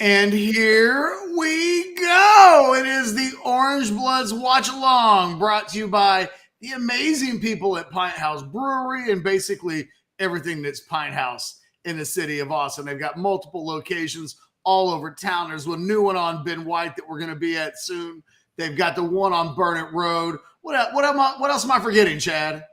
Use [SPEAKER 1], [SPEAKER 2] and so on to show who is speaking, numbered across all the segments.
[SPEAKER 1] And here we go. It is the Orange Bloods Watch Along, brought to you by the amazing people at Pinthouse Brewery and basically everything that's Pinthouse in the city of Austin. They've got multiple locations all over town. There's a new one on Ben White that we're going to be at soon. They've got the one on Burnett Road. What else am I forgetting, Chad?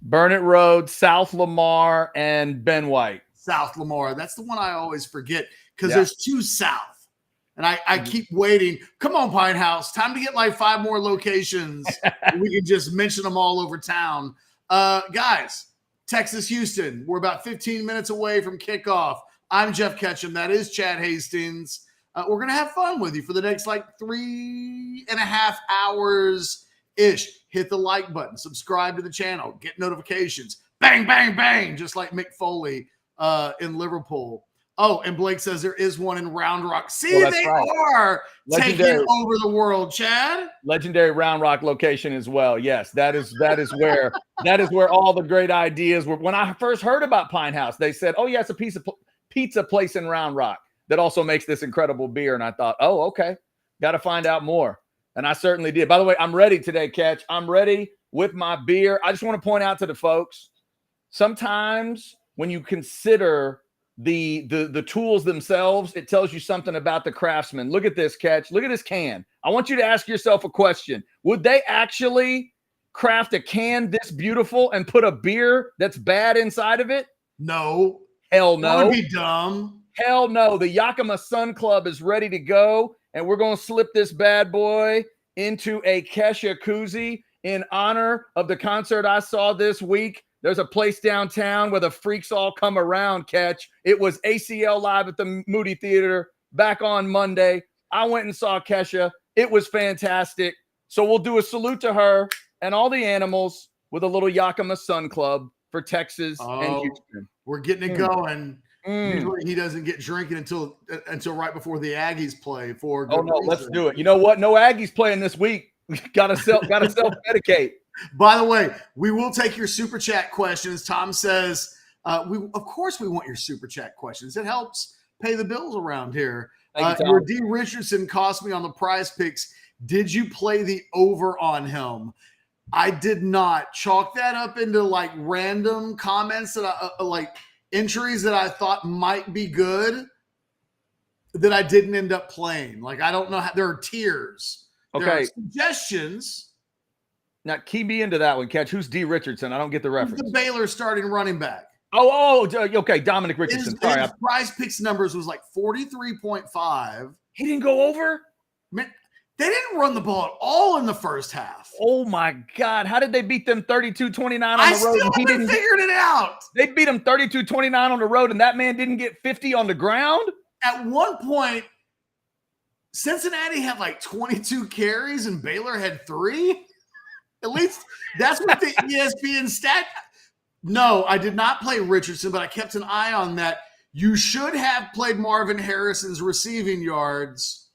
[SPEAKER 2] Burnett Road, South Lamar, and Ben White.
[SPEAKER 1] South Lamar. That's the one I always forget because there's two south. And I keep waiting. Come on, Pinthouse. Time to get like 5 more locations. We can just mention them all over town. Guys, Texas, Houston. We're about 15 minutes away from kickoff. I'm Jeff Ketchum. That is Chad Hastings. We're going to have fun with you for the next like 3.5 hours-ish. Hit the like button. Subscribe to the channel. Get notifications. Bang, bang, bang. Just like Mick Foley in Liverpool. Oh, and Blake says there is one in Round Rock. See, they are taking over the world, Chad.
[SPEAKER 2] Legendary Round Rock location as well. Yes, that is where all the great ideas were. When I first heard about Pinthouse, they said, "Oh yeah, it's a pizza place in Round Rock that also makes this incredible beer." And I thought, "Oh, okay, got to find out more." And I certainly did. By the way, I'm ready today, Catch. I'm ready with my beer. I just want to point out to the folks, sometimes when you consider the tools themselves, it tells you something about the craftsman. Look at this, Catch. Look at this can. I want you to ask yourself a question. Would they actually craft a can this beautiful and put a beer that's bad inside of it?
[SPEAKER 1] No.
[SPEAKER 2] Hell no.
[SPEAKER 1] That would be dumb.
[SPEAKER 2] Hell no. The Yakima Sun Club is ready to go, and we're going to slip this bad boy into a Kesha koozie in honor of the concert I saw this week. There's a place downtown where the freaks all come around, Catch. It was ACL Live at the Moody Theater back on Monday. I went and saw Kesha. It was fantastic. So we'll do a salute to her and all the animals with a little Yakima Sun Club for Texas and Houston.
[SPEAKER 1] We're getting it going. Usually he doesn't get drinking until right before the Aggies play.
[SPEAKER 2] Let's do it. You know what? No Aggies playing this week. Gotta self-medicate.
[SPEAKER 1] By the way, we will take your super chat questions. Tom says, of course we want your super chat questions. It helps pay the bills around here. Your D. Richardson cost me on the Prize Picks. Did you play the over on him? I did not. Chalk that up into like random comments that I like entries that I thought might be good that I didn't end up playing. Like, I don't know how there are tiers.
[SPEAKER 2] Okay.
[SPEAKER 1] There are suggestions.
[SPEAKER 2] Now, key me into that one, Catch. Who's D. Richardson? I don't get the reference.
[SPEAKER 1] The Baylor starting running back.
[SPEAKER 2] Okay. Dominic Richardson.
[SPEAKER 1] His Prize Picks numbers was like 43.5.
[SPEAKER 2] He didn't go over?
[SPEAKER 1] Man, they didn't run the ball at all in the first half.
[SPEAKER 2] Oh, my God. How did they beat them 32-29 on the road?
[SPEAKER 1] I still haven't figured it out.
[SPEAKER 2] They beat him 32-29 on the road, and that man didn't get 50 on the ground?
[SPEAKER 1] At one point, Cincinnati had like 22 carries and Baylor had 3. At least that's what the ESPN stat. No, I did not play Richardson, but I kept an eye on that. You should have played Marvin Harrison's receiving yards.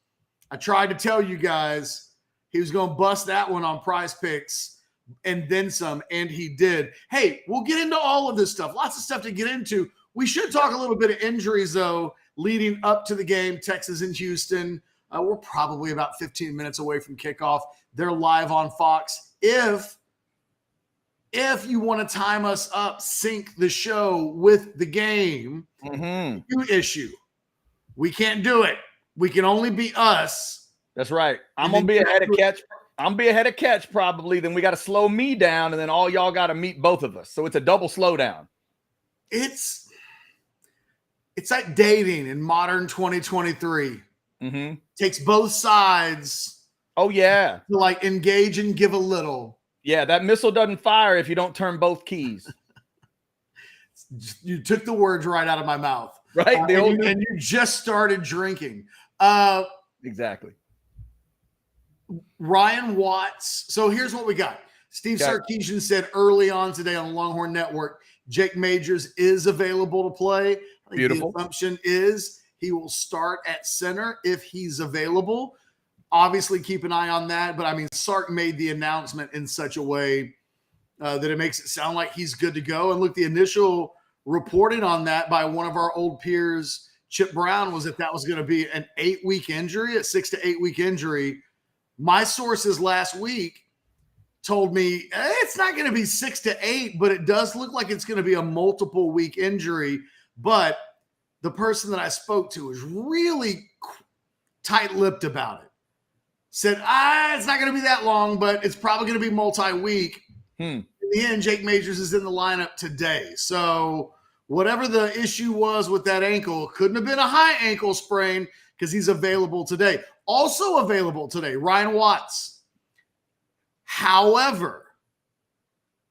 [SPEAKER 1] I tried to tell you guys he was going to bust that one on Prize Picks and then some, and he did. Hey, we'll get into all of this stuff. Lots of stuff to get into. We should talk a little bit of injuries, though, leading up to the game, Texas and Houston. We're probably about 15 minutes away from kickoff. They're live on Fox. If you want to time us up, sync the show with the game, new issue. We can't do it. We can only be us.
[SPEAKER 2] That's right. I'm going to be ahead of Catch. I'm going to be ahead of Catch probably. Then we got to slow me down, and then all y'all got to meet both of us. So it's a double slowdown.
[SPEAKER 1] It's like dating in modern 2023. Takes both sides.
[SPEAKER 2] Oh, yeah.
[SPEAKER 1] To like engage and give a little.
[SPEAKER 2] Yeah, that missile doesn't fire if you don't turn both keys.
[SPEAKER 1] You took the words right out of my mouth.
[SPEAKER 2] Right?
[SPEAKER 1] And you just started drinking.
[SPEAKER 2] Exactly.
[SPEAKER 1] Ryan Watts. So here's what we got. Steve Sarkisian said early on today on the Longhorn Network, Jake Majors is available to play. I think
[SPEAKER 2] Beautiful.
[SPEAKER 1] The assumption is he will start at center if he's available. Obviously, keep an eye on that. But, I mean, Sark made the announcement in such a way that it makes it sound like he's good to go. And, look, the initial reporting on that by one of our old peers, Chip Brown was that was going to be an 8-week injury, a 6 to 8 week injury. My sources last week told me it's not going to be 6 to 8, but it does look like it's going to be a multiple week injury. But the person that I spoke to was really tight-lipped about it. Said, it's not going to be that long, but it's probably going to be multi-week. In the end, Jake Majors is in the lineup today. So whatever the issue was with that ankle, couldn't have been a high ankle sprain because he's available today. Also available today, Ryan Watts. However,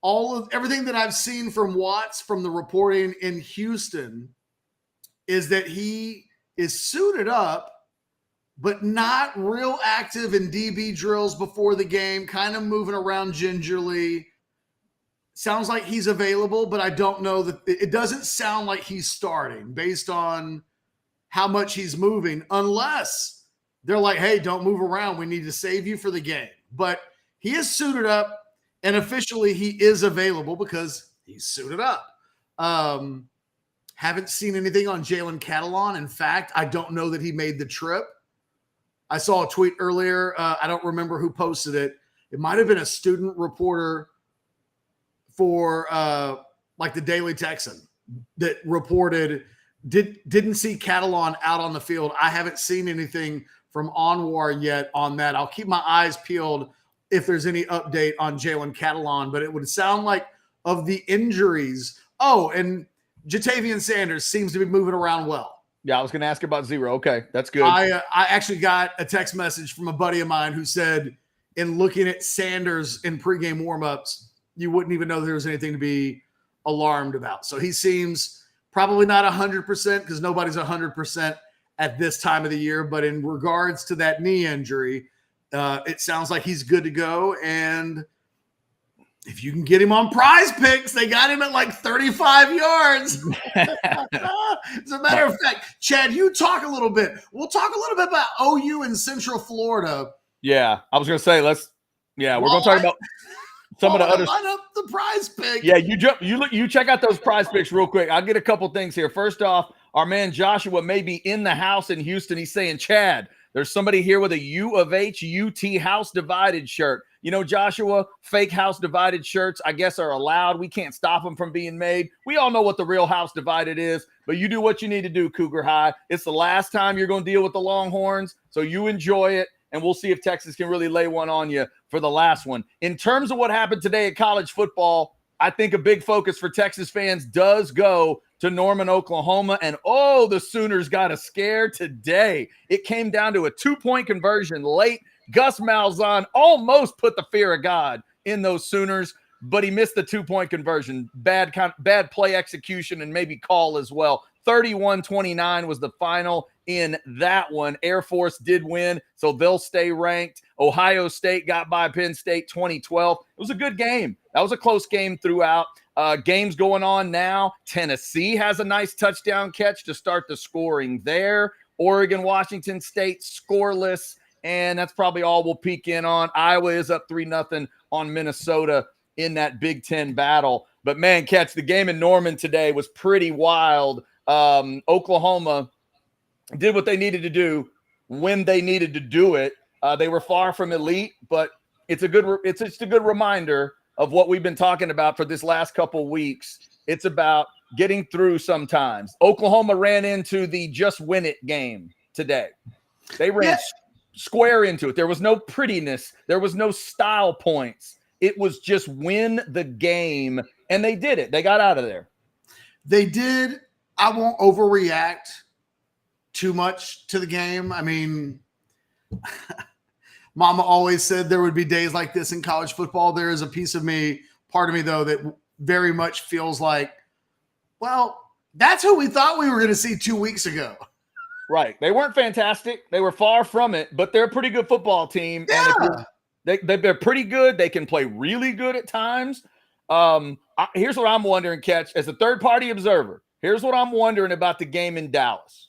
[SPEAKER 1] everything that I've seen from Watts from the reporting in Houston is that he is suited up, but not real active in DB drills before the game, kind of moving around gingerly. Sounds like he's available, but I don't know that it doesn't sound like he's starting based on how much he's moving, unless they're like, hey, don't move around. We need to save you for the game. But he is suited up, and officially he is available because he's suited up. Haven't seen anything on Jalen Catalon. In fact, I don't know that he made the trip. I saw a tweet earlier. I don't remember who posted it. It might have been a student reporter for like the Daily Texan that reported didn't see Catalon out on the field. I haven't seen anything from Anwar yet on that. I'll keep my eyes peeled if there's any update on Jalen Catalon, but it would sound like of the injuries. Oh, and Jatavian Sanders seems to be moving around well.
[SPEAKER 2] Yeah, I was going to ask about Zero. Okay, that's good.
[SPEAKER 1] I actually got a text message from a buddy of mine who said, in looking at Sanders in pregame warmups, you wouldn't even know there was anything to be alarmed about. So he seems probably not 100% because nobody's 100% at this time of the year. But in regards to that knee injury, it sounds like he's good to go. And if you can get him on Prize Picks, they got him at like 35 yards. As a matter of fact, Chad, you talk a little bit. We'll talk a little bit about OU in Central Florida.
[SPEAKER 2] Yeah, I was going to say, we're going to talk about some of the other.
[SPEAKER 1] Line up the Prize Pick.
[SPEAKER 2] Yeah, you check out those Prize Picks real quick. I'll get a couple things here. First off, our man Joshua may be in the house in Houston. He's saying, Chad, there's somebody here with a U of H UT House Divided shirt. You know, Joshua, fake House Divided shirts, I guess, are allowed. We can't stop them from being made. We all know what the real House Divided is, but you do what you need to do, Cougar High. It's the last time you're going to deal with the Longhorns, so you enjoy it, and we'll see if Texas can really lay one on you for the last one. In terms of what happened today at college football, I think a big focus for Texas fans does go to Norman, Oklahoma, and the Sooners got a scare today. It came down to a 2-point conversion late. Gus Malzahn almost put the fear of God in those Sooners, but he missed the 2-point conversion. Bad play execution and maybe call as well. 31-29 was the final in that one. Air Force did win, so they'll stay ranked. Ohio State got by Penn State 2012. It was a good game. That was a close game throughout. Games going on now. Tennessee has a nice touchdown catch to start the scoring there. Oregon, Washington State scoreless. And that's probably all we'll peek in on. Iowa is up 3-0 on Minnesota in that Big Ten battle. But, man, Catch, the game in Norman today was pretty wild. Oklahoma did what they needed to do when they needed to do it. They were far from elite, but it's just a good reminder of what we've been talking about for this last couple weeks. It's about getting through sometimes. Oklahoma ran into the just win it game today. They ran square into it. There was no prettiness. There was no style points. It was just win the game, and they did it. They got out of there.
[SPEAKER 1] They did. I won't overreact too much to the game. I mean, Mama always said there would be days like this in college football. There is a part of me, though, that very much feels like, well, that's who we thought we were going to see 2 weeks ago.
[SPEAKER 2] Right. They weren't fantastic. They were far from it, but they're a pretty good football team.
[SPEAKER 1] Yeah.
[SPEAKER 2] And they're pretty good. They can play really good at times. Here's what I'm wondering, Catch. As a third-party observer, here's what I'm wondering about the game in Dallas.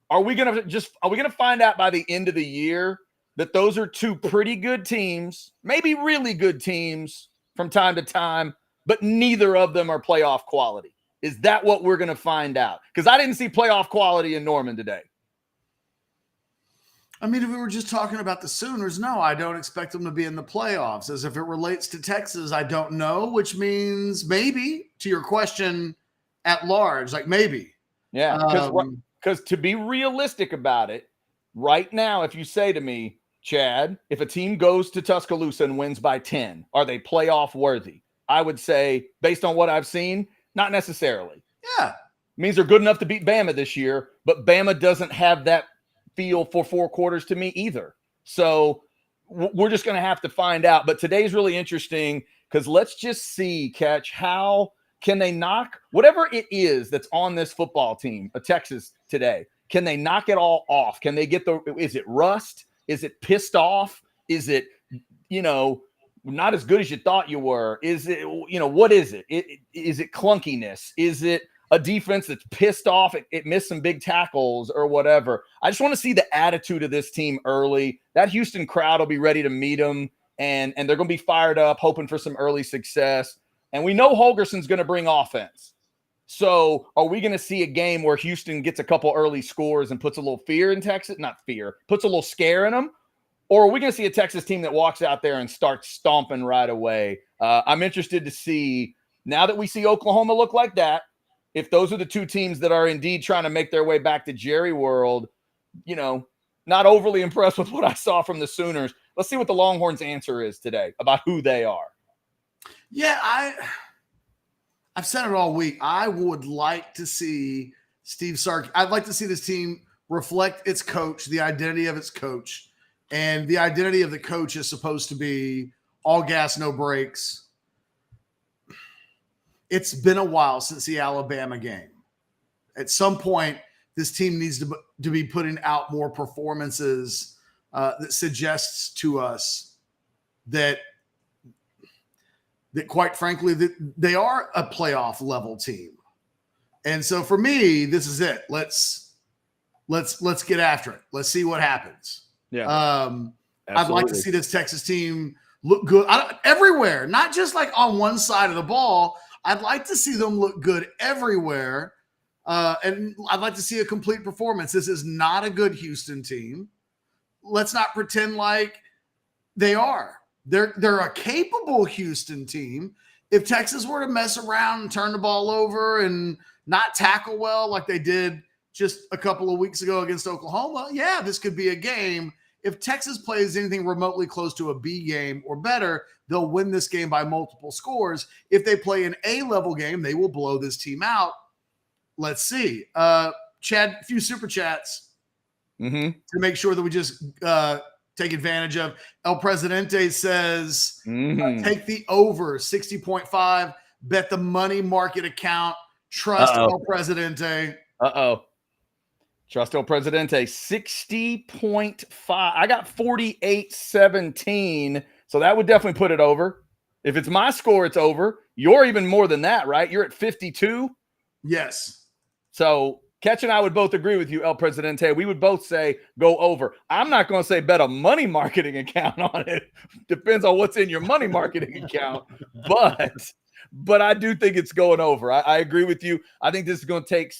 [SPEAKER 2] Are we gonna find out by the end of the year that those are two pretty good teams, maybe really good teams from time to time, but neither of them are playoff quality? Is that what we're going to find out? Because I didn't see playoff quality in Norman today.
[SPEAKER 1] I mean, if we were just talking about the Sooners, no, I don't expect them to be in the playoffs. As if it relates to Texas, I don't know, which means maybe, to your question at large, like maybe.
[SPEAKER 2] Yeah, because to be realistic about it, right now, if you say to me, Chad, if a team goes to Tuscaloosa and wins by 10, are they playoff worthy? I would say, based on what I've seen, not necessarily.
[SPEAKER 1] Yeah.
[SPEAKER 2] It means they're good enough to beat Bama this year, but Bama doesn't have that feel for 4 quarters to me either. So we're just going to have to find out. But today's really interesting because let's just see, Catch, how can they knock whatever it is that's on this football team, a Texas today? Can they knock it all off? Can they get is it rust? Is it pissed off? Is it, not as good as you thought you were? Is it, what is it? Is it clunkiness? Is it a defense that's pissed off? It missed some big tackles or whatever. I just want to see the attitude of this team early. That Houston crowd will be ready to meet them, and they're going to be fired up, hoping for some early success. And we know Holgerson's going to bring offense. So are we going to see a game where Houston gets a couple early scores and puts a little fear in Texas? Not fear, puts a little scare in them. Or are we going to see a Texas team that walks out there and starts stomping right away? I'm interested to see, now that we see Oklahoma look like that, if those are the two teams that are indeed trying to make their way back to Jerry World, not overly impressed with what I saw from the Sooners. Let's see what the Longhorns' answer is today about who they are.
[SPEAKER 1] Yeah, I've said it all week. I would like to see Steve Sark. I'd like to see this team reflect its coach, the identity of its coach. And the identity of the coach is supposed to be all gas, no brakes. It's been a while since the Alabama game. At some point, this team needs to be putting out more performances that suggests to us that quite frankly, that they are a playoff level team. And so for me, this is it. Let's get after it. Let's see what happens.
[SPEAKER 2] Yeah.
[SPEAKER 1] I'd like to see this Texas team look good everywhere, not just like on one side of the ball. I'd like to see them look good everywhere. And I'd like to see a complete performance. This is not a good Houston team. Let's not pretend like they are. They're a capable Houston team. If Texas were to mess around and turn the ball over and not tackle well like they did just a couple of weeks ago against Oklahoma, yeah, this could be a game. If Texas plays anything remotely close to a B game or better, they'll win this game by multiple scores. If they play an A-level game, they will blow this team out. Let's see. Chad, a few super chats to make sure that we just take advantage of. El Presidente says, take the over 60.5, bet the money market account, trust El Presidente.
[SPEAKER 2] Trust El Presidente, 60.5. I got 48-17, so that would definitely put it over. If it's my score, it's over. You're even more than that, right? You're at 52?
[SPEAKER 1] Yes.
[SPEAKER 2] So Ketch and I would both agree with you, El Presidente. We would both say go over. I'm not going to say bet a money marketing account on it. Depends on what's in your money marketing account. But I do think it's going over. I agree with you. I think this is going to take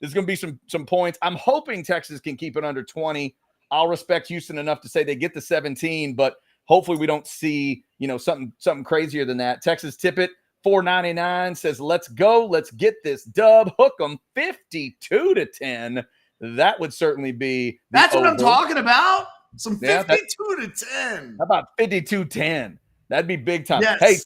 [SPEAKER 2] there's going to be some points. I'm hoping Texas can keep it under 20. I'll respect Houston enough to say they get the 17, but hopefully we don't see, something crazier than that. Texas Tippett, $4.99 says, let's go. Let's get this dub. Hook them 52-10. That would certainly be.
[SPEAKER 1] That's what I'm talking about. Some 52-10.
[SPEAKER 2] How about 52-10? That'd be big time.
[SPEAKER 1] Yes.
[SPEAKER 2] Hey,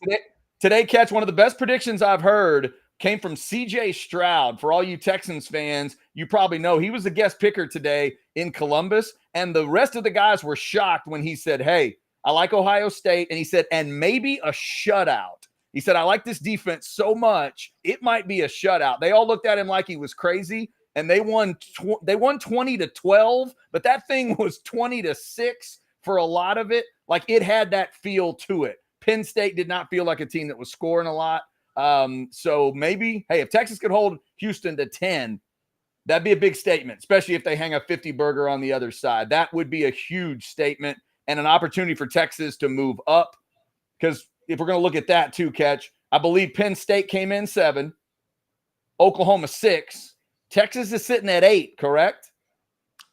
[SPEAKER 2] today, Catch, one of the best predictions I've heard came from C.J. Stroud. For all you Texans fans, you probably know he was the guest picker today in Columbus, and the rest of the guys were shocked when he said, hey, I like Ohio State, and he said, and maybe a shutout. He said, I like this defense so much, it might be a shutout. They all looked at him like he was crazy, and they won 20-12, but that thing was 20-6 for a lot of it. Like it had that feel to it. Penn State did not feel like a team that was scoring a lot. So maybe, hey, if Texas could hold Houston to 10, that'd be a big statement, especially if they hang a 50 burger on the other side. That would be a huge statement and an opportunity for Texas to move up. Because if we're going to look at that too, Catch, I believe Penn State came in 7. Oklahoma 6. Texas is sitting at 8, correct?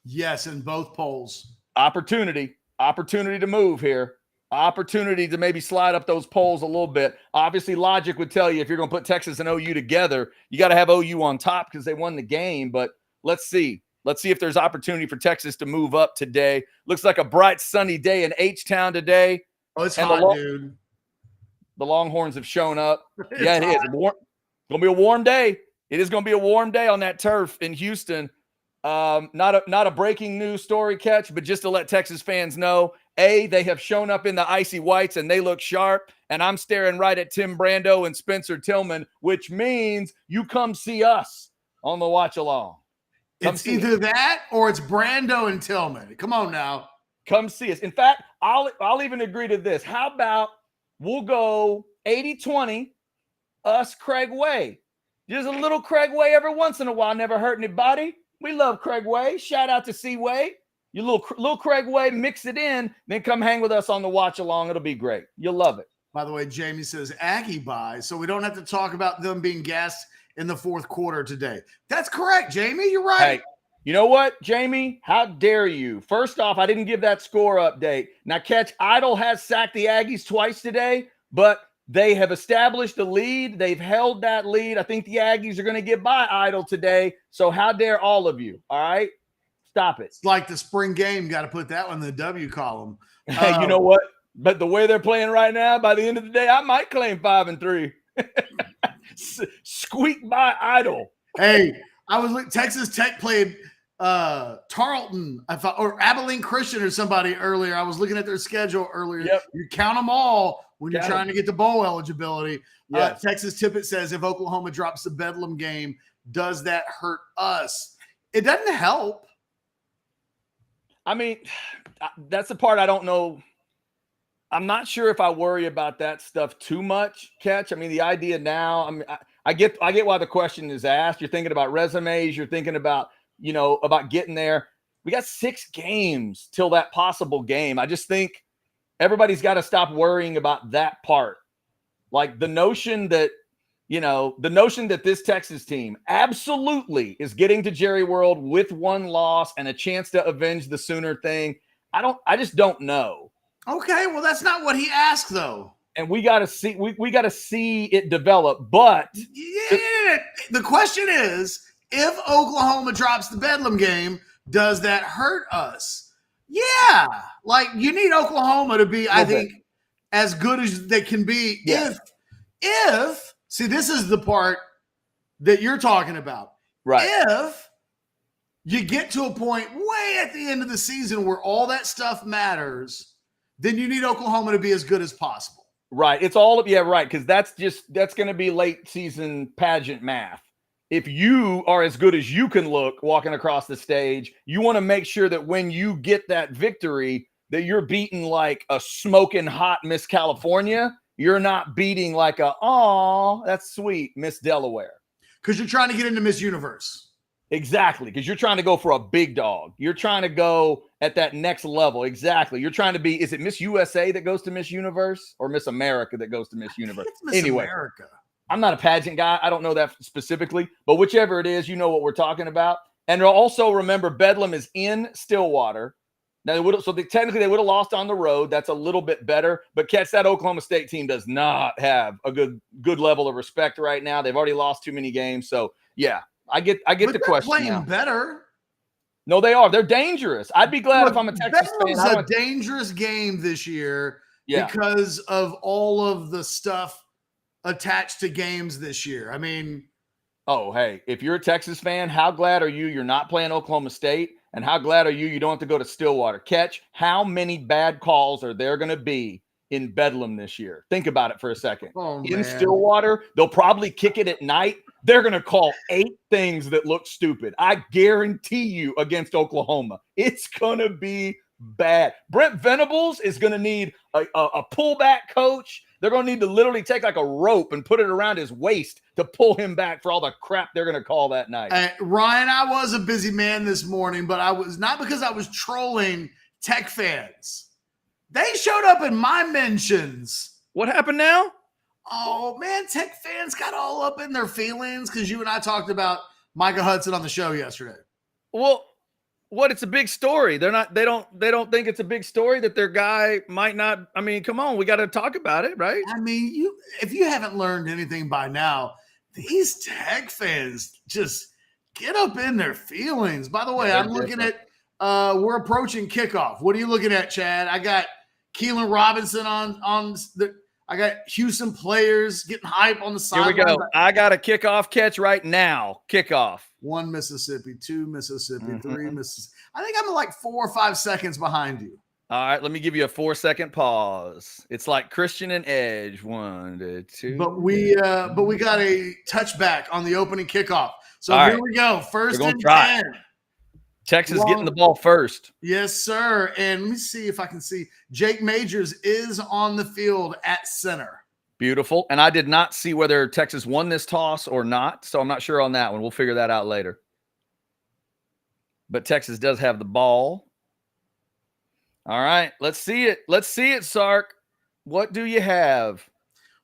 [SPEAKER 1] Yes, in both polls.
[SPEAKER 2] Opportunity to move here. Opportunity to maybe slide up those polls a little bit. Obviously, logic would tell you if you're going to put Texas and OU together, you got to have OU on top because they won the game. But let's see. Let's see if there's opportunity for Texas to move up today. Looks like a bright, sunny day in H-Town today.
[SPEAKER 1] Oh, it's hot, dude.
[SPEAKER 2] The Longhorns have shown up. Yeah, it is. It's going to be a warm day. It is going to be a warm day on that turf in Houston. Not a breaking news story, Catch, but just to let Texas fans know, they have shown up in the icy whites and they look sharp. And I'm staring right at Tim Brando and Spencer Tillman, which means you come see us on the watch along.
[SPEAKER 1] It's either that or it's Brando and Tillman. Come on now.
[SPEAKER 2] Come see us. In fact, I'll even agree to this. How about we'll go 80-20, us, Craig Way. Just a little Craig Way every once in a while. Never hurt anybody. We love Craig Way. Shout out to C-Way. You little Craig Way, mix it in, then come hang with us on the watch along. It'll be great. You'll love it.
[SPEAKER 1] By the way, Jamie says Aggie buy, so we don't have to talk about them being gassed in the fourth quarter today. That's correct, Jamie. You're right.
[SPEAKER 2] Hey, you know what, Jamie? How dare you? First off, I didn't give that score update. Now, Catch, Idle has sacked the Aggies twice today, but they have established a lead. They've held that lead. I think the Aggies are going to get by Idle today. So how dare all of you? All right? Stop it.
[SPEAKER 1] It's like the spring game. Got to put that one in the W column.
[SPEAKER 2] Hey, you know what? But the way they're playing right now, by the end of the day, I might claim 5-3. Squeak by Idle.
[SPEAKER 1] Hey, Texas Tech played Tarleton, or Abilene Christian or somebody earlier. I was looking at their schedule earlier. Yep. You count them all when you're trying to get the bowl eligibility. Yes. Texas Tippett says if Oklahoma drops the Bedlam game, does that hurt us? It doesn't help.
[SPEAKER 2] I mean, that's the part I don't know. I'm not sure if I worry about that stuff too much, Catch. I mean, the idea now, I mean, I get why the question is asked. You're thinking about resumes. You're thinking about, about getting there. We got 6 games till that possible game. I just think everybody's got to stop worrying about that part. Like the notion that this Texas team absolutely is getting to Jerry World with 1 loss and a chance to avenge the Sooner thing. I just don't know.
[SPEAKER 1] Okay, well, that's not what he asked, though.
[SPEAKER 2] And we got to see we got to see it develop. But
[SPEAKER 1] the question is, if Oklahoma drops the Bedlam game, does that hurt us? Yeah, like you need Oklahoma to be, I think, as good as they can be. Yeah. If see, this is the part that you're talking about.
[SPEAKER 2] Right.
[SPEAKER 1] If you get to a point way at the end of the season where all that stuff matters, then you need Oklahoma to be as good as possible.
[SPEAKER 2] Right. It's all of right. Because that's going to be late season pageant math. If you are as good as you can look walking across the stage, you want to make sure that when you get that victory, that you're beating like a smoking hot Miss California. You're not beating like that's sweet Miss Delaware.
[SPEAKER 1] Because you're trying to get into Miss Universe.
[SPEAKER 2] Exactly, because you're trying to go for a big dog. You're trying to go at that next level. Exactly. You're trying to be, is it Miss USA that goes to Miss Universe or Miss America that goes to Miss Universe?
[SPEAKER 1] It's Miss America.
[SPEAKER 2] I'm not a pageant guy. I don't know that specifically, but whichever it is, you know what we're talking about. And also remember, Bedlam is in Stillwater. Now, technically they would have lost on the road. That's a little bit better. But Catch, that Oklahoma State team does not have a good level of respect right now. They've already lost too many games. So, yeah. I get the question.
[SPEAKER 1] Playing
[SPEAKER 2] now.
[SPEAKER 1] Better.
[SPEAKER 2] No, they are. They're dangerous. I'd be glad if I'm a Texas fan.
[SPEAKER 1] It's a dangerous game this year because of all of the stuff attached to games this year. I mean,
[SPEAKER 2] hey, if you're a Texas fan, how glad are you you're not playing Oklahoma State, and how glad are you don't have to go to Stillwater? Catch, how many bad calls are there going to be in Bedlam this year? Think about it for a second. In Stillwater, they'll probably kick it at night. They're going to call 8 things that look stupid. I guarantee you against Oklahoma. It's going to be bad. Brent Venables is going to need a pullback coach. They're going to need to literally take like a rope and put it around his waist to pull him back for all the crap they're going to call that night.
[SPEAKER 1] Ryan, I was a busy man this morning, but I was not because I was trolling Tech fans. They showed up in my mentions.
[SPEAKER 2] What happened now?
[SPEAKER 1] Oh, man, Tech fans got all up in their feelings because you and I talked about Micah Hudson on the show yesterday.
[SPEAKER 2] Well, it's a big story. They don't think it's a big story that their guy might not. I mean, come on, we got to talk about it, right?
[SPEAKER 1] I mean, if you haven't learned anything by now, these Tech fans just get up in their feelings. By the way,
[SPEAKER 2] Yeah,
[SPEAKER 1] I'm looking at we're approaching kickoff. What are you looking at, Chad? I got Keelan Robinson on the I got Houston players getting hype on the sidelines.
[SPEAKER 2] Here we go. I got a kickoff catch right now. Kickoff.
[SPEAKER 1] 1 Mississippi, 2 Mississippi, 3 Mississippi. I think I'm like 4 or 5 seconds behind you.
[SPEAKER 2] All right, let me give you a 4-second pause. It's like Christian and Edge. 1 to 2.
[SPEAKER 1] But we got a touchback on the opening kickoff. So
[SPEAKER 2] All
[SPEAKER 1] here
[SPEAKER 2] right.
[SPEAKER 1] we go. First and 10.
[SPEAKER 2] Texas getting the ball first.
[SPEAKER 1] Yes, sir. And let me see if I can see. Jake Majors is on the field at center.
[SPEAKER 2] Beautiful. And I did not see whether Texas won this toss or not, so I'm not sure on that one. We'll figure that out later. But Texas does have the ball. All right, let's see it. Let's see it, Sark. What do you have?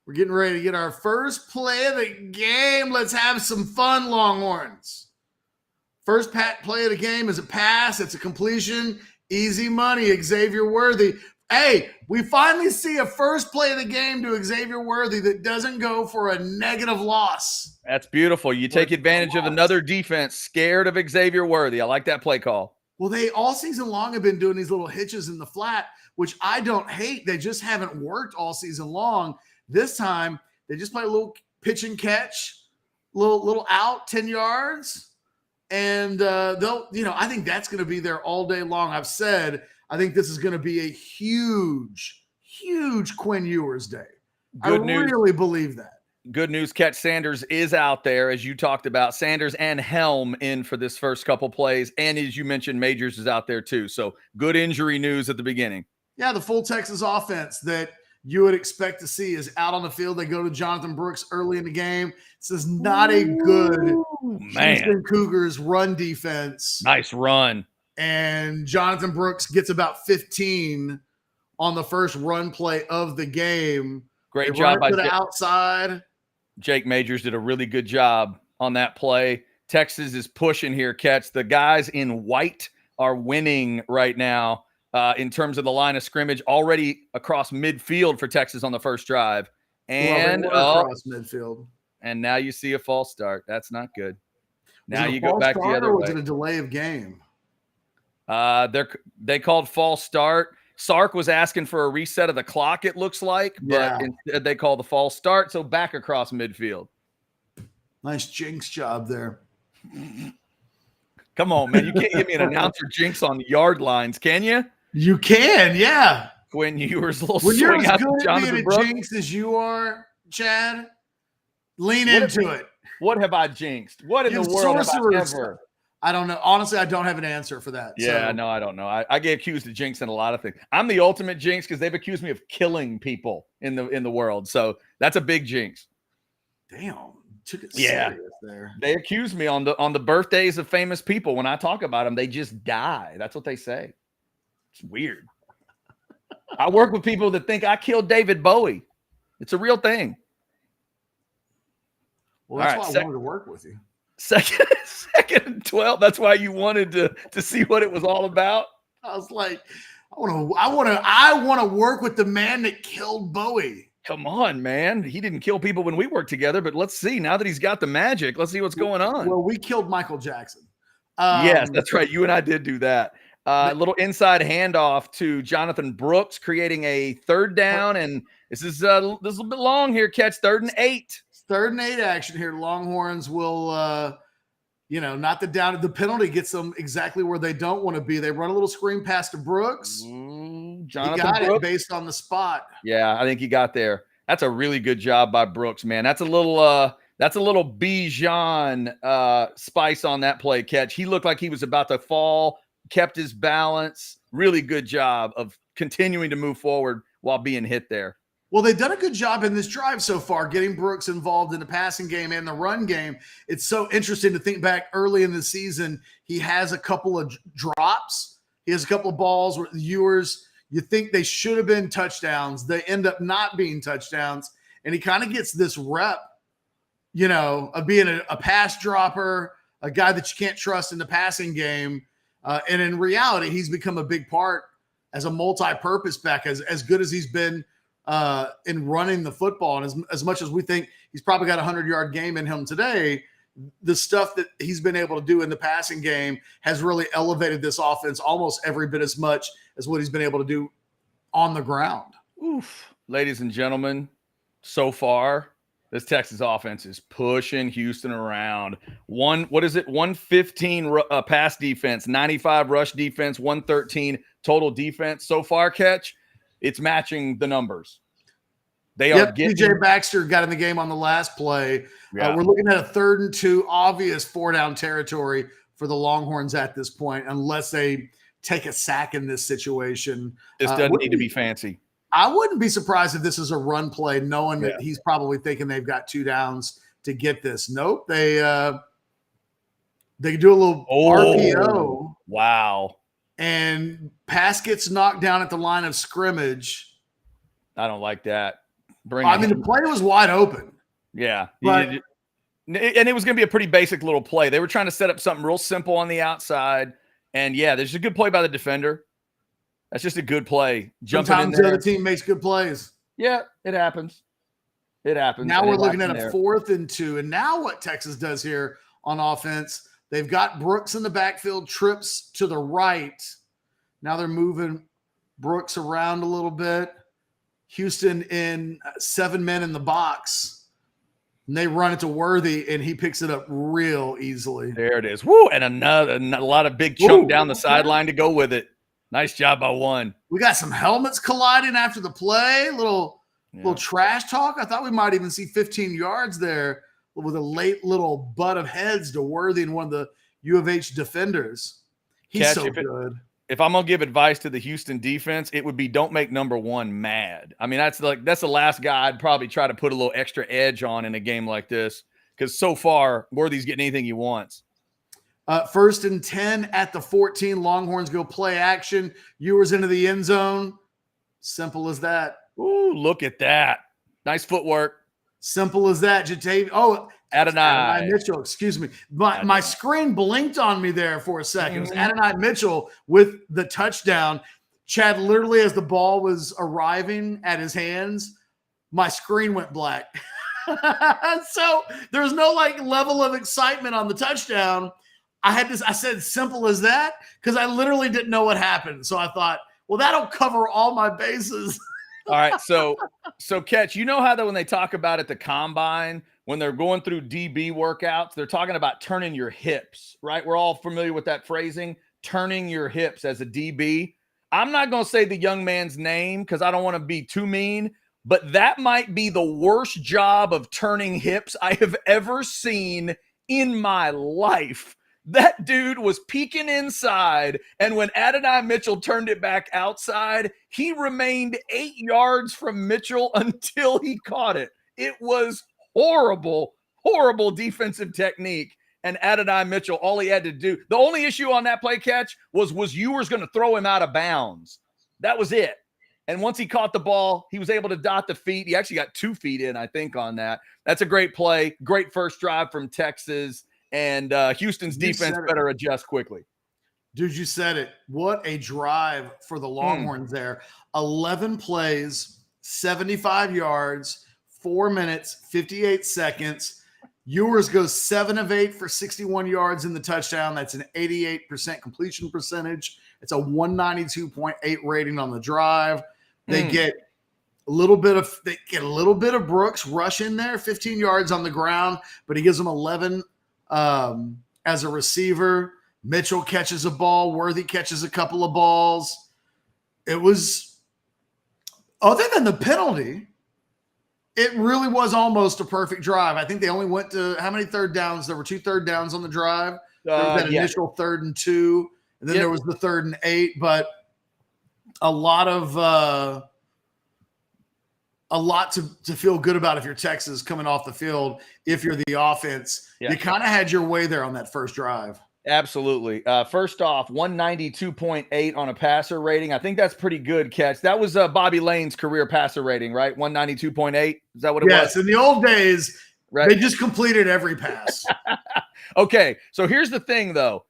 [SPEAKER 1] We're getting ready to get our first play of the game. Let's have some fun, Longhorns. First play of the game is a pass. It's a completion. Easy money, Xavier Worthy. Hey, we finally see a first play of the game to Xavier Worthy that doesn't go for a negative loss.
[SPEAKER 2] That's beautiful. You take advantage of another defense scared of Xavier Worthy. I like that play call.
[SPEAKER 1] Well, they all season long have been doing these little hitches in the flat, which I don't hate. They just haven't worked all season long. This time, they just play a little pitch and catch, little out, 10 yards. And I think that's going to be there all day long. I've said, I think this is going to be a huge, huge Quinn Ewers day.
[SPEAKER 2] Good news.
[SPEAKER 1] Really believe that.
[SPEAKER 2] Good news, Catch Sanders is out there, as you talked about. Sanders and Helm in for this first couple plays. And as you mentioned, Majors is out there too. So good injury news at the beginning. Yeah,
[SPEAKER 1] the full Texas offense that you would expect to see is out on the field. They go to Jonathan Brooks early in the game. This is not a good Houston Cougars run defense.
[SPEAKER 2] Nice run.
[SPEAKER 1] And Jonathan Brooks gets about 15 on the first run play of the game.
[SPEAKER 2] Great job by
[SPEAKER 1] the outside.
[SPEAKER 2] Jake Majors did a really good job on that play. Texas is pushing here, Catch. The guys in white are winning right now in terms of the line of scrimmage, already across midfield for Texas on the first drive. And
[SPEAKER 1] across midfield.
[SPEAKER 2] And now you see a false start. That's not good. Now you
[SPEAKER 1] go back
[SPEAKER 2] the other way.
[SPEAKER 1] Was it a delay of game?
[SPEAKER 2] They called false start. Sark was asking for a reset of the clock, it looks like, but instead they call the false start, so back across midfield.
[SPEAKER 1] Nice jinx job there.
[SPEAKER 2] Come on, man. You can't give me an announcer jinx on yard lines, can you?
[SPEAKER 1] You can, yeah.
[SPEAKER 2] When Ewers' little
[SPEAKER 1] when
[SPEAKER 2] swing
[SPEAKER 1] you're
[SPEAKER 2] out
[SPEAKER 1] as good
[SPEAKER 2] to
[SPEAKER 1] at
[SPEAKER 2] Jonathan
[SPEAKER 1] being
[SPEAKER 2] Brooks.
[SPEAKER 1] a jinx as you are, Chad, lean into it.
[SPEAKER 2] What have I jinxed? What in the world have I ever?
[SPEAKER 1] I don't know. Honestly, I don't have an answer for that.
[SPEAKER 2] Yeah, no, I don't know. I get accused of jinxing a lot of things. I'm the ultimate jinx because they've accused me of killing people in the world. So that's a big jinx.
[SPEAKER 1] Damn, took it serious there.
[SPEAKER 2] They accuse me on the birthdays of famous people. When I talk about them, they just die. That's what they say. It's weird. I work with people that think I killed David Bowie. It's a real thing.
[SPEAKER 1] Well, that's why I wanted to work with you.
[SPEAKER 2] Second and 12. That's why you wanted to see what it was all about.
[SPEAKER 1] I was like, I want to work with the man that killed Bowie.
[SPEAKER 2] Come on, man. He didn't kill people when we worked together, but let's see. Now that he's got the magic, let's see what's going on.
[SPEAKER 1] Well, we killed Michael Jackson.
[SPEAKER 2] Yes, that's right. You and I did do that. A little inside handoff to Jonathan Brooks, creating a third down, and this is a little bit long here. Catch 3rd and 8.
[SPEAKER 1] 3rd and 8 action here. Longhorns will, not the down. The penalty gets them exactly where they don't want to be. They run a little screen pass to Brooks.
[SPEAKER 2] Jonathan
[SPEAKER 1] he got
[SPEAKER 2] Brooks.
[SPEAKER 1] it based on the spot.
[SPEAKER 2] Yeah, I think he got there. That's a really good job by Brooks, man. That's a little Bijan spice on that play, Catch. He looked like he was about to fall, kept his balance. Really good job of continuing to move forward while being hit there.
[SPEAKER 1] Well, they've done a good job in this drive so far, getting Brooks involved in the passing game and the run game. It's so interesting to think back early in the season. He has a couple of drops. He has a couple of balls where the Ewers, you think they should have been touchdowns. They end up not being touchdowns. and he kind of gets this rep, of being a pass dropper, a guy that you can't trust in the passing game. And in reality, he's become a big part as a multi-purpose back, as good as he's been in running the football. And as much as we think he's probably got a 100-yard game in him today, the stuff that he's been able to do in the passing game has really elevated this offense almost every bit as much as what he's been able to do on the ground.
[SPEAKER 2] Oof. Ladies and gentlemen, so far, this Texas offense is pushing Houston around. 115 pass defense, 95 rush defense, 113 total defense. So far, Catch, it's matching the numbers. They are getting.
[SPEAKER 1] DJ Baxter got in the game on the last play. Yeah. We're looking at a 3rd and 2, obvious 4-down territory for the Longhorns at this point, unless they take a sack in this situation.
[SPEAKER 2] This doesn't need to be fancy.
[SPEAKER 1] I wouldn't be surprised if this is a run play, knowing that he's probably thinking they've got 2 downs to get this. Nope. They do a little RPO.
[SPEAKER 2] Wow.
[SPEAKER 1] And pass gets knocked down at the line of scrimmage.
[SPEAKER 2] I don't like that.
[SPEAKER 1] The play was wide open.
[SPEAKER 2] Yeah.
[SPEAKER 1] But,
[SPEAKER 2] and it was going to be a pretty basic little play. They were trying to set up something real simple on the outside. And, there's a good play by the defender. That's just a good play.
[SPEAKER 1] Sometimes the other team makes good plays.
[SPEAKER 2] Yeah, it happens.
[SPEAKER 1] Now we're looking at a 4th and 2. And now what Texas does here on offense, they've got Brooks in the backfield, trips to the right. Now they're moving Brooks around a little bit. Houston in 7 men in the box. And they run it to Worthy, and he picks it up real easily.
[SPEAKER 2] There it is. Woo! And a lot of big chunk down the sideline to go with it. Nice job by one.
[SPEAKER 1] We got some helmets colliding after the play. Little trash talk. I thought we might even see 15 yards there with a late little butt of heads to Worthy and one of the U of H defenders. He's so good.
[SPEAKER 2] If I'm going to give advice to the Houston defense, it would be don't make number 1 mad. I mean, that's the last guy I'd probably try to put a little extra edge on in a game like this, because so far, Worthy's getting anything he wants.
[SPEAKER 1] 1st and 10 at the 14. Longhorns go play action. Ewers into the end zone. Simple as that.
[SPEAKER 2] Ooh, look at that. Nice footwork.
[SPEAKER 1] Simple as that. Adonai Mitchell, excuse me. My screen blinked on me there for a second. It was Adonai Mitchell with the touchdown. Chad, literally as the ball was arriving at his hands, my screen went black. So there's no level of excitement on the touchdown. I said simple as that because I literally didn't know what happened. So I thought, well, that'll cover all my bases.
[SPEAKER 2] All right. So Catch, you know how that when they talk about at the combine, when they're going through DB workouts, they're talking about turning your hips, right? We're all familiar with that phrasing, turning your hips as a DB. I'm not going to say the young man's name because I don't want to be too mean, but that might be the worst job of turning hips I have ever seen in my life. That dude was peeking inside, and when Adonai Mitchell turned it back outside, he remained 8 yards from Mitchell until he caught it. It was horrible defensive technique. And Adonai Mitchell, all he had to do, the only issue on that play Catch was Ewers going to throw him out of bounds. That was it. And once he caught the ball, he was able to dot the feet. He actually got 2 feet in, I think, on that. That's a great play. Great first drive from Texas. And Houston's defense better adjust quickly.
[SPEAKER 1] Dude, you said it. What a drive for the Longhorns there. 11 plays, 75 yards, 4 minutes, 58 seconds. Ewers goes 7 of 8 for 61 yards in the touchdown. That's an 88% completion percentage. It's a 192.8 rating on the drive. They get a little bit of Brooks rush in there, 15 yards on the ground, but he gives them 11 as a receiver. Mitchell catches a ball. Worthy catches a couple of balls. It was, other than the penalty, it really was almost a perfect drive. I think they only went to how many third downs? There were 2 third downs on the drive. There was that initial 3rd and 2, and then there was the 3rd and 8. But a lot to feel good about if you're Texas coming off the field. If you're the offense, you kind of had your way there on that first drive.
[SPEAKER 2] Absolutely. First off, 192.8 on a passer rating. I think that's pretty good, Catch. That was Bobby Lane's career passer rating, right? 192.8. Is that what it was?
[SPEAKER 1] Yes. In the old days,
[SPEAKER 2] right?
[SPEAKER 1] They just completed every pass.
[SPEAKER 2] Okay. So here's the thing, though.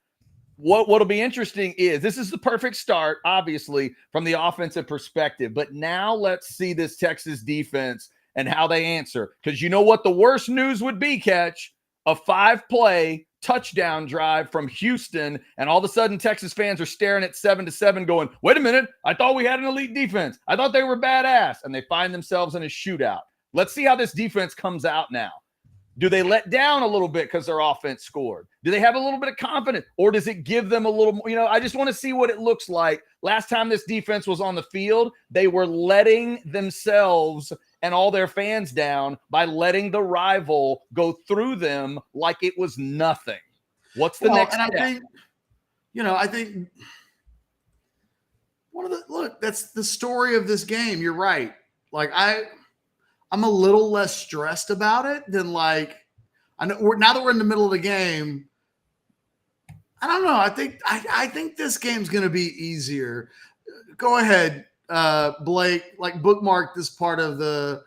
[SPEAKER 2] What'll be interesting is this is the perfect start, obviously, from the offensive perspective. But now let's see this Texas defense and how they answer. Because you know what the worst news would be, Catch? A 5-play touchdown drive from Houston, and all of a sudden Texas fans are staring at 7-7 going, wait a minute, I thought we had an elite defense. I thought they were badass, and they find themselves in a shootout. Let's see how this defense comes out now. Do they let down a little bit because their offense scored? Do they have a little bit of confidence, or does it give them a little more? I just want to see what it looks like. Last time this defense was on the field, they were letting themselves and all their fans down by letting the rival go through them like it was nothing. What's the next step?
[SPEAKER 1] I think that's the story of this game. You're right. Like I'm a little less stressed about it than I know now that we're in the middle of the game. I don't know. I think this game's going to be easier. Go ahead, Blake. Bookmark this part of the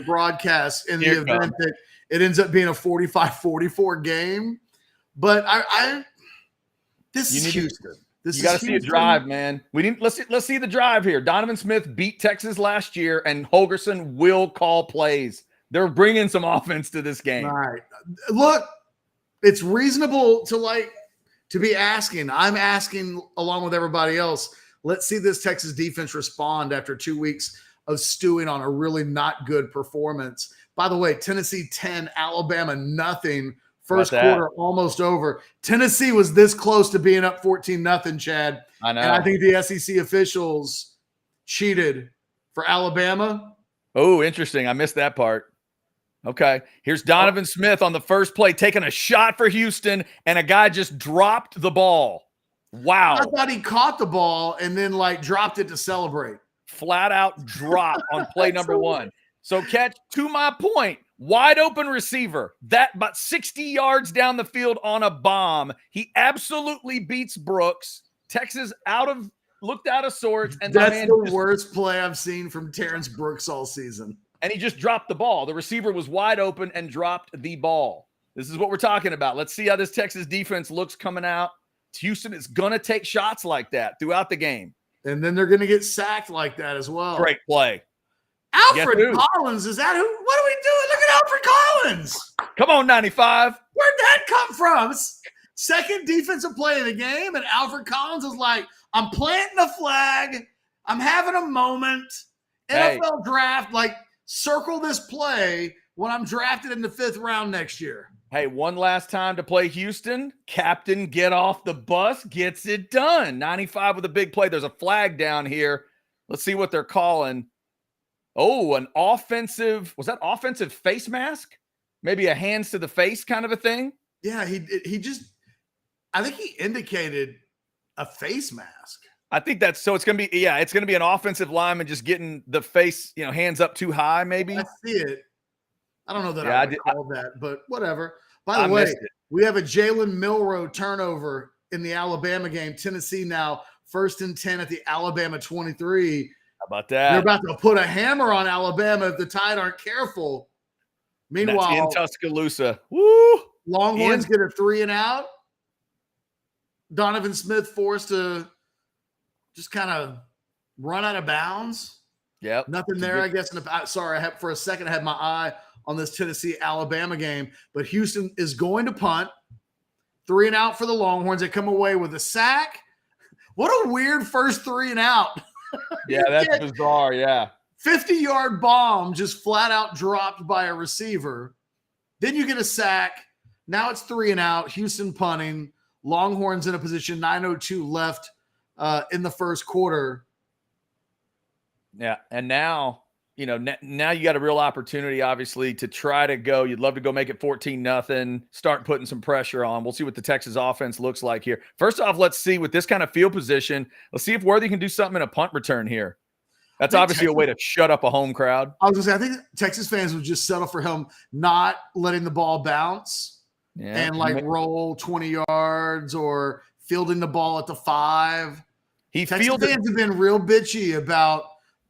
[SPEAKER 1] broadcast in the event that it ends up being a 45-44 game. But this is Houston.
[SPEAKER 2] You got to see a drive, man. Let's see the drive here. Donovan Smith beat Texas last year, and Holgorsen will call plays. They're bringing some offense to this game.
[SPEAKER 1] All right. Look, it's reasonable to be asking. I'm asking along with everybody else. Let's see this Texas defense respond after 2 weeks of stewing on a really not good performance. By the way, Tennessee 10, Alabama nothing. First quarter almost over. Tennessee was this close to being up 14-0, Chad.
[SPEAKER 2] I know.
[SPEAKER 1] And I think the SEC officials cheated for Alabama.
[SPEAKER 2] Oh, interesting. I missed that part. Okay. Here's Donovan Smith on the first play, taking a shot for Houston, and a guy just dropped the ball. Wow.
[SPEAKER 1] I thought he caught the ball and then dropped it to celebrate.
[SPEAKER 2] Flat out drop on play number 1. So Catch, to my point, wide open receiver, that about 60 yards down the field on a bomb. He absolutely beats Brooks. Texas looked out of sorts. And
[SPEAKER 1] that's the worst play I've seen from Terrence Brooks all season.
[SPEAKER 2] And he just dropped the ball. The receiver was wide open and dropped the ball. This is what we're talking about. Let's see how this Texas defense looks coming out. Houston is going to take shots like that throughout the game.
[SPEAKER 1] And then they're going to get sacked like that as well.
[SPEAKER 2] Great play.
[SPEAKER 1] Alfred Collins, is that who? What are we doing? Look at Alfred Collins.
[SPEAKER 2] Come on, 95.
[SPEAKER 1] Where'd that come from? Second defensive play of the game, and Alfred Collins is like, I'm planting a flag. I'm having a moment. NFL draft, circle this play when I'm drafted in the 5th round next year.
[SPEAKER 2] Hey, one last time to play Houston. Captain, get off the bus, gets it done. 95 with a big play. There's a flag down here. Let's see what they're calling. Oh, an offensive. Was that offensive face mask? Maybe a hands to the face kind of a thing?
[SPEAKER 1] Yeah, I think he indicated a face mask.
[SPEAKER 2] I think that's so. It's going to be an offensive lineman just getting the face, hands up too high, maybe.
[SPEAKER 1] I see it. I don't know that I would call that, but whatever. By the way, we have a Jalen Milroe turnover in the Alabama game. Tennessee now 1st and 10 at the Alabama 23.
[SPEAKER 2] How about that?
[SPEAKER 1] They're about to put a hammer on Alabama if the Tide aren't careful. Meanwhile,
[SPEAKER 2] that's in Tuscaloosa. Woo!
[SPEAKER 1] Longhorns get a 3 and out. Donovan Smith forced to just kind of run out of bounds.
[SPEAKER 2] Yep.
[SPEAKER 1] Nothing there, I guess. For a second, I had my eye on this Tennessee-Alabama game. But Houston is going to punt. 3 and out for the Longhorns. They come away with a sack. What a weird first 3 and out.
[SPEAKER 2] Yeah, that's bizarre, yeah.
[SPEAKER 1] 50-yard bomb just flat out dropped by a receiver. Then you get a sack. Now it's 3 and out. Houston punting. Longhorns in a position, 9:02 left in the first quarter.
[SPEAKER 2] Yeah, and now, now you got a real opportunity, obviously, to try to go. You'd love to go make it 14-0, start putting some pressure on. We'll see what the Texas offense looks like here. First off, let's see with this kind of field position, let's see if Worthy can do something in a punt return here. That's obviously a way to shut up a home crowd.
[SPEAKER 1] I was going to say, I think Texas fans would just settle for him not letting the ball bounce and like roll 20 yards or fielding the ball at the 5. Texas fans have been real bitchy about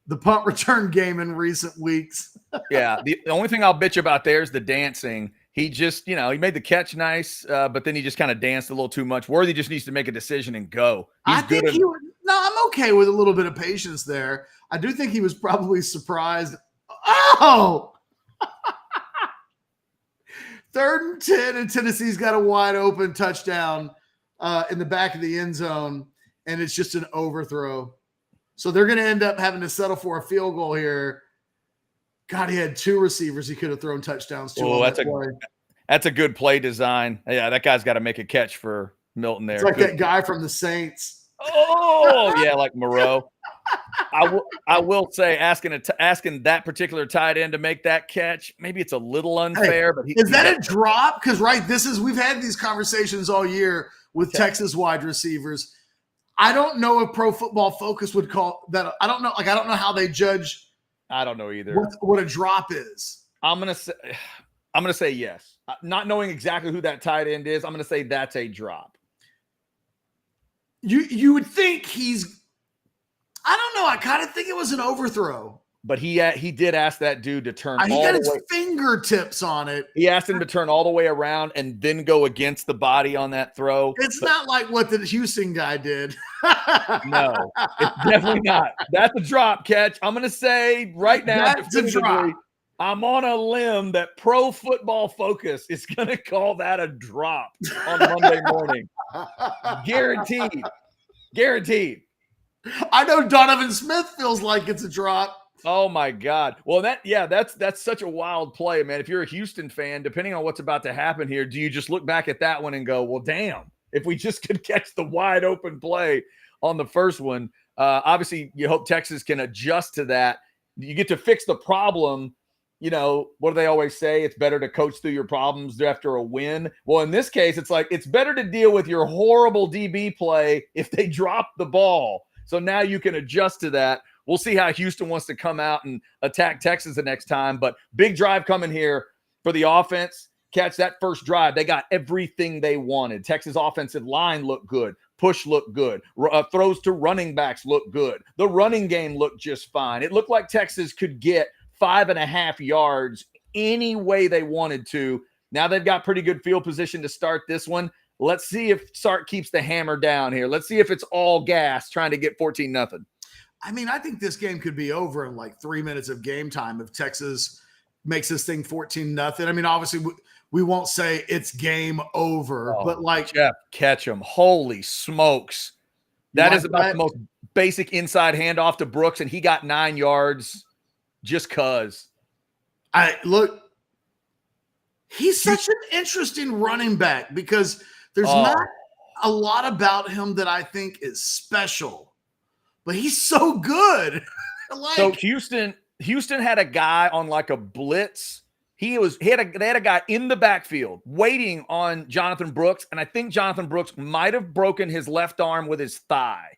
[SPEAKER 1] the punt return game in recent weeks.
[SPEAKER 2] Yeah. The only thing I'll bitch about there is the dancing. He just, he made the catch nice, but then he just kind of danced a little too much. Worthy just needs to make a decision and go.
[SPEAKER 1] I'm okay with a little bit of patience there. I do think he was probably surprised. Oh! 3rd and 10, and Tennessee's got a wide open touchdown in the back of the end zone, and it's just an overthrow. So they're going to end up having to settle for a field goal here. God, he had 2 receivers he could have thrown touchdowns to.
[SPEAKER 2] Oh, that's a good play design. Yeah, that guy's got to make a catch for Milton there.
[SPEAKER 1] It's like that guy from the Saints.
[SPEAKER 2] Oh, yeah, like Moreau. I will say asking that particular tight end to make that catch, maybe it's a little unfair. But
[SPEAKER 1] is that a drop? Because we've had these conversations all year with Texas wide receivers. I don't know if Pro Football Focus would call that. I don't know. I don't know how they judge.
[SPEAKER 2] I don't know either.
[SPEAKER 1] What a drop is.
[SPEAKER 2] I'm gonna say yes. Not knowing exactly who that tight end is, I'm gonna say that's a drop.
[SPEAKER 1] You would think he's. I don't know. I kind of think it was an overthrow.
[SPEAKER 2] But he did ask that dude to turn.
[SPEAKER 1] He got his fingertips on it.
[SPEAKER 2] He asked him to turn all the way around and then go against the body on that throw.
[SPEAKER 1] It's not like what the Houston guy did.
[SPEAKER 2] No, it's definitely not. That's a drop catch. I'm going to say right now, definitively, I'm on a limb that Pro Football Focus is going to call that a drop on Monday morning. Guaranteed.
[SPEAKER 1] I know Donovan Smith feels like it's a drop.
[SPEAKER 2] Oh my God. Well, that's such a wild play, man. If you're a Houston fan, depending on what's about to happen here, do you just look back at that one and go, well, damn, if we just could catch the wide open play on the first one? Obviously, you hope Texas can adjust to that. You get to fix the problem. What do they always say? It's better to coach through your problems after a win. Well, in this case, it's like it's better to deal with your horrible DB play if they drop the ball. So now you can adjust to that. We'll see how Houston wants to come out and attack Texas the next time. But big drive coming here for the offense. Catch that first drive. They got everything they wanted. Texas offensive line looked good. Push looked good. Throws to running backs looked good. The running game looked just fine. It looked like Texas could get 5.5 yards any way they wanted to. Now they've got pretty good field position to start this one. Let's see if Sark keeps the hammer down here. Let's see if it's all gas trying to get 14-0.
[SPEAKER 1] I mean, I think this game could be over in like 3 minutes of game time if Texas makes this thing 14-0. I mean, obviously, we won't say it's game over, but like
[SPEAKER 2] Jeff Ketchum, holy smokes. That is about the most basic inside handoff to Brooks, and he got 9 yards just because.
[SPEAKER 1] Look, he's such an interesting running back because there's not a lot about him that I think is special. But he's so good.
[SPEAKER 2] So Houston had a guy on like a blitz. They had a guy in the backfield waiting on Jonathan Brooks, and I think Jonathan Brooks might have broken his left arm with his thigh.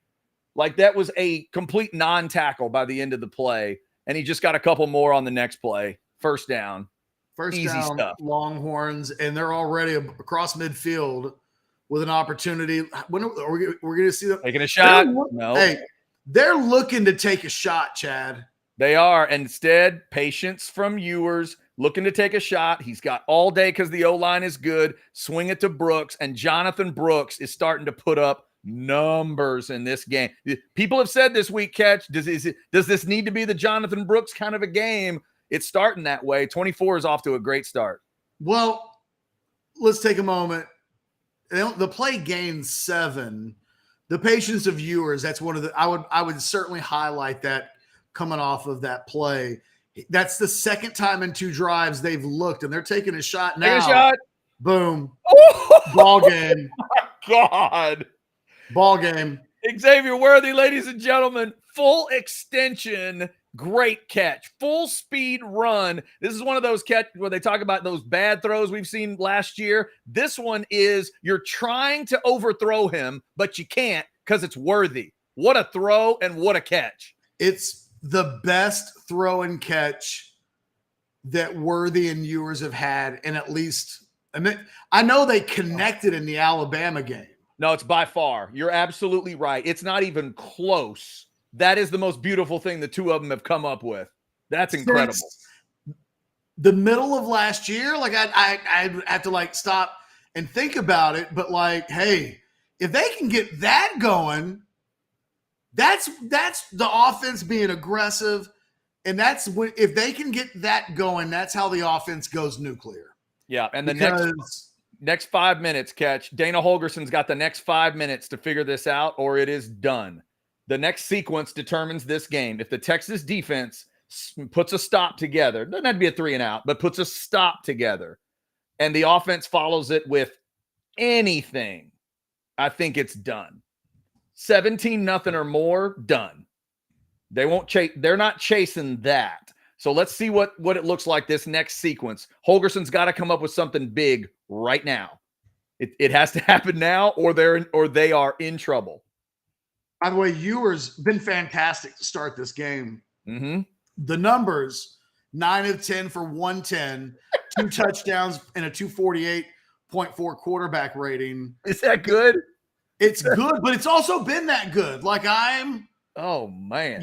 [SPEAKER 2] Like that was a complete non-tackle by the end of the play, and he just got a couple more on the next play. First down.
[SPEAKER 1] Easy stuff. Longhorns, and they're already across midfield with an opportunity. When we're going to see them
[SPEAKER 2] taking a shot. No.
[SPEAKER 1] Hey, they're looking to take a shot, Chad.
[SPEAKER 2] They are. Instead, patience from Ewers, looking to take a shot. He's got all day because the O-line is good. Swing it to Brooks, and Jonathan Brooks is starting to put up numbers in this game. People have said this week, Catch, does this need to be the Jonathan Brooks kind of a game? It's starting that way. 24 is off to a great start.
[SPEAKER 1] Well, let's take a moment. The play gained 7. The patience of Ewers, that's one of the I would certainly highlight that coming off of that play. That's the second time in 2 drives they've looked, and they're taking a shot now.
[SPEAKER 2] Take a shot.
[SPEAKER 1] Boom. Ball game.
[SPEAKER 2] Oh my God.
[SPEAKER 1] Ball game.
[SPEAKER 2] Xavier Worthy, ladies and gentlemen, full extension, great catch, full speed run. This is one of those catch where they talk about those bad throws we've seen last year. This one is you're trying to overthrow him, but you can't because it's Worthy. What a throw and what a catch.
[SPEAKER 1] It's the best throw and catch that Worthy and Ewers have had in at least And I know they connected in the Alabama game.
[SPEAKER 2] No, it's by far. You're absolutely right. It's not even close. That is the most beautiful thing the two of them have come up with. That's incredible.
[SPEAKER 1] Since the middle of last year, like I have to like stop and think about it, but like, hey, if they can get that going, that's the offense being aggressive, and that's when if they can get that going, that's how the offense goes nuclear.
[SPEAKER 2] Yeah, and the next 5 minutes, Catch. Dana Holgerson's got the next 5 minutes to figure this out, or it is done. The next sequence determines this game. If the Texas defense puts a stop together, doesn't have to be a 3 and out, but puts a stop together, and the offense follows it with anything, I think it's done. 17-0 or more, done. They won't chase. They're not chasing that. So let's see what it looks like this next sequence. Holgerson's got to come up with something big right now. It has to happen now, or they are in trouble.
[SPEAKER 1] By the way, Ewer's been fantastic to start this game.
[SPEAKER 2] Mm-hmm.
[SPEAKER 1] The numbers, 9 of 10 for 110, 2 touchdowns, and a 248.4 quarterback rating.
[SPEAKER 2] Is that good?
[SPEAKER 1] It's good, but it's also been that good. Like
[SPEAKER 2] oh man,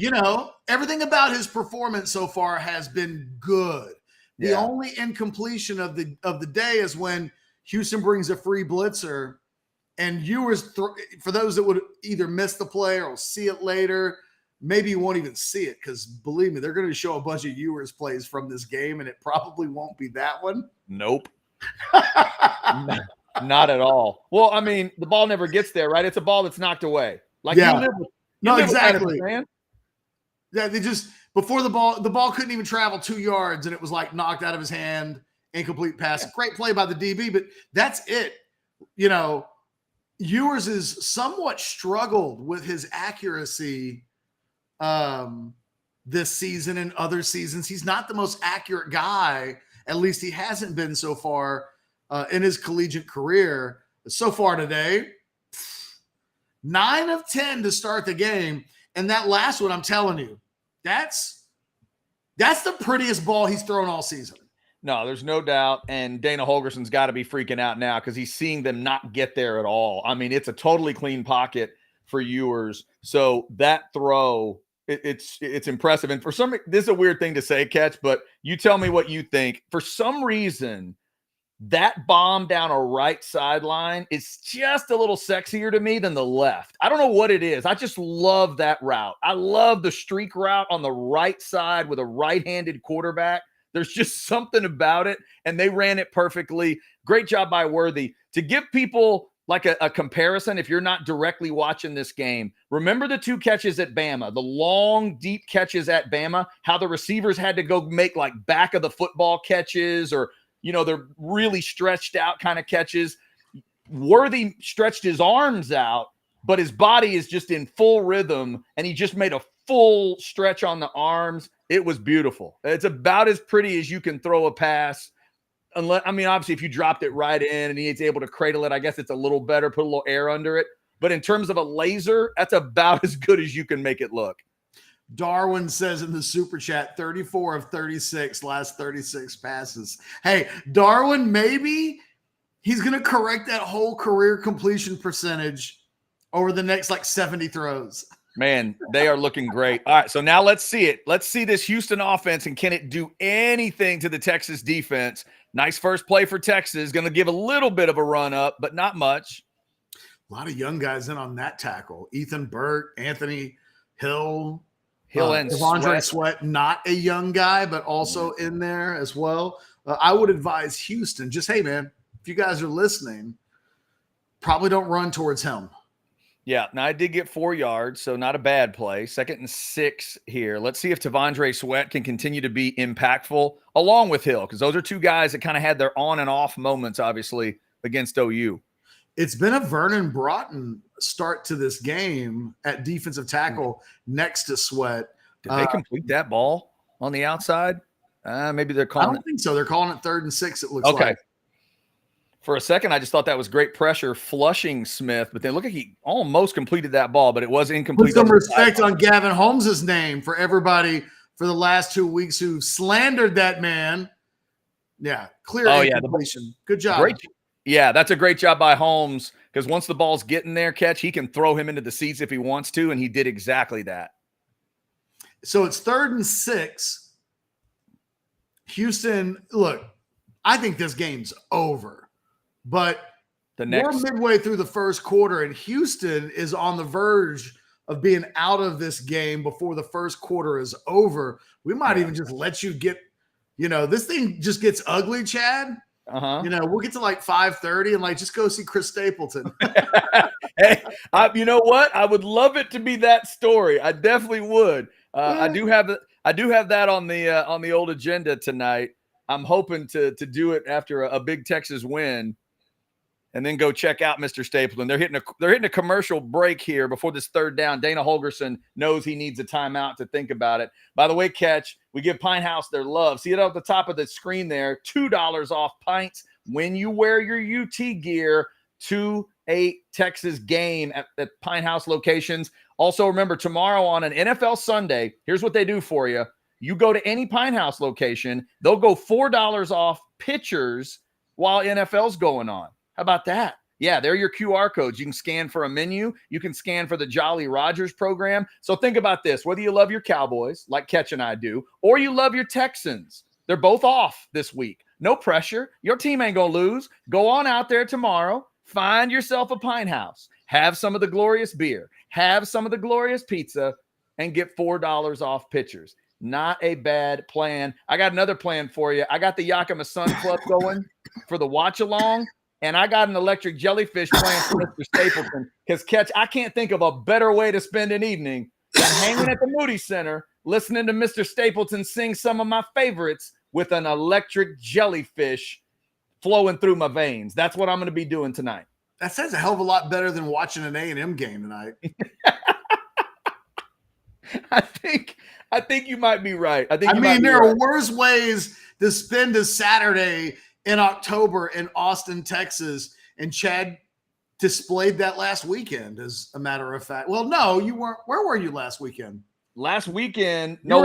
[SPEAKER 1] everything about his performance so far has been good. The only incompletion of the day is when Houston brings a free blitzer, and Ewers, for those that would either miss the play or see it later, maybe you won't even see it, because believe me, they're going to show a bunch of Ewers plays from this game, and it probably won't be that one.
[SPEAKER 2] Nope. Not at all. Well, I mean, the ball never gets there, right? It's a ball that's knocked away. Like
[SPEAKER 1] exactly. Man. Yeah, they just before the ball couldn't even travel 2 yards, and it was like knocked out of his hand, incomplete pass. Great play by the DB, but that's it. Ewers is somewhat struggled with his accuracy this season and other seasons. He's not the most accurate guy. At least he hasn't been so far in his collegiate career. So far today, 9 of 10 to start the game. And that last one, I'm telling you, that's the prettiest ball he's thrown all season.
[SPEAKER 2] No, there's no doubt. And Dana Holgerson's got to be freaking out now because he's seeing them not get there at all. I mean, it's a totally clean pocket for Ewers. So that throw, it's impressive. And for some, this is a weird thing to say, Catch, but you tell me what you think. For some reason, that bomb down a right sideline is just a little sexier to me than the left. I don't know what it is. I just love that route. I love the streak route on the right side with a right-handed quarterback. There's just something about it, and they ran it perfectly. Great job by Worthy. To give people like a comparison, if you're not directly watching this game, remember the 2 catches at Bama, the long, deep catches at Bama, how the receivers had to go make like back of the football catches, or they're really stretched out kind of catches. Worthy stretched his arms out, but his body is just in full rhythm, and he just made a full stretch on the arms. It was beautiful. It's about as pretty as you can throw a pass. Obviously, if you dropped it right in and he's able to cradle it, I guess it's a little better, put a little air under it. But in terms of a laser, that's about as good as you can make it look.
[SPEAKER 1] Darwin says in the super chat, 34 of 36, last 36 passes. Hey, Darwin, maybe he's going to correct that whole career completion percentage over the next 70 throws.
[SPEAKER 2] Man, they are looking great. All right, so now let's see it. Let's see this Houston offense, and can it do anything to the Texas defense? Nice first play for Texas. Going to give a little bit of a run up, but not much.
[SPEAKER 1] A lot of young guys in on that tackle. Ethan Burt, Anthony Hill and Devondre Sweat, not a young guy, but also in there as well. I would advise Houston, just, hey, man, if you guys are listening, probably don't run towards him.
[SPEAKER 2] Yeah, now I did get 4 yards, so not a bad play. 2nd and 6 here. Let's see if Devondre Sweat can continue to be impactful along with Hill, because those are 2 guys that kind of had their on and off moments, obviously, against OU.
[SPEAKER 1] It's been a Vernon Broughton start to this game at defensive tackle next to Sweat.
[SPEAKER 2] Did they complete that ball on the outside? Maybe they're calling
[SPEAKER 1] I don't think so. They're calling it 3rd and 6, it looks like.
[SPEAKER 2] For a second, I just thought that was great pressure flushing Smith, but they look like he almost completed that ball, but it was incomplete.
[SPEAKER 1] Put some respect on Gavin Holmes' name for everybody for the last 2 weeks who slandered that man. Yeah, clear completion. Good job.
[SPEAKER 2] Great. Yeah, that's a great job by Holmes, because once the ball's getting there, he can throw him into the seats if he wants to, and he did exactly that.
[SPEAKER 1] So it's 3rd and 6. Houston, look, I think this game's over, but we're midway through the first quarter, and Houston is on the verge of being out of this game before the first quarter is over. We might even just let you get, this thing just gets ugly, Chad. We'll get to like 5:30 and just go see Chris Stapleton.
[SPEAKER 2] Hey, you know what? I would love it to be that story. I definitely would. I do have that on the old agenda tonight. I'm hoping to do it after a big Texas win, and then go check out Mr. Stapleton. They're hitting a commercial break here before this 3rd down. Dana Holgerson knows he needs a timeout to think about it. By the way, Catch, we give Pinthouse their love. See it at the top of the screen there, $2 off pints when you wear your UT gear to a Texas game at Pinthouse locations. Also, remember, tomorrow on an NFL Sunday, here's what they do for you. You go to any Pinthouse location, they'll go $4 off pitchers while NFL's going on. How about that? Yeah, they're your QR codes. You can scan for a menu. You can scan for the Jolly Rogers program. So think about this. Whether you love your Cowboys, like Ketch and I do, or you love your Texans, they're both off this week. No pressure. Your team ain't going to lose. Go on out there tomorrow. Find yourself a Pinthouse. Have some of the glorious beer. Have some of the glorious pizza, and get $4 off pitchers. Not a bad plan. I got another plan for you. I got the Yakima Sun Club going for the watch-along. And I got an electric jellyfish plan for Mr. Stapleton, because Catch, I can't think of a better way to spend an evening than hanging at the Moody Center, listening to Mr. Stapleton sing some of my favorites with an electric jellyfish flowing through my veins. That's what I'm going to be doing tonight.
[SPEAKER 1] That sounds a hell of a lot better than watching an A&M game tonight.
[SPEAKER 2] I think you might be right.
[SPEAKER 1] I mean, there are worse ways to spend a Saturday in October in Austin, Texas, and Chad displayed that last weekend, as a matter of fact. Well, no, you weren't. Where were you last weekend?
[SPEAKER 2] Last weekend we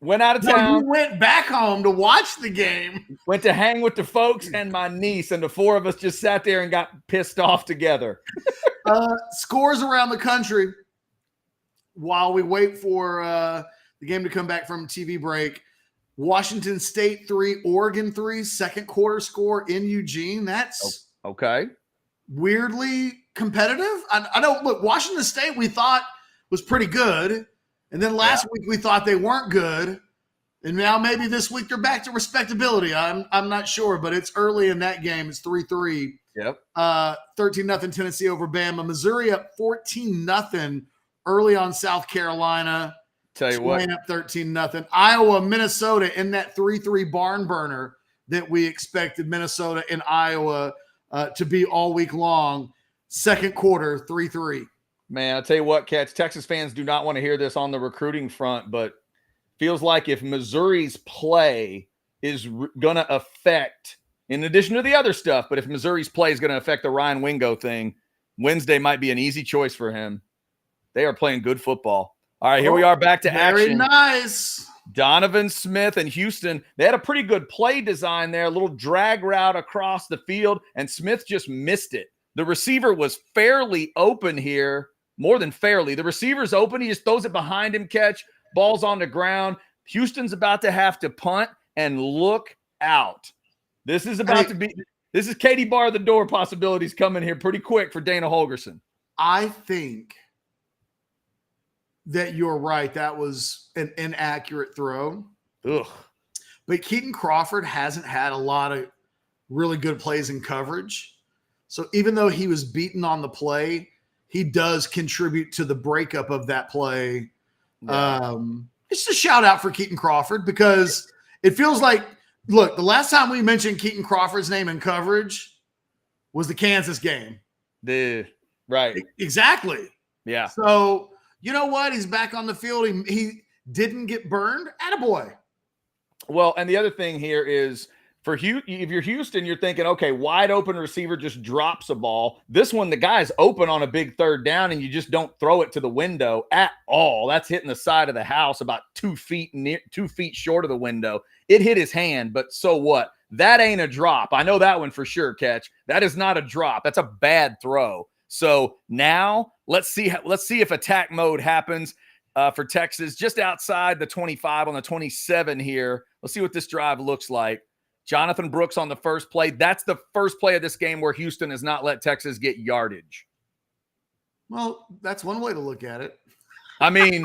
[SPEAKER 2] went out of town.
[SPEAKER 1] You went back home to watch the game.
[SPEAKER 2] Went to hang with the folks and my niece, and the 4 of us just sat there and got pissed off together.
[SPEAKER 1] Scores around the country while we wait for the game to come back from TV break. Washington State 3, Oregon 3, second quarter score in Eugene. That's
[SPEAKER 2] okay.
[SPEAKER 1] Weirdly competitive. I know, look, Washington State we thought was pretty good. And then last week we thought they weren't good. And now maybe this week they're back to respectability. I'm not sure, but it's early in that game. It's 3-3.
[SPEAKER 2] Yep.
[SPEAKER 1] 13-0 Tennessee over Bama. Missouri up 14-0 early on South Carolina.
[SPEAKER 2] Tell you what,
[SPEAKER 1] up 13-0. Iowa, Minnesota in that 3-3 barn burner that we expected Minnesota and Iowa to be all week long. Second quarter, 3-3.
[SPEAKER 2] Man, I'll tell you what, Catch, Texas fans do not want to hear this on the recruiting front, but feels like if Missouri's play is going to affect, in addition to the other stuff, but if Missouri's play is going to affect the Ryan Wingo thing, Wednesday might be an easy choice for him. They are playing good football. All right, here we are back to action.
[SPEAKER 1] Very nice.
[SPEAKER 2] Donovan Smith and Houston, they had a pretty good play design there, a little drag route across the field, and Smith just missed it. The receiver was fairly open here, more than fairly. The receiver's open. He just throws it behind him, Catch. Ball's on the ground. Houston's about to have to punt, and look out. This is this is Katie bar the door possibilities coming here pretty quick for Dana Holgerson.
[SPEAKER 1] I think that you're right. That was an inaccurate throw.
[SPEAKER 2] Ugh.
[SPEAKER 1] But Keaton Crawford hasn't had a lot of really good plays in coverage. So even though he was beaten on the play, he does contribute to the breakup of that play. Yeah. It's a shout out for Keaton Crawford, because it feels like, look, the last time we mentioned Keaton Crawford's name in coverage was the Kansas game.
[SPEAKER 2] Right.
[SPEAKER 1] Exactly.
[SPEAKER 2] Yeah.
[SPEAKER 1] So, you know what? He's back on the field. He didn't get burned. Attaboy.
[SPEAKER 2] Well, and the other thing here is if you're Houston, you're thinking, okay, wide open receiver just drops a ball. This one, the guy's open on a big third down, and you just don't throw it to the window at all. That's hitting the side of the house about 2 feet short of the window. It hit his hand, but so what? That ain't a drop. I know that one for sure, Catch. That is not a drop. That's a bad throw. So now let's see if attack mode happens for Texas just outside the 25 on the 27 here. Let's see what this drive looks like. Jonathan Brooks on the first play. That's the first play of this game where Houston has not let Texas get yardage.
[SPEAKER 1] Well, that's one way to look at it.
[SPEAKER 2] I mean,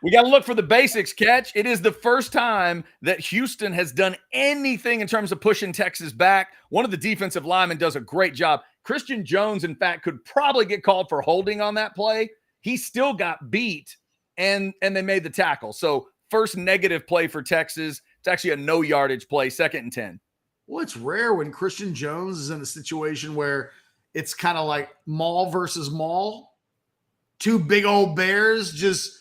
[SPEAKER 2] we got to look for the basics, Catch. It is the first time that Houston has done anything in terms of pushing Texas back. One of the defensive linemen does a great job. Christian Jones, in fact, could probably get called for holding on that play. He still got beat, and they made the tackle. So first negative play for Texas. It's actually a no yardage play, 2nd and 10.
[SPEAKER 1] Well, it's rare when Christian Jones is in a situation where it's kind of like mall versus mall. 2 big old bears just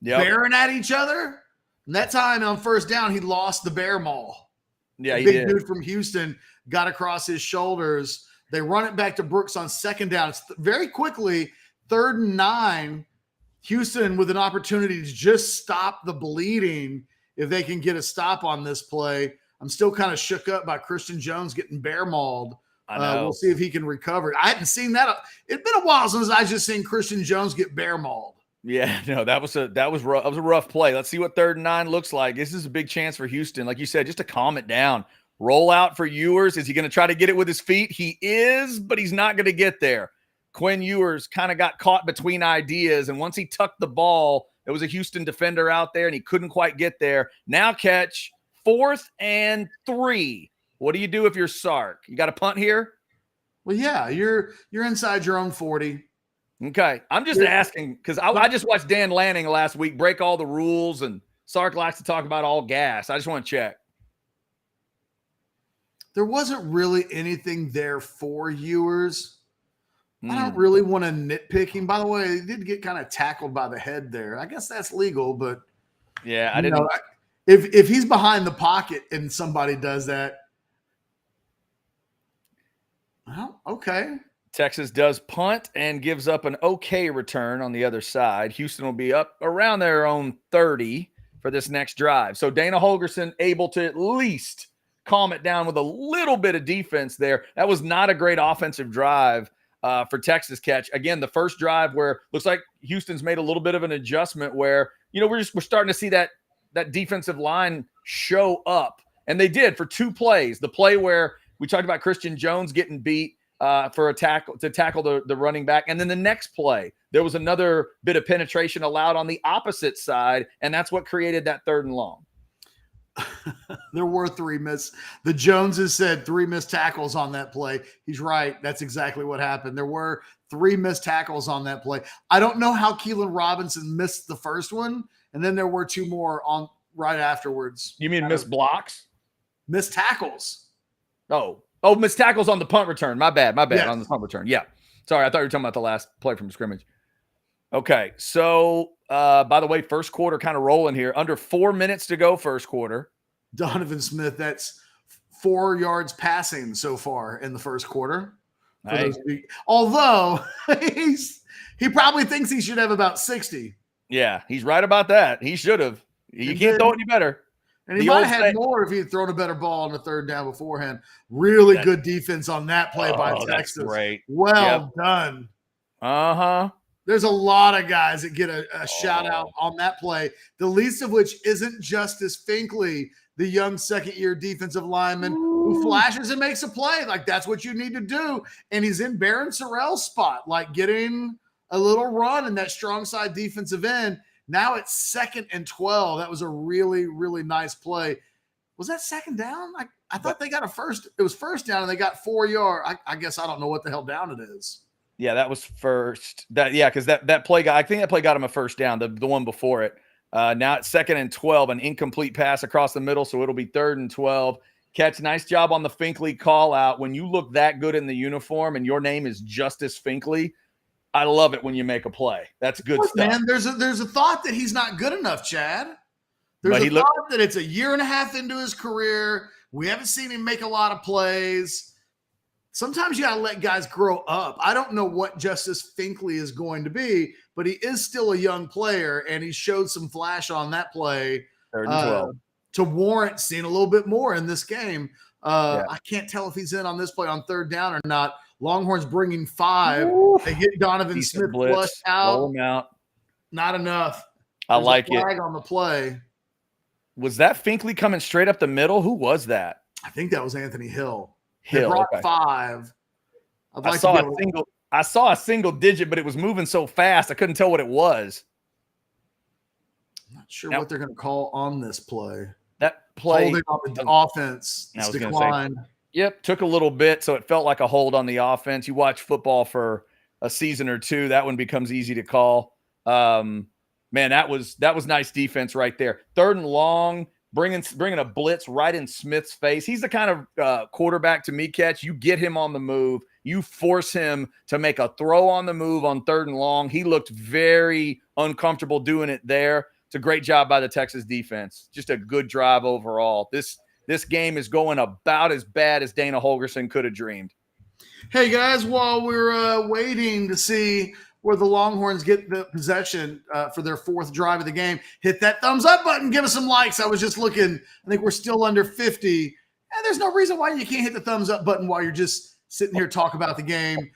[SPEAKER 1] bearing at each other. And that time on first down, he lost the bear maul.
[SPEAKER 2] Yeah, he
[SPEAKER 1] big
[SPEAKER 2] did.
[SPEAKER 1] Dude from Houston got across his shoulders. They run it back to Brooks on 2nd down. It's very quickly, 3rd and 9. Houston with an opportunity to just stop the bleeding if they can get a stop on this play. I'm still kind of shook up by Christian Jones getting bear mauled.
[SPEAKER 2] I know.
[SPEAKER 1] We'll see if he can recover. I hadn't seen that. It'd been a while since I just seen Christian Jones get bear mauled.
[SPEAKER 2] Yeah, no, that was rough. That was a rough play. Let's see what 3rd and 9 looks like. This is a big chance for Houston, like you said, just to calm it down. Roll out for Ewers. Is he going to try to get it with his feet? He is, but he's not going to get there. Quinn Ewers kind of got caught between ideas, and once he tucked the ball, there was a Houston defender out there, and he couldn't quite get there. Now Catch, 4th and 3. What do you do if you're Sark? You got a punt here?
[SPEAKER 1] Well, yeah, you're inside your own 40.
[SPEAKER 2] Okay. I'm just asking because I just watched Dan Lanning last week break all the rules, and Sark likes to talk about all gas. I just want to check.
[SPEAKER 1] There wasn't really anything there for Ewers. I don't really want to nitpick him. By the way, he did get kind of tackled by the head there. I guess that's legal, but
[SPEAKER 2] yeah, I didn't.
[SPEAKER 1] If he's behind the pocket and somebody does that, well, okay.
[SPEAKER 2] Texas does punt and gives up an okay return on the other side. Houston will be up around their own 30 for this next drive. So Dana Holgorsen able to at least calm it down with a little bit of defense there. That was not a great offensive drive for Texas, Catch. Again, the first drive where looks like Houston's made a little bit of an adjustment where, we're starting to see that defensive line show up. And they did for 2 plays. The play where we talked about Christian Jones getting beat for a tackle to tackle the running back. And then the next play, there was another bit of penetration allowed on the opposite side. And that's what created that 3rd and long.
[SPEAKER 1] There were 3 missed. The Joneses said 3 missed tackles on that play. He's right. That's exactly what happened. There were 3 missed tackles on that play. I don't know how Keelan Robinson missed the first one, and then there were 2 more on right afterwards.
[SPEAKER 2] You mean missed blocks?
[SPEAKER 1] Missed tackles.
[SPEAKER 2] Oh, missed tackles on the punt return. My bad. Yes. On the punt return. Yeah. Sorry, I thought you were talking about the last play from scrimmage. Okay, so by the way, first quarter kind of rolling here. Under 4 minutes to go, first quarter.
[SPEAKER 1] Donovan Smith, that's 4 yards passing so far in the first quarter.
[SPEAKER 2] Nice.
[SPEAKER 1] Although he probably thinks he should have about 60.
[SPEAKER 2] Yeah, he's right about that. He should have. You can't throw any better.
[SPEAKER 1] And he might have had more if he had thrown a better ball on the 3rd down beforehand. Really good defense on that play by Texas.
[SPEAKER 2] That's great.
[SPEAKER 1] Well done.
[SPEAKER 2] Uh-huh.
[SPEAKER 1] There's a lot of guys that get a shout out on that play, the least of which isn't Justice Finkley, the young 2nd-year defensive lineman who flashes and makes a play. Like, that's what you need to do. And he's in Barron Sorrell's spot, like getting a little run in that strong side defensive end. Now it's 2nd and 12. That was a really, really nice play. Was that 2nd down? I thought they got it was 1st down and they got 4 yards. I guess I don't know what the hell down it is.
[SPEAKER 2] Yeah, that was first. Because that play I think that play got him a 1st down, the one before it. Now it's 2nd and 12, an incomplete pass across the middle, so it'll be 3rd and 12. Catch, nice job on the Finkley call out. When you look that good in the uniform and your name is Justice Finkley, I love it when you make a play. That's good stuff.
[SPEAKER 1] Man, there's a thought that he's not good enough, Chad. There's a thought that it's a year and a half into his career. We haven't seen him make a lot of plays. Sometimes you got to let guys grow up. I don't know what Justice Finkley is going to be, but he is still a young player, and he showed some flash on that play to warrant seeing a little bit more in this game. I can't tell if he's in on this play on third down or not. Longhorns bringing 5.
[SPEAKER 2] Oof.
[SPEAKER 1] They get Donovan Smith flushed out.
[SPEAKER 2] Roll him out.
[SPEAKER 1] Not enough.
[SPEAKER 2] I like it.
[SPEAKER 1] Flag on the play.
[SPEAKER 2] Was that Finkley coming straight up the middle? Who was that?
[SPEAKER 1] I think that was Anthony Hill. They brought 5.
[SPEAKER 2] I saw a single digit, but it was moving so fast I couldn't tell what it was.
[SPEAKER 1] I'm not sure what they're going to call on this play.
[SPEAKER 2] That play
[SPEAKER 1] holding on the offense. It's declined.
[SPEAKER 2] Yep, took a little bit, so it felt like a hold on the offense. You watch football for a season or two, that one becomes easy to call. Man, that was nice defense right there. 3rd and long, bringing a blitz right in Smith's face. He's the kind of quarterback to me, Catch. You get him on the move. You force him to make a throw on the move on 3rd and long. He looked very uncomfortable doing it there. It's a great job by the Texas defense. Just a good drive overall. This game is going about as bad as Dana Holgorsen could have dreamed.
[SPEAKER 1] Hey, guys, while we're waiting to see where the Longhorns get the possession for their 4th drive of the game, hit that thumbs up button. Give us some likes. I was just looking. I think we're still under 50. And there's no reason why you can't hit the thumbs up button while you're just sitting here talking about the game.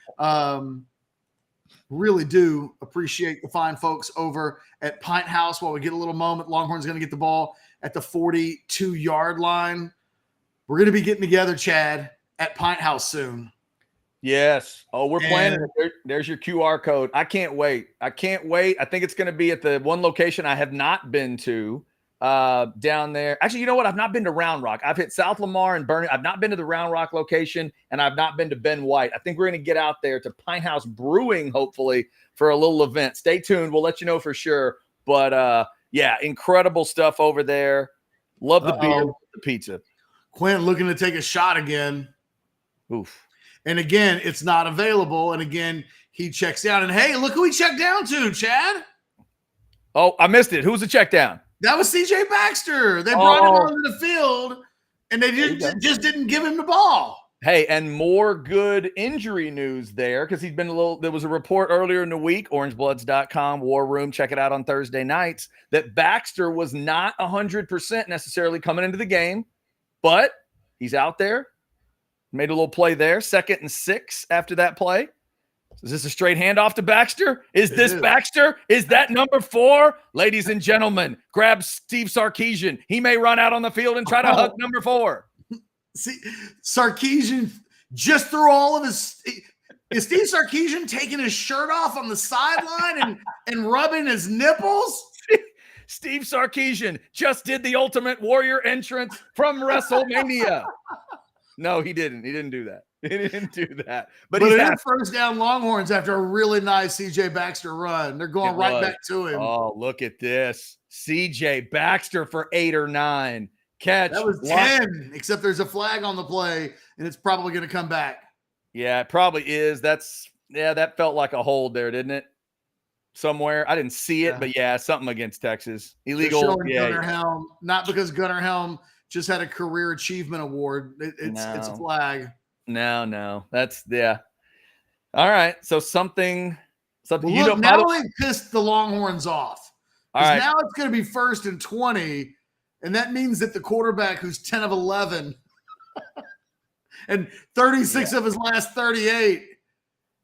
[SPEAKER 1] Really do appreciate the fine folks over at Pinthouse. While we get a little moment, Longhorns going to get the ball at the 42-yard line. We're going to be getting together, Chad, at Pinthouse soon.
[SPEAKER 2] Yes. Oh, we're planning it. There's your QR code. I can't wait. I think it's going to be at the one location I have not been to down there. Actually, you know what? I've not been to Round Rock. I've hit South Lamar and Burning. I've not been to the Round Rock location, and I've not been to Ben White. I think we're going to get out there to Pinthouse Brewing, hopefully, for a little event. Stay tuned. We'll let you know for sure. But, yeah, incredible stuff over there. Love the beer, the pizza.
[SPEAKER 1] Quinn looking to take a shot again.
[SPEAKER 2] Oof.
[SPEAKER 1] And again, it's not available. And again, he checks down. And hey, look who he checked down to, Chad.
[SPEAKER 2] Oh, I missed it. Who's the check down?
[SPEAKER 1] That was CJ Baxter. They brought him onto the field, and they just didn't give him the ball.
[SPEAKER 2] Hey, and more good injury news there because he's been there was a report earlier in the week, orangebloods.com, War Room, check it out on Thursday nights, that Baxter was not 100% necessarily coming into the game, but he's out there. Made a little play there. 2nd and 6 after that play. Is this a straight handoff to Baxter? Is this Baxter? Is that number 4? Ladies and gentlemen, grab Steve Sarkisian. He may run out on the field and try to hug number 4.
[SPEAKER 1] See, Sarkisian just threw all of his – is Steve Sarkisian taking his shirt off on the sideline and rubbing his nipples?
[SPEAKER 2] Steve Sarkisian just did the Ultimate Warrior entrance from WrestleMania. No, he didn't. He didn't do that. He didn't do that. But
[SPEAKER 1] it is first down Longhorns after a really nice CJ Baxter run. They're going right back to him.
[SPEAKER 2] Oh, look at this. CJ Baxter for 8 or 9. Catch.
[SPEAKER 1] That was 10, except there's a flag on the play, and it's probably going to come back.
[SPEAKER 2] Yeah, it probably is. That felt like a hold there, didn't it? Somewhere. I didn't see it, but yeah, something against Texas. Illegal.
[SPEAKER 1] Gunnar Helm, not because Gunnar Helm just had a career achievement award. It's a flag.
[SPEAKER 2] No. That's All right. So something.
[SPEAKER 1] Well, look, now they pissed the Longhorns off.
[SPEAKER 2] All right.
[SPEAKER 1] Now it's going to be 1st and 20, and that means that the quarterback who's 10 of 11 and 36 of his last 38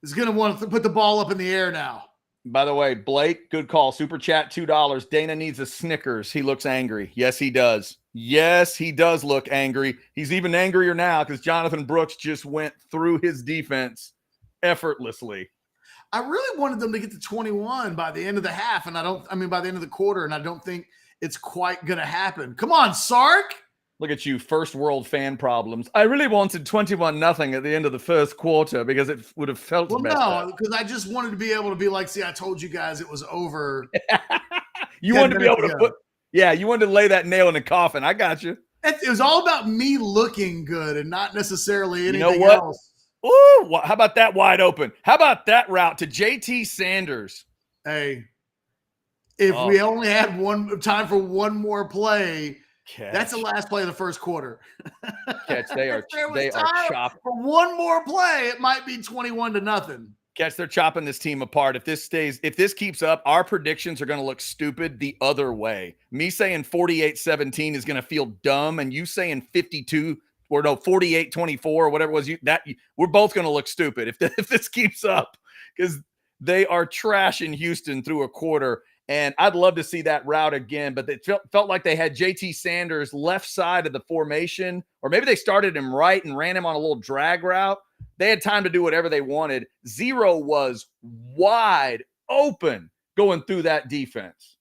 [SPEAKER 1] is going to want to put the ball up in the air now.
[SPEAKER 2] By the way, Blake, good call. Super chat, $2. Dana needs a Snickers. He looks angry. Yes, he does. Yes, he does look angry. He's even angrier now because Jonathan Brooks just went through his defense effortlessly.
[SPEAKER 1] I really wanted them to get to 21 by the end of the half, and by the end of the quarter, and I don't think it's quite going to happen. Come on, Sark.
[SPEAKER 2] Look at you, first world fan problems. I really wanted 21-0 at the end of the first quarter because it would have felt better.
[SPEAKER 1] No, because I just wanted to be able to be like, see, I told you guys it was over.
[SPEAKER 2] You wanted to be able to you wanted to lay that nail in the coffin. I got you.
[SPEAKER 1] It was all about me looking good and not necessarily anything else.
[SPEAKER 2] Ooh, how about that wide open? How about that route to JT Sanders?
[SPEAKER 1] Hey, if we only had time for one more play, That's the last play of the first quarter.
[SPEAKER 2] Catch, they are chopping.
[SPEAKER 1] For one more play, it might be 21-0.
[SPEAKER 2] Catch, they're chopping this team apart. If this keeps up, our predictions are going to look stupid the other way. Me saying 48-17 is going to feel dumb, and you saying 48-24 or whatever it was, we're both going to look stupid if this keeps up, because they are trashing Houston through a quarter. And I'd love to see that route again, but it felt like they had JT Sanders left side of the formation, or maybe they started him right and ran him on a little drag route. They had time to do whatever they wanted. Zero was wide open going through that defense.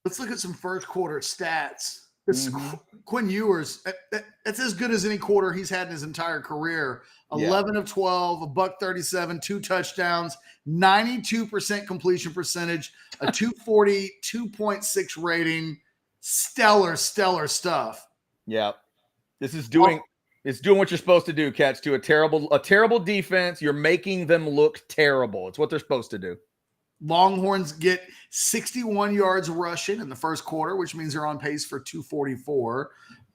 [SPEAKER 1] Let's look at some first quarter stats. This Quinn Ewers, that's as good as any quarter he's had in his entire career. 11 of 12, $137, 2 touchdowns, 92% completion percentage, a 240, 2.6 rating. Stellar stuff.
[SPEAKER 2] Yeah. This is doing what you're supposed to do, Catch, to a terrible defense. You're making them look terrible. It's what they're supposed to do.
[SPEAKER 1] Longhorns get 61 yards rushing in the first quarter, which means they're on pace for 244.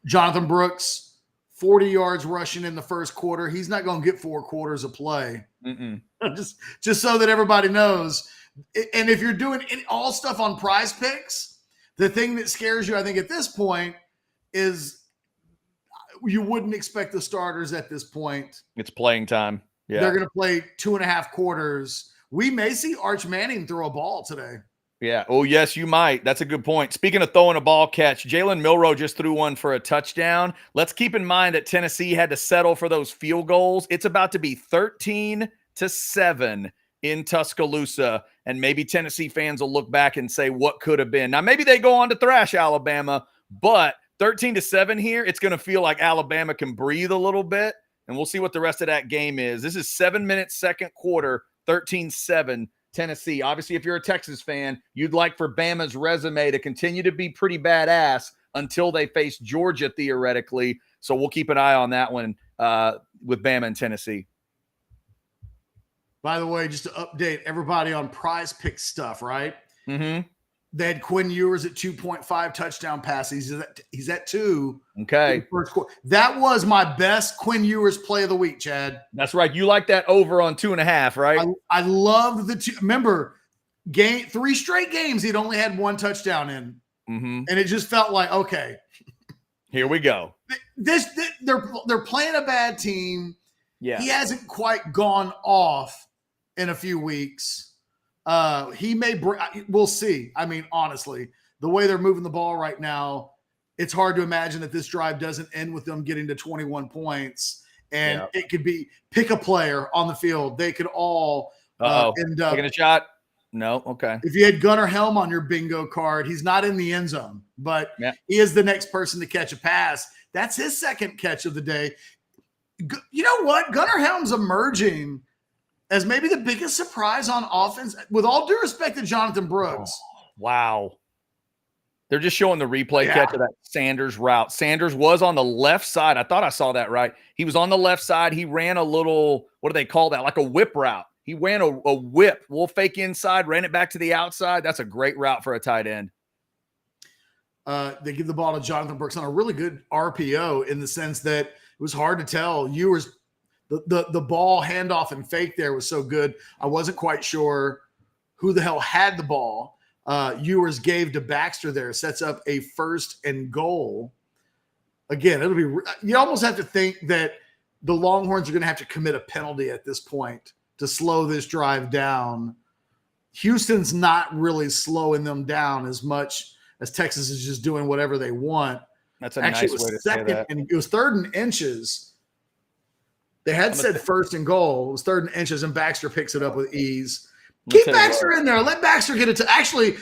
[SPEAKER 1] Jonathan Brooks, 40 yards rushing in the first quarter. He's not going to get 4 quarters of play. Just so that everybody knows. And if you're doing all stuff on Prize Picks, the thing that scares you, I think, at this point is you wouldn't expect the starters at this point.
[SPEAKER 2] It's playing time. Yeah.
[SPEAKER 1] They're going to play 2.5 quarters. We may see Arch Manning throw a ball today.
[SPEAKER 2] Yeah. Oh, yes, you might. That's a good point. Speaking of throwing a ball, Catch, Jalen Milroe just threw one for a touchdown. Let's keep in mind that Tennessee had to settle for those field goals. It's about to be 13-7 in Tuscaloosa, and maybe Tennessee fans will look back and say what could have been. Now, maybe they go on to thrash Alabama, but 13-7 here, it's going to feel like Alabama can breathe a little bit, and we'll see what the rest of that game is. This is 7 minutes, second quarter, 13-7. Tennessee. Obviously, if you're a Texas fan, you'd like for Bama's resume to continue to be pretty badass until they face Georgia, theoretically. So we'll keep an eye on that one with Bama and Tennessee.
[SPEAKER 1] By the way, just to update everybody on Prize Pick stuff, right?
[SPEAKER 2] Mm-hmm.
[SPEAKER 1] They had Quinn Ewers at 2.5 touchdown passes. He's at 2.
[SPEAKER 2] Okay.
[SPEAKER 1] First quarter. That was my best Quinn Ewers play of the week, Chad.
[SPEAKER 2] That's right. You like that over on 2.5, right?
[SPEAKER 1] I loved the 2. Remember, 3 straight games he'd only had 1 touchdown in.
[SPEAKER 2] Mm-hmm.
[SPEAKER 1] And it just felt like, okay.
[SPEAKER 2] Here we go.
[SPEAKER 1] They're playing a bad team.
[SPEAKER 2] Yeah.
[SPEAKER 1] He hasn't quite gone off in a few weeks. He may we'll see. I mean, honestly, the way they're moving the ball right now, it's hard to imagine that this drive doesn't end with them getting to 21 points. And it could be pick a player on the field. They could all end up
[SPEAKER 2] taking a shot. No. Okay.
[SPEAKER 1] If you had Gunnar Helm on your bingo card, he's not in the end zone, but he is the next person to catch a pass. That's his second catch of the day. You know what? Gunnar Helm's emerging as maybe the biggest surprise on offense, with all due respect to Jonathan Brooks.
[SPEAKER 2] Oh, wow. They're just showing the replay catch of that Sanders route. Sanders was on the left side. I thought I saw that right. He was on the left side. He ran a little, what do they call that? Like a whip route. He ran a whip, little fake inside, ran it back to the outside. That's a great route for a tight end.
[SPEAKER 1] They give the ball to Jonathan Brooks on a really good RPO in the sense that it was hard to tell. The ball handoff and fake there was so good. I wasn't quite sure who the hell had the ball. Ewers gave to Baxter there, sets up a 1st and goal. Again, you almost have to think that the Longhorns are going to have to commit a penalty at this point to slow this drive down. Houston's not really slowing them down as much as Texas is just doing whatever they want.
[SPEAKER 2] That's a nice way to say that.
[SPEAKER 1] And it was 3rd and inches. They had said 1st and goal. It was 3rd and inches, and Baxter picks it up with ease. Keep Baxter in there. Let Baxter get it to – actually,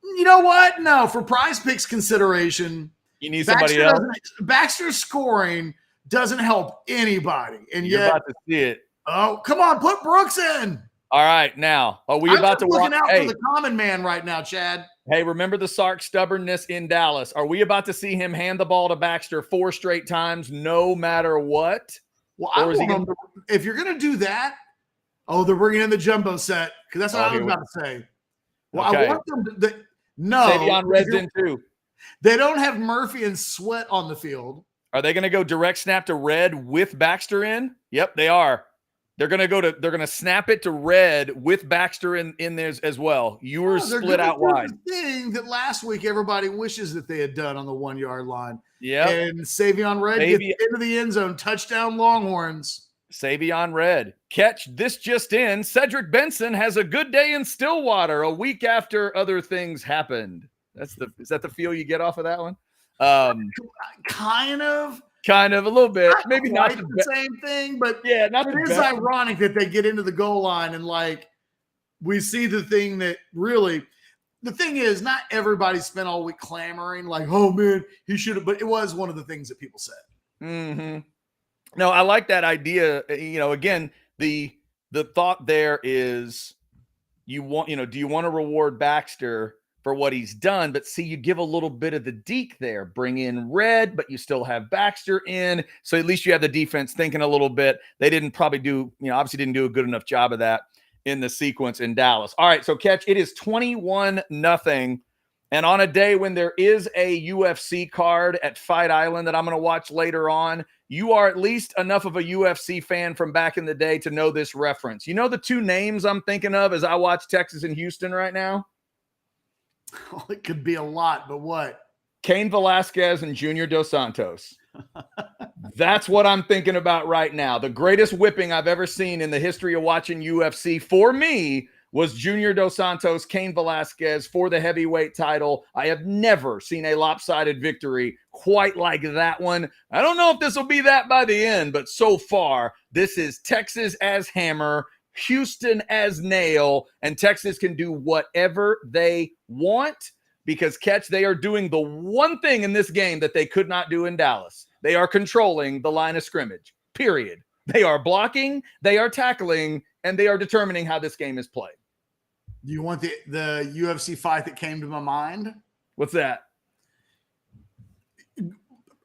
[SPEAKER 1] you know what? No, for Prize Picks consideration,
[SPEAKER 2] you need somebody else.
[SPEAKER 1] Baxter's scoring doesn't help anybody. And
[SPEAKER 2] you're about to see it.
[SPEAKER 1] Oh, come on. Put Brooks in.
[SPEAKER 2] All right. Now, are we about to –
[SPEAKER 1] I'm looking out for the common man right now, Chad.
[SPEAKER 2] Hey, remember the Sark stubbornness in Dallas. Are we about to see him hand the ball to Baxter 4 straight times no matter what?
[SPEAKER 1] Well, if you're going to do that, they're bringing in the jumbo set, because that's what I was about to say. Well, okay. I want them to – no.
[SPEAKER 2] Savion Red's in too.
[SPEAKER 1] They don't have Murphy and Sweat on the field.
[SPEAKER 2] Are they going to go direct snap to Red with Baxter in? Yep, they are. They're going to snap it to Red with Baxter in there as well. Ewers split out wide.
[SPEAKER 1] The thing that last week everybody wishes that they had done on the 1 yard line.
[SPEAKER 2] Yeah.
[SPEAKER 1] And Savion Red gets into the end zone. Touchdown Longhorns.
[SPEAKER 2] Savion Red. Catch this just in. Cedric Benson has a good day in Stillwater a week after other things happened. Is that the feel you get off of that one?
[SPEAKER 1] Kind of
[SPEAKER 2] a little bit. Maybe not
[SPEAKER 1] the same thing, but
[SPEAKER 2] yeah,
[SPEAKER 1] it is ironic that they get into the goal line and like we see the thing that really the thing is not everybody spent all week clamoring like, oh man, he should have, but it was one of the things that people said.
[SPEAKER 2] Mm-hmm. No, I like that idea. Again, the thought there is do you want to reward Baxter for what he's done, but see, you give a little bit of the deke there, bring in Red, but you still have Baxter in. So at least you have the defense thinking a little bit. They didn't probably obviously didn't do a good enough job of that in the sequence in Dallas. All right. So Catch, it is 21-0. And on a day when there is a UFC card at Fight Island that I'm going to watch later on, you are at least enough of a UFC fan from back in the day to know this reference. You know the two names I'm thinking of as I watch Texas and Houston right now?
[SPEAKER 1] Oh, it could be a lot, but what?
[SPEAKER 2] Cain Velasquez and Junior Dos Santos. That's what I'm thinking about right now. The greatest whipping I've ever seen in the history of watching UFC for me was Junior Dos Santos, Cain Velasquez for the heavyweight title. I have never seen a lopsided victory quite like that one. I don't know if this will be that by the end, but so far, this is Texas as hammer, Houston as nail, and Texas can do whatever they want because Catch, they are doing the one thing in this game that they could not do in Dallas. They are controlling the line of scrimmage, period. They are blocking, they are tackling, and they are determining how this game is played.
[SPEAKER 1] Do you want the UFC fight that came to my mind?
[SPEAKER 2] What's that?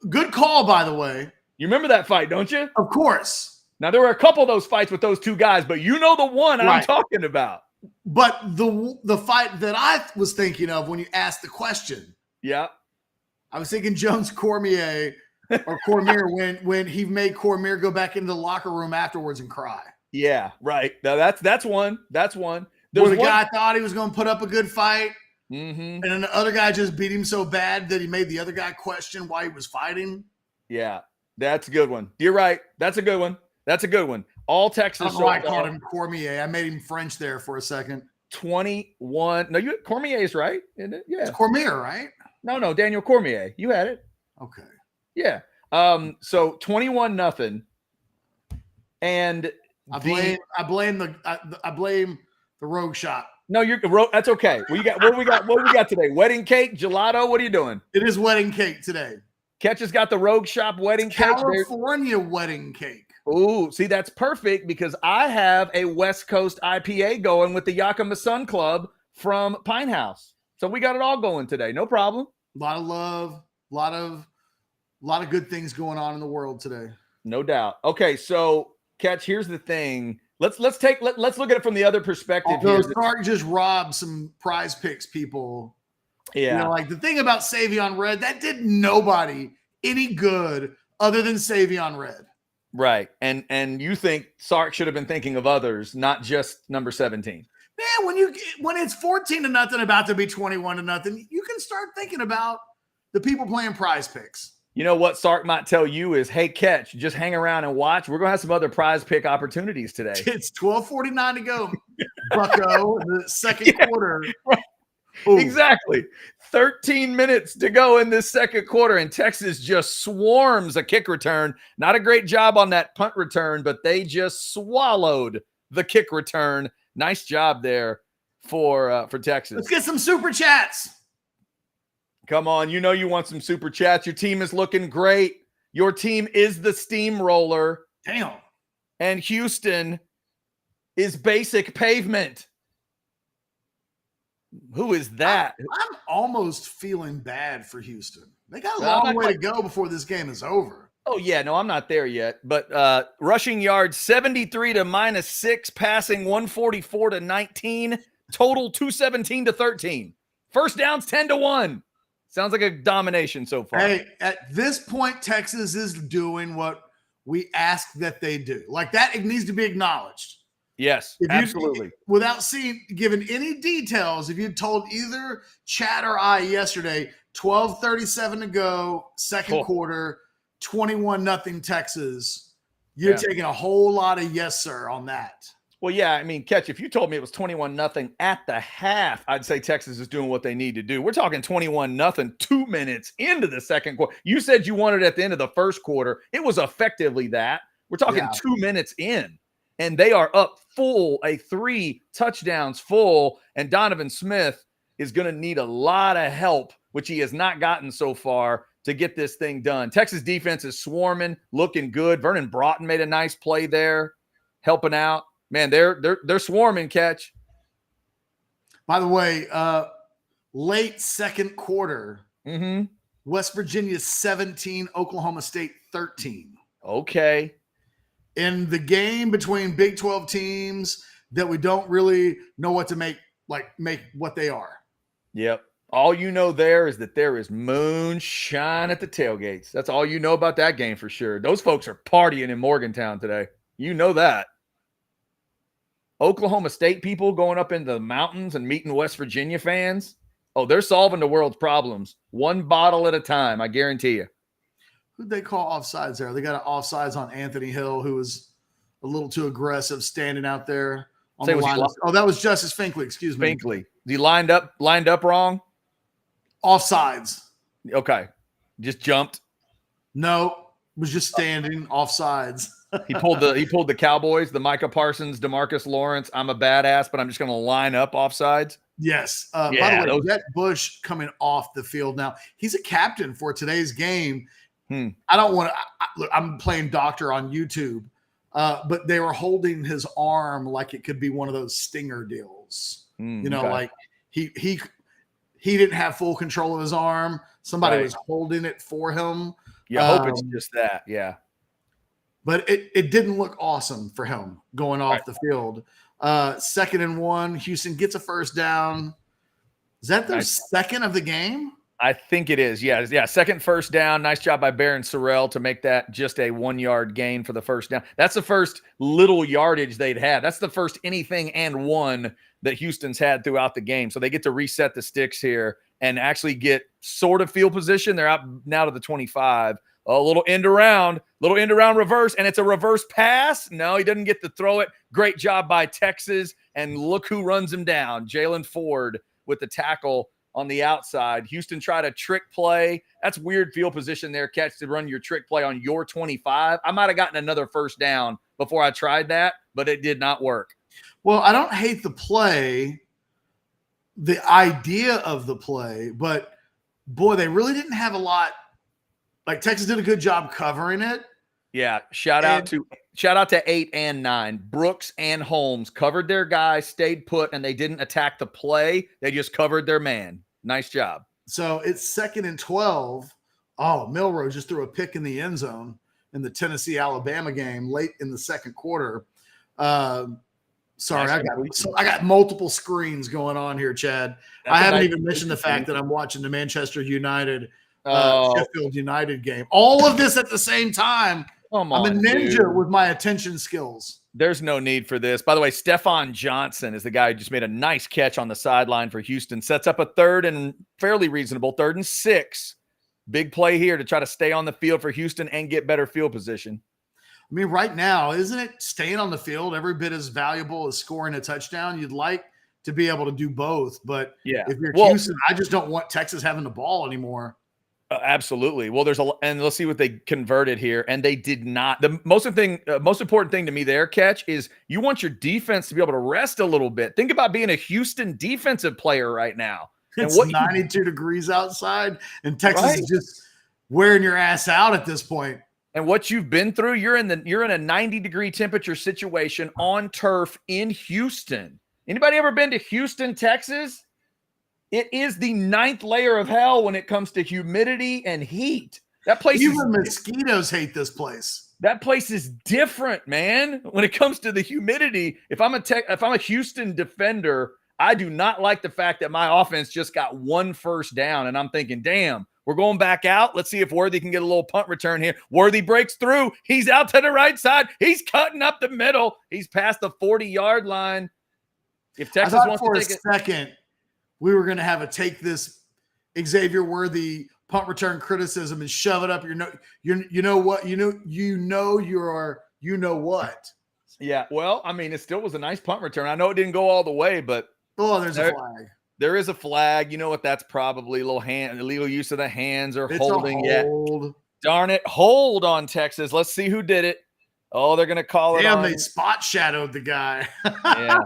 [SPEAKER 1] Good call, by the way.
[SPEAKER 2] You remember that fight, don't you?
[SPEAKER 1] Of course.
[SPEAKER 2] Now, there were a couple of those fights with those two guys, but you know the one I'm talking about.
[SPEAKER 1] But the fight that I was thinking of when you asked the question.
[SPEAKER 2] Yeah. I
[SPEAKER 1] was thinking Jones Cormier or Cormier when he made Cormier go back into the locker room afterwards and cry.
[SPEAKER 2] Yeah, right. Now that's one. That's one.
[SPEAKER 1] Where the guy thought he was going to put up a good fight.
[SPEAKER 2] Mm-hmm.
[SPEAKER 1] And then the other guy just beat him so bad that he made the other guy question why he was fighting.
[SPEAKER 2] Yeah, that's a good one. You're right. That's a good one. That's a good one. All Texas.
[SPEAKER 1] I don't know why I called him Cormier. I made him French there for a second.
[SPEAKER 2] 21. No, Cormier is right, isn't it? Yeah.
[SPEAKER 1] It's Cormier, right?
[SPEAKER 2] No, Daniel Cormier. You had it.
[SPEAKER 1] Okay.
[SPEAKER 2] Yeah. So 21-0. And
[SPEAKER 1] I blame the rogue shot.
[SPEAKER 2] No, that's okay. What do we got today? Wedding cake, gelato. What are you doing?
[SPEAKER 1] It is wedding cake today.
[SPEAKER 2] Catch has got the Rogue Shop wedding cake.
[SPEAKER 1] California wedding cake.
[SPEAKER 2] Ooh, see, that's perfect because I have a West Coast IPA going with the Yakima Sun Club from Pinthouse. So we got it all going today. No problem.
[SPEAKER 1] A lot of love, a lot of good things going on in the world today.
[SPEAKER 2] No doubt. Okay, so Catch, here's the thing. Let's look at it from the other perspective.
[SPEAKER 1] Although Stark just robbed some prize picks people.
[SPEAKER 2] Yeah.
[SPEAKER 1] Like the thing about Savion Red, that did nobody any good other than Savion Red.
[SPEAKER 2] Right. And you think Sark should have been thinking of others, not just number 17.
[SPEAKER 1] Man, when it's 14-0 about to be 21-0, you can start thinking about the people playing prize picks.
[SPEAKER 2] You know what Sark might tell you is, hey, Catch, just hang around and watch. We're going to have some other prize pick opportunities today.
[SPEAKER 1] It's 12:49 to go, bucko, in the second quarter.
[SPEAKER 2] Right. Exactly. 13 minutes to go in this second quarter, and Texas just swarms a kick return. Not a great job on that punt return, but they just swallowed the kick return. Nice job there for Texas.
[SPEAKER 1] Let's get some super chats.
[SPEAKER 2] Come on, you know you want some super chats. Your team is looking great. Your team is the steamroller.
[SPEAKER 1] Damn.
[SPEAKER 2] And Houston is basic pavement. Who is that?
[SPEAKER 1] I'm almost feeling bad for Houston. They got a long way to go before this game is over.
[SPEAKER 2] Oh, yeah. No, I'm not there yet. But rushing yards, 73 to -6, passing 144 to 19, total 217 to 13. First downs, 10 to 1. Sounds like a domination so far.
[SPEAKER 1] Hey, at this point, Texas is doing what we ask that they do. Like that, it needs to be acknowledged.
[SPEAKER 2] Yes, absolutely.
[SPEAKER 1] Without giving any details, if you told either Chad or I yesterday, 12:37 to go, second quarter, 21-0 Texas, you're taking a whole lot of yes, sir, on that.
[SPEAKER 2] Well, yeah, I mean, Catch, if you told me it was 21-0 at the half, I'd say Texas is doing what they need to do. We're talking 21-0 2 minutes into the second quarter. You said you wanted it at the end of the first quarter. It was effectively that. We're talking 2 minutes in, and they are up full, 3 touchdowns full, and Donovan Smith is going to need a lot of help, which he has not gotten so far, to get this thing done. Texas defense is swarming, looking good. Vernon Broughton made a nice play there, helping out. Man, they're swarming, Catch.
[SPEAKER 1] By the way, late second quarter, West Virginia 17, Oklahoma State 13.
[SPEAKER 2] Okay.
[SPEAKER 1] In the game between Big 12 teams that we don't really know what to make what they are.
[SPEAKER 2] Yep. All you know there is that there is moonshine at the tailgates. That's all you know about that game for sure. Those folks are partying in Morgantown today. You know that. Oklahoma State people going up into the mountains and meeting West Virginia fans. Oh, they're solving the world's problems one bottle at a time, I guarantee you.
[SPEAKER 1] Who'd they call offsides there? They got an offsides on Anthony Hill, who was a little too aggressive standing out there on the line. Oh, that was Justice Finkley, excuse me.
[SPEAKER 2] Finkley. He lined up wrong?
[SPEAKER 1] Offsides.
[SPEAKER 2] Okay. Just jumped?
[SPEAKER 1] No, was just standing offsides.
[SPEAKER 2] He pulled the Cowboys, the Micah Parsons, DeMarcus Lawrence. I'm a badass, but I'm just going to line up offsides.
[SPEAKER 1] Yes. By the way, Brett Bush coming off the field now. He's a captain for today's game. I don't want to. Look, I'm playing doctor on YouTube, but they were holding his arm like it could be one of those stinger deals. Like he didn't have full control of his arm. Somebody was holding it for him.
[SPEAKER 2] Yeah, I hope it's just that. Yeah.
[SPEAKER 1] But it didn't look awesome for him going off the field. 2nd and 1, Houston gets a first down. Is that their second of the game?
[SPEAKER 2] I think it is. Yeah. Second first down. Nice job by Barron Sorrell to make that just a 1-yard gain for the first down. That's the first little yardage they'd had. That's the first anything and one that Houston's had throughout the game. So they get to reset the sticks here and actually get sort of field position. They're out now to the 25. A little end around reverse, and it's a reverse pass. No, he doesn't get to throw it. Great job by Texas, and look who runs him down. Jalen Ford with the tackle on the outside. Houston tried a trick play. That's weird field position there, Catch, to run your trick play on your 25. I might have gotten another first down before I tried that, but it did not work.
[SPEAKER 1] Well, I don't hate the play, the idea of the play, but, boy, they really didn't have a lot. Like, Texas did a good job covering it.
[SPEAKER 2] Yeah, shout out to 8 and 9. Brooks and Holmes covered their guy, stayed put, and they didn't attack the play. They just covered their man. Nice job.
[SPEAKER 1] So it's 2nd and 12. Oh, Milroe just threw a pick in the end zone in the Tennessee-Alabama game late in the second quarter. Sorry, I got multiple screens going on here, Chad. I haven't even mentioned the fact that I'm watching the Manchester United Sheffield United game. All of this at the same time. I'm a ninja with my attention skills.
[SPEAKER 2] There's no need for this. By the way, Stephon Johnson is the guy who just made a nice catch on the sideline for Houston. Sets up a 3rd and fairly reasonable 3rd and 6. Big play here to try to stay on the field for Houston and get better field position.
[SPEAKER 1] I mean, right now, isn't it staying on the field every bit as valuable as scoring a touchdown? You'd like to be able to do both. But if you're Houston, I just don't want Texas having the ball anymore.
[SPEAKER 2] Absolutely. Well, and let's see what they converted here. And they did not. The most important thing to me there, Catch, is you want your defense to be able to rest a little bit. Think about being a Houston defensive player right now.
[SPEAKER 1] It's 92 degrees outside, and Texas is just wearing your ass out at this point.
[SPEAKER 2] And what you've been through, you're in a 90-degree temperature situation on turf in Houston. Anybody ever been to Houston, Texas? It is the 9th layer of hell when it comes to humidity and heat. That place,
[SPEAKER 1] even mosquitoes hate this place.
[SPEAKER 2] That place is different, man. When it comes to the humidity, if I'm a Houston defender, I do not like the fact that my offense just got 1 first down, and I'm thinking, damn, we're going back out. Let's see if Worthy can get a little punt return here. Worthy breaks through. He's out to the right side. He's cutting up the middle. He's past the 40-yard line. If Texas wants to take
[SPEAKER 1] a second, we were going to have a take this Xavier Worthy punt return criticism and shove it up your what.
[SPEAKER 2] Yeah, well, I mean, it still was a nice punt return. I know it didn't go all the way, but
[SPEAKER 1] there's a flag.
[SPEAKER 2] There is a flag. You know what? That's probably illegal use of the hands or
[SPEAKER 1] it's
[SPEAKER 2] holding.
[SPEAKER 1] Hold.
[SPEAKER 2] Yeah, darn it, hold on Texas. Let's see who did it. Oh, they're gonna call it.
[SPEAKER 1] Damn, they spot shadowed the guy.
[SPEAKER 2] Yeah.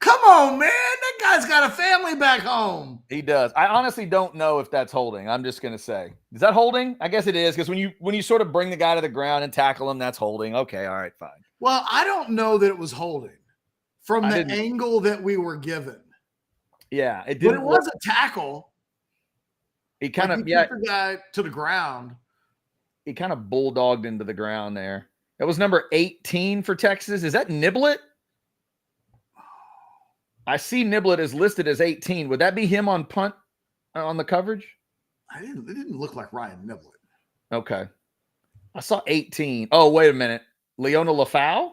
[SPEAKER 1] Come on, man. That guy's got a family back home.
[SPEAKER 2] He does. I honestly don't know if that's holding. I'm just going to say. Is that holding? I guess it is, because when you sort of bring the guy to the ground and tackle him, that's holding. Okay, all right, fine.
[SPEAKER 1] Well, I don't know that it was holding from the angle that we were given.
[SPEAKER 2] Yeah, it did.
[SPEAKER 1] But it was a tackle.
[SPEAKER 2] He kind of
[SPEAKER 1] put the guy to the ground.
[SPEAKER 2] He kind of bulldogged into the ground there. That was number 18 for Texas. Is that Niblett? I see Niblett is listed as 18. Would that be him on punt on the coverage?
[SPEAKER 1] It didn't look like Ryan Niblett.
[SPEAKER 2] Okay. I saw 18. Oh, wait a minute. Leona Lafau?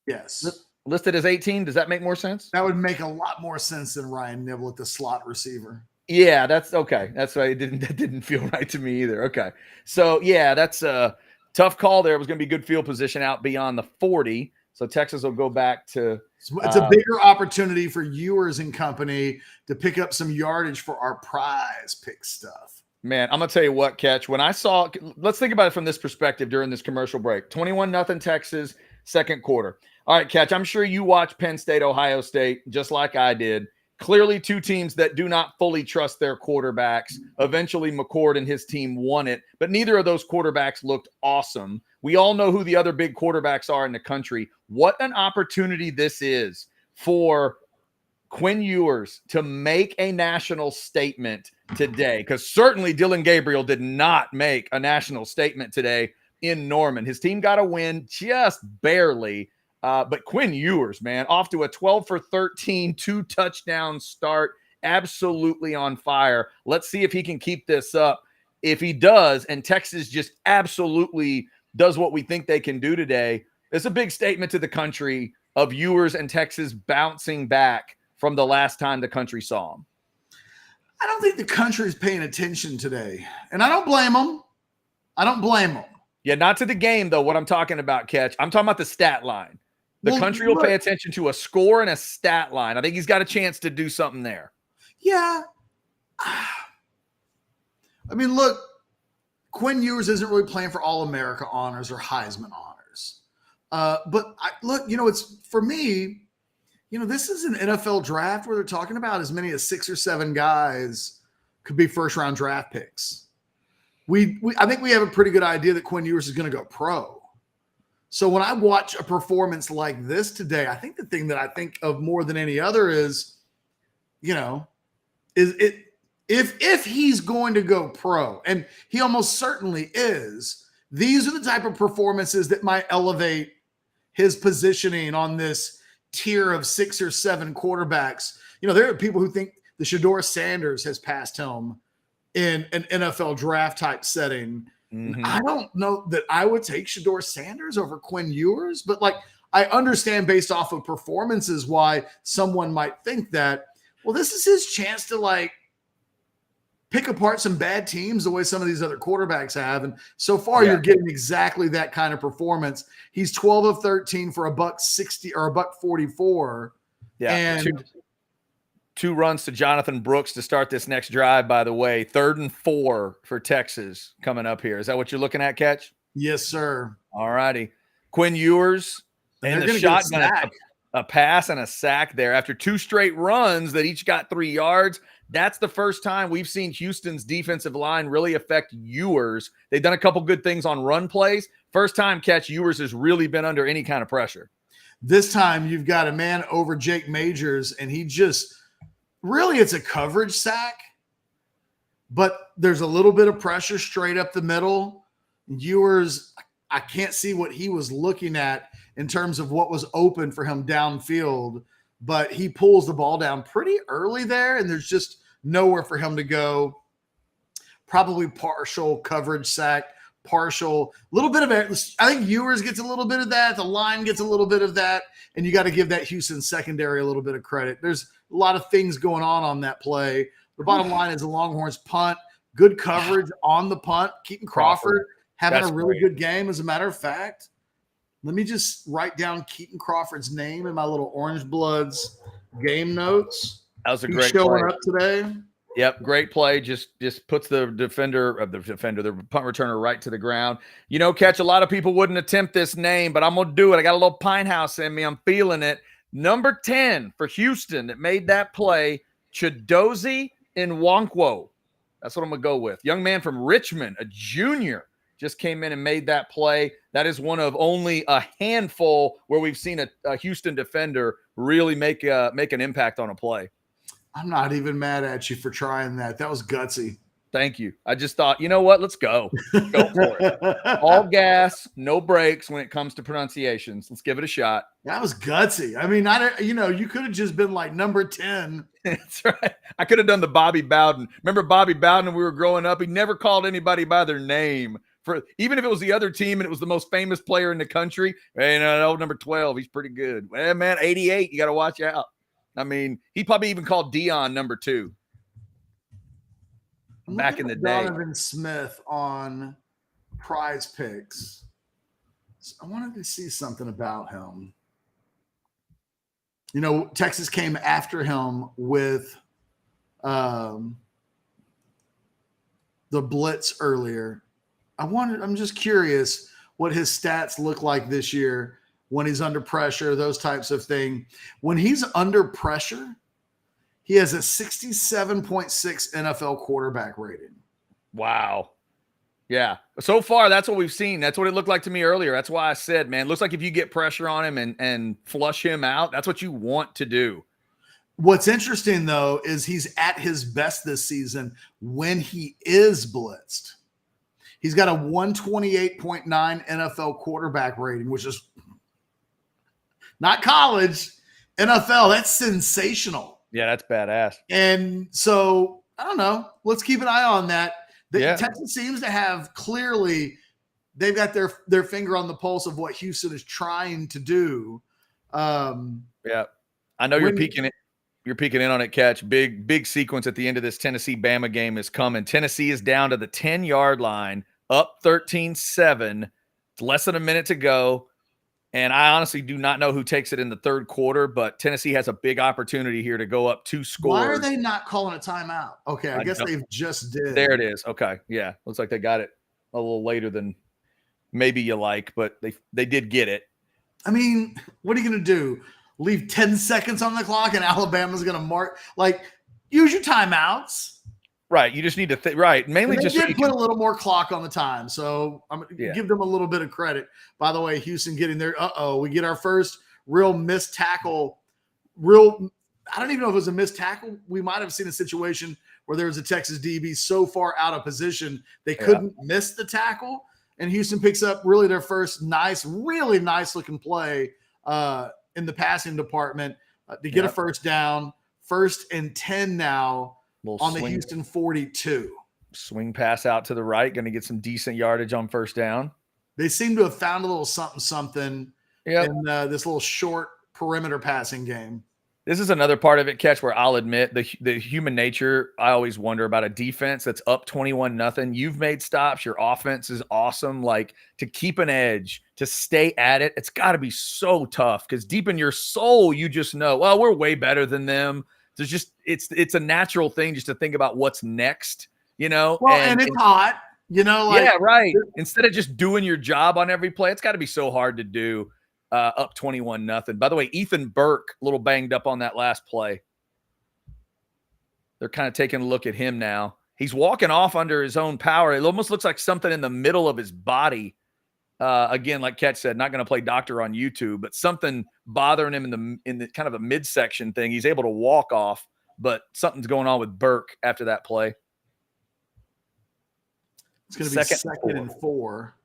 [SPEAKER 1] Yes.
[SPEAKER 2] Listed as 18. Does that make more sense?
[SPEAKER 1] That would make a lot more sense than Ryan Niblett, the slot receiver.
[SPEAKER 2] Yeah, that's okay. That's why that didn't feel right to me either. Okay. So, yeah, that's a tough call there. It was going to be good field position out beyond the 40. So Texas will go back to
[SPEAKER 1] it's a bigger opportunity for Ewers and company to pick up some yardage for our prize pick stuff.
[SPEAKER 2] Man, I'm going to tell you what, Catch. When I saw – let's think about it from this perspective during this commercial break. 21-0 Texas, second quarter. All right, Catch, I'm sure you watched Penn State, Ohio State, just like I did. Clearly two teams that do not fully trust their quarterbacks. Eventually, McCord and his team won it, but neither of those quarterbacks looked awesome. We all know who the other big quarterbacks are in the country. What an opportunity this is for Quinn Ewers to make a national statement today, because certainly Dylan Gabriel did not make a national statement today in Norman. His team got a win just barely. But Quinn Ewers, man, off to a 12 for 13, 2-touchdown start, absolutely on fire. Let's see if he can keep this up. If he does, and Texas just absolutely does what we think they can do today, it's a big statement to the country of Ewers and Texas bouncing back from the last time the country saw them.
[SPEAKER 1] I don't think the country is paying attention today, and I don't blame them.
[SPEAKER 2] Yeah, not to the game, though, what I'm talking about, Catch. I'm talking about the stat line. The country will pay attention to a score and a stat line. I think he's got a chance to do something there.
[SPEAKER 1] Yeah. I mean, look, Quinn Ewers isn't really playing for All-America honors or Heisman honors. But it's for me, this is an NFL draft where they're talking about as many as 6 or 7 guys could be first-round draft picks. I think we have a pretty good idea that Quinn Ewers is going to go pro. So when I watch a performance like this today, I think the thing that I think of more than any other is, if he's going to go pro, and he almost certainly is, these are the type of performances that might elevate his positioning on this tier of 6 or 7 quarterbacks. There are people who think the Shedeur Sanders has passed him in an NFL draft type setting. Mm-hmm. I don't know that I would take Shedeur Sanders over Quinn Ewers, but I understand based off of performances why someone might think that, well, this is his chance to pick apart some bad teams the way some of these other quarterbacks have. And so far you're getting exactly that kind of performance. He's 12 of 13 for $160 or $144.
[SPEAKER 2] Yeah.
[SPEAKER 1] And
[SPEAKER 2] two runs to Jonathan Brooks to start this next drive, by the way. 3rd and 4 for Texas coming up here. Is that what you're looking at, Catch?
[SPEAKER 1] Yes, sir.
[SPEAKER 2] All righty. Quinn Ewers and the shotgun, a pass and a sack there after 2 straight runs that each got 3 yards. That's the first time we've seen Houston's defensive line really affect Ewers. They've done a couple good things on run plays. First time, Catch, Ewers has really been under any kind of pressure.
[SPEAKER 1] This time you've got a man over Jake Majors, and he just – really, it's a coverage sack, but there's a little bit of pressure straight up the middle. Ewers, I can't see what he was looking at in terms of what was open for him downfield, but he pulls the ball down pretty early there, and there's just nowhere for him to go. Probably partial coverage sack, partial, little bit of it. I think Ewers gets a little bit of that. The line gets a little bit of that, and you got to give that Houston secondary a little bit of credit. There's a lot of things going on that play. The bottom line is the Longhorns punt, good coverage on the punt. Keaton Crawford having a really good game, as a matter of fact. Let me just write down Keaton Crawford's name in my little Orange Bloods game notes.
[SPEAKER 2] That was a
[SPEAKER 1] He's
[SPEAKER 2] great
[SPEAKER 1] showing
[SPEAKER 2] play.
[SPEAKER 1] up today.
[SPEAKER 2] Yep, great play. Just puts the punt returner right to the ground. Catch, a lot of people wouldn't attempt this name, but I'm going to do it. I got a little Pinthouse in me. I'm feeling it. Number 10 for Houston that made that play, Chidozie Nwankwo. That's what I'm going to go with. Young man from Richmond, a junior, just came in and made that play. That is one of only a handful where we've seen a Houston defender really make an impact on a play.
[SPEAKER 1] I'm not even mad at you for trying that. That was gutsy.
[SPEAKER 2] Thank you. I just thought, you know what? Let's go. Go for it. All gas, no brakes when it comes to pronunciations. Let's give it a shot.
[SPEAKER 1] That was gutsy. I mean, you could have just been like number 10.
[SPEAKER 2] That's right. I could have done the Bobby Bowden. Remember Bobby Bowden when we were growing up? He never called anybody by their name. Even if it was the other team and it was the most famous player in the country. Hey, number 12, he's pretty good. Well, man, 88, you got to watch out. I mean, he probably even called Dion number 2 back in the day.
[SPEAKER 1] Donovan Smith on Prize Picks. I wanted to see something about him. Texas came after him with the blitz earlier. I'm just curious what his stats look like this year when he's under pressure, those types of things. When he's under pressure, he has a 67.6 NFL quarterback rating.
[SPEAKER 2] Wow. Yeah. So far, that's what we've seen. That's what it looked like to me earlier. That's why I said, man, looks like if you get pressure on him and flush him out, that's what you want to do.
[SPEAKER 1] What's interesting, though, is he's at his best this season when he is blitzed. He's got a 128.9 NFL quarterback rating, which is not college, NFL. That's sensational.
[SPEAKER 2] Yeah, that's badass.
[SPEAKER 1] And so, I don't know. Let's keep an eye on that. Texas seems to have clearly, they've got their finger on the pulse of what Houston is trying to do.
[SPEAKER 2] Yeah. I know you're peeking it. You're peeking in on it, Catch. Big sequence at the end of this Tennessee-Bama game is coming. Tennessee is down to the 10-yard line, up 13-7. It's less than a minute to go. And I honestly do not know who takes it in the third quarter, but Tennessee has a big opportunity here to go up 2 scores.
[SPEAKER 1] Why are they not calling a timeout? Okay, I guess they've just did.
[SPEAKER 2] There it is. Okay, yeah. Looks like they got it a little later than maybe you like, but they did get it.
[SPEAKER 1] I mean, what are you going to do? Leave 10 seconds on the clock and Alabama's going to mark? Like, use your timeouts.
[SPEAKER 2] Right. You just need to right. Mainly
[SPEAKER 1] they
[SPEAKER 2] just
[SPEAKER 1] did put a little more clock on the time. So I'm going to give them a little bit of credit. By the way, Houston getting there. We get our first real missed tackle. I don't even know if it was a missed tackle. We might have seen a situation where there was a Texas DB so far out of position they couldn't miss the tackle. And Houston picks up really their first really nice looking play in the passing department to get a first down. 1st and 10 now on the Houston 42.
[SPEAKER 2] Swing pass out to the right, going to get some decent yardage on first down.
[SPEAKER 1] They seem to have found a little something in this little short perimeter passing game.
[SPEAKER 2] This is another part of it, Catch, where I'll admit the human nature. I always wonder about a defense that's up 21-0. You've made stops. Your offense is awesome. Like, to keep an edge, to stay at it, it's got to be so tough because deep in your soul, you just know, well, we're way better than them. There's just it's a natural thing just to think about what's next, Well,
[SPEAKER 1] and it's hot,
[SPEAKER 2] yeah, right. Instead of just doing your job on every play, it's got to be so hard to do. Up 21-0. By the way, Ethan Burke, a little banged up on that last play. They're kind of taking a look at him now. He's walking off under his own power. It almost looks like something in the middle of his body. Again, like Ketch said, not going to play doctor on YouTube, but something bothering him in the kind of a midsection thing. He's able to walk off, but something's going on with Burke after that play.
[SPEAKER 1] It's going to be second and 4.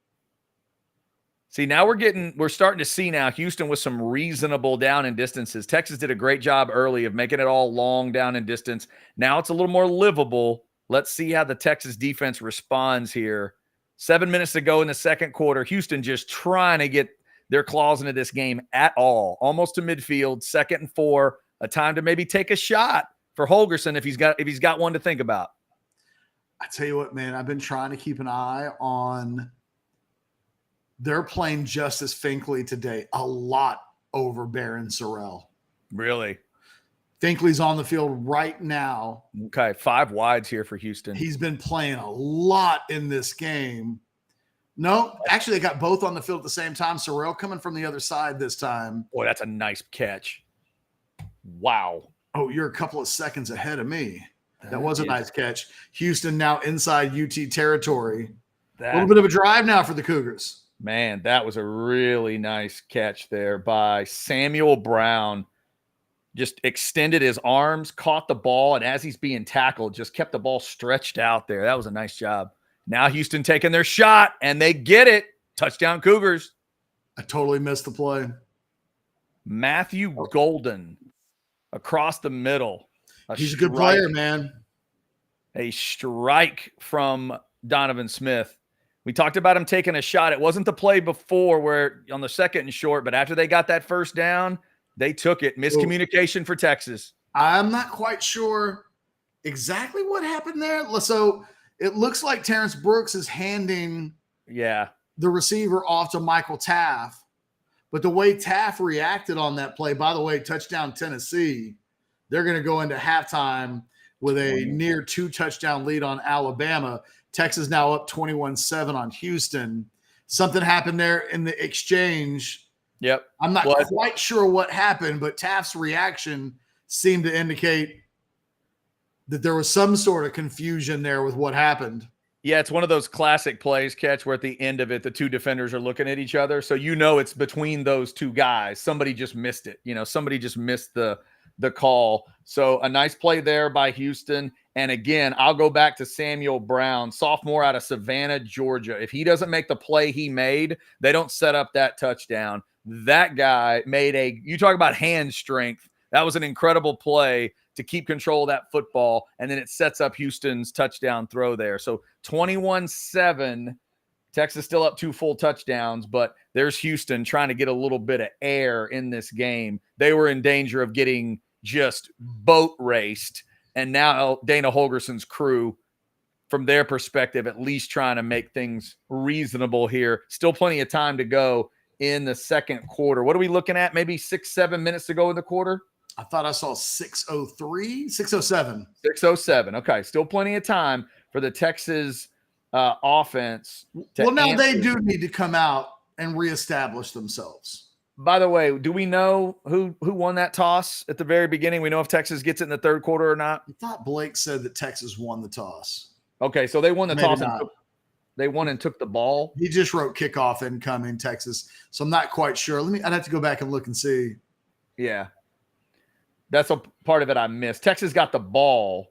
[SPEAKER 2] See, now we're starting to see now Houston with some reasonable down and distances. Texas did a great job early of making it all long down and distance. Now it's a little more livable. Let's see how the Texas defense responds here. 7 minutes to go in the second quarter. Houston just trying to get their claws into this game at all. Almost to midfield, 2nd and 4. A time to maybe take a shot for Holgorsen if he's got one to think about.
[SPEAKER 1] I tell you what, man, I've been trying to keep an eye on. They're playing Justice Finkley today a lot over Baron Sorrell.
[SPEAKER 2] Really?
[SPEAKER 1] Finkley's on the field right now.
[SPEAKER 2] Okay, 5 wides here for Houston.
[SPEAKER 1] He's been playing a lot in this game. No, actually, they got both on the field at the same time. Sorrell coming from the other side this time.
[SPEAKER 2] Boy, that's a nice catch. Wow.
[SPEAKER 1] Oh, you're a couple of seconds ahead of me. That was a nice catch. Houston now inside UT territory. A little bit of a drive now for the Cougars.
[SPEAKER 2] Man, that was a really nice catch there by Samuel Brown. Just extended his arms, caught the ball, and as he's being tackled, just kept the ball stretched out there. That was a nice job. Now Houston taking their shot, and they get it. Touchdown Cougars.
[SPEAKER 1] I totally missed the play.
[SPEAKER 2] Matthew Golden across the middle.
[SPEAKER 1] He's a good player, man.
[SPEAKER 2] A strike from Donovan Smith. We talked about him taking a shot. It wasn't the play before where on the 2nd and short, but after they got that first down, they took it. Miscommunication for Texas.
[SPEAKER 1] I'm not quite sure exactly what happened there. So it looks like Terrence Brooks is handing the receiver off to Michael Taft. But the way Taft reacted on that play, by the way, touchdown Tennessee, they're going to go into halftime with a near 2-touchdown lead on Alabama. Texas now up 21-7 on Houston. Something happened there in the exchange.
[SPEAKER 2] Yep.
[SPEAKER 1] I'm not quite sure what happened, but Taft's reaction seemed to indicate that there was some sort of confusion there with what happened.
[SPEAKER 2] Yeah, it's one of those classic plays, Catch, where at the end of it, the 2 defenders are looking at each other. So it's between those 2 guys. Somebody just missed it. Somebody just missed the call. So a nice play there by Houston. And again, I'll go back to Samuel Brown, sophomore out of Savannah, Georgia. If he doesn't make the play he made, they don't set up that touchdown. That guy made you talk about hand strength. That was an incredible play to keep control of that football. And then it sets up Houston's touchdown throw there. So 21-7, Texas still up 2 full touchdowns, but there's Houston trying to get a little bit of air in this game. They were in danger of getting just boat raced. And now Dana Holgorsen's crew, from their perspective, at least trying to make things reasonable here. Still plenty of time to go in the second quarter. What are we looking at? Maybe 6-7 minutes to go in the quarter?
[SPEAKER 1] I thought I saw 6:03, 6:07.
[SPEAKER 2] 6:07. Okay, still plenty of time for the Texas offense.
[SPEAKER 1] Now they do need to come out and reestablish themselves.
[SPEAKER 2] By the way, do we know who won that toss at the very beginning? We know if Texas gets it in the third quarter or not?
[SPEAKER 1] I thought Blake said that Texas won the toss.
[SPEAKER 2] Okay, so they won the toss. They won and took the ball.
[SPEAKER 1] He just wrote kickoff incoming Texas, so I'm not quite sure. I'd have to go back and look and see.
[SPEAKER 2] Yeah, that's a part of it I missed. Texas got the ball,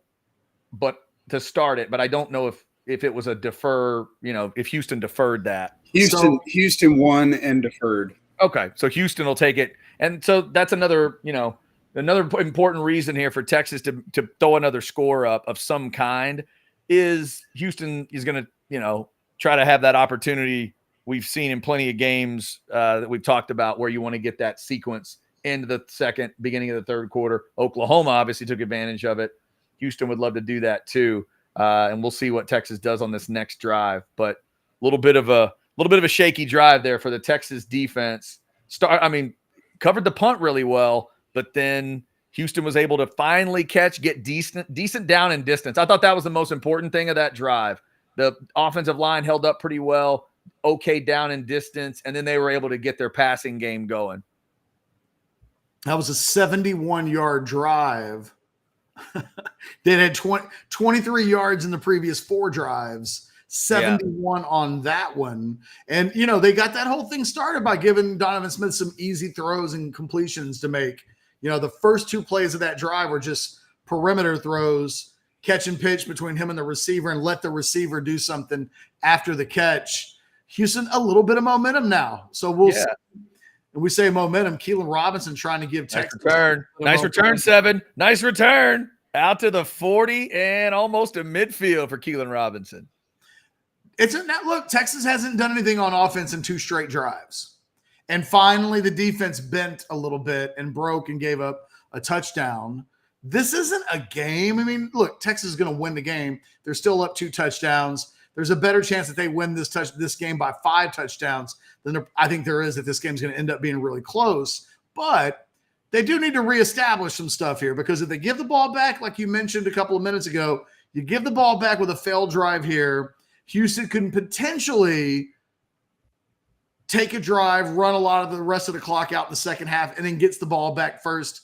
[SPEAKER 2] but to start it, but I don't know if it was a defer. If Houston deferred that.
[SPEAKER 3] Houston won and deferred.
[SPEAKER 2] Okay, so Houston will take it. And so that's another important reason here for Texas to throw another score up of some kind is Houston is going to, try to have that opportunity we've seen in plenty of games that we've talked about where you want to get that sequence into the second, beginning of the third quarter. Oklahoma obviously took advantage of it. Houston would love to do that too. And we'll see what Texas does on this next drive. But a little bit of a shaky drive there for the Texas defense. Covered the punt really well, but then Houston was able to finally get decent down and distance. I thought that was the most important thing of that drive. The offensive line held up pretty well, okay down in distance, and then they were able to get their passing game going.
[SPEAKER 1] That was a 71-yard drive. They had 23 yards in the previous 4 drives. 71 on that one. And, they got that whole thing started by giving Donovan Smith some easy throws and completions to make. The first 2 plays of that drive were just perimeter throws, catch and pitch between him and the receiver, and let the receiver do something after the catch. Houston a little bit of momentum now. So we'll see. And we say momentum, Keelan Robinson trying to give Texas.
[SPEAKER 2] Nice return, 7. Nice return. Out to the 40 and almost a midfield for Keelan Robinson.
[SPEAKER 1] Look, Texas hasn't done anything on offense in 2 straight drives. And finally, the defense bent a little bit and broke and gave up a touchdown. This isn't a game. I mean, look, Texas is going to win the game. They're still up 2 touchdowns. There's a better chance that they win this game by 5 touchdowns than I think there is that this game's going to end up being really close. But they do need to reestablish some stuff here, because if they give the ball back, like you mentioned a couple of minutes ago, you give the ball back with a failed drive here, Houston can potentially take a drive, run a lot of the rest of the clock out in the second half, and then gets the ball back first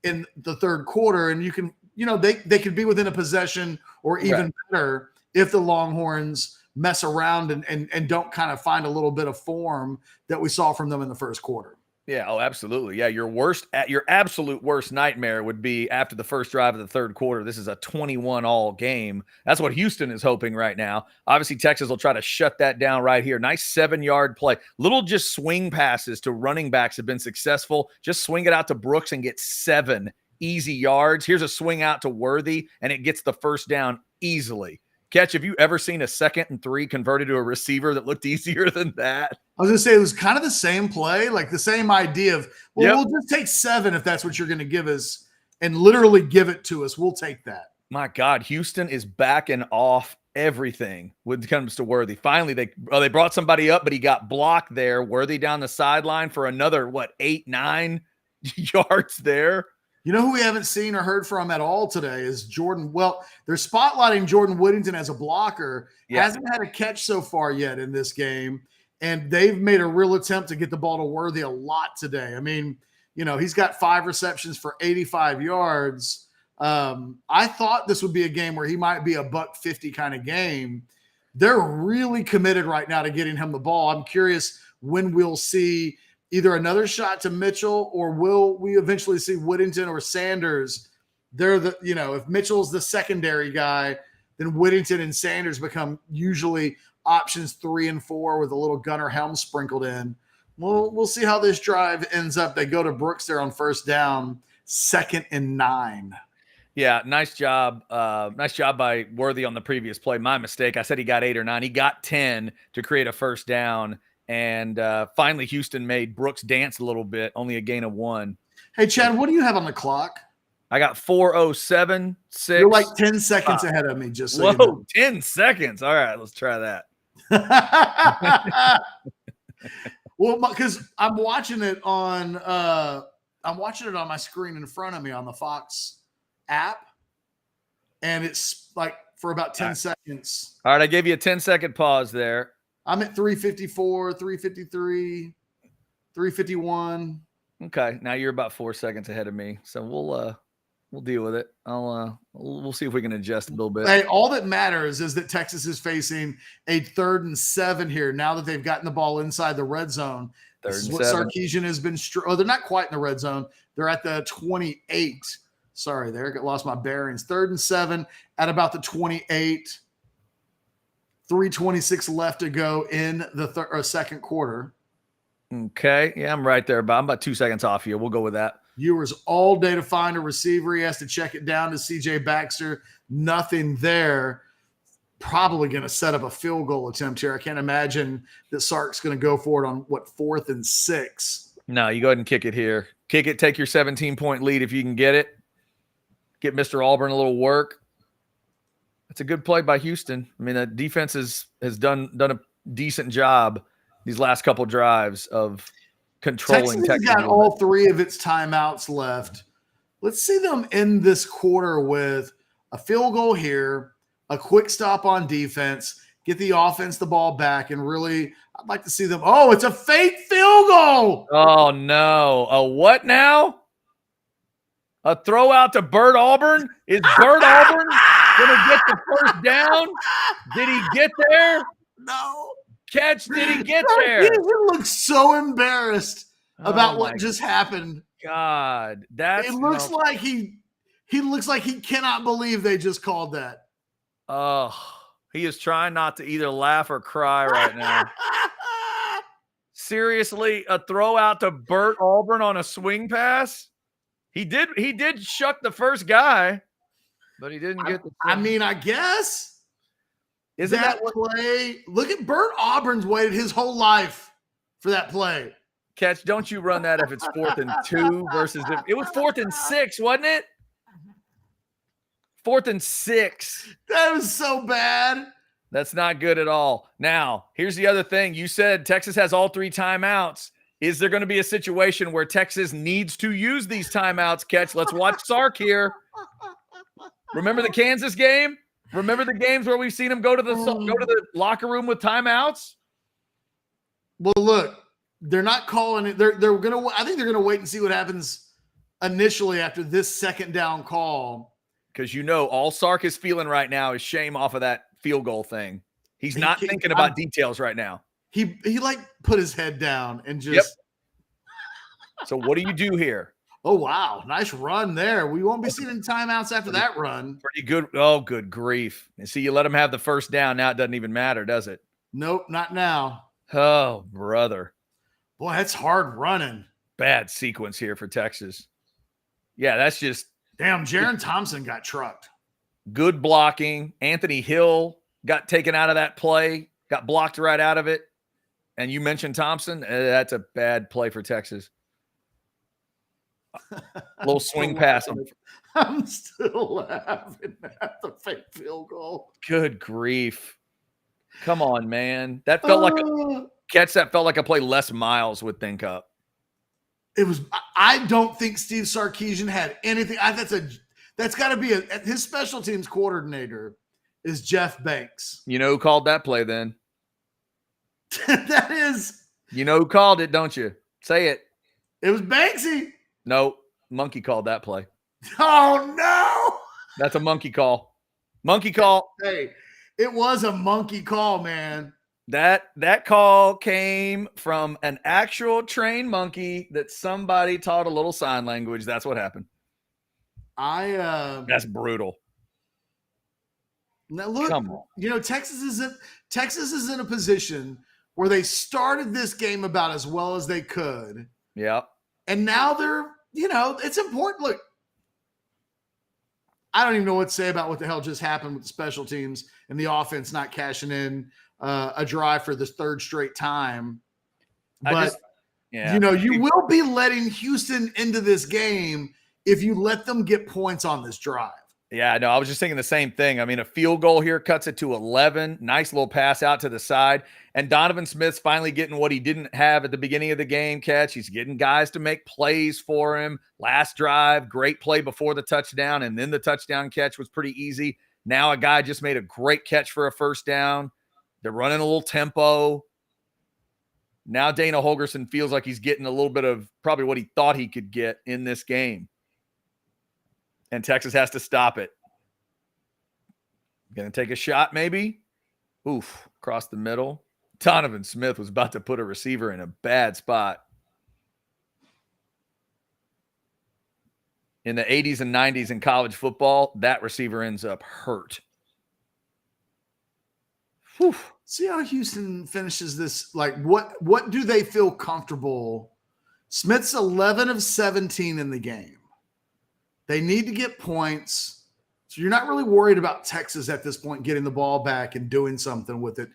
[SPEAKER 1] in the third quarter. And you can, they could be within a possession or even better if the Longhorns mess around and don't kind of find a little bit of form that we saw from them in the first quarter.
[SPEAKER 2] Yeah, oh, absolutely. Yeah, your absolute worst nightmare would be after the first drive of the third quarter. This is a 21-all game. That's what Houston is hoping right now. Obviously, Texas will try to shut that down right here. Nice 7-yard play. Little just swing passes to running backs have been successful. Just swing it out to Brooks and get 7 easy yards. Here's a swing out to Worthy, and it gets the first down easily. Catch, have you ever seen a 2nd and 3 converted to a receiver that looked easier than that?
[SPEAKER 1] I was going to say, it was kind of the same play, like the same idea of, we'll just take 7 if that's what you're going to give us, and literally give it to us. We'll take that.
[SPEAKER 2] My God, Houston is backing off everything when it comes to Worthy. Finally, they brought somebody up, but he got blocked there. Worthy down the sideline for another, 8-9 yards there.
[SPEAKER 1] You know who we haven't seen or heard from at all today is Jordan. Well, they're spotlighting Jordan Whittington as a blocker. Yeah. Hasn't had a catch so far yet in this game. And they've made a real attempt to get the ball to Worthy a lot today. I mean, he's got 5 receptions for 85 yards. I thought this would be a game where he might be a $150 kind of game. They're really committed right now to getting him the ball. I'm curious when we'll see either another shot to Mitchell, or will we eventually see Whittington or Sanders? They're if Mitchell's the secondary guy, then Whittington and Sanders become usually options 3 and 4 with a little Gunnar Helm sprinkled in. We'll see how this drive ends up. They go to Brooks there on first down, 2nd and 9.
[SPEAKER 2] Yeah, nice job. Nice job by Worthy on the previous play. My mistake. I said he got 8 or 9. He got 10 to create a first down. And finally, Houston made Brooks dance a little bit, only a gain of 1.
[SPEAKER 1] Hey, Chad, what do you have on the clock?
[SPEAKER 2] I got 4:07.6.
[SPEAKER 1] You're like 10 seconds ahead of me, just so
[SPEAKER 2] Whoa,
[SPEAKER 1] you know.
[SPEAKER 2] 10 seconds. All right, let's try that.
[SPEAKER 1] Well, because I'm watching it on my screen in front of me on the Fox app, and it's like for about 10 seconds.
[SPEAKER 2] All right, I gave you a 10-second pause there.
[SPEAKER 1] I'm at 354, 353, 351.
[SPEAKER 2] Okay, now you're about 4 seconds ahead of me, so we'll deal with it. We'll see if we can adjust a little bit.
[SPEAKER 1] Hey, all that matters is that Texas is facing a 3rd and 7 here now that they've gotten the ball inside the red zone. This is what Sarkisian has been. They're not quite in the red zone. They're at the 28. Sorry, there, lost my bearings. 3rd and 7 at about the 28. 3:26 left to go in the second quarter.
[SPEAKER 2] Okay. Yeah, I'm right there. I'm about 2 seconds off you. We'll go with that.
[SPEAKER 1] Ewers all day to find a receiver. He has to check it down to C.J. Baxter. Nothing there. Probably going to set up a field goal attempt here. I can't imagine that Sark's going to go for it on, 4th and 6.
[SPEAKER 2] No, you go ahead and kick it here. Kick it, take your 17-point lead if you can get it. Get Mr. Auburn a little work. It's a good play by Houston. I mean, the defense has done a decent job these last couple drives of controlling.
[SPEAKER 1] Texas got all 3 of its timeouts left. Let's see them end this quarter with a field goal here, a quick stop on defense, get the offense the ball back, and really, I'd like to see them. Oh, it's a fake field goal.
[SPEAKER 2] Oh, no. A what now? A throw out to Bert Auburn? Is Bert Auburn going to get the first down? Did he get there?
[SPEAKER 1] No.
[SPEAKER 2] Catch, did he get there?
[SPEAKER 1] He looks so embarrassed about what just happened.
[SPEAKER 2] God,
[SPEAKER 1] it looks like he looks like he cannot believe they just called that.
[SPEAKER 2] Oh, he is trying not to either laugh or cry right now. seriously a throw out to Burt Auburn on a swing pass? He did shuck the first guy, but he didn't get the
[SPEAKER 1] I mean, I guess.
[SPEAKER 2] Isn't that what
[SPEAKER 1] play? Look at Burt Auburn's waited his whole life for that play.
[SPEAKER 2] Catch? Don't you run that if it's 4th and 2 versus if it was 4th and 6, wasn't it? 4th and 6.
[SPEAKER 1] That was so bad.
[SPEAKER 2] That's not good at all. Now, here's the other thing. You said Texas has all 3 timeouts. Is there going to be a situation where Texas needs to use these timeouts, Catch? Let's watch Sark here. Remember the Kansas game? Remember the games where we've seen him go to the locker room with timeouts?
[SPEAKER 1] Well, look, they're not calling it. They're gonna. I think they're gonna wait and see what happens initially after this second down call.
[SPEAKER 2] Because all Sark is feeling right now is shame off of that field goal thing. He's not thinking about details right now.
[SPEAKER 1] He like put his head down and just.
[SPEAKER 2] Yep. So what do you do here?
[SPEAKER 1] Oh, wow. Nice run there. We won't be seeing any timeouts after that run.
[SPEAKER 2] Pretty good. Oh, good grief. And see, you let him have the first down. Now it doesn't even matter, does it?
[SPEAKER 1] Nope, not now.
[SPEAKER 2] Oh, brother.
[SPEAKER 1] Boy, that's hard running.
[SPEAKER 2] Bad sequence here for Texas. Yeah, that's just.
[SPEAKER 1] Damn, Jaron Thompson got trucked.
[SPEAKER 2] Good blocking. Anthony Hill got taken out of that play, got blocked right out of it. And you mentioned Thompson. That's a bad play for Texas. Little swing pass.
[SPEAKER 1] I'm still laughing at the fake field goal.
[SPEAKER 2] Good grief. Come on, man. That felt like a play Les Miles would think up.
[SPEAKER 1] It was. I don't think Steve Sarkisian had anything. That's got to be his special teams coordinator is Jeff Banks.
[SPEAKER 2] You know who called that play then?
[SPEAKER 1] That is.
[SPEAKER 2] You know who called it, don't you? Say it.
[SPEAKER 1] It was Banksy.
[SPEAKER 2] No, Monkey called that play.
[SPEAKER 1] Oh, no.
[SPEAKER 2] That's a monkey call. Monkey call.
[SPEAKER 1] Hey, it was a monkey call, man.
[SPEAKER 2] That call came from an actual trained monkey that somebody taught a little sign language. That's what happened. That's brutal.
[SPEAKER 1] Now look, Texas is in a position where they started this game about as well as they could.
[SPEAKER 2] Yeah. And
[SPEAKER 1] now they're, it's important. Look, I don't even know what to say about what the hell just happened with the special teams and the offense not cashing in a drive for this third straight time. But, you will be letting Houston into this game if you let them get points on this drive.
[SPEAKER 2] Yeah, no, I was just thinking the same thing. I mean, a field goal here cuts it to 11. Nice little pass out to the side. And Donovan Smith's finally getting what he didn't have at the beginning of the game, Catch. He's getting guys to make plays for him. Last drive, great play before the touchdown, and then the touchdown catch was pretty easy. Now a guy just made a great catch for a first down. They're running a little tempo. Now Dana Holgorsen feels like he's getting a little bit of probably what he thought he could get in this game. And Texas has to stop it. Going to take a shot, maybe. Oof, across the middle. Donovan Smith was about to put a receiver in a bad spot. In the 80s and 90s in college football, that receiver ends up hurt.
[SPEAKER 1] Whew. See how Houston finishes this. Like, what do they feel comfortable? Smith's 11 of 17 in the game. They need to get points. So you're not really worried about Texas at this point getting the ball back and doing something with it.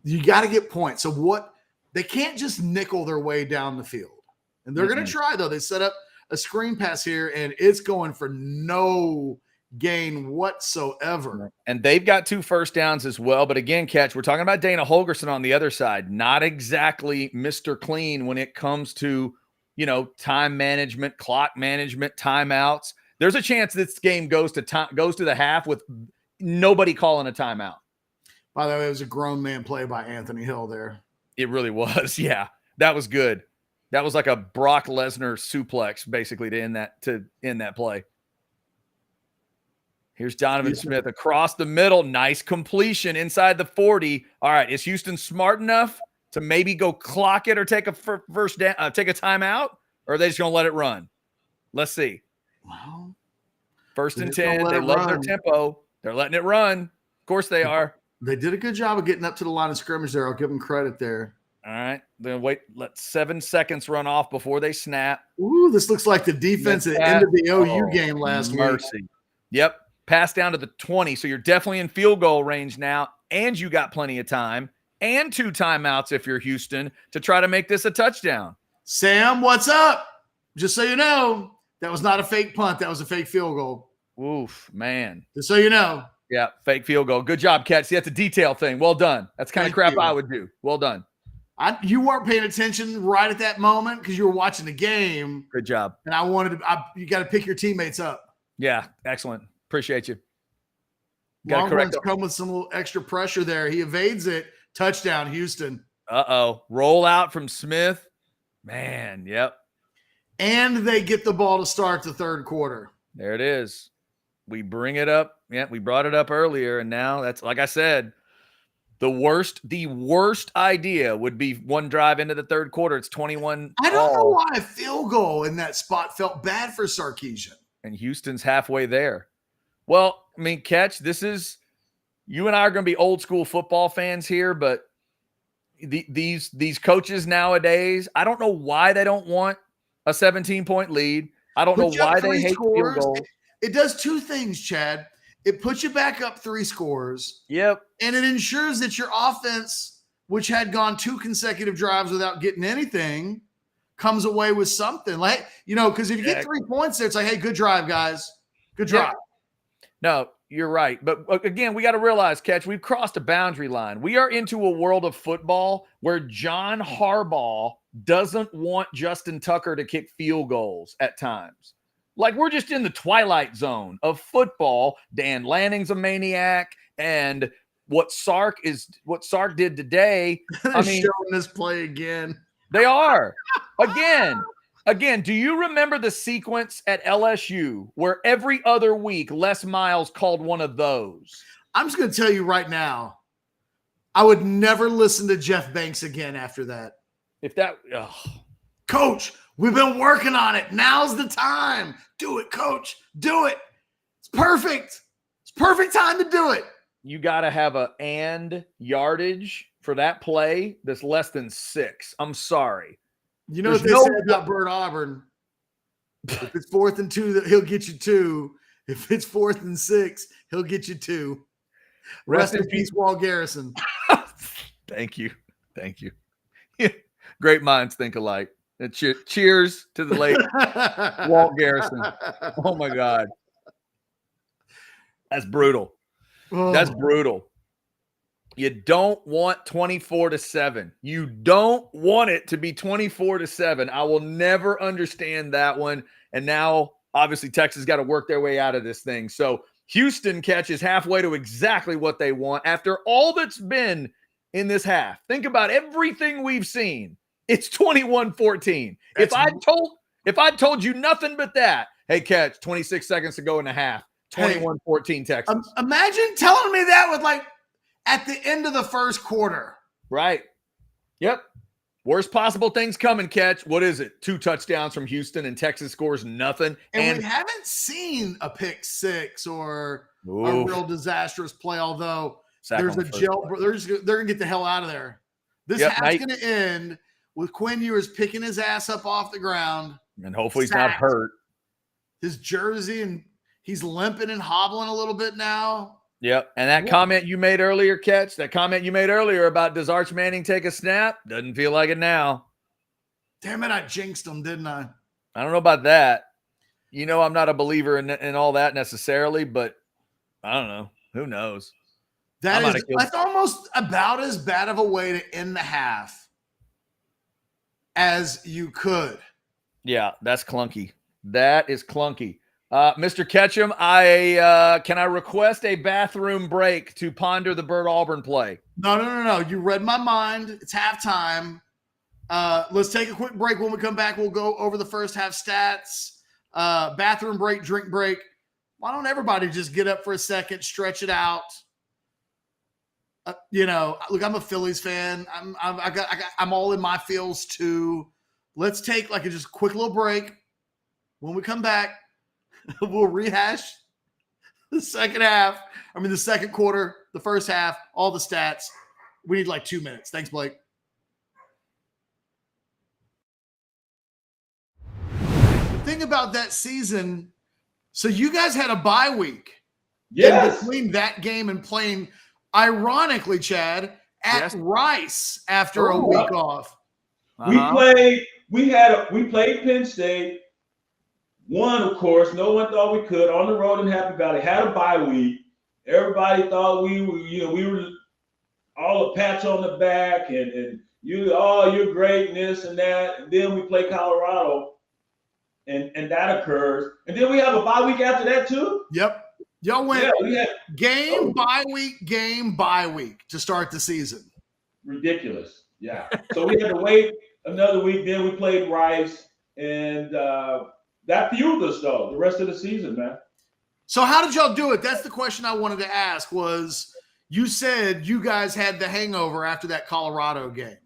[SPEAKER 1] You got to get points. So they can't just nickel their way down the field. And they're going to try, though. They set up a screen pass here, and it's going for no gain whatsoever.
[SPEAKER 2] And they've got 2 first downs as well. But again, Catch, we're talking about Dana Holgorsen on the other side. Not exactly Mr. Clean when it comes to, time management, clock management, timeouts. There's a chance this game goes to the half with nobody calling a timeout.
[SPEAKER 1] By the way, it was a grown man play by Anthony Hill there.
[SPEAKER 2] It really was. Yeah, that was good. That was like a Brock Lesnar suplex, basically, to end that play. Here's Donovan Smith across the middle. Nice completion inside the 40. All right, is Houston smart enough to maybe go clock it or take a first down, take a timeout, or are they just going to let it run? Let's see.
[SPEAKER 1] Well,
[SPEAKER 2] 1st and 10. They love their tempo. They're letting it run. Of course they are.
[SPEAKER 1] They did a good job of getting up to the line of scrimmage there. I'll give them credit there.
[SPEAKER 2] All right. Then let 7 seconds run off before they snap.
[SPEAKER 1] Ooh, this looks like the defense at the end of the OU game last week.
[SPEAKER 2] Yep. Pass down to the 20. So you're definitely in field goal range now, and you got plenty of time and 2 timeouts if you're Houston to try to make this a touchdown.
[SPEAKER 1] Sam, what's up? Just so you know, that was not a fake punt. That was a fake field goal.
[SPEAKER 2] Oof, man.
[SPEAKER 1] Just so you know.
[SPEAKER 2] Yeah, fake field goal. Good job, Catch. See, that's a detail thing. Well done. That's kind of crap I would do. Well done.
[SPEAKER 1] You weren't paying attention right at that moment because you were watching the game.
[SPEAKER 2] Good job.
[SPEAKER 1] And I wanted to. You got to pick your teammates up.
[SPEAKER 2] Yeah, excellent. Appreciate you.
[SPEAKER 1] Longhorns come with some little extra pressure there. He evades it. Touchdown, Houston.
[SPEAKER 2] Roll out from Smith. Man, yep.
[SPEAKER 1] And they get the ball to start the third quarter.
[SPEAKER 2] There it is. We bring it up. Yeah, we brought it up earlier, and now that's, like I said, the worst idea would be one drive into the third quarter. It's 21.
[SPEAKER 1] I don't know why a field goal in that spot felt bad for Sarkisian.
[SPEAKER 2] And Houston's halfway there. Well, I mean, Catch, this is – you and I are going to be old school football fans here, but these coaches nowadays, I don't know why they don't want a 17-point lead. I don't know why they hate field goals.
[SPEAKER 1] It does 2 things, Chad. It puts you back up 3 scores.
[SPEAKER 2] Yep.
[SPEAKER 1] And it ensures that your offense, which had gone 2 consecutive drives without getting anything, comes away with something. Like, because if you get 3 points there, it's like, hey, good drive, guys. Good drive.
[SPEAKER 2] No, you're right. But again, we got to realize, Catch, we've crossed a boundary line. We are into a world of football where John Harbaugh doesn't want Justin Tucker to kick field goals at times. Like, we're just in the twilight zone of football. Dan Lanning's a maniac, and what Sark did today.
[SPEAKER 1] I mean, showing this play again.
[SPEAKER 2] They are again. Do you remember the sequence at LSU where every other week Les Miles called one of those?
[SPEAKER 1] I'm just going to tell you right now, I would never listen to Jeff Banks again after that. Coach, we've been working on it. Now's the time. Do it, Coach. Do it. It's perfect. It's perfect time to do it.
[SPEAKER 2] You got to have and yardage for that play that's less than 6. I'm sorry.
[SPEAKER 1] You know what they said about Bert Auburn? If it's 4th and 2, he'll get you 2. If it's 4th and 6, he'll get you 2. Rest in peace, Walt Garrison.
[SPEAKER 2] Thank you. Great minds think alike. Cheers to the late Walt Garrison. Oh, my God. That's brutal. That's brutal. You don't want 24-7. You don't want it to be 24-7. I will never understand that one. And now, obviously, Texas got to work their way out of this thing. So Houston catches halfway to exactly what they want after all that's been in this half. Think about everything we've seen. It's 21-14. If I told you nothing but that, hey, Catch, 26 seconds to go in the half, 21-14 Texas.
[SPEAKER 1] Imagine telling me that with at the end of the first quarter.
[SPEAKER 2] Right. Yep. Worst possible things coming, Catch. What is it? 2 touchdowns from Houston and Texas scores nothing.
[SPEAKER 1] And we haven't seen a pick 6 or a real disastrous play, although there's a jail. They're going to get the hell out of there. This half's going to end with Quinn Ewers picking his ass up off the ground.
[SPEAKER 2] And hopefully he's not hurt.
[SPEAKER 1] His jersey, and he's limping and hobbling a little bit now.
[SPEAKER 2] Yep. And that comment you made earlier, Catch, that comment you made earlier about does Arch Manning take a snap? Doesn't feel like it now.
[SPEAKER 1] Damn it, I jinxed him, didn't I?
[SPEAKER 2] I don't know about that. I'm not a believer in all that necessarily, but I don't know. Who knows?
[SPEAKER 1] That's almost about as bad of a way to end the half as you could.
[SPEAKER 2] Yeah, that's clunky. That is clunky. Mr. Ketchum, can I request a bathroom break to ponder the Bert Auburn play?
[SPEAKER 1] No. You read my mind. It's halftime. Let's take a quick break. When we come back, we'll go over the first half stats. Bathroom break, drink break. Why don't everybody just get up for a second, stretch it out? Look, I'm a Phillies fan. I'm all in my feels too. Let's take a just quick little break. When we come back, we'll rehash the second quarter, the first half, all the stats. We need 2 minutes. Thanks, Blake. thing about that season, so you guys had a bye week.
[SPEAKER 4] Yes.
[SPEAKER 1] In between that game and playing, ironically, Chad, at Rice after a week off.
[SPEAKER 4] We played Penn State. Won, of course. No one thought we could. On the road in Happy Valley. Had a bye week. Everybody thought we were all a patch on the back and you're great and this and that. And then we play Colorado and that occurs. And then we have a bye week after that too.
[SPEAKER 1] Yep. Y'all went bye week to start the season.
[SPEAKER 4] Ridiculous. Yeah. So we had to wait another week. Then we played Rice, and that fueled us though the rest of the season, man.
[SPEAKER 1] So how did y'all do it? That's the question I wanted to ask. Was you said you guys had the hangover after that Colorado game,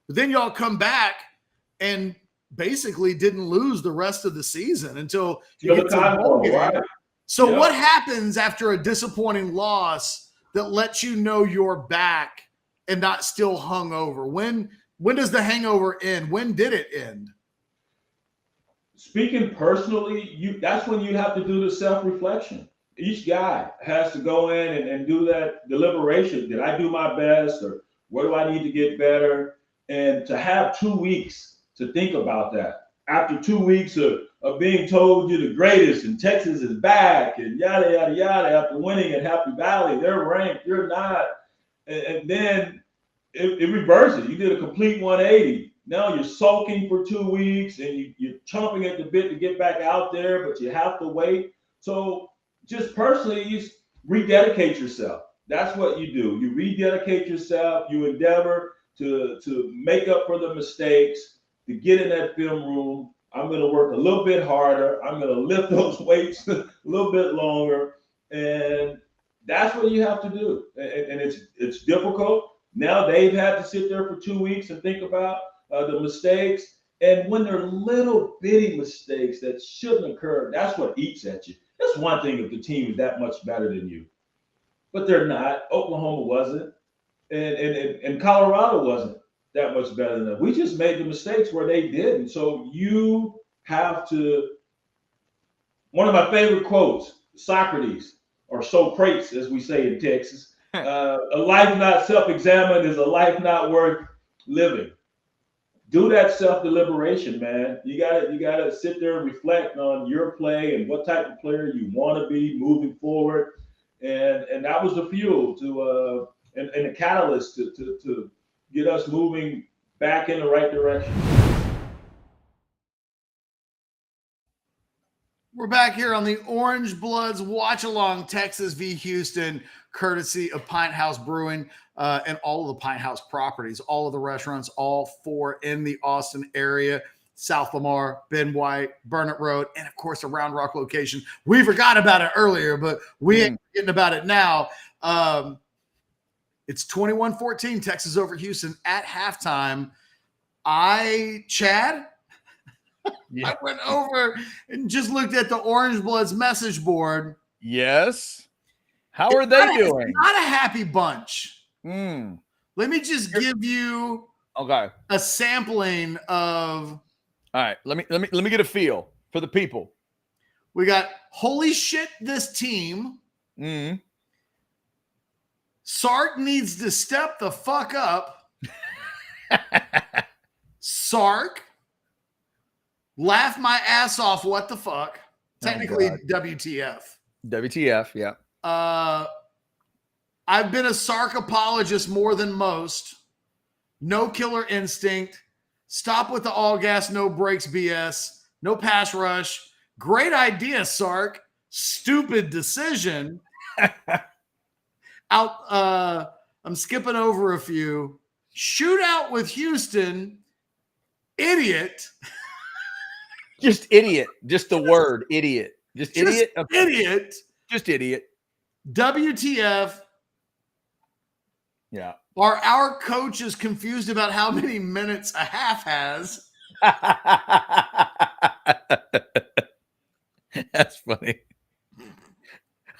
[SPEAKER 1] but then y'all come back and basically didn't lose the rest of the season until you get to the bowl game. Right. So what happens after a disappointing loss that lets you know you're back and not still hungover? When does the hangover end? When did it end?
[SPEAKER 4] Speaking personally, that's when you have to do the self-reflection. Each guy has to go in and do that deliberation. Did I do my best, or what do I need to get better? And to have 2 weeks to think about that. After 2 weeks of being told you're the greatest and Texas is back and yada, yada, yada, after winning at Happy Valley, they're ranked, you're not. And then it reverses. You did a complete 180. Now you're sulking for 2 weeks and you're chomping at the bit to get back out there, but you have to wait. So just personally, you rededicate yourself. That's what you do. You rededicate yourself. You endeavor to make up for the mistakes, to get in that film room. I'm going to work a little bit harder. I'm going to lift those weights a little bit longer. And that's what you have to do. And it's difficult. Now they've had to sit there for 2 weeks and think about the mistakes. And when they're little bitty mistakes that shouldn't occur, that's what eats at you. That's one thing if the team is that much better than you. But they're not. Oklahoma wasn't. And Colorado wasn't that much better than them. We just made the mistakes where they didn't. So you have to, one of my favorite quotes, Socrates, or Socrates, as we say in Texas, a life not self-examined is a life not worth living. Do that self-deliberation, man. You gotta sit there and reflect on your play and what type of player you want to be moving forward. And that was the fuel to and the catalyst to get us moving back in the right direction.
[SPEAKER 1] We're back here on the Orange Bloods Watch Along, Texas v. Houston, courtesy of Pinthouse Brewing and all of the Pinthouse properties, all of the restaurants, all 4 in the Austin area, South Lamar, Ben White, Burnett Road, and of course a Round Rock location. We forgot about it earlier, but we ain't forgetting about it now. It's 21-14, Texas over Houston at halftime. Chad, I went over and just looked at the Orange Bloods message board.
[SPEAKER 2] Yes. How are they doing?
[SPEAKER 1] It's not a happy bunch.
[SPEAKER 2] Mm.
[SPEAKER 1] Let me just give you a sampling of.
[SPEAKER 2] All right, let me get a feel for the people.
[SPEAKER 1] We got holy shit, this team.
[SPEAKER 2] Mm.
[SPEAKER 1] Sark needs to step the fuck up. Sark, laugh my ass off. What the fuck? Technically, WTF.
[SPEAKER 2] WTF, yeah.
[SPEAKER 1] I've been a Sark apologist more than most. No killer instinct. Stop with the all gas, no brakes BS. No pass rush. Great idea, Sark. Stupid decision. I'm skipping over a few. Shootout with Houston. Idiot.
[SPEAKER 2] Just idiot. Just the word idiot. Just idiot.
[SPEAKER 1] Idiot.
[SPEAKER 2] Just idiot.
[SPEAKER 1] WTF.
[SPEAKER 2] Yeah.
[SPEAKER 1] Are our coaches confused about how many minutes a half has?
[SPEAKER 2] That's funny.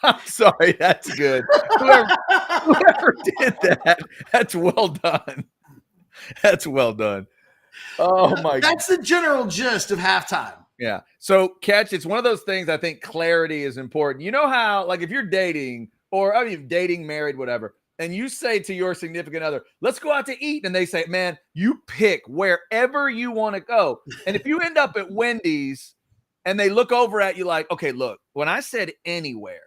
[SPEAKER 2] I'm sorry. That's good. Whoever did that, that's well done. That's well done. Oh, my God.
[SPEAKER 1] That's the general gist of halftime.
[SPEAKER 2] Yeah. So catch, it's one of those things. I think clarity is important. You know how, like, if you're dating or dating, married, whatever, and you say to your significant other, let's go out to eat. And they say, man, you pick wherever you want to go. And if you end up at Wendy's and they look over at you like, okay, look, when I said anywhere,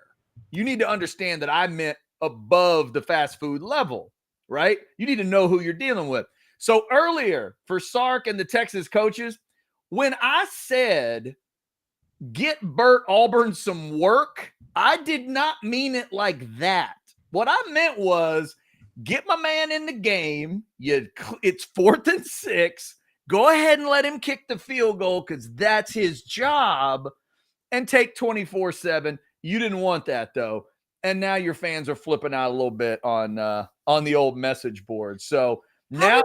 [SPEAKER 2] you need to understand that I meant above the fast food level, right? You need to know who you're dealing with. So earlier for Sark and the Texas coaches, when I said get Bert Auburn some work, I did not mean it like that. What I meant was get my man in the game. It's 4th and 6. Go ahead and let him kick the field goal because that's his job, and take 24/7. You didn't want that, though. And now your fans are flipping out a little bit on the old message board. So now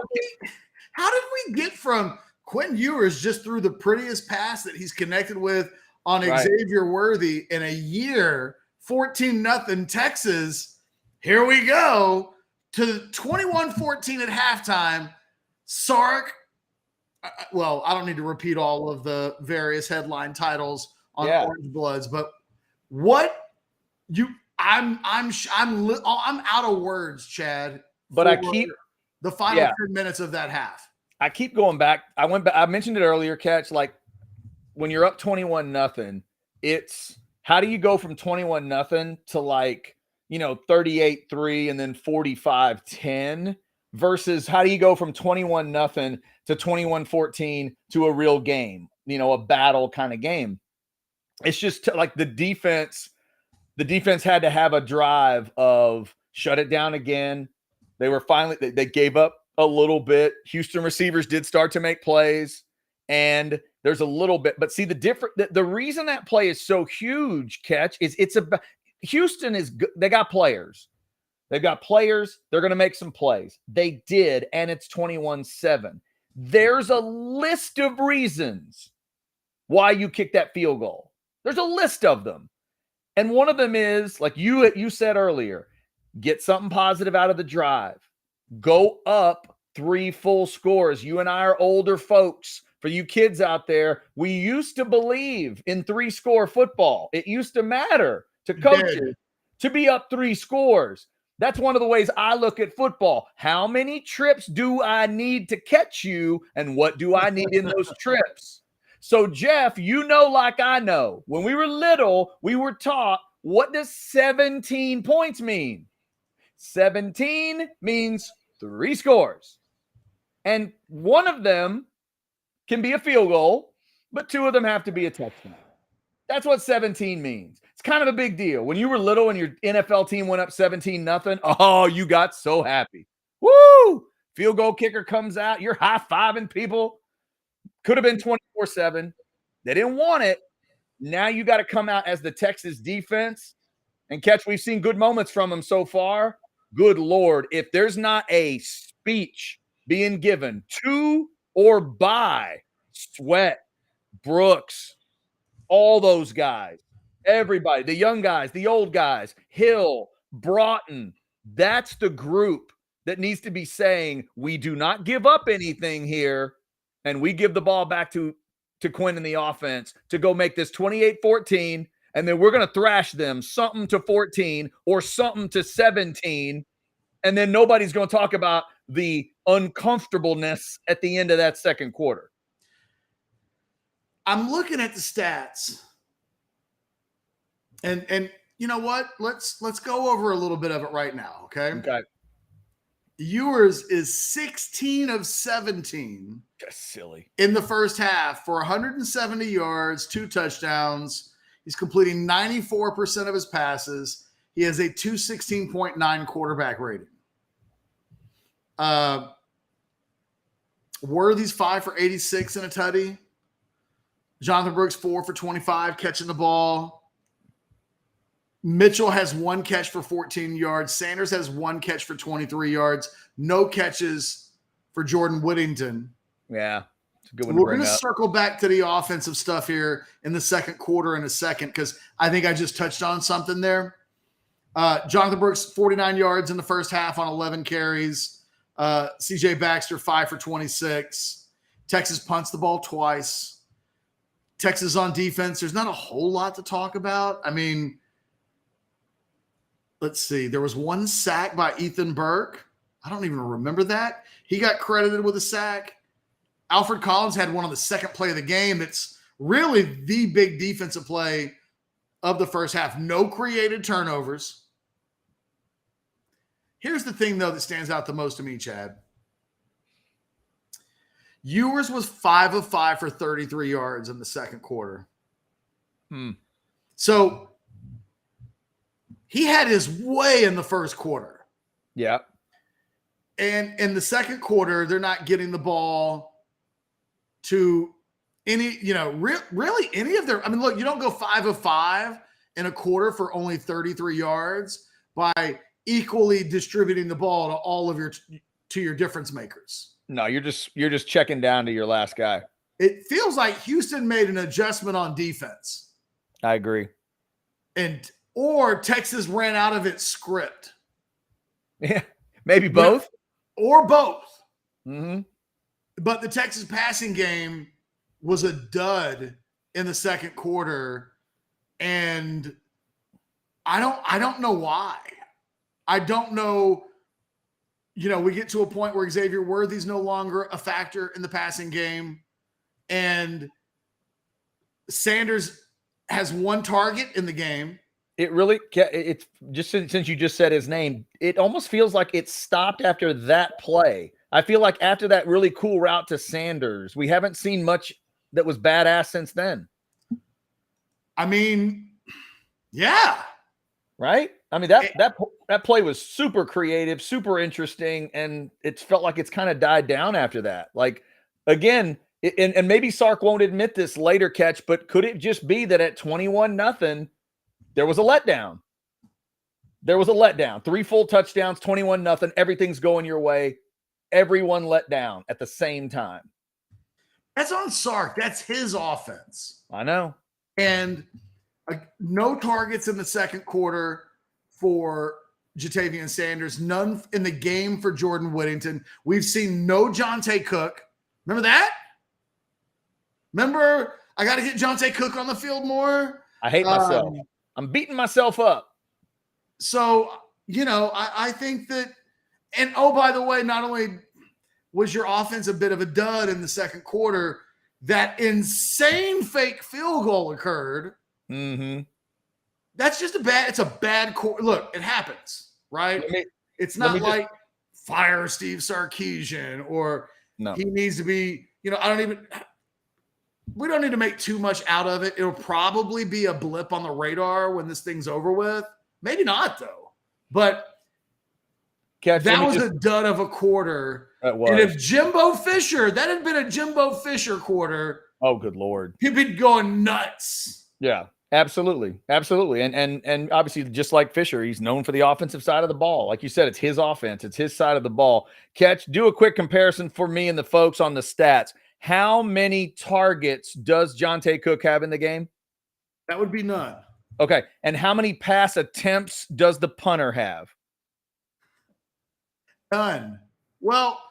[SPEAKER 1] how did we get from Quentin Ewers just threw the prettiest pass that he's connected with on Xavier Worthy in a year, 14-0 Texas. Here we go to 21-14 at halftime. Sark. Well, I don't need to repeat all of the various headline titles on Orange Bloods, but I'm out of words, Chad.
[SPEAKER 2] But I keep
[SPEAKER 1] the final 10 minutes of that half.
[SPEAKER 2] I keep going back. I mentioned it earlier, Catch. Like when you're up 21-0, it's how do you go from 21-0 to 38-3 and then 45-10 versus how do you go from 21-0 to 21-14 to a real game, a battle kind of game. It's just like the defense had to have a drive of shut it down again. They were they gave up a little bit. Houston receivers did start to make plays, and there's a little bit, but see the reason that play is so huge, Catch, is Houston they got players. They've got players. They're going to make some plays. They did, and it's 21-7. There's a list of reasons why you kick that field goal. There's a list of them. And one of them is, like you said earlier, get something positive out of the drive. Go up 3 full scores. You and I are older folks. For you kids out there, we used to believe in 3-score football. It used to matter to coaches to be up 3 scores. That's one of the ways I look at football. How many trips do I need to catch you, and what do I need in those trips? So, Jeff, like I know, when we were little, we were taught, what does 17 points mean? 17 means 3 scores. And one of them can be a field goal, but 2 of them have to be a touchdown. That's what 17 means. It's kind of a big deal. When you were little and your NFL team went up 17-0, oh, you got so happy. Woo! Field goal kicker comes out. You're high-fiving people. Could have been 24-7. They didn't want it. Now you got to come out as the Texas defense. And Catch, we've seen good moments from them so far. Good Lord, if there's not a speech being given to or by Sweat, Brooks, all those guys, everybody, the young guys, the old guys, Hill, Broughton, that's the group that needs to be saying, we do not give up anything here, and we give the ball back to Quinn in the offense to go make this 28-14, and then we're going to thrash them something to 14 or something to 17, and then nobody's going to talk about the uncomfortableness at the end of that second quarter.
[SPEAKER 1] I'm looking at the stats, and you know what? Let's go over a little bit of it right now, okay?
[SPEAKER 2] Okay.
[SPEAKER 1] Ewers is 16 of 17.
[SPEAKER 2] That's silly.
[SPEAKER 1] In the first half for 170 yards, 2 touchdowns. He's completing 94% of his passes. He has a 216.9 quarterback rating. Worthy's 5 for 86 in a tutty. Jonathan Brooks 4 for 25 catching the ball. Mitchell has 1 catch for 14 yards. Sanders has 1 catch for 23 yards. No catches for Jordan Whittington.
[SPEAKER 2] Yeah, it's a good one. We're going to
[SPEAKER 1] circle back to the offensive stuff here in the second quarter in a second because I think I just touched on something there. Jonathan Brooks, 49 yards in the first half on 11 carries. C.J. Baxter, 5 for 26. Texas punts the ball twice. Texas on defense, there's not a whole lot to talk about. I mean, let's see. There was one sack by Ethan Burke. I don't even remember that. He got credited with a sack. Alfred Collins had one on the second play of the game. That's really the big defensive play of the first half. No created turnovers. Here's the thing, though, that stands out the most to me, Chad. Ewers was 5 of 5 for 33 yards in the second quarter. So he had his way in the first quarter.
[SPEAKER 2] Yeah.
[SPEAKER 1] And in the second quarter, they're not getting the ball to any, really any of their. I mean, look, you don't go 5 of 5 in a quarter for only 33 yards by equally distributing the ball to all of your difference makers.
[SPEAKER 2] No, you're just checking down to your last guy.
[SPEAKER 1] It feels like Houston made an adjustment on defense.
[SPEAKER 2] I agree.
[SPEAKER 1] Or Texas ran out of its script.
[SPEAKER 2] Yeah, maybe both.
[SPEAKER 1] Or both.
[SPEAKER 2] Mm-hmm.
[SPEAKER 1] But the Texas passing game was a dud in the second quarter. And I don't know why. I don't know. We get to a point where Xavier Worthy's no longer a factor in the passing game. And Sanders has one target in the game.
[SPEAKER 2] It's just since you just said his name, it almost feels like it stopped after that play. I feel like after that really cool route to Sanders, we haven't seen much that was badass since then. I
[SPEAKER 1] mean, yeah.
[SPEAKER 2] Right? I mean, that play was super creative, super interesting, and it felt like it's kind of died down after that. Like, again, and maybe Sark won't admit this later, Catch, but could it just be that at 21-0, there was a letdown? There was a letdown. 3 full touchdowns, 21-0, everything's going your way. Everyone let down at the same time.
[SPEAKER 1] That's on Sark. That's his offense.
[SPEAKER 2] I know.
[SPEAKER 1] And no targets in the second quarter for Jatavian Sanders. None in the game for Jordan Whittington. We've seen no Jonte Cook. Remember that? Remember, I got to get Jonte Cook on the field more.
[SPEAKER 2] I hate myself. I'm beating myself up.
[SPEAKER 1] So, I think that, and oh, by the way, not only was your offense a bit of a dud in the second quarter, that insane fake field goal occurred.
[SPEAKER 2] Mm-hmm.
[SPEAKER 1] That's just it's a bad quarter. Look, it happens, right? It's not like fire Steve Sarkisian or he needs to be, we don't need to make too much out of it. It'll probably be a blip on the radar when this thing's over with. Maybe not, though. But that was a dud of a quarter.
[SPEAKER 2] That was.
[SPEAKER 1] And if that had been a Jimbo Fisher quarter.
[SPEAKER 2] Oh, good Lord.
[SPEAKER 1] He'd be going nuts.
[SPEAKER 2] Yeah, absolutely. Absolutely. And obviously, just like Fisher, he's known for the offensive side of the ball. Like you said, it's his offense. It's his side of the ball. Catch, do a quick comparison for me and the folks on the stats. How many targets does Jonte Cook have in the game?
[SPEAKER 1] That would be none.
[SPEAKER 2] Okay. And how many pass attempts does the punter have?
[SPEAKER 1] None. Well,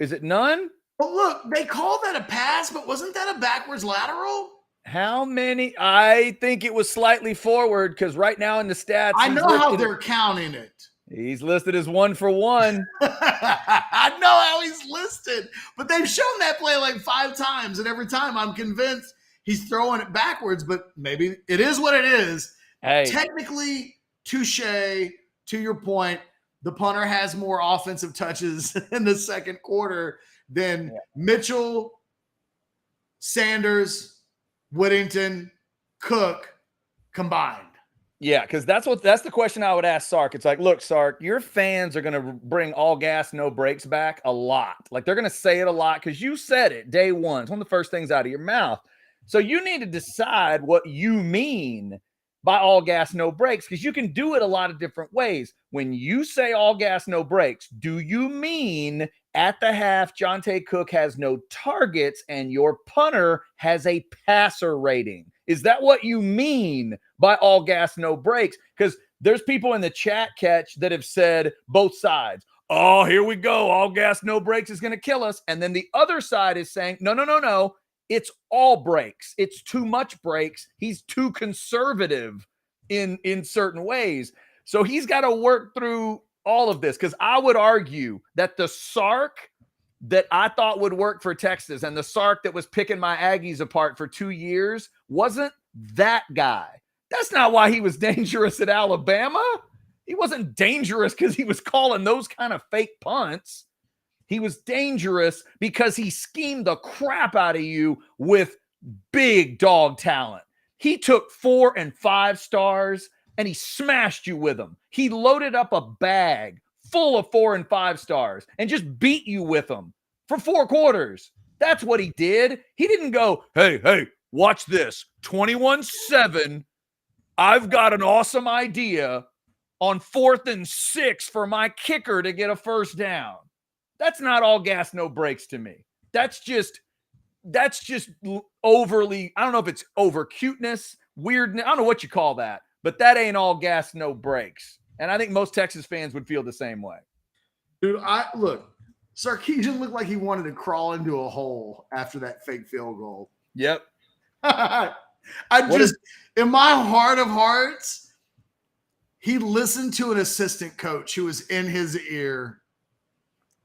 [SPEAKER 2] is it none?
[SPEAKER 1] Well, look, they call that a pass, but wasn't that a backwards lateral?
[SPEAKER 2] How many? I think it was slightly forward because right now in the stats,
[SPEAKER 1] I know how they're counting it.
[SPEAKER 2] He's listed as 1 for 1.
[SPEAKER 1] I know how he's listed, but they've shown that play like 5 times, and every time I'm convinced he's throwing it backwards, but maybe it is what it is.
[SPEAKER 2] Hey.
[SPEAKER 1] Technically, touche, to your point, the punter has more offensive touches in the second quarter than Mitchell, Sanders, Whittington, Cook combined.
[SPEAKER 2] Yeah, because that's the question I would ask Sark. It's like, look, Sark, your fans are going to bring all gas, no brakes back a lot. Like they're going to say it a lot because you said it day one. It's one of the first things out of your mouth. So you need to decide what you mean by all gas, no brakes, because you can do it a lot of different ways. When you say all gas, no brakes, do you mean at the half, Jonte Cook has no targets and your punter has a passer rating? Is that what you mean by all gas, no brakes? Because there's people in the chat, Catch, that have said both sides. Oh, here we go. All gas, no brakes is going to kill us. And then the other side is saying, no. it's all breaks. It's too much breaks. He's too conservative in certain ways. So he's got to work through all of this, because I would argue that the Sark that I thought would work for Texas and the Sark that was picking my Aggies apart for 2 years wasn't that guy. That's not why he was dangerous at Alabama. He wasn't dangerous because he was calling those kind of fake punts. He was dangerous because he schemed the crap out of you with big dog talent. He took 4 and 5 stars and he smashed you with them. He loaded up a bag full of 4 and 5 stars and just beat you with them for 4 quarters. That's what he did. He didn't go, hey, watch this. 21-7. I've got an awesome idea on 4th and 6 for my kicker to get a first down. That's not all gas, no brakes to me. That's just overly, I don't know if it's over cuteness, weirdness, I don't know what you call that, but that ain't all gas, no brakes. And I think most Texas fans would feel the same way.
[SPEAKER 1] Dude, look, Sarkisian looked like he wanted to crawl into a hole after that fake field goal.
[SPEAKER 2] Yep.
[SPEAKER 1] In my heart of hearts, he listened to an assistant coach who was in his ear.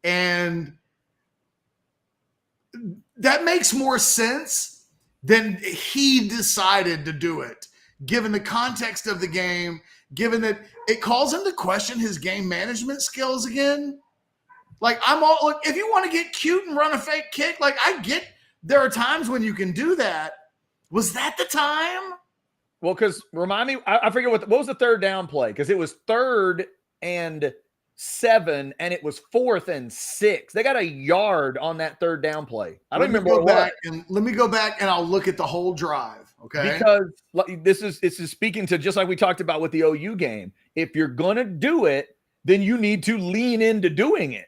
[SPEAKER 1] And that makes more sense than he decided to do it, given the context of the game, given that it calls him to question his game management skills again. Like, look, if you want to get cute and run a fake kick, like, I get there are times when you can do that. Was that the time?
[SPEAKER 2] Well, because remind me, I forget what was the third down play, because it was 3rd and 7 and it was 4th and 6. They got a yard on that 3rd down play. I don't remember what it was.
[SPEAKER 1] Let me go back and I'll look at the whole drive. Okay.
[SPEAKER 2] Because this is speaking to just like we talked about with the OU game. If you're gonna do it, then you need to lean into doing it,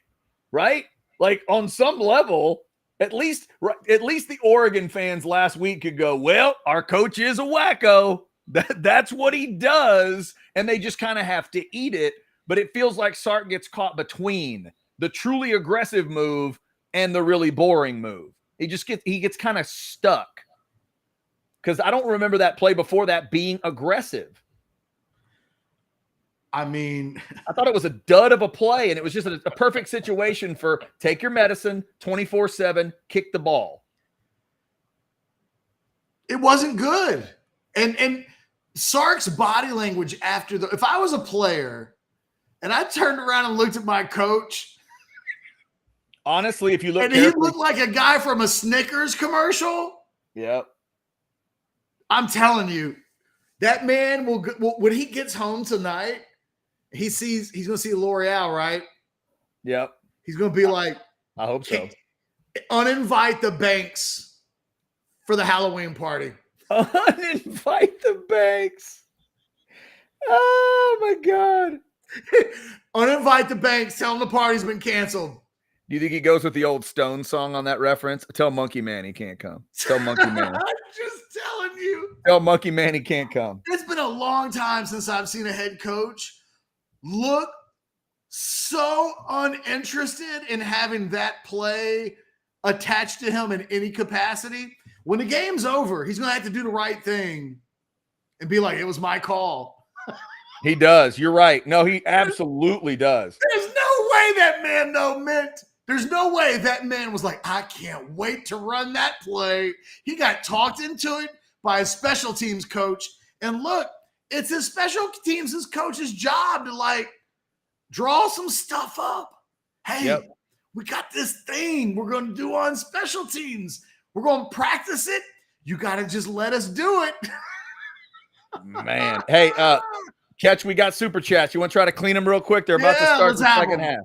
[SPEAKER 2] right? Like, on some level, at least the Oregon fans last week could go, well, our coach is a wacko. That's what he does, and they just kind of have to eat it. But it feels like Sark gets caught between the truly aggressive move and the really boring move. He gets kind of stuck, because I don't remember that play before that being aggressive.
[SPEAKER 1] I mean,
[SPEAKER 2] I thought it was a dud of a play, and it was just a perfect situation for take your medicine, 24/7, kick the ball.
[SPEAKER 1] It wasn't good. And Sark's body language after if I was a player and I turned around and looked at my coach,
[SPEAKER 2] honestly, if you look,
[SPEAKER 1] and he looked like a guy from a Snickers commercial.
[SPEAKER 2] Yep.
[SPEAKER 1] I'm telling you, that man will when he gets home tonight, he's going to see L'Oreal, right?
[SPEAKER 2] Yep.
[SPEAKER 1] He's going to be like,
[SPEAKER 2] I hope so.
[SPEAKER 1] Uninvite the Banks for the Halloween party.
[SPEAKER 2] Uninvite the Banks. Oh my God.
[SPEAKER 1] Uninvite the Banks. Tell him the party's been canceled.
[SPEAKER 2] Do you think he goes with the old Stone song on that reference? Tell Monkey Man he can't come. Tell Monkey Man.
[SPEAKER 1] I'm just telling you.
[SPEAKER 2] Tell Monkey Man he can't come.
[SPEAKER 1] It's been a long time since I've seen a head coach look so uninterested in having that play attached to him in any capacity. When the game's over, he's going to have to do the right thing and be like, it was my call.
[SPEAKER 2] He does. You're right. No, he absolutely does.
[SPEAKER 1] There's no way that man there's no way that man was like, I can't wait to run that play. He got talked into it by a special teams coach. And look, it's his special teams' coach's job to, like, draw some stuff up. Hey, we got this thing we're going to do on special teams. We're going to practice it. You got to just let us do it.
[SPEAKER 2] Man. Hey, Catch, we got super chats. You want to try to clean them real quick? They're about to start the second half.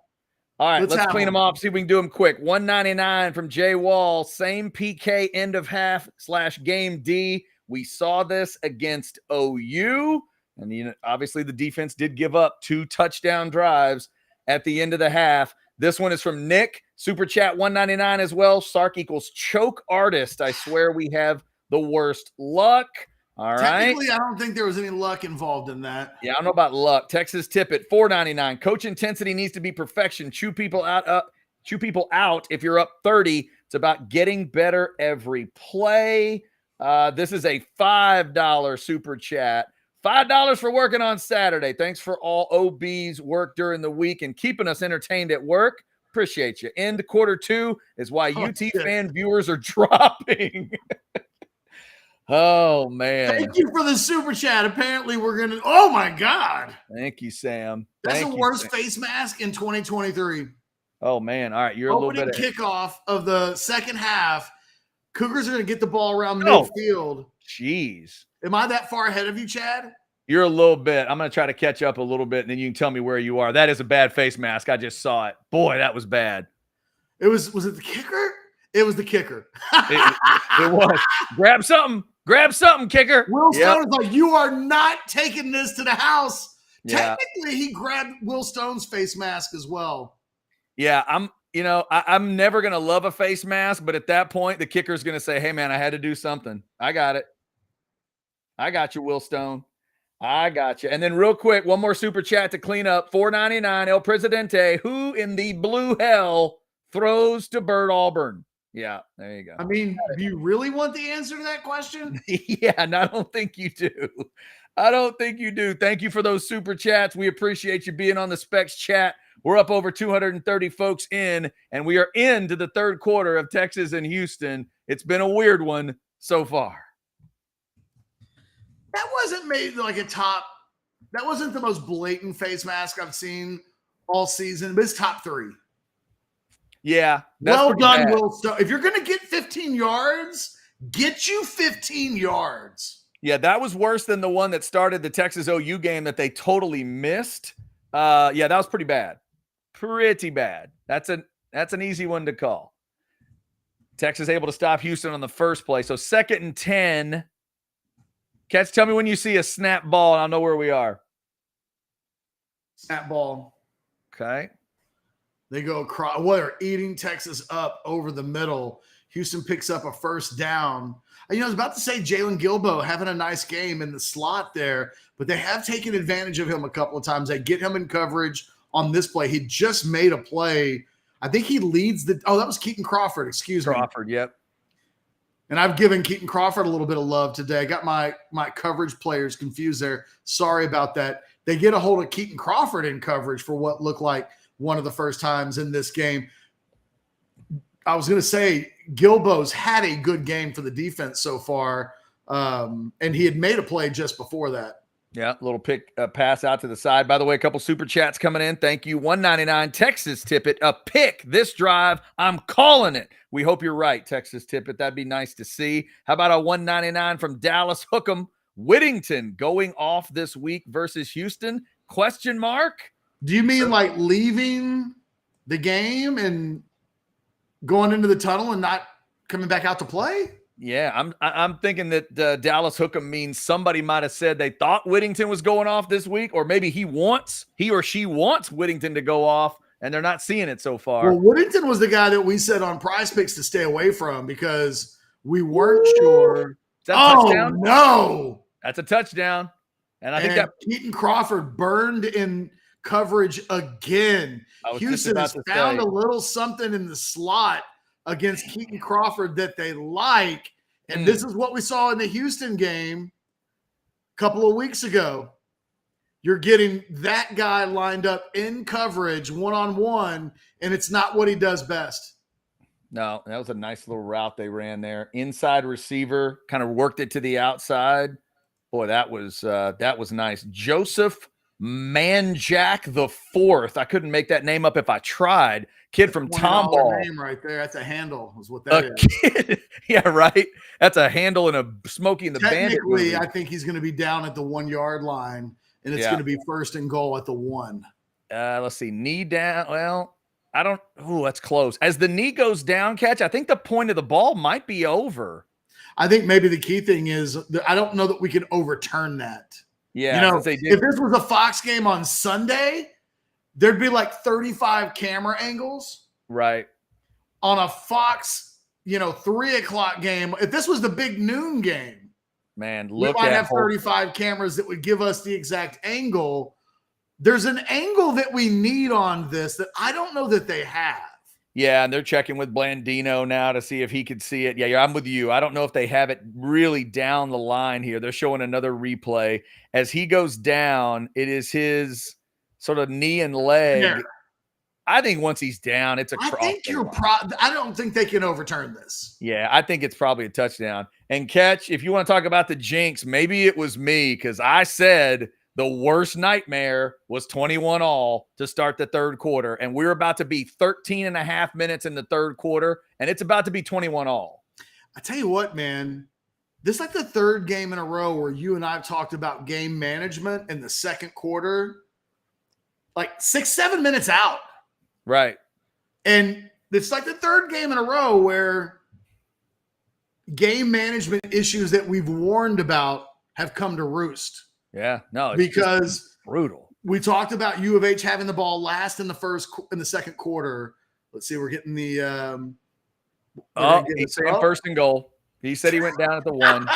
[SPEAKER 2] All right, let's clean them off. See if we can do them quick. 199 from Jay Wall. Same PK end of half / game D. We saw this against OU. And obviously the defense did give up 2 touchdown drives at the end of the half. This one is from Nick. Super chat 199 as well. Sark equals choke artist. I swear we have the worst luck. All right.
[SPEAKER 1] Technically, I don't think there was any luck involved in that.
[SPEAKER 2] Yeah, I don't know about luck. Texas Tippett, 499. Coach intensity needs to be perfection. Chew people out if you're up 30. It's about getting better every play. This is a $5 super chat. $5 for working on Saturday. Thanks for all OB's work during the week and keeping us entertained at work. Appreciate you. End quarter 2 is why UT fan viewers are dropping. Oh, man.
[SPEAKER 1] Thank you for the super chat. Apparently, we're going to – oh, my God.
[SPEAKER 2] Thank you, Sam.
[SPEAKER 1] That's
[SPEAKER 2] Thank
[SPEAKER 1] the
[SPEAKER 2] you,
[SPEAKER 1] worst
[SPEAKER 2] Sam.
[SPEAKER 1] face mask in 2023.
[SPEAKER 2] Oh, man. All right, you're a little bit ahead.
[SPEAKER 1] Kickoff of the second half. Cougars are going to get the ball around midfield.
[SPEAKER 2] Jeez.
[SPEAKER 1] Am I that far ahead of you, Chad?
[SPEAKER 2] You're a little bit. I'm going to try to catch up a little bit, and then you can tell me where you are. That is a bad face mask. I just saw it. Boy, that was bad.
[SPEAKER 1] Was it the kicker? It was the kicker.
[SPEAKER 2] It was. Grab something. Grab something, kicker.
[SPEAKER 1] Will Stone is like, you are not taking this to the house.
[SPEAKER 2] Yeah.
[SPEAKER 1] Technically, he grabbed Will Stone's face mask as well.
[SPEAKER 2] Yeah, I'm never going to love a face mask, but at that point, the kicker's going to say, hey, man, I had to do something. I got it. I got you, Will Stone. I got you. And then real quick, one more super chat to clean up. $4.99, El Presidente. Who in the blue hell throws to Bird Auburn? Yeah, there you go.
[SPEAKER 1] I mean, do you really want the answer to that question?
[SPEAKER 2] Yeah, and I don't think you do. I don't think you do. Thank you for those super chats. We appreciate you being on the Specs chat. We're up over 230 folks in, and we are into the third quarter of Texas and Houston. It's been a weird one so far.
[SPEAKER 1] That wasn't made like a top. That wasn't the most blatant face mask I've seen all season, but it's top 3.
[SPEAKER 2] Yeah.
[SPEAKER 1] Well done, Will Stone. If you're going to get 15 yards, get you 15 yards.
[SPEAKER 2] Yeah, that was worse than the one that started the Texas OU game that they totally missed. Yeah, that was pretty bad. Pretty bad. That's an easy one to call. Texas able to stop Houston on the first play. So 2nd and 10. Catch, tell me when you see a snap ball, and I'll know where we are.
[SPEAKER 1] Snap ball.
[SPEAKER 2] Okay.
[SPEAKER 1] They go across. Well, they're eating Texas up over the middle. Houston picks up a first down. I was about to say Jalen Gilbo having a nice game in the slot there, but they have taken advantage of him a couple of times. They get him in coverage on this play. He just made a play. I think he leads the – oh, that was Keaton Crawford. Excuse me.
[SPEAKER 2] Crawford, yep.
[SPEAKER 1] And I've given Keaton Crawford a little bit of love today. I got my coverage players confused there. Sorry about that. They get a hold of Keaton Crawford in coverage for what looked like one of the first times in this game. I was going to say Gilbo's had a good game for the defense so far, and he had made a play just before that.
[SPEAKER 2] Yeah, a little pass out to the side. By the way, a couple super chats coming in. Thank you. $1.99 Texas Tippett. A pick this drive. I'm calling it. We hope you're right, Texas Tippett. That'd be nice to see. How about a $1.99 from Dallas Hookem? Whittington going off this week versus Houston? Question mark?
[SPEAKER 1] Do you mean like leaving the game and going into the tunnel and not coming back out to play?
[SPEAKER 2] Yeah, I'm thinking that Dallas Hookem means somebody might have said they thought Whittington was going off this week, or maybe he or she wants Whittington to go off, and they're not seeing it so far.
[SPEAKER 1] Well, Whittington was the guy that we said on Prize Picks to stay away from because we weren't sure.
[SPEAKER 2] Is that a touchdown?
[SPEAKER 1] No.
[SPEAKER 2] That's a touchdown. And I think that
[SPEAKER 1] Keaton Crawford burned in coverage again. Houston has found a little something in the slot against Keaton Crawford that they like. And this is what we saw in the Houston game a couple of weeks ago. You're getting that guy lined up in coverage one-on-one, and it's not what he does best.
[SPEAKER 2] No, that was a nice little route they ran there. Inside receiver, kind of worked it to the outside. Boy, that was nice. Joseph Manjack the Fourth. I couldn't make that name up if I tried. Kid from Tomball.
[SPEAKER 1] Name right there. That's a handle. Is what that is.
[SPEAKER 2] Kid. Yeah, right. That's a handle and a Smokey and the Bandit movie.
[SPEAKER 1] Technically, I think he's going to be down at the 1 yard line, and it's going to be 1st and goal at the 1.
[SPEAKER 2] Let's see. Knee down. Well, I don't. Oh, that's close. As the knee goes down, Catch, I think the point of the ball might be over.
[SPEAKER 1] I think maybe the key thing is I don't know that we can overturn that.
[SPEAKER 2] Yeah,
[SPEAKER 1] if this was a Fox game on Sunday, there'd be like 35 camera angles.
[SPEAKER 2] Right.
[SPEAKER 1] On a Fox, 3 o'clock game. If this was the big noon game,
[SPEAKER 2] man,
[SPEAKER 1] we might have 35 cameras that would give us the exact angle. There's an angle that we need on this that I don't know that they have.
[SPEAKER 2] Yeah, and they're checking with Blandino now to see if he could see it. Yeah, I'm with you. I don't know if they have it really down the line here. They're showing another replay. As he goes down, it is his sort of knee and leg.
[SPEAKER 1] Yeah.
[SPEAKER 2] I think once he's down, it's a
[SPEAKER 1] I
[SPEAKER 2] cross.
[SPEAKER 1] think I don't think they can overturn this.
[SPEAKER 2] Yeah, I think it's probably a touchdown. And Catch, if you want to talk about the jinx, maybe it was me because I said the worst nightmare was 21 all to start the third quarter. And we're about to be 13 and a half minutes in the third quarter, and it's about to be 21 all.
[SPEAKER 1] I tell you what, man, this is like the third game in a row where you and I have talked about game management in the second quarter, like 6-7 minutes out.
[SPEAKER 2] Right.
[SPEAKER 1] And it's like the third game in a row where game management issues that we've warned about have come to roost.
[SPEAKER 2] Yeah, no, it's
[SPEAKER 1] because
[SPEAKER 2] brutal.
[SPEAKER 1] We talked about U of H having the ball last in the second quarter. Let's see, we're getting the
[SPEAKER 2] he's saying first and goal. He said he went down at the 1.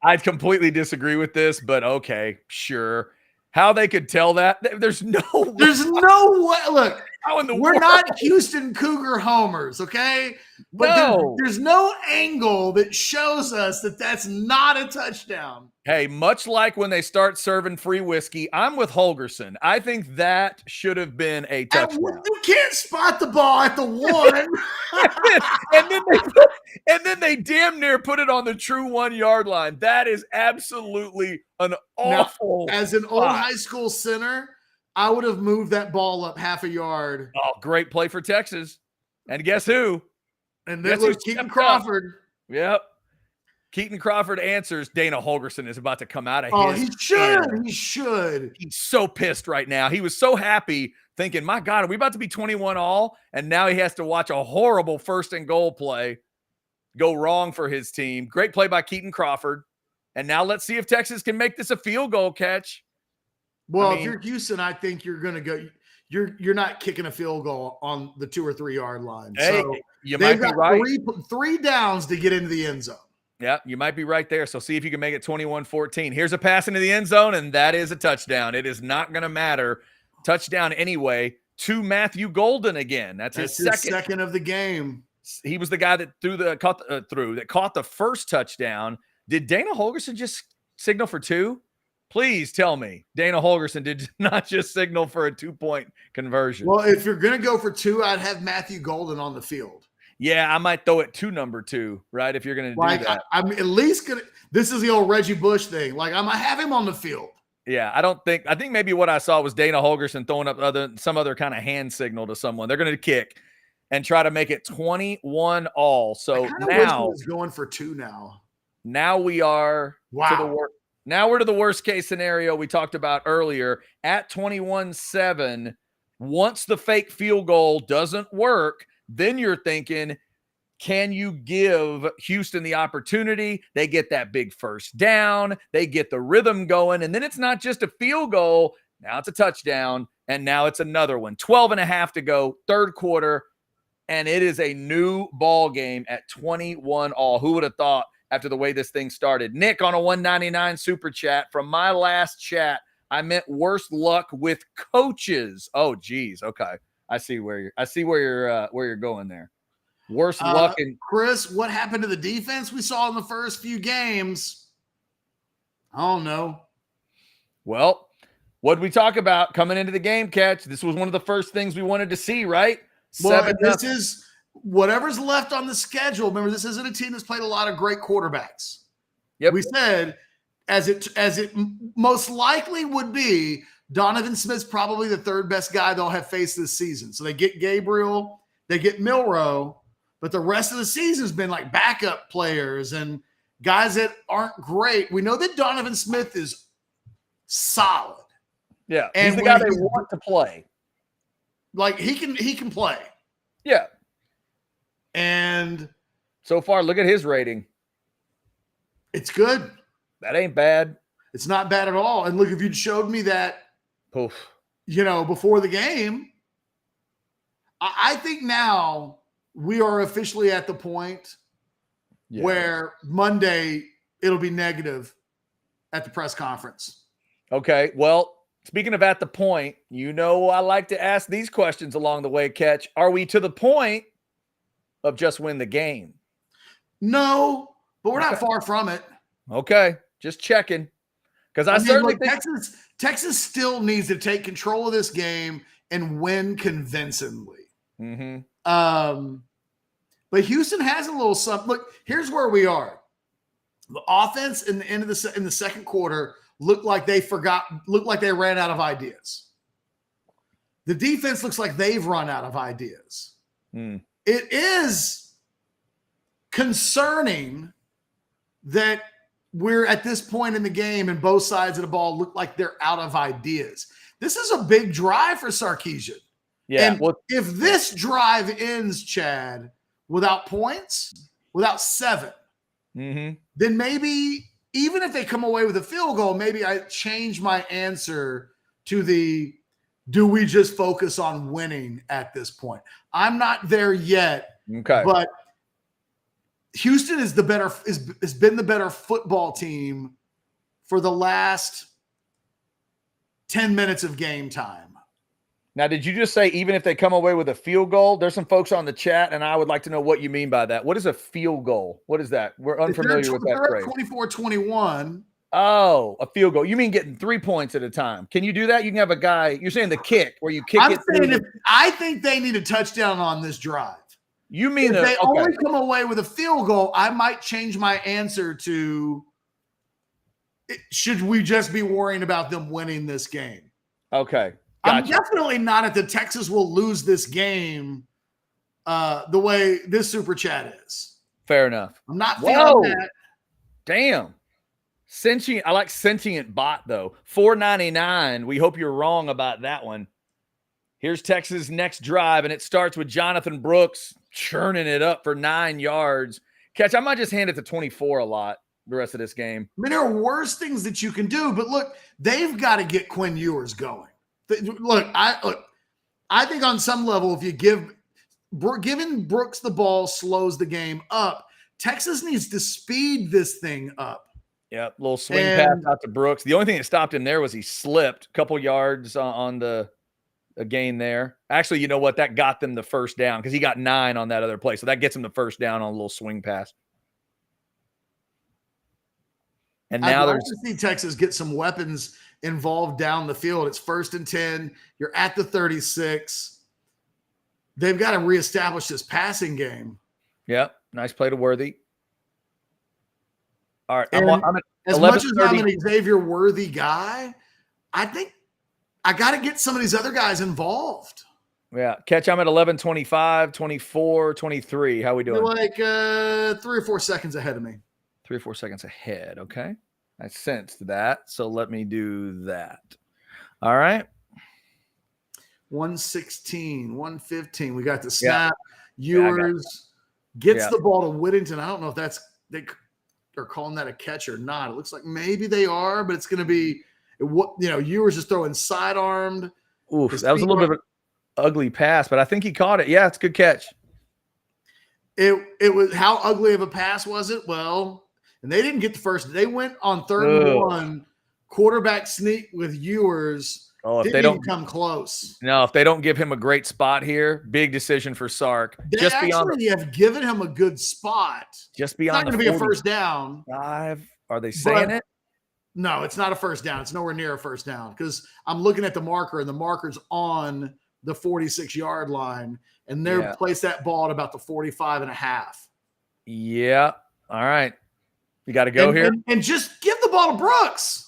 [SPEAKER 2] I'd completely disagree with this, but okay, sure. How they could tell that? There's no way.
[SPEAKER 1] Look, we're not Houston Cougar homers, okay? But there's no angle that shows us that that's not a touchdown.
[SPEAKER 2] Hey, much like when they start serving free whiskey, I'm with Holgerson. I think that should have been a touchdown.
[SPEAKER 1] You can't spot the ball at the 1.
[SPEAKER 2] and then they damn near put it on the true 1 yard line. That is absolutely an awful.
[SPEAKER 1] Now, as an old high school center, I would have moved that ball up half a yard.
[SPEAKER 2] Oh, great play for Texas. And guess who?
[SPEAKER 1] And then was Keaton Crawford.
[SPEAKER 2] Yep. Keaton Crawford answers. Dana Holgerson is about to come out of his.
[SPEAKER 1] He should. He should.
[SPEAKER 2] He's so pissed right now. He was so happy thinking, my God, are we about to be 21 all? And now he has to watch a horrible first and goal play go wrong for his team. Great play by Keaton Crawford. And now let's see if Texas can make this a field goal catch.
[SPEAKER 1] Well, if you're Houston, I think you're going to go. You're not kicking a field goal on the 2 or 3 yard line.
[SPEAKER 2] Hey,
[SPEAKER 1] so
[SPEAKER 2] you might be right.
[SPEAKER 1] Three downs to get into the end zone.
[SPEAKER 2] Yeah, you might be right there. So see if you can make it 21-14. Here's a pass into the end zone, and that is a touchdown. It is not going to matter. Touchdown anyway to Matthew Golden again. That's his second
[SPEAKER 1] of the game.
[SPEAKER 2] He was the guy that caught the first touchdown. Did Dana Holgerson just signal for 2? Please tell me Dana Holgerson did not just signal for a 2-point conversion.
[SPEAKER 1] Well, if you're going to go for 2, I'd have Matthew Golden on the field.
[SPEAKER 2] Yeah, I might throw it to number 2, right? If you're going to do that.
[SPEAKER 1] I'm at least going to – this is the old Reggie Bush thing. Like, I'm going to have him on the field.
[SPEAKER 2] Yeah, I think maybe what I saw was Dana Holgerson throwing up some other kind of hand signal to someone. They're going to kick and try to make it 21 all. So now –
[SPEAKER 1] is going for 2 now.
[SPEAKER 2] Now we are Now we're to the worst case scenario we talked about earlier at 21-7. Once the fake field goal doesn't work, then you're thinking, can you give Houston the opportunity? They get that big first down. They get the rhythm going. And then it's not just a field goal. Now it's a touchdown. And now it's another one. 12 and a half to go, third quarter. And it is a new ball game at 21 all. Who would have thought? After the way this thing started. Nick on a 199 super chat. From my last chat, I meant worse luck with coaches. Oh, geez. Okay. I see where you're going there. Worse luck.
[SPEAKER 1] Chris, what happened to the defense we saw in the first few games? I don't know.
[SPEAKER 2] Well, what did we talk about coming into the game, Catch? This was one of the first things we wanted to see, right?
[SPEAKER 1] Well, this is whatever's left on the schedule. Remember, this isn't a team that's played a lot of great quarterbacks.
[SPEAKER 2] Yep.
[SPEAKER 1] We said, as it most likely would be, Donovan Smith's probably the third best guy they'll have faced this season. So they get Gabriel, they get Milroe, but the rest of the season's been like backup players and guys that aren't great. We know that Donovan Smith is solid.
[SPEAKER 2] Yeah, and he's the guy they want to play.
[SPEAKER 1] Like he can play.
[SPEAKER 2] Yeah.
[SPEAKER 1] And
[SPEAKER 2] so far, look at his rating.
[SPEAKER 1] It's good.
[SPEAKER 2] That ain't bad.
[SPEAKER 1] It's not bad at all. And look, if you'd showed me that, before the game, I think now we are officially at the point where Monday it'll be negative at the press conference.
[SPEAKER 2] Okay. Well, Speaking of at the point, I like to ask these questions along the way, Catch. Are we to the point of just win the game?
[SPEAKER 1] No, but we're not far from it.
[SPEAKER 2] Okay, just checking. Because I certainly think
[SPEAKER 1] Texas still needs to take control of this game and win convincingly.
[SPEAKER 2] Mm-hmm.
[SPEAKER 1] But Houston has a little something. Look, here's where we are. The offense in the end of in the second quarter looked like they ran out of ideas. The defense looks like they've run out of ideas.
[SPEAKER 2] Mm.
[SPEAKER 1] It is concerning that we're at this point in the game and both sides of the ball look like they're out of ideas. This is a big drive for Sarkisian.
[SPEAKER 2] Yeah.
[SPEAKER 1] And if this drive ends, Chad, without points, without 7,
[SPEAKER 2] mm-hmm.
[SPEAKER 1] then maybe even if they come away with a field goal, maybe I change my answer to do we just focus on winning at this point? I'm not there yet.
[SPEAKER 2] Okay.
[SPEAKER 1] But Houston has been the better football team for the last 10 minutes of game time.
[SPEAKER 2] Now, did you just say even if they come away with a field goal? There's some folks on the chat, and I would like to know what you mean by that. What is a field goal? What is that? We're unfamiliar with that phrase.
[SPEAKER 1] 24-21.
[SPEAKER 2] Oh, a field goal. You mean getting 3 points at a time. Can you do that? You can have a guy. You're saying the kick where you kick it.
[SPEAKER 1] I think they need a touchdown on this drive.
[SPEAKER 2] You mean
[SPEAKER 1] if they only come away with a field goal, I might change my answer to should we just be worrying about them winning this game?
[SPEAKER 2] Okay.
[SPEAKER 1] Gotcha. I'm definitely not at the Texas will lose this game the way this super chat is.
[SPEAKER 2] Fair enough.
[SPEAKER 1] I'm not feeling that.
[SPEAKER 2] Damn. Sentient. I like sentient bot though. $4.99. We hope you're wrong about that one. Here's Texas' next drive, and it starts with Jonathan Brooks churning it up for 9 yards. Catch, I might just hand it to 24 a lot the rest of this game.
[SPEAKER 1] I mean, there are worse things that you can do, but look, they've got to get Quinn Ewers going. Look, I think on some level, if you giving Brooks the ball slows the game up. Texas needs to speed this thing up.
[SPEAKER 2] Yep, little swing pass out to Brooks. The only thing that stopped him there was he slipped a couple yards on the gain there. Actually, you know what? That got them the first down because he got 9 on that other play. So that gets him the first down on a little swing pass. And now
[SPEAKER 1] I'd like to see Texas get some weapons involved down the field. It's 1st and 10. You're at the 36. They've got to reestablish this passing game.
[SPEAKER 2] Yep. Nice play to Worthy. All right.
[SPEAKER 1] I'm as much as I'm an Xavier Worthy guy, I think I got to get some of these other guys involved.
[SPEAKER 2] Yeah. Catch, I'm at 11, 25, 24, 23. How we doing?
[SPEAKER 1] You're like 3 or 4 seconds ahead of me.
[SPEAKER 2] 3 or 4 seconds ahead. Okay. I sensed that. So let me do that. All right.
[SPEAKER 1] 116, 115. We got the snap. Ewers gets the ball to Whittington. I don't know if they are calling that a catch or not. It looks like maybe they are, but it's going to be, Ewers is throwing sidearmed.
[SPEAKER 2] Oof, that was a little bit of an ugly pass, but I think he caught it. Yeah, it's a good catch.
[SPEAKER 1] It was, how ugly of a pass was it? Well, and they didn't get the first. They went on 3rd and 1, quarterback sneak with Ewers.
[SPEAKER 2] Oh, if
[SPEAKER 1] they don't come close.
[SPEAKER 2] No, if they don't give him a great spot here, big decision for Sark.
[SPEAKER 1] They have given him a good spot.
[SPEAKER 2] Just beyond.
[SPEAKER 1] It's not going to be a first down.
[SPEAKER 2] 5. Are they saying it?
[SPEAKER 1] No, it's not a first down. It's nowhere near a first down because I'm looking at the marker and the marker's on the 46-yard line, and they're placed that ball at about the 45 and a half.
[SPEAKER 2] Yeah. All right. You got to go here.
[SPEAKER 1] And just give the ball to Brooks.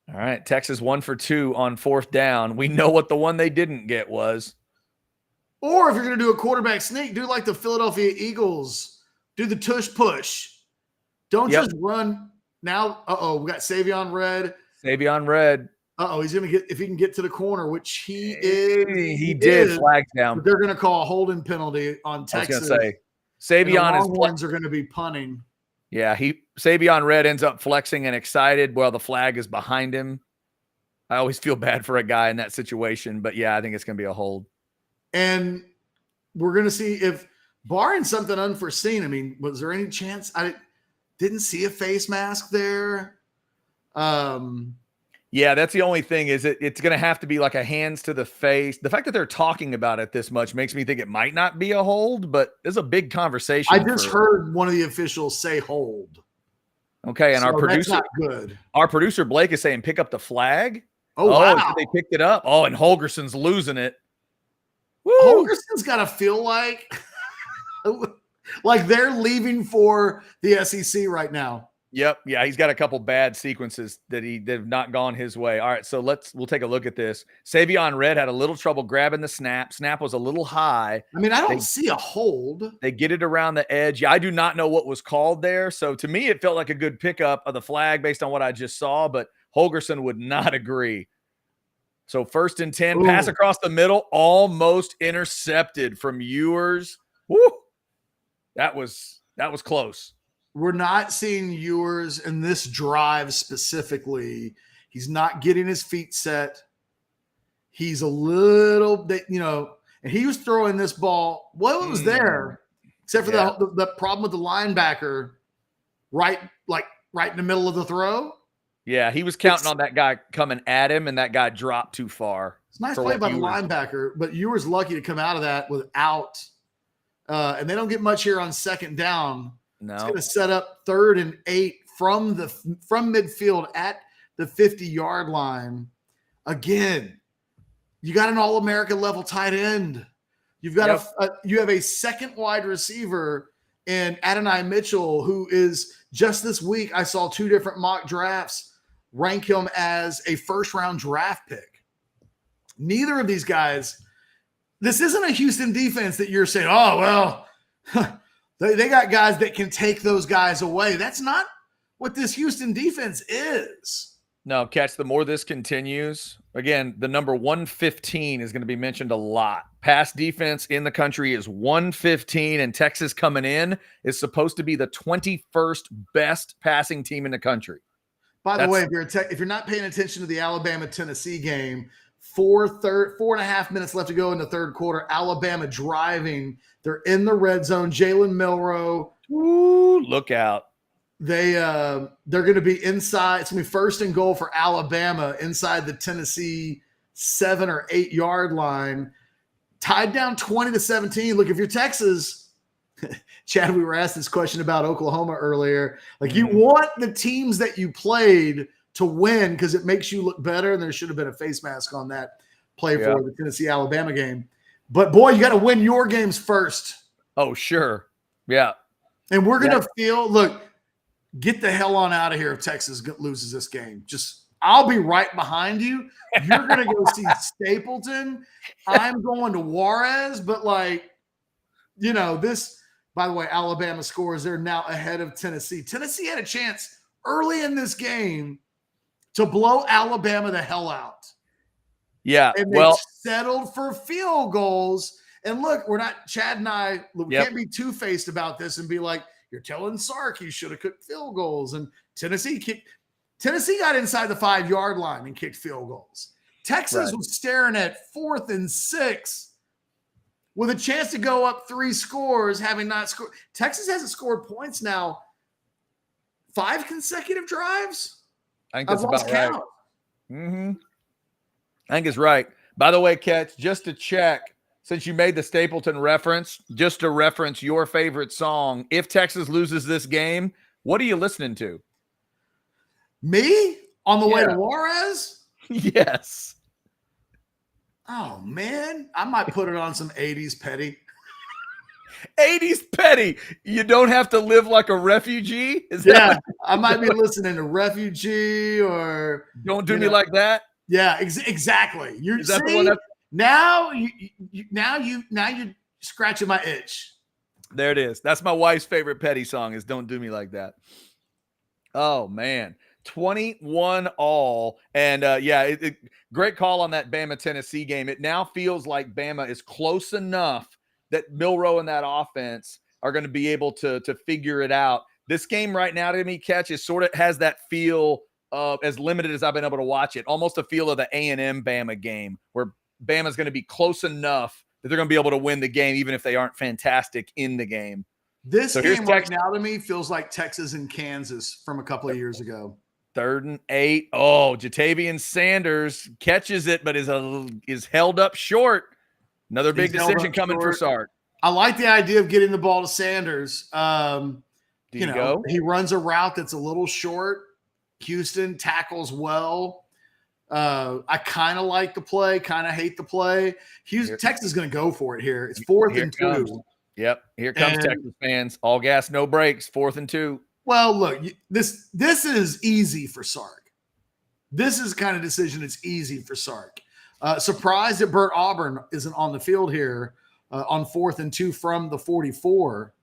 [SPEAKER 2] All right. Texas 1 for 2 on 4th down. We know what the one they didn't get was.
[SPEAKER 1] Or if you're going to do a quarterback sneak, do like the Philadelphia Eagles. Do the tush push. Don't just run. Now, we got Savion Red. He's going to get, if he can get to the corner, which he is.
[SPEAKER 2] He did flag down.
[SPEAKER 1] They're going to call a holding penalty on Texas.
[SPEAKER 2] I was going to say, Savion is.
[SPEAKER 1] Longhorns are going to be punting.
[SPEAKER 2] Yeah, Savion Red ends up flexing and excited while the flag is behind him. I always feel bad for a guy in that situation, but yeah, I think it's going to be a hold.
[SPEAKER 1] And we're going to see if, barring something unforeseen, I mean, was there any chance? I didn't see a face mask there.
[SPEAKER 2] Yeah, that's the only thing is it's going to have to be like a hands to the face. The fact that they're talking about it this much makes me think it might not be a hold, but there's a big conversation.
[SPEAKER 1] I just heard one of the officials say hold.
[SPEAKER 2] Okay, and
[SPEAKER 1] so
[SPEAKER 2] our producer,
[SPEAKER 1] that's not good.
[SPEAKER 2] Our producer Blake is saying pick up the flag.
[SPEAKER 1] Oh wow,
[SPEAKER 2] so they picked it up. Oh, and Holgerson's losing it.
[SPEAKER 1] Woo. Holgerson's got to feel like they're leaving for the SEC right now.
[SPEAKER 2] Yep. Yeah, he's got a couple bad sequences that have not gone his way. All right, so we'll take a look at this. Savion Red had a little trouble grabbing the snap. Snap was a little high.
[SPEAKER 1] I mean, I don't see a hold.
[SPEAKER 2] They get it around the edge. Yeah, I do not know what was called there. So to me, it felt like a good pickup of the flag based on what I just saw, but Holgerson would not agree. So 1st and 10,
[SPEAKER 1] Ooh.
[SPEAKER 2] Pass across the middle, almost intercepted from Ewers. Woo! That was close.
[SPEAKER 1] We're not seeing Ewers in this drive specifically. He's not getting his feet set. He's a little bit, and he was throwing this ball. What was there, except for the problem with the linebacker, right in the middle of the throw?
[SPEAKER 2] Yeah, he was counting on that guy coming at him, and that guy dropped too far.
[SPEAKER 1] It's a nice play by the linebacker, but Ewers lucky to come out of that without. And they don't get much here on 2nd down.
[SPEAKER 2] No.
[SPEAKER 1] It's going to set up 3rd and 8 from midfield at the 50-yard line. Again, you got an All-America level tight end. You've got you have a second wide receiver in Adonai Mitchell, who is just this week. I saw 2 different mock drafts rank him as a 1st-round draft pick. Neither of these guys. This isn't a Houston defense that you're saying, oh well. They got guys that can take those guys away. That's not what this Houston defense is.
[SPEAKER 2] No, Catch, the more this continues, again, the number 115 is going to be mentioned a lot. Pass defense in the country is 115, and Texas coming in is supposed to be the 21st best passing team in the country.
[SPEAKER 1] By the way, if you're not paying attention to the Alabama-Tennessee game, 4.5 minutes left to go in the 3rd quarter. Alabama driving. They're in the red zone. Jalen Milroe.
[SPEAKER 2] Ooh, look out.
[SPEAKER 1] They're going to be inside. It's going to be 1st and goal for Alabama inside the Tennessee 7 or 8 yard line. Tied down 20-17. Look, if you're Texas, Chad, we were asked this question about Oklahoma earlier. You want the teams that you played to win because it makes you look better, and there should have been a face mask on that play for the Tennessee-Alabama game. But, boy, you got to win your games first.
[SPEAKER 2] Oh, sure. Yeah.
[SPEAKER 1] And we're going to look, get the hell on out of here if Texas loses this game. I'll be right behind you. You're going to go see Stapleton. I'm going to Juarez. But, this, by the way, Alabama scores. They're now ahead of Tennessee. Tennessee had a chance early in this game to blow Alabama the hell out.
[SPEAKER 2] Yeah.
[SPEAKER 1] And they settled for field goals. And look, Chad and I, we can't be two-faced about this and be like, you're telling Sark he should have kicked field goals. And Tennessee got inside the 5-yard line and kicked field goals. Texas was staring at 4th and 6 with a chance to go up 3 scores, having not scored. Texas hasn't scored points now 5 consecutive drives.
[SPEAKER 2] I think that's about right. Mm-hmm. I think it's right. By the way, Catch, just to check, since you made the Stapleton reference, just to reference your favorite song, if Texas loses this game, what are you listening to?
[SPEAKER 1] Me? On the way to Juarez?
[SPEAKER 2] Yes.
[SPEAKER 1] Oh, man. I might put it on some 80s Petty.
[SPEAKER 2] 80s Petty. You don't have to live like a refugee?
[SPEAKER 1] I might be listening to Refugee or
[SPEAKER 2] Don't Do Me Like That.
[SPEAKER 1] Yeah, exactly.
[SPEAKER 2] Is that the one
[SPEAKER 1] now you're scratching my itch.
[SPEAKER 2] There it is. That's my wife's favorite Petty song is Don't Do Me Like That. Oh, man. 21-all. And, great call on that Bama-Tennessee game. It now feels like Bama is close enough that Milroe and that offense are going to be able to figure it out. This game right now, to me, Catch, is sort of has that feel of, as limited as I've been able to watch it, almost a feel of the A&M Bama game where Bama's going to be close enough that they're going to be able to win the game even if they aren't fantastic in the game.
[SPEAKER 1] This game right now to me feels like Texas and Kansas from a couple of years ago.
[SPEAKER 2] 3rd and 8. Oh, Jatavian Sanders catches it, but is held up short. Another big decision coming for Sark.
[SPEAKER 1] I like the idea of getting the ball to Sanders.
[SPEAKER 2] Do you go?
[SPEAKER 1] He runs a route that's a little short. Houston tackles well. I kind of like the play, kind of hate the play. Texas is going to go for it here. It's 4th and 2.
[SPEAKER 2] Yep, here comes Texas fans. All gas, no brakes. 4th and 2.
[SPEAKER 1] Well, look, this is easy for Sark. This is the kind of decision that's easy for Sark. Surprised that Burt Auburn isn't on the field here on 4th and 2 from the 44.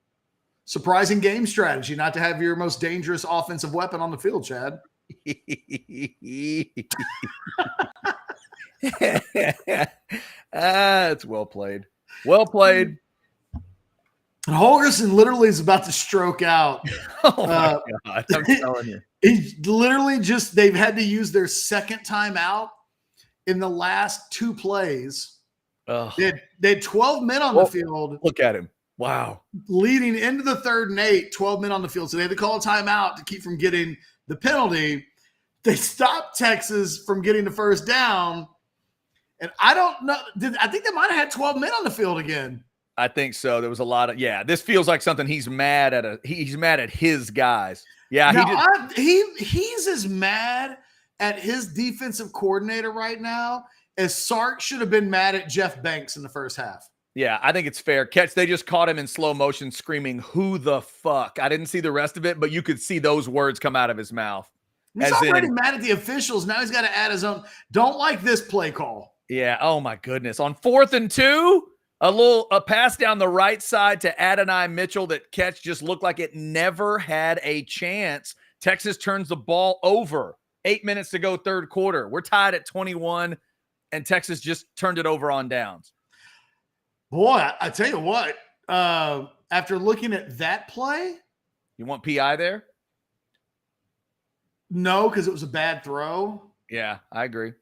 [SPEAKER 1] Surprising game strategy not to have your most dangerous offensive weapon on the field, Chad.
[SPEAKER 2] It's well played. Well played.
[SPEAKER 1] And Holgerson literally is about to stroke out.
[SPEAKER 2] Oh my God. I'm telling you.
[SPEAKER 1] He's literally they've had to use their second timeout in the last 2 plays. They had 12 men on the field.
[SPEAKER 2] Look at him. Wow.
[SPEAKER 1] Leading into the 3rd and 8, 12 men on the field. So they had to call a timeout to keep from getting the penalty. They stopped Texas from getting the first down. And I don't know. I think they might have had 12 men on the field again.
[SPEAKER 2] I think so. There was a lot of this feels like something he's mad at he's mad at his guys. Yeah,
[SPEAKER 1] now, he's as mad at his defensive coordinator right now as Sark should have been mad at Jeff Banks in the first half.
[SPEAKER 2] Yeah, I think it's fair. They just caught him in slow motion screaming, "Who the fuck?" I didn't see the rest of it, but you could see those words come out of his mouth.
[SPEAKER 1] He's already mad at the officials. Now he's got to add his own. Don't like this play call.
[SPEAKER 2] Yeah. Oh my goodness. On 4th and 2, a pass down the right side to Adonai Mitchell that catch just looked like it never had a chance. Texas turns the ball over. 8 minutes to go, 3rd quarter. We're tied at 21, and Texas just turned it over on downs.
[SPEAKER 1] Boy, I tell you what, after looking at that play.
[SPEAKER 2] You want PI there?
[SPEAKER 1] No, because it was a bad throw.
[SPEAKER 2] Yeah, I agree.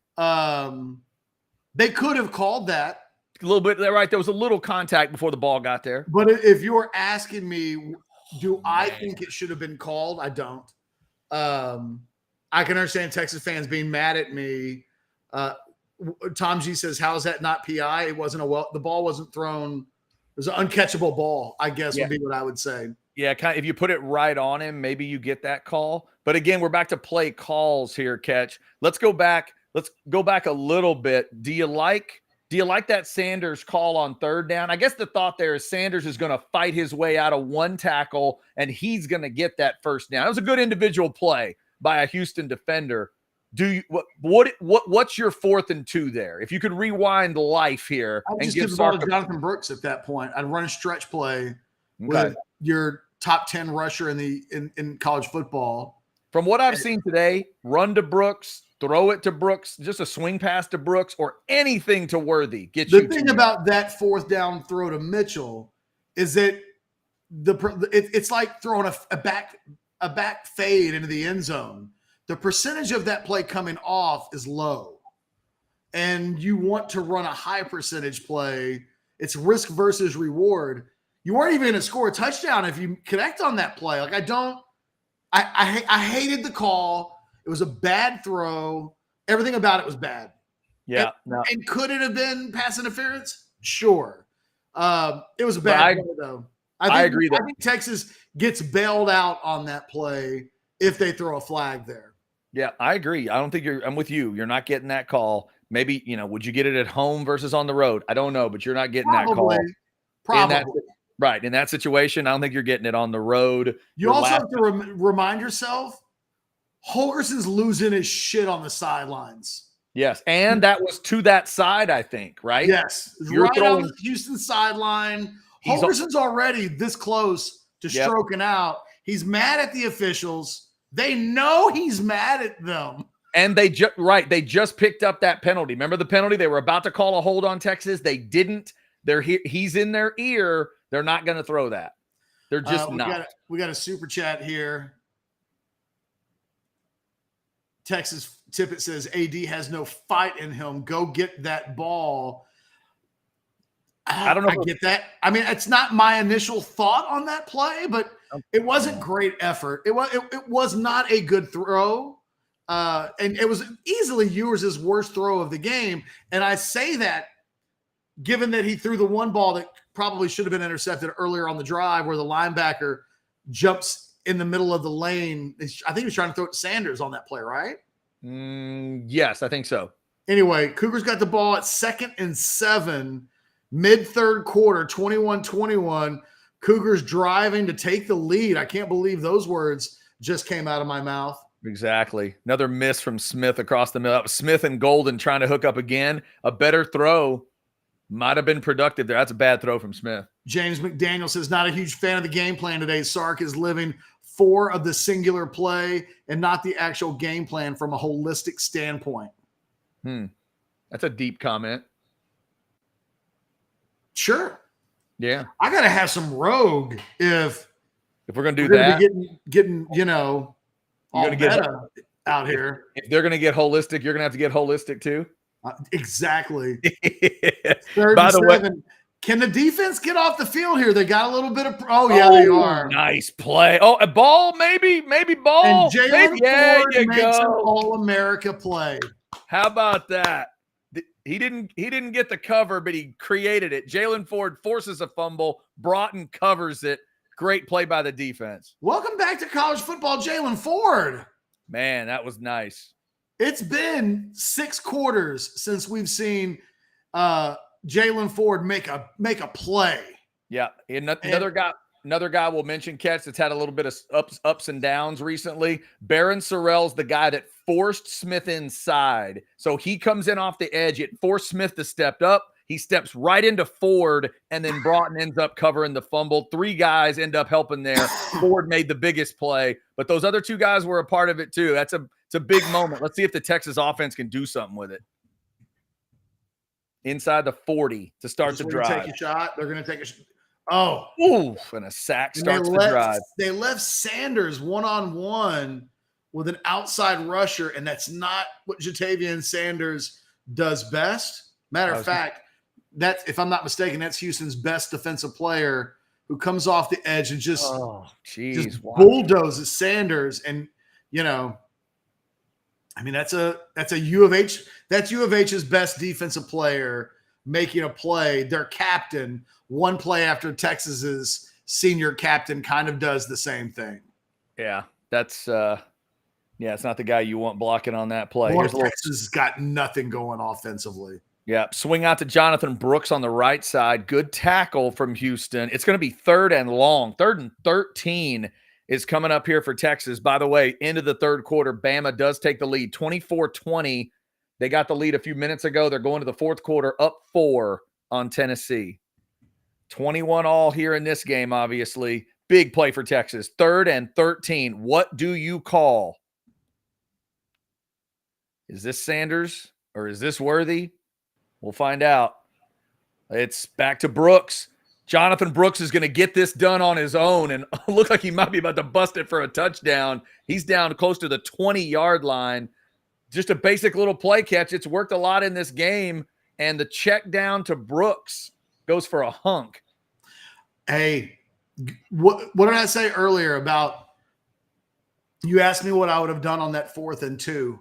[SPEAKER 1] They could have called that.
[SPEAKER 2] A little bit, right? There was a little contact before the ball got there.
[SPEAKER 1] But if you're asking me, I think it should have been called? I don't. I can understand Texas fans being mad at me. Tom G says, "How is that not PI?" It wasn't the ball wasn't thrown. It was an uncatchable ball, I guess would be what I would say. Yeah,
[SPEAKER 2] if you put it right on him, maybe you get that call. But again, we're back to play calls here, Catch. Let's go back a little bit. Do you like that Sanders call on 3rd down? I guess the thought there is Sanders is going to fight his way out of one tackle, and he's going to get that first down. It was a good individual play by a Houston defender. What's your 4th and 2 there? If you could rewind life here
[SPEAKER 1] and just give the ball to Jonathan Brooks at that point. I'd run a stretch play with your top 10 rusher in college football.
[SPEAKER 2] From what I've seen today, run to Brooks, throw it to Brooks, just a swing pass to Brooks, or anything to Worthy. The
[SPEAKER 1] thing about that 4th down throw to Mitchell is that it's like throwing a back fade into the end zone. The percentage of that play coming off is low, and you want to run a high percentage play. It's risk versus reward. You weren't even going to score a touchdown if you connect on that play. Like I hated the call. It was a bad throw. Everything about it was bad.
[SPEAKER 2] Yeah.
[SPEAKER 1] And could it have been pass interference? Sure. It was a bad play, though.
[SPEAKER 2] I agree.
[SPEAKER 1] I think Texas gets bailed out on that play if they throw a flag there.
[SPEAKER 2] Yeah, I agree. I'm with you. You're not getting that call. Maybe, would you get it at home versus on the road? I don't know, but you're not getting that call.
[SPEAKER 1] Probably.
[SPEAKER 2] Right. In that situation, I don't think you're getting it on the road.
[SPEAKER 1] You also have to remind yourself, Holgerson's losing his shit on the sidelines.
[SPEAKER 2] Yes, and that was to that side, I think, right?
[SPEAKER 1] Yes.
[SPEAKER 2] You're
[SPEAKER 1] right on the Houston sideline. Holgerson's already this close to stroking out. He's mad at the officials. They know he's mad at them.
[SPEAKER 2] And they just picked up that penalty. Remember the penalty? They were about to call a hold on Texas. They didn't. He's in their ear. They're not going to throw that. They're just not.
[SPEAKER 1] We got a super chat here. Texas Tippett says AD has no fight in him. Go get that ball. I don't know. I get that. I mean, it's not my initial thought on that play, but it wasn't great effort. It was not a good throw. And it was easily Ewers' worst throw of the game. And I say that given that he threw the one ball that probably should have been intercepted earlier on the drive where the linebacker jumps in the middle of the lane. I think he was trying to throw it to Sanders on that play, right?
[SPEAKER 2] Yes, I think so.
[SPEAKER 1] Anyway, Cougars got the ball at 2nd and 7, mid-third quarter, 21-21. Cougars driving to take the lead. I can't believe those words just came out of my mouth.
[SPEAKER 2] Exactly. Another miss from Smith across the middle. That was Smith and Golden trying to hook up again. A better throw might have been productive there. That's a bad throw from Smith.
[SPEAKER 1] James McDaniel says, not a huge fan of the game plan today. Sark is living for of the singular play and not the actual game plan from a holistic standpoint.
[SPEAKER 2] That's a deep comment.
[SPEAKER 1] Sure.
[SPEAKER 2] Yeah.
[SPEAKER 1] I got to have some rogue if
[SPEAKER 2] we're going to do
[SPEAKER 1] we're
[SPEAKER 2] that.
[SPEAKER 1] Getting all
[SPEAKER 2] gonna get
[SPEAKER 1] meta out here.
[SPEAKER 2] If they're going to get holistic, you're going to have to get holistic too.
[SPEAKER 1] Exactly.
[SPEAKER 2] By the way,
[SPEAKER 1] can the defense get off the field here? They got a little bit of. Oh yeah, they are.
[SPEAKER 2] Nice play. Oh, a ball, maybe ball.
[SPEAKER 1] And Jalen Ford
[SPEAKER 2] you
[SPEAKER 1] makes
[SPEAKER 2] go.
[SPEAKER 1] an All-America play.
[SPEAKER 2] How about that? He didn't get the cover, but he created it. Jalen Ford forces a fumble. Broughton covers it. Great play by the defense.
[SPEAKER 1] Welcome back to college football, Jalen Ford.
[SPEAKER 2] Man, that was nice.
[SPEAKER 1] It's been 6 quarters since we've seen Jalen Ford make a play.
[SPEAKER 2] Yeah, another guy we'll mention, Catch, that's had a little bit of ups and downs recently. Barron Sorrell's the guy that forced Smith inside. So he comes in off the edge. It forced Smith to step up. He steps right into Ford, and then Broughton ends up covering the fumble. 3 guys end up helping there. Ford made the biggest play, but those other 2 guys were a part of it too. It's a big moment. Let's see if the Texas offense can do something with it. Inside the 40 to start the drive.
[SPEAKER 1] Take a shot. They're going to take a shot. Oh.
[SPEAKER 2] Oof, and a sack starts the drive.
[SPEAKER 1] They left Sanders one-on-one with an outside rusher, and that's not what Jatavian Sanders does best. Matter of fact, that's, if I'm not mistaken, that's Houston's best defensive player who comes off the edge and just bulldozes Sanders. And, I mean, that's a U of H. That's U of H's best defensive player making a play. Their captain, one play after Texas's senior captain, kind of does the same thing.
[SPEAKER 2] Yeah, that's it's not the guy you want blocking on that play.
[SPEAKER 1] Texas has got nothing going offensively.
[SPEAKER 2] Yeah, swing out to Jonathan Brooks on the right side. Good tackle from Houston. It's going to be 3rd and long. 3rd and 13 is coming up here for Texas. By the way, into the third quarter, Bama does take the lead, 24-20. They got the lead a few minutes ago. They're going to the fourth quarter, up 4 on Tennessee. 21-all here in this game, obviously. Big play for Texas. 3rd and 13. What do you call? Is this Sanders or is this Worthy? We'll find out. It's back to Brooks. Jonathan Brooks is going to get this done on his own and look like he might be about to bust it for a touchdown. He's down close to the 20-yard line. Just a basic little play catch. It's worked a lot in this game, and the check down to Brooks goes for a hunk.
[SPEAKER 1] Hey, what did I say earlier about you asked me what I would have done on that 4th and 2?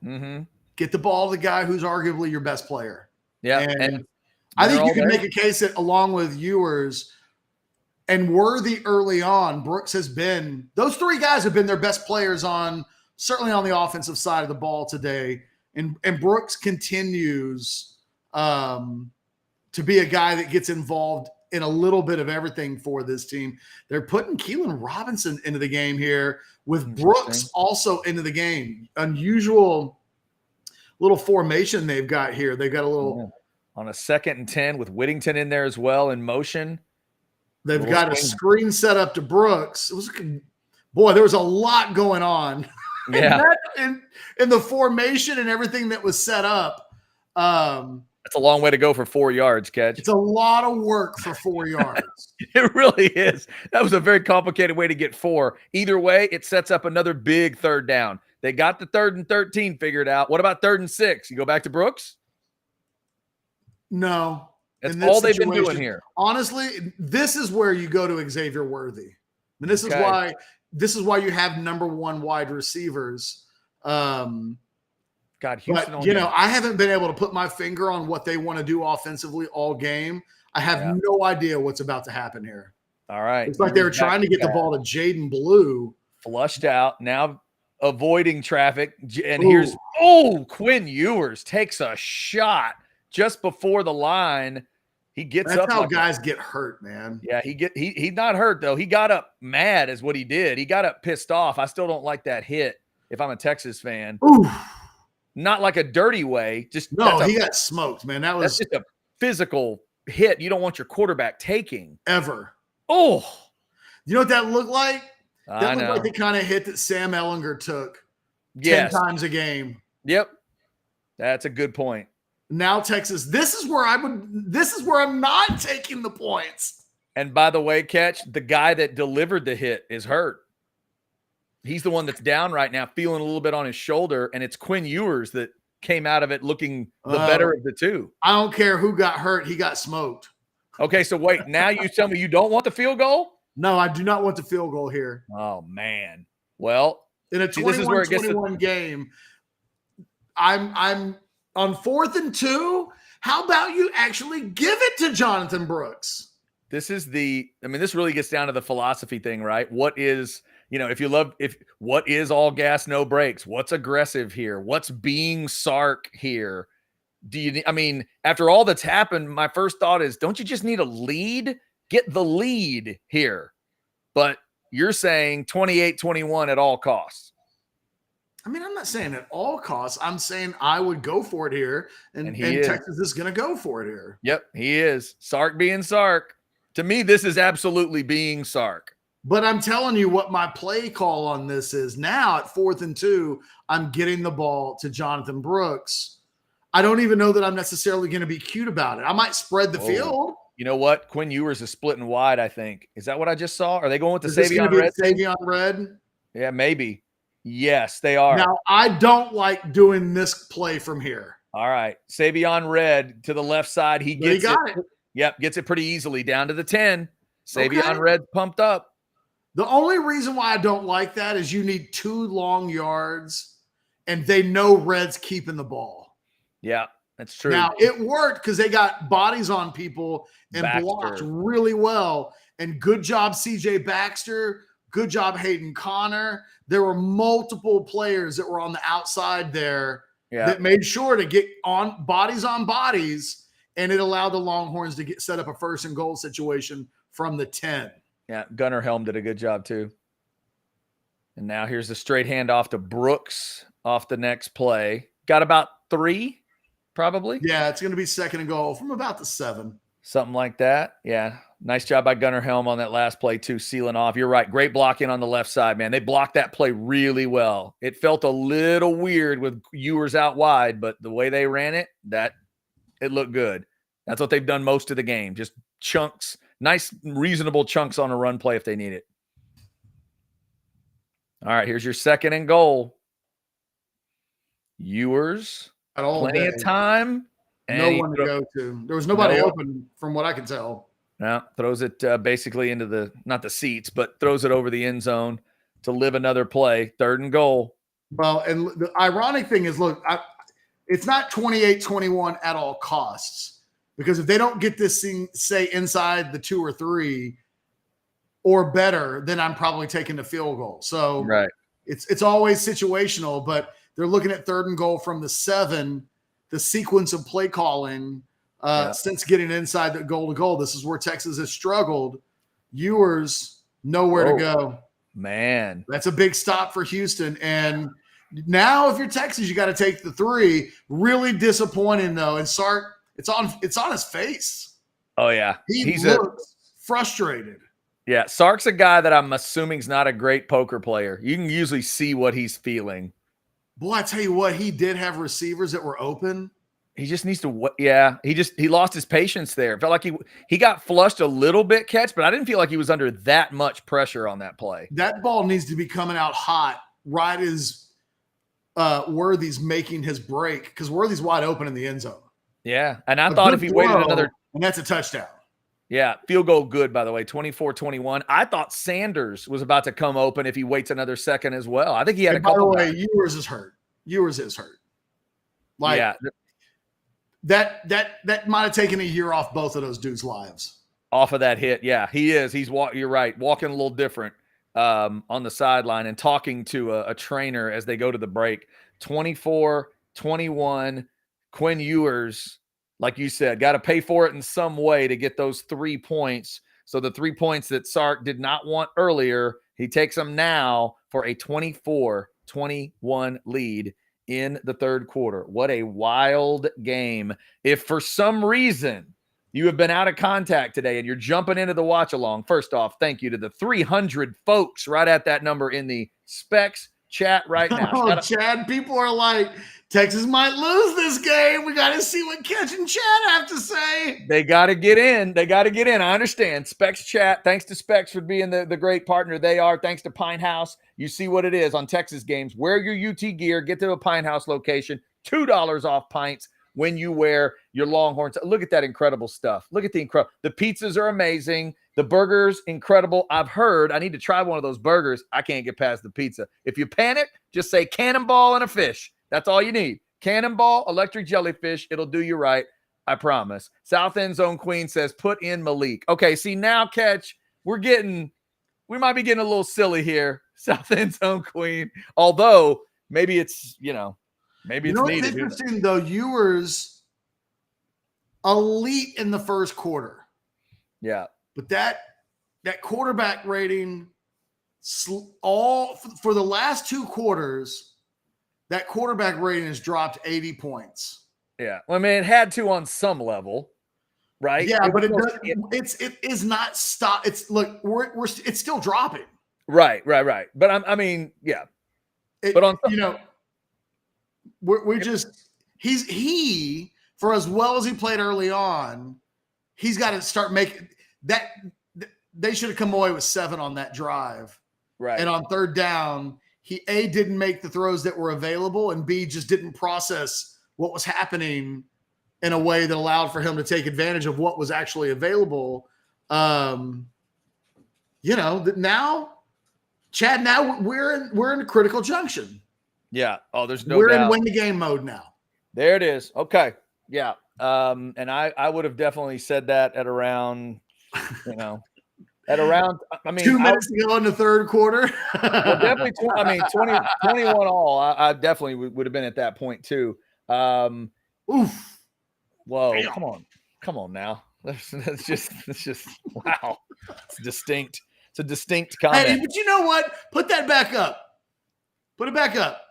[SPEAKER 2] Mm-hmm.
[SPEAKER 1] Get the ball to the guy who's arguably your best player.
[SPEAKER 2] Yeah,
[SPEAKER 1] and I think you can make a case that along with Ewers and Worthy early on, Brooks has been – those 3 guys have been their best players certainly on the offensive side of the ball today. And Brooks continues to be a guy that gets involved in a little bit of everything for this team. They're putting Keelan Robinson into the game here with Brooks also into the game. Unusual little formation they've got here. They've got a little
[SPEAKER 2] on a 2nd and 10 with Whittington in there as well in motion.
[SPEAKER 1] They've got a screen set up to Brooks. There was a lot going on.
[SPEAKER 2] Yeah,
[SPEAKER 1] in the formation and everything that was set up.
[SPEAKER 2] That's a long way to go for 4 yards, Catch.
[SPEAKER 1] It's a lot of work for 4 yards.
[SPEAKER 2] It really is. That was a very complicated way to get 4. Either way, it sets up another big 3rd down. They got the 3rd and 13 figured out. What about 3rd and 6? You go back to Brooks?
[SPEAKER 1] No.
[SPEAKER 2] That's all they've been doing here.
[SPEAKER 1] Honestly, this is where you go to Xavier Worthy. And this is why you have number 1 wide receivers
[SPEAKER 2] God, Houston.
[SPEAKER 1] But, I haven't been able to put my finger on what they want to do offensively all game. I have no idea what's about to happen here.
[SPEAKER 2] All right.
[SPEAKER 1] It's like they were trying to get the ball to Jaden Blue.
[SPEAKER 2] Flushed out. Now avoiding traffic. And here's Quinn Ewers takes a shot just before the line. He gets up.
[SPEAKER 1] That's how guys get hurt, man.
[SPEAKER 2] Yeah, he's not hurt though. He got up mad is what he did. He got up pissed off. I still don't like that hit if I'm a Texas fan.
[SPEAKER 1] Ooh.
[SPEAKER 2] Not like a dirty way. Just
[SPEAKER 1] he got smoked, man.
[SPEAKER 2] That's just a physical hit. You don't want your quarterback taking
[SPEAKER 1] ever.
[SPEAKER 2] Oh,
[SPEAKER 1] you know what that looked like? That looked
[SPEAKER 2] know.
[SPEAKER 1] like the kind of hit that Sam Ehlinger took 10 times a game.
[SPEAKER 2] Yep, that's a good point.
[SPEAKER 1] Now Texas, this is where I'm not taking the points.
[SPEAKER 2] And by the way, Catch, the guy that delivered the hit is hurt. He's the one that's down right now, feeling a little bit on his shoulder, and it's Quinn Ewers that came out of it looking the better of the two.
[SPEAKER 1] I don't care who got hurt. He got smoked.
[SPEAKER 2] Okay, so wait. Now you tell me you don't want the field goal?
[SPEAKER 1] No, I do not want the field goal here.
[SPEAKER 2] Oh, man. Well,
[SPEAKER 1] in a 21-21 game, I'm on 4th and 2. How about you actually give it to Jonathan Brooks?
[SPEAKER 2] This really gets down to the philosophy thing, right? What is what is all gas, no brakes? What's aggressive here? What's being Sark here? After all that's happened, my first thought is, don't you just need a lead? Get the lead here. But you're saying 28-21 at all costs.
[SPEAKER 1] I'm not saying at all costs. I'm saying I would go for it here, and Texas is going to go for it here.
[SPEAKER 2] Yep, he is. Sark being Sark. To me, this is absolutely being Sark.
[SPEAKER 1] But I'm telling you what my play call on this is. Now at 4th and 2, I'm getting the ball to Jonathan Brooks. I don't even know that I'm necessarily going to be cute about it. I might spread the field.
[SPEAKER 2] You know what? Quinn Ewers is splitting wide, I think. Is that what I just saw? Are they going with the
[SPEAKER 1] Savion
[SPEAKER 2] Red?
[SPEAKER 1] Savion Red?
[SPEAKER 2] Yeah, maybe. Yes, they are.
[SPEAKER 1] Now, I don't like doing this play from here.
[SPEAKER 2] All right. Savion Red to the left side. He got
[SPEAKER 1] it.
[SPEAKER 2] Yep, gets it pretty easily down to the 10. Savion Red pumped up.
[SPEAKER 1] The only reason why I don't like that is you need 2 long yards, and they know Red's keeping the ball.
[SPEAKER 2] Yeah, that's true.
[SPEAKER 1] Now, it worked because they got bodies on people and blocked really well. And good job, C.J. Baxter. Good job, Hayden Connor. There were multiple players that were on the outside there that made sure to get on bodies, and it allowed the Longhorns to set up a 1st and goal situation from the 10.
[SPEAKER 2] Yeah, Gunnar Helm did a good job too. And now here's the straight handoff to Brooks off the next play. Got about 3, probably.
[SPEAKER 1] Yeah, it's going to be 2nd and goal from about the 7.
[SPEAKER 2] Something like that. Yeah. Nice job by Gunnar Helm on that last play too, sealing off. You're right. Great blocking on the left side, man. They blocked that play really well. It felt a little weird with Ewers out wide, but the way they ran it, it looked good. That's what they've done most of the game. Just chunks. Nice, reasonable chunks on a run play if they need it. All right, here's your 2nd and goal. Ewers, plenty of time.
[SPEAKER 1] No one to go to. There was nobody open from what I could tell.
[SPEAKER 2] No, throws it basically into not the seats, but throws it over the end zone to live another play. 3rd and goal.
[SPEAKER 1] Well, and the ironic thing is, look, it's not 28-21 at all costs. Because if they don't get this thing, say, inside the 2 or 3 or better, then I'm probably taking the field goal. So it's always situational, but they're looking at 3rd and goal from the 7, the sequence of play calling since getting inside the goal to goal. This is where Texas has struggled. Ewers, nowhere to go.
[SPEAKER 2] Man.
[SPEAKER 1] That's a big stop for Houston. And now if you're Texas, you got to take the 3. Really disappointing, though. And Sark, it's on his face.
[SPEAKER 2] Oh, yeah.
[SPEAKER 1] He looks frustrated.
[SPEAKER 2] Yeah, Sark's a guy that I'm assuming is not a great poker player. You can usually see what he's feeling.
[SPEAKER 1] Boy, I tell you what, he did have receivers that were open.
[SPEAKER 2] He just needs to, he lost his patience there. It felt like he got flushed a little bit, Catch, but I didn't feel like he was under that much pressure on that play.
[SPEAKER 1] That ball needs to be coming out hot right as Worthy's making his break, because Worthy's wide open in the end zone.
[SPEAKER 2] Yeah, and I thought if he waited another –
[SPEAKER 1] and that's a touchdown.
[SPEAKER 2] Yeah, field goal good, by the way, 24-21. I thought Sanders was about to come open if he waits another second as well. I think he had a couple.
[SPEAKER 1] By the way, Ewers is hurt. Ewers is hurt. Like,
[SPEAKER 2] yeah,
[SPEAKER 1] that might have taken a year off both of those dudes' lives.
[SPEAKER 2] Off of that hit. Yeah, he is. You're right. Walking a little different on the sideline and talking to a trainer as they go to the break. 24-21. Quinn Ewers, like you said, got to pay for it in some way to get those 3 points. So the 3 points that Sark did not want earlier, he takes them now for a 24-21 lead in the third quarter. What a wild game. If for some reason you have been out of contact today and you're jumping into the watch along, first off, thank you to the 300 folks right at that number in the Specs chat right now.
[SPEAKER 1] Oh, Chad, people are like, Texas might lose this game. We got to see what Catch and Chad have to say.
[SPEAKER 2] They got to get in. I understand. Specs chat. Thanks to Specs for being the great partner they are. Thanks to Pinthouse. You see what it is on Texas games. Wear your UT gear. Get to a Pinthouse location. $2 off pints when you wear your Longhorns. Look at that incredible stuff. Look at the pizzas are amazing. The burgers, incredible. I've heard I need to try one of those burgers. I can't get past the pizza. If you panic, just say cannonball and a fish. That's all you need. Cannonball, electric jellyfish. It'll do you right. I promise. South End Zone Queen says, put in Malik. Okay, see now, Catch, we might be getting a little silly here. South End Zone Queen. Although, maybe it's, maybe it's needed.
[SPEAKER 1] What's interesting, though, Ewers elite in the first quarter.
[SPEAKER 2] Yeah.
[SPEAKER 1] But that quarterback rating, all for the last 2 quarters, that quarterback rating has dropped 80 points.
[SPEAKER 2] Yeah. Well, I mean, it had to on some level, right?
[SPEAKER 1] Yeah, but it is not stop. It's it's still dropping.
[SPEAKER 2] Right. But I mean, yeah. But on
[SPEAKER 1] he for as well as he played early on, he's got to start making that. They should have come away with 7 on that drive.
[SPEAKER 2] Right.
[SPEAKER 1] And on third down, he A, didn't make the throws that were available, and B, just didn't process what was happening in a way that allowed for him to take advantage of what was actually available. Now, Chad, we're in a critical junction.
[SPEAKER 2] Yeah. Oh, there's no
[SPEAKER 1] We're
[SPEAKER 2] doubt.
[SPEAKER 1] in win the game mode now.
[SPEAKER 2] There it is. Okay. Yeah. And I would have definitely said that at around, I mean,
[SPEAKER 1] 2 minutes to go in the third quarter.
[SPEAKER 2] Well, definitely 21 all. I definitely would have been at that point too.
[SPEAKER 1] Oof.
[SPEAKER 2] Whoa.
[SPEAKER 1] Damn.
[SPEAKER 2] Come on now. That's just wow. It's distinct. It's a distinct comment.
[SPEAKER 1] Hey, but you know what? Put that back up. Put it back up.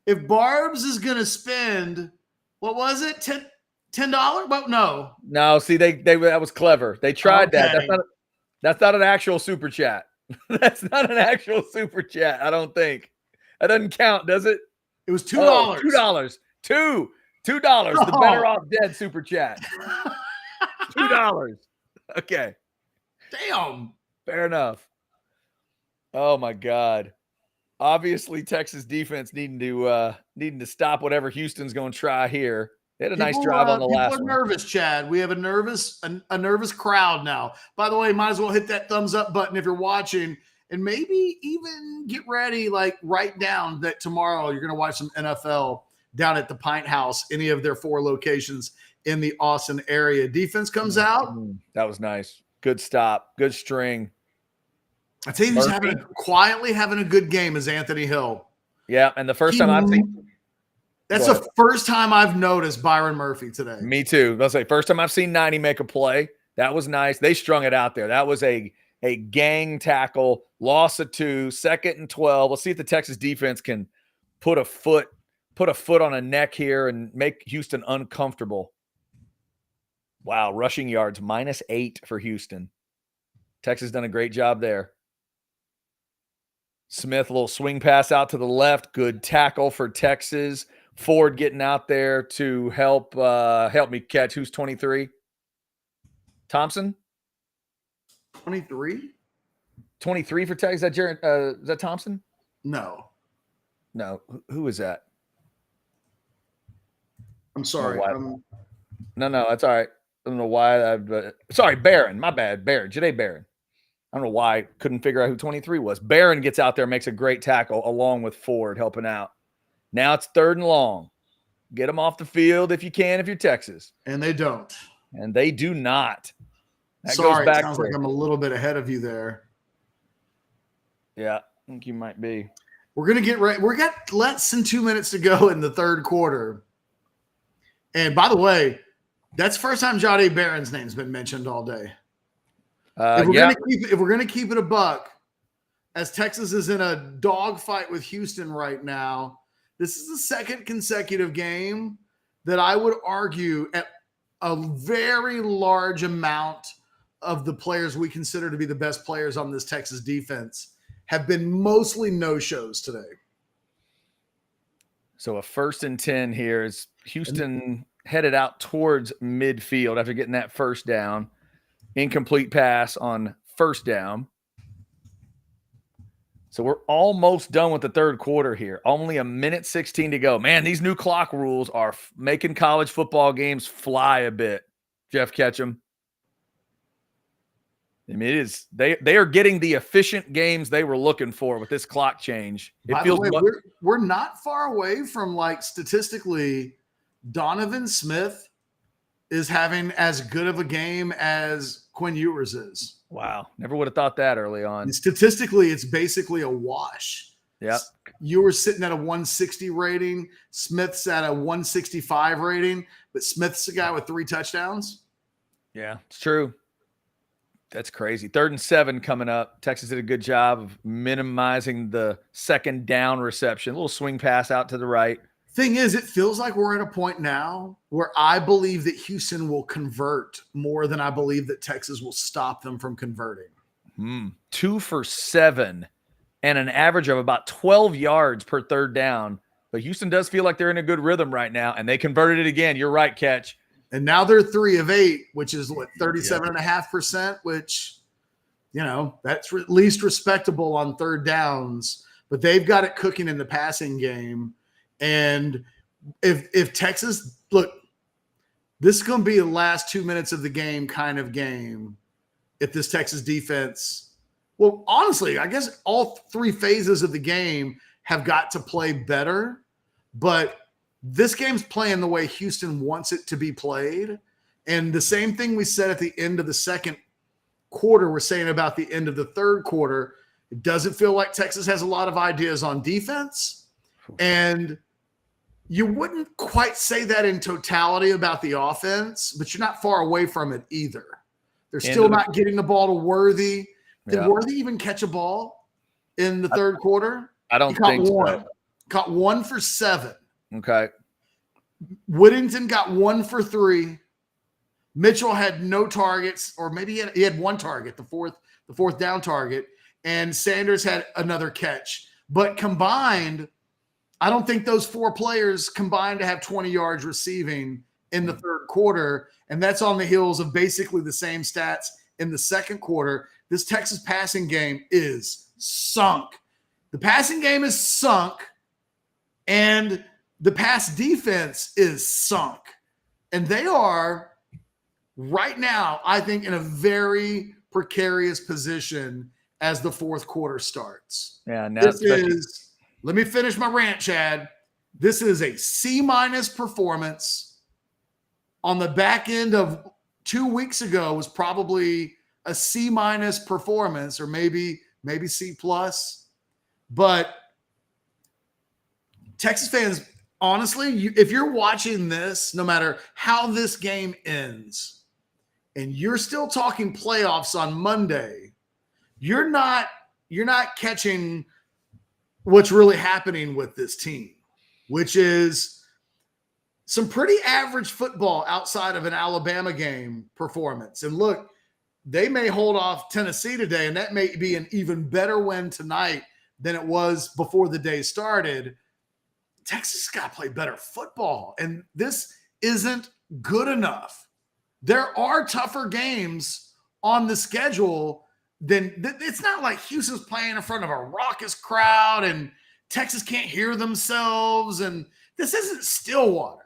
[SPEAKER 1] If Barb's is going to spend, what was it? $10? Well, no.
[SPEAKER 2] No, see, they that was clever. They tried that. That's not an actual super chat. That's not an actual super chat. I don't think that doesn't count, does it?
[SPEAKER 1] It was $2.
[SPEAKER 2] Oh, $2. $2. The Better Off Dead super chat. $2. Okay.
[SPEAKER 1] Damn.
[SPEAKER 2] Fair enough. Oh my God. Obviously, Texas defense needing to stop whatever Houston's going to try here. They had a nice drive on the last one.
[SPEAKER 1] People are nervous, Chad. We have a nervous crowd now. By the way, might as well hit that thumbs up button if you're watching, and maybe even get ready, like write down that tomorrow you're going to watch some NFL down at the Pinthouse, any of their 4 locations in the Austin area. Defense comes out.
[SPEAKER 2] That was nice. Good stop. Good string.
[SPEAKER 1] I tell you, he's quietly having a good game is Anthony Hill.
[SPEAKER 2] Yeah, and the first time I've seen.
[SPEAKER 1] That's the first time I've noticed Byron Murphy today.
[SPEAKER 2] Me too. I'll say first time I've seen 90 make a play. That was nice. They strung it out there. That was a gang tackle, loss of 2, 2nd and 12. Let's see if the Texas defense can put a foot on a neck here and make Houston uncomfortable. Wow, rushing yards -8 for Houston. Texas done a great job there. Smith, a little swing pass out to the left. Good tackle for Texas. Ford getting out there to help me catch. Who's 23? Thompson?
[SPEAKER 1] 23?
[SPEAKER 2] 23 for Texas. Is that Thompson?
[SPEAKER 1] No.
[SPEAKER 2] Who is that?
[SPEAKER 1] I'm sorry.
[SPEAKER 2] No, that's all right. I don't know why. Sorry, Barron. My bad. Barron. Janae Barron. I don't know why I couldn't figure out who 23 was. Barron gets out there, makes a great tackle along with Ford helping out. Now it's 3rd and long. Get them off the field if you can, if you're Texas.
[SPEAKER 1] And they don't.
[SPEAKER 2] And they do not. That
[SPEAKER 1] Sorry,
[SPEAKER 2] goes back.
[SPEAKER 1] It sounds like I'm a little bit ahead of you there.
[SPEAKER 2] Yeah, I think you might be.
[SPEAKER 1] We're going to get right. We've got less than 2 minutes to go in the 3rd quarter. And by the way, that's the first time Jahdae Barron's name's been mentioned all day. If we're going to keep it a buck, as Texas is in a dogfight with Houston right now, this is the 2nd consecutive game that I would argue at a very large amount of the players we consider to be the best players on this Texas defense have been mostly no-shows today.
[SPEAKER 2] So a 1st and 10 here is Houston headed out towards midfield after getting that 1st down. Incomplete pass on 1st down. So we're almost done with the 3rd quarter here. Only a minute 16 to go. Man, these new clock rules are making college football games fly a bit. Jeff Ketchum. I mean, it is they are getting the efficient games they were looking for with this clock change.
[SPEAKER 1] By the way, we're not far away from, like, statistically, Donovan Smith is having as good of a game as Quinn Ewers is.
[SPEAKER 2] Wow. Never would have thought that early on.
[SPEAKER 1] And statistically, it's basically a wash.
[SPEAKER 2] Yep.
[SPEAKER 1] Ewers sitting at a 160 rating. Smith's at a 165 rating, but Smith's the guy with 3 touchdowns.
[SPEAKER 2] Yeah, it's true. That's crazy. 3rd and 7 coming up. Texas did a good job of minimizing the 2nd down reception. A little swing pass out to the right.
[SPEAKER 1] Thing is, it feels like we're at a point now where I believe that Houston will convert more than I believe that Texas will stop them from converting.
[SPEAKER 2] 2 for 7 and an average of about 12 yards per 3rd down. But Houston does feel like they're in a good rhythm right now, and they converted it again. You're right, Catch.
[SPEAKER 1] And now they're 3 of 8, which is what, 37.5%, which, that's at least respectable on 3rd downs. But they've got it cooking in the passing game. And if Texas, look, this is going to be the last 2 minutes of the game kind of game. If this Texas defense, well, honestly, I guess all 3 phases of the game have got to play better, but this game's playing the way Houston wants it to be played. And the same thing we said at the end of the 2nd quarter, we're saying about the end of the 3rd quarter. It doesn't feel like Texas has a lot of ideas on defense. And you wouldn't quite say that in totality about the offense, but you're not far away from it either. They're still not getting the ball to Worthy. Did Worthy even catch a ball in the 3rd quarter?
[SPEAKER 2] I don't think so.
[SPEAKER 1] Caught 1 for 7.
[SPEAKER 2] Okay.
[SPEAKER 1] Whittington got 1 for 3. Mitchell had no targets, or maybe he had 1 target, the fourth down target, and Sanders had another catch. But combined, I don't think those 4 players combined to have 20 yards receiving in the 3rd quarter, and that's on the heels of basically the same stats in the 2nd quarter. This Texas passing game is sunk. The passing game is sunk, and the pass defense is sunk. And they are right now, I think, in a very precarious position as the 4th quarter starts.
[SPEAKER 2] Yeah, now
[SPEAKER 1] let me finish my rant, Chad. This is a C- performance. On the back end of 2 weeks ago was probably a C- performance, or maybe C+. But Texas fans, honestly, if you're watching this, no matter how this game ends, and you're still talking playoffs on Monday, you're not catching what's really happening with this team, which is some pretty average football outside of an Alabama game performance. And look, they may hold off Tennessee today, and that may be an even better win tonight than it was before the day started. Texas got to play better football, and this isn't good enough. There are tougher games on the schedule than it's not like Houston's playing in front of a raucous crowd and Texas can't hear themselves. And this isn't Stillwater.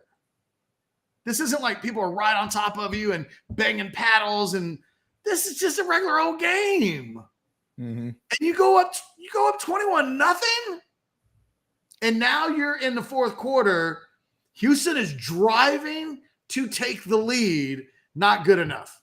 [SPEAKER 1] This isn't like people are right on top of you and banging paddles, and this is just a regular old game.
[SPEAKER 2] Mm-hmm.
[SPEAKER 1] And you go up 21-0, and now you're in the fourth quarter. Houston is driving to take the lead. Not good enough.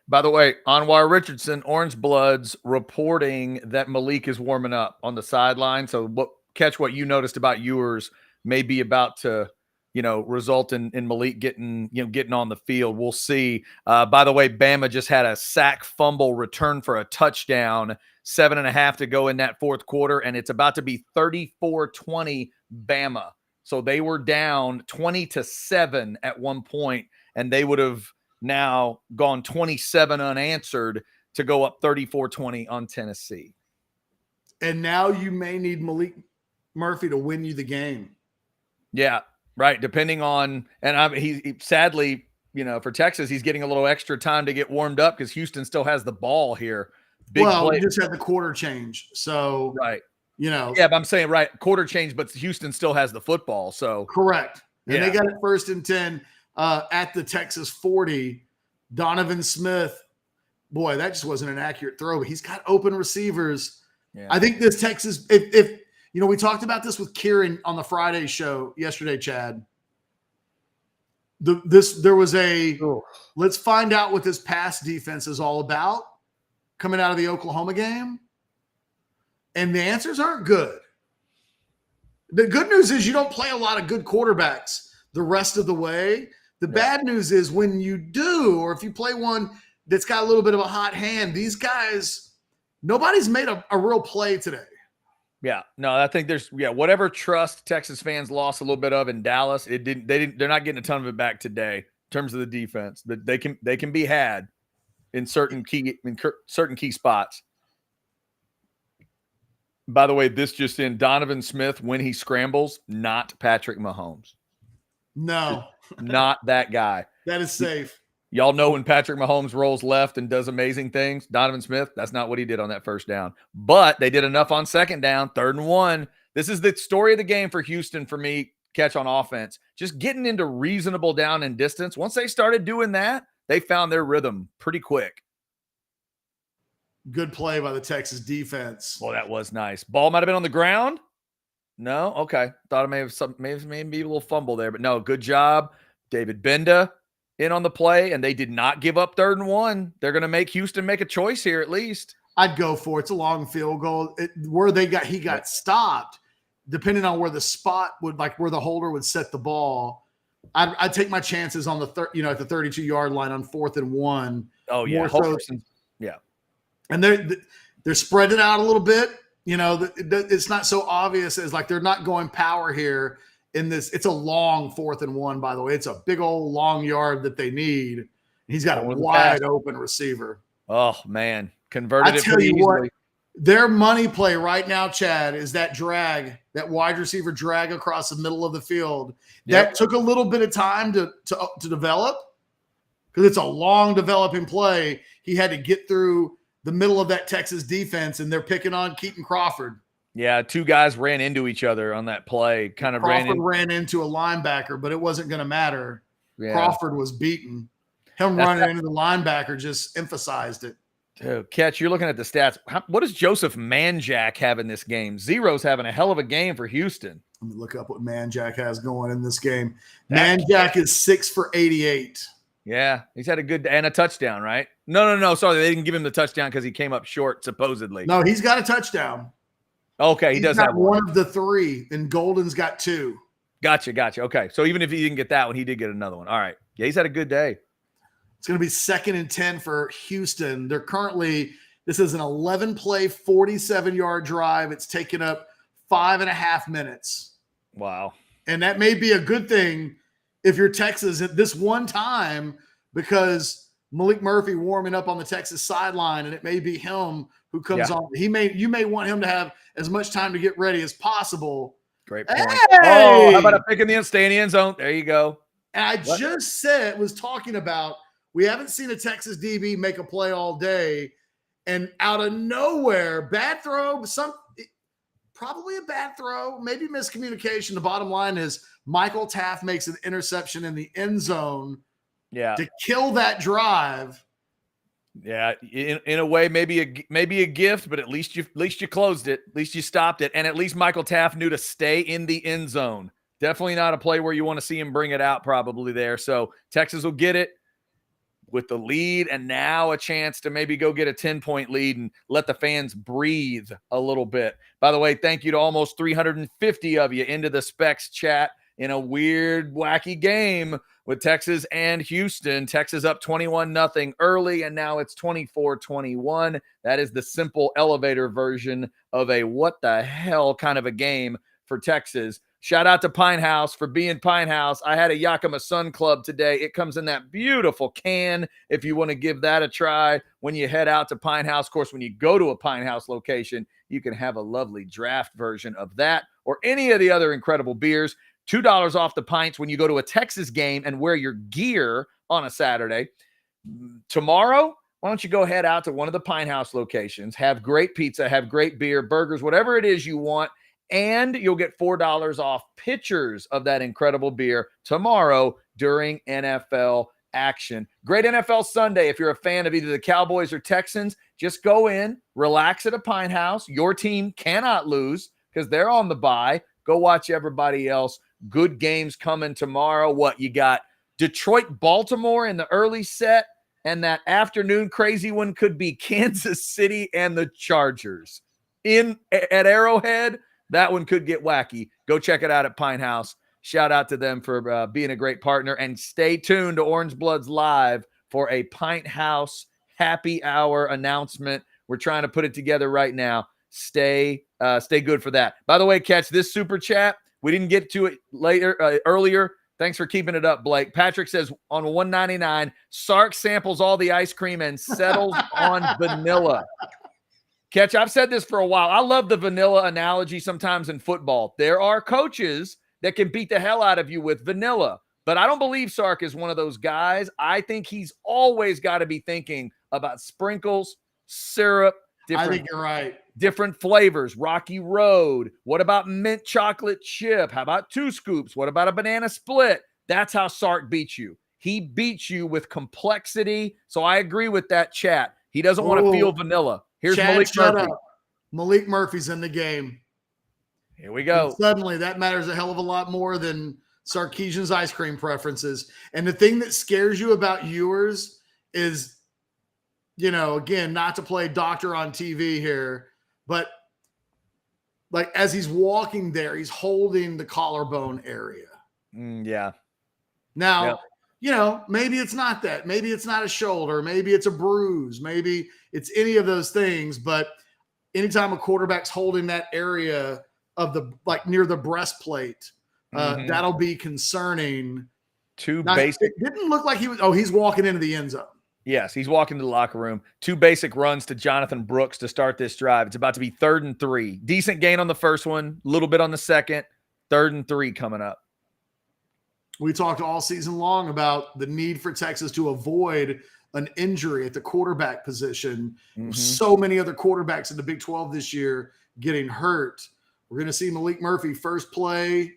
[SPEAKER 2] By the way, Anwar Richardson, Orange Bloods, reporting that Malik is warming up on the sideline. So catch what you noticed about yours may be about to, result in Malik getting on the field. We'll see. By the way, Bama just had a sack fumble return for a touchdown, 7.5 to go in that fourth quarter, and it's about to be 34-20 Bama. So they were down 20-7 at one point, and they would have now gone 27 unanswered to go up 34-20 on Tennessee.
[SPEAKER 1] And now you may need Malik Murphy to win you the game.
[SPEAKER 2] Yeah, right. Depending on, and he sadly, for Texas, he's getting a little extra time to get warmed up because Houston still has the ball here.
[SPEAKER 1] We just had the quarter change. So,
[SPEAKER 2] right.
[SPEAKER 1] Yeah,
[SPEAKER 2] but I'm saying, right, quarter change, but Houston still has the football. So,
[SPEAKER 1] correct. And they got it 1st and 10 at the Texas 40. Donovan Smith, boy, that just wasn't an accurate throw, but he's got open receivers. Yeah. I think this Texas, if we talked about this with Kieran on the Friday show yesterday, Chad. There was let's find out what this pass defense is all about coming out of the Oklahoma game. And the answers aren't good. The good news is you don't play a lot of good quarterbacks the rest of the way. The bad news is when you do, or if you play one that's got a little bit of a hot hand, these guys, nobody's made a real play today.
[SPEAKER 2] Yeah, no, I think there's whatever trust Texas fans lost a little bit of in Dallas, they're not getting a ton of it back today in terms of the defense. But they can be had in certain key spots. By the way, this just in, Donovan Smith, when he scrambles, not Patrick Mahomes.
[SPEAKER 1] No.
[SPEAKER 2] Not that guy.
[SPEAKER 1] That is safe.
[SPEAKER 2] Y'all know when Patrick Mahomes rolls left and does amazing things, Donovan Smith, that's not what he did on that first down. But they did enough on second down, 3rd and 1. This is the story of the game for Houston for me, catch on offense. Just getting into reasonable down and distance. Once they started doing that, they found their rhythm pretty quick.
[SPEAKER 1] Good play by the Texas defense.
[SPEAKER 2] Well, that was nice. Ball might have been on the ground. No? Okay. Thought it may be a little fumble there, but no, good job. David Benda in on the play, and they did not give up 3rd and 1. They're going to make Houston make a choice here at least.
[SPEAKER 1] I'd go for it. It's a long field goal. He got stopped, depending on where the spot would, like where the holder would set the ball. I'd take my chances on the at the 32-yard line on 4th and 1.
[SPEAKER 2] Oh yeah,
[SPEAKER 1] yeah. And they're spread it out a little bit. It's not so obvious as like they're not going power here in this. It's a long 4th and 1, by the way. It's a big old long yard that they need. He's got a wide open receiver.
[SPEAKER 2] Oh man, converted it pretty easily. What,
[SPEAKER 1] their money play right now, Chad, is that drag, that wide receiver drag across the middle of the field. That took a little bit of time to develop because it's a long developing play. He had to get through the middle of that Texas defense, and they're picking on Keaton Crawford.
[SPEAKER 2] Yeah, 2 guys ran into each other on that play.
[SPEAKER 1] Crawford ran into a linebacker, but it wasn't going to matter. Yeah. Crawford was beaten. Running into the linebacker just emphasized it.
[SPEAKER 2] Dude, Catch, you're looking at the stats. What does Joseph Manjack have in this game? Zero's having a hell of a game for Houston.
[SPEAKER 1] Let me look up what Manjack has going in this game. Manjack is 6 for 88.
[SPEAKER 2] Yeah, he's had a good and a touchdown, right? No. Sorry, they didn't give him the touchdown because he came up short, supposedly.
[SPEAKER 1] No, he's got a touchdown.
[SPEAKER 2] Okay, he does have
[SPEAKER 1] one of the 3, and Golden's got 2.
[SPEAKER 2] Gotcha. Okay, so even if he didn't get that one, he did get another one. All right. Yeah, he's had a good day.
[SPEAKER 1] It's going to be 2nd and 10 for Houston. This is an 11-play, 47-yard drive. It's taken up 5.5 minutes.
[SPEAKER 2] Wow.
[SPEAKER 1] And that may be a good thing if you're Texas at this one time, because Malik Murphy warming up on the Texas sideline, and it may be him who comes on. You may want him to have as much time to get ready as possible.
[SPEAKER 2] Great point. Hey! Oh, how about a pick in the end, stay in the end zone? There you go.
[SPEAKER 1] And I just was talking about, we haven't seen a Texas DB make a play all day, and out of nowhere, bad throw, probably a bad throw, maybe miscommunication. The bottom line is Michael Taft makes an interception in the end zone to kill that drive.
[SPEAKER 2] Yeah, in a way, maybe a gift, but at least you closed it. At least you stopped it, and at least Michael Taft knew to stay in the end zone. Definitely not a play where you want to see him bring it out probably there. So Texas will get it with the lead, and now a chance to maybe go get a 10-point lead and let the fans breathe a little bit. By the way, thank you to almost 350 of you into the Specs chat in a weird, wacky game with Texas and Houston. Texas up 21-0 early, and now it's 24-21. That is the simple elevator version of a what the hell kind of a game for Texas. Shout out to Pinthouse for being Pinthouse. I had a Yakima Sun Club today. It comes in that beautiful can if you want to give that a try when you head out to Pinthouse. Of course, when you go to a Pinthouse location, you can have a lovely draft version of that or any of the other incredible beers. $2 off the pints when you go to a Texas game and wear your gear on a Saturday. Tomorrow, why don't you go head out to one of the Pinthouse locations, have great pizza, have great beer, burgers, whatever it is you want, and you'll get $4 off pitchers of that incredible beer tomorrow during NFL action. Great NFL Sunday. If you're a fan of either the Cowboys or Texans, just go in, relax at a Pinthouse. Your team cannot lose because they're on the bye. Go watch everybody else. Good games coming tomorrow. What you got? Detroit, Baltimore in the early set, and that afternoon crazy one could be Kansas City and the Chargers at Arrowhead. That one could get wacky. Go check it out at Pinthouse. Shout out to them for being a great partner, and stay tuned to Orange Bloods Live for a Pinthouse happy hour announcement. We're trying to put it together right now. Stay good for that. By the way, catch this super chat. We didn't get to it earlier. Thanks for keeping it up, Blake. Patrick says on 199, Sark samples all the ice cream and settles on vanilla. Catch, I've said this for a while. I love the vanilla analogy sometimes in football. There are coaches that can beat the hell out of you with vanilla, but I don't believe Sark is one of those guys. I think he's always got to be thinking about sprinkles, syrup,
[SPEAKER 1] I think you're right.
[SPEAKER 2] Different flavors. Rocky Road. What about mint chocolate chip? How about 2 scoops? What about a banana split? That's how Sark beats you. He beats you with complexity. So I agree with that chat. He doesn't want to feel vanilla. Here's
[SPEAKER 1] Chad,
[SPEAKER 2] Malik Murphy.
[SPEAKER 1] Malik Murphy's in the game.
[SPEAKER 2] Here we go.
[SPEAKER 1] And suddenly that matters a hell of a lot more than Sarkisian's ice cream preferences. And the thing that scares you about Ewers is, again, not to play doctor on TV here, but like as he's walking there, he's holding the collarbone area.
[SPEAKER 2] Yeah.
[SPEAKER 1] Now, maybe it's not that. Maybe it's not a shoulder. Maybe it's a bruise. Maybe it's any of those things. But anytime a quarterback's holding that area of near the breastplate, that'll be concerning.
[SPEAKER 2] Basic.
[SPEAKER 1] It didn't look like he's walking into the end zone.
[SPEAKER 2] Yes, he's walking to the locker room. 2 basic runs to Jonathan Brooks to start this drive. It's about to be 3rd and 3. Decent gain on the first one, a little bit on the second. 3rd and 3 coming up.
[SPEAKER 1] We talked all season long about the need for Texas to avoid an injury at the quarterback position. Mm-hmm. So many other quarterbacks in the Big 12 this year getting hurt. We're going to see Malik Murphy first play.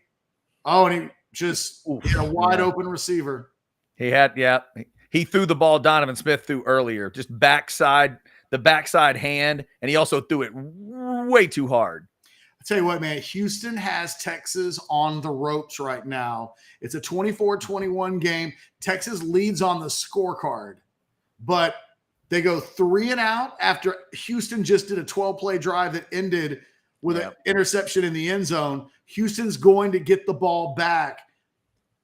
[SPEAKER 1] Oh, and he just hit a wide open receiver.
[SPEAKER 2] He threw the ball Donovan Smith threw earlier, just the backside hand, and he also threw it way too hard.
[SPEAKER 1] I tell you what, man, Houston has Texas on the ropes right now. It's a 24-21 game. Texas leads on the scorecard, but they go 3 and out after Houston just did a 12-play drive that ended with an interception in the end zone. Houston's going to get the ball back.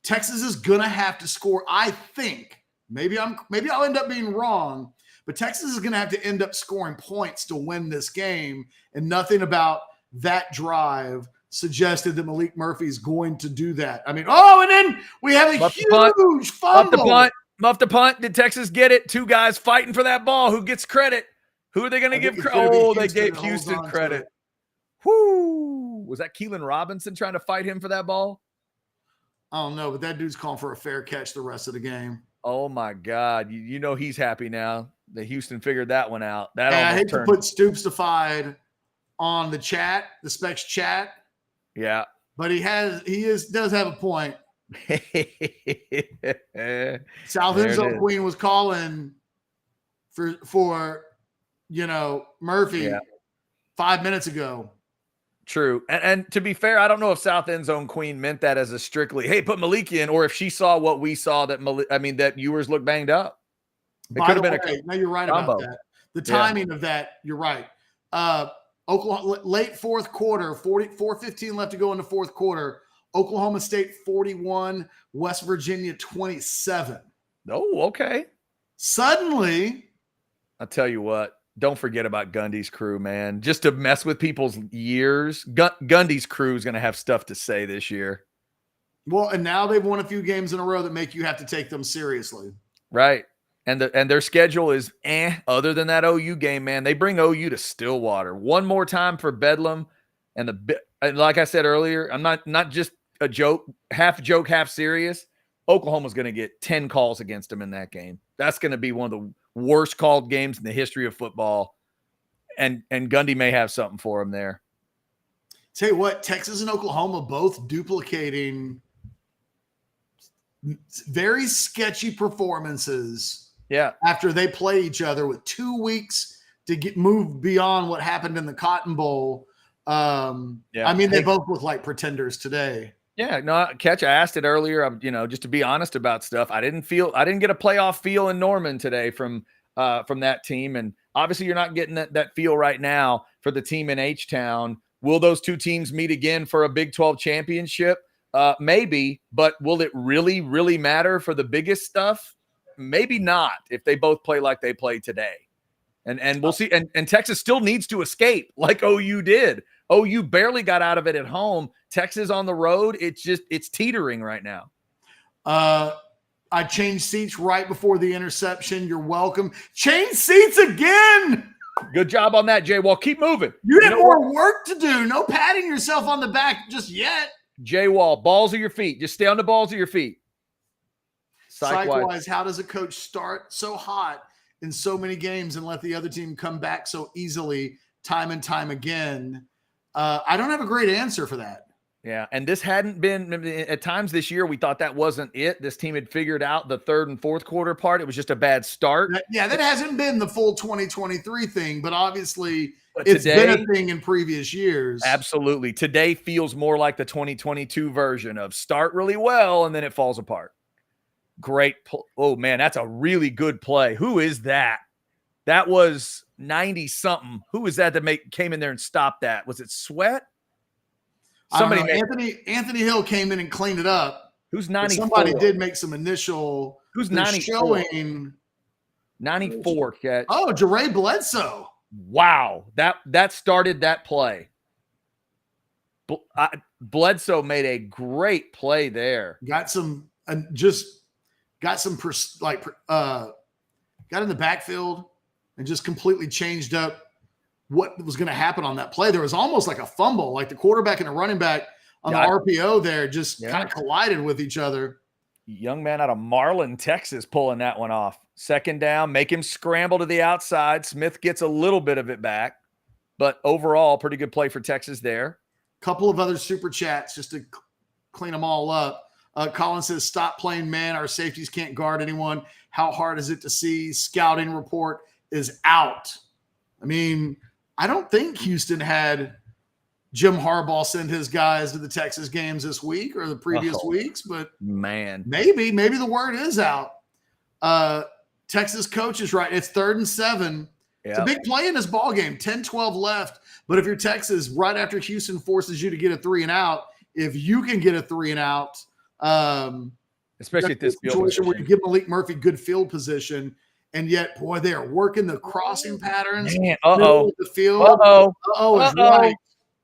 [SPEAKER 1] Texas is going to have to score, I think. Maybe I'll end up being wrong, but Texas is going to have to end up scoring points to win this game, and nothing about that drive suggested that Malik Murphy's going to do that. I mean, and then we have a huge fumble.
[SPEAKER 2] Muff the punt. Did Texas get it? 2 guys fighting for that ball. Who gets credit? Who are they going to give credit? Oh, they gave Houston credit. Whoo! Was that Keelan Robinson trying to fight him for that ball?
[SPEAKER 1] I don't know, but that dude's calling for a fair catch the rest of the game.
[SPEAKER 2] Oh, my God. You know he's happy now that Houston figured that one out.
[SPEAKER 1] I hate to put Stoops to fight, on the chat, the Specs chat.
[SPEAKER 2] Yeah.
[SPEAKER 1] But he does have a point. South End Zone Queen was calling for Murphy 5 minutes ago.
[SPEAKER 2] True. And to be fair, I don't know if South End Zone Queen meant that as a strictly, hey, put Malik in, or if she saw what we saw that viewers look banged up. It could have been
[SPEAKER 1] no, you're right about that. The timing of that, you're right. Oklahoma late fourth quarter, 4:15 left to go in the fourth quarter. Oklahoma State 41, West Virginia 27.
[SPEAKER 2] Oh, okay.
[SPEAKER 1] Suddenly,
[SPEAKER 2] I'll tell you what. Don't forget about Gundy's crew, man. Just to mess with people's years. Gundy's crew is going to have stuff to say this year.
[SPEAKER 1] Well, and now they've won a few games in a row that make you have to take them seriously.
[SPEAKER 2] Right. And their schedule is other than that OU game, man. They bring OU to Stillwater. One more time for Bedlam. And like I said earlier, I'm not just a joke, half serious. Oklahoma's going to get 10 calls against them in that game. That's going to be one of the worst called games in the history of football. And Gundy may have something for him there.
[SPEAKER 1] Tell you what, Texas and Oklahoma both duplicating very sketchy performances.
[SPEAKER 2] Yeah.
[SPEAKER 1] After they play each other with 2 weeks to move beyond what happened in the Cotton Bowl. They both look like pretenders today.
[SPEAKER 2] Yeah, no, Catch, I asked it earlier, just to be honest about stuff. I didn't get a playoff feel in Norman today from that team. And obviously you're not getting that feel right now for the team in H-Town. Will those two teams meet again for a Big 12 championship? Maybe, but will it really, really matter for the biggest stuff? Maybe not if they both play like they play today. And we'll see. And Texas still needs to escape like OU did. OU barely got out of it at home. Texas on the road, it's teetering right now.
[SPEAKER 1] I changed seats right before the interception. You're welcome. Change seats again.
[SPEAKER 2] Good job on that, Jay Wall. Keep moving.
[SPEAKER 1] You have more work to do. No patting yourself on the back just yet.
[SPEAKER 2] Jay Wall, balls of your feet. Just stay on the balls of your feet.
[SPEAKER 1] Psych-wise, how does a coach start so hot in so many games and let the other team come back so easily time and time again? I don't have a great answer for that.
[SPEAKER 2] Yeah, and this hadn't been – at times this year we thought that wasn't it. This team had figured out the third and fourth quarter part. It was just a bad start.
[SPEAKER 1] That hasn't been the full 2023 thing, but obviously it's been a thing in previous years.
[SPEAKER 2] Absolutely. Today feels more like the 2022 version of start really well and then it falls apart. Great. Oh, man, that's a really good play. Who is that? That was 90-something. Who was that came in there and stopped that? Was it Sweat?
[SPEAKER 1] Anthony Hill came in and cleaned it up.
[SPEAKER 2] Who's 94?
[SPEAKER 1] Somebody did make some initial.
[SPEAKER 2] Who's 94? 94 catch.
[SPEAKER 1] Oh, Jeray Bledsoe.
[SPEAKER 2] Wow, that started that play. Bledsoe made a great play there.
[SPEAKER 1] Got in the backfield and just completely changed up what was going to happen on that play. There was almost like a fumble, like the quarterback and the running back on the RPO there just kind of collided with each other.
[SPEAKER 2] Young man out of Marlin, Texas, pulling that one off. Second down, make him scramble to the outside. Smith gets a little bit of it back, but overall, pretty good play for Texas there.
[SPEAKER 1] Couple of other super chats just to clean them all up. Colin says, stop playing man. Our safeties can't guard anyone. How hard is it to see? Scouting report is out. I mean, I don't think Houston had Jim Harbaugh send his guys to the Texas games this week or the previous weeks, but
[SPEAKER 2] man,
[SPEAKER 1] maybe the word is out. Texas coach is right. It's 3rd and 7. Yep. It's a big play in this ball game. 10-12 left. But if you're Texas, right after Houston forces you to get a 3 and out, if you can get a 3 and out,
[SPEAKER 2] especially at this
[SPEAKER 1] situation where you give Malik Murphy good field position. And yet, boy, they are working the crossing patterns.
[SPEAKER 2] Uh-oh.
[SPEAKER 1] The field.
[SPEAKER 2] Uh-oh.
[SPEAKER 1] Is right.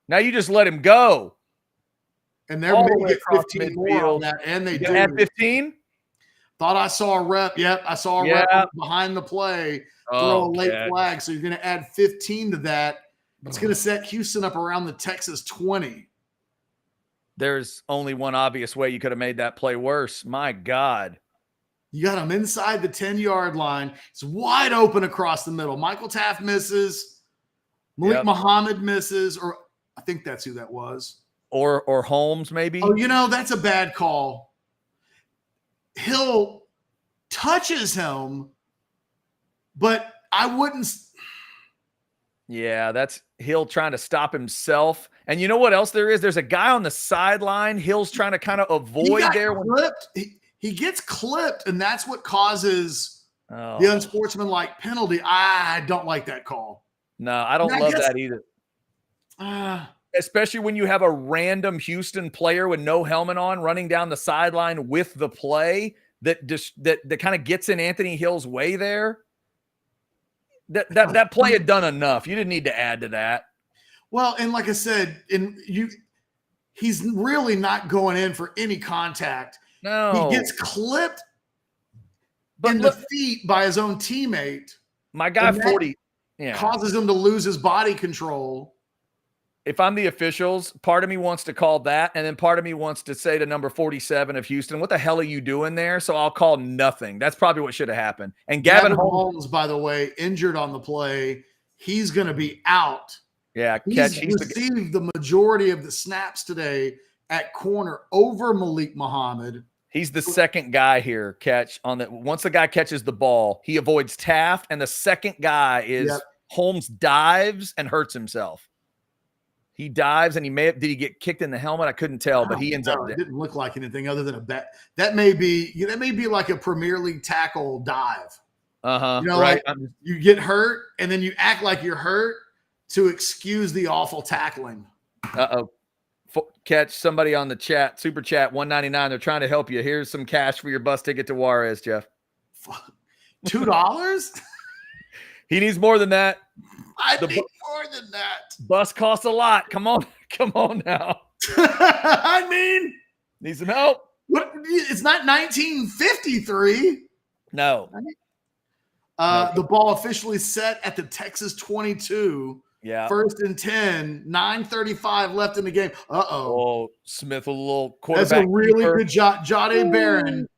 [SPEAKER 2] Now you just let him go.
[SPEAKER 1] And they're going to get 15 more on that. And they do.
[SPEAKER 2] Add 15?
[SPEAKER 1] Thought I saw a rep. Yep, I saw a rep behind the play. Throw a late flag. So you're going to add 15 to that. It's going to set Houston up around the Texas 20.
[SPEAKER 2] There's only one obvious way you could have made that play worse. My God.
[SPEAKER 1] You got him inside the 10-yard line. It's wide open across the middle. Michael Taft misses. Malik Muhammad misses, or I think that's who that was.
[SPEAKER 2] Or Holmes, maybe.
[SPEAKER 1] Oh, that's a bad call. Hill touches him, but I wouldn't.
[SPEAKER 2] Yeah, that's Hill trying to stop himself. And you know what else there is? There's a guy on the sideline. Hill's trying to kind of avoid there.
[SPEAKER 1] He gets clipped, and that's what causes the unsportsmanlike penalty. I don't like that call.
[SPEAKER 2] No, I don't love that either. Especially when you have a random Houston player with no helmet on running down the sideline with the play that kind of gets in Anthony Hill's way there. That play had done enough. You didn't need to add to that.
[SPEAKER 1] Well, and like I said, he's really not going in for any contact.
[SPEAKER 2] No.
[SPEAKER 1] He gets clipped in the feet by his own teammate.
[SPEAKER 2] My guy 40
[SPEAKER 1] causes him to lose his body control.
[SPEAKER 2] If I'm the officials, part of me wants to call that, and then part of me wants to say to number 47 of Houston, what the hell are you doing there? So I'll call nothing. That's probably what should have happened. And Gavin
[SPEAKER 1] Holmes, by the way, injured on the play. He's going to be out.
[SPEAKER 2] Yeah,
[SPEAKER 1] he's received the majority of the snaps today at corner over Malik Muhammad.
[SPEAKER 2] He's the second guy here, once the guy catches the ball, he avoids Taft, and the second guy is Holmes dives and hurts himself. He dives, and did he get kicked in the helmet? I couldn't tell, but he ends up.
[SPEAKER 1] It didn't look like anything other than a bet. That may be like a Premier League tackle dive.
[SPEAKER 2] Right.
[SPEAKER 1] Like you get hurt, and then you act like you're hurt to excuse the awful tackling.
[SPEAKER 2] Catch somebody on the chat, super chat, $1.99. They're trying to help you. Here's some cash for your bus ticket to Juarez, Jeff.
[SPEAKER 1] $2?
[SPEAKER 2] He needs more than that.
[SPEAKER 1] I need more than that.
[SPEAKER 2] Bus costs a lot. Come on now.
[SPEAKER 1] I mean,
[SPEAKER 2] need some help.
[SPEAKER 1] It's not 1953.
[SPEAKER 2] No.
[SPEAKER 1] The ball officially set at the Texas 22.
[SPEAKER 2] Yeah.
[SPEAKER 1] 1st and 10, 9:35 left in the game.
[SPEAKER 2] Oh, Smith, a little quarterback.
[SPEAKER 1] That's a really good job. Jahdae Barron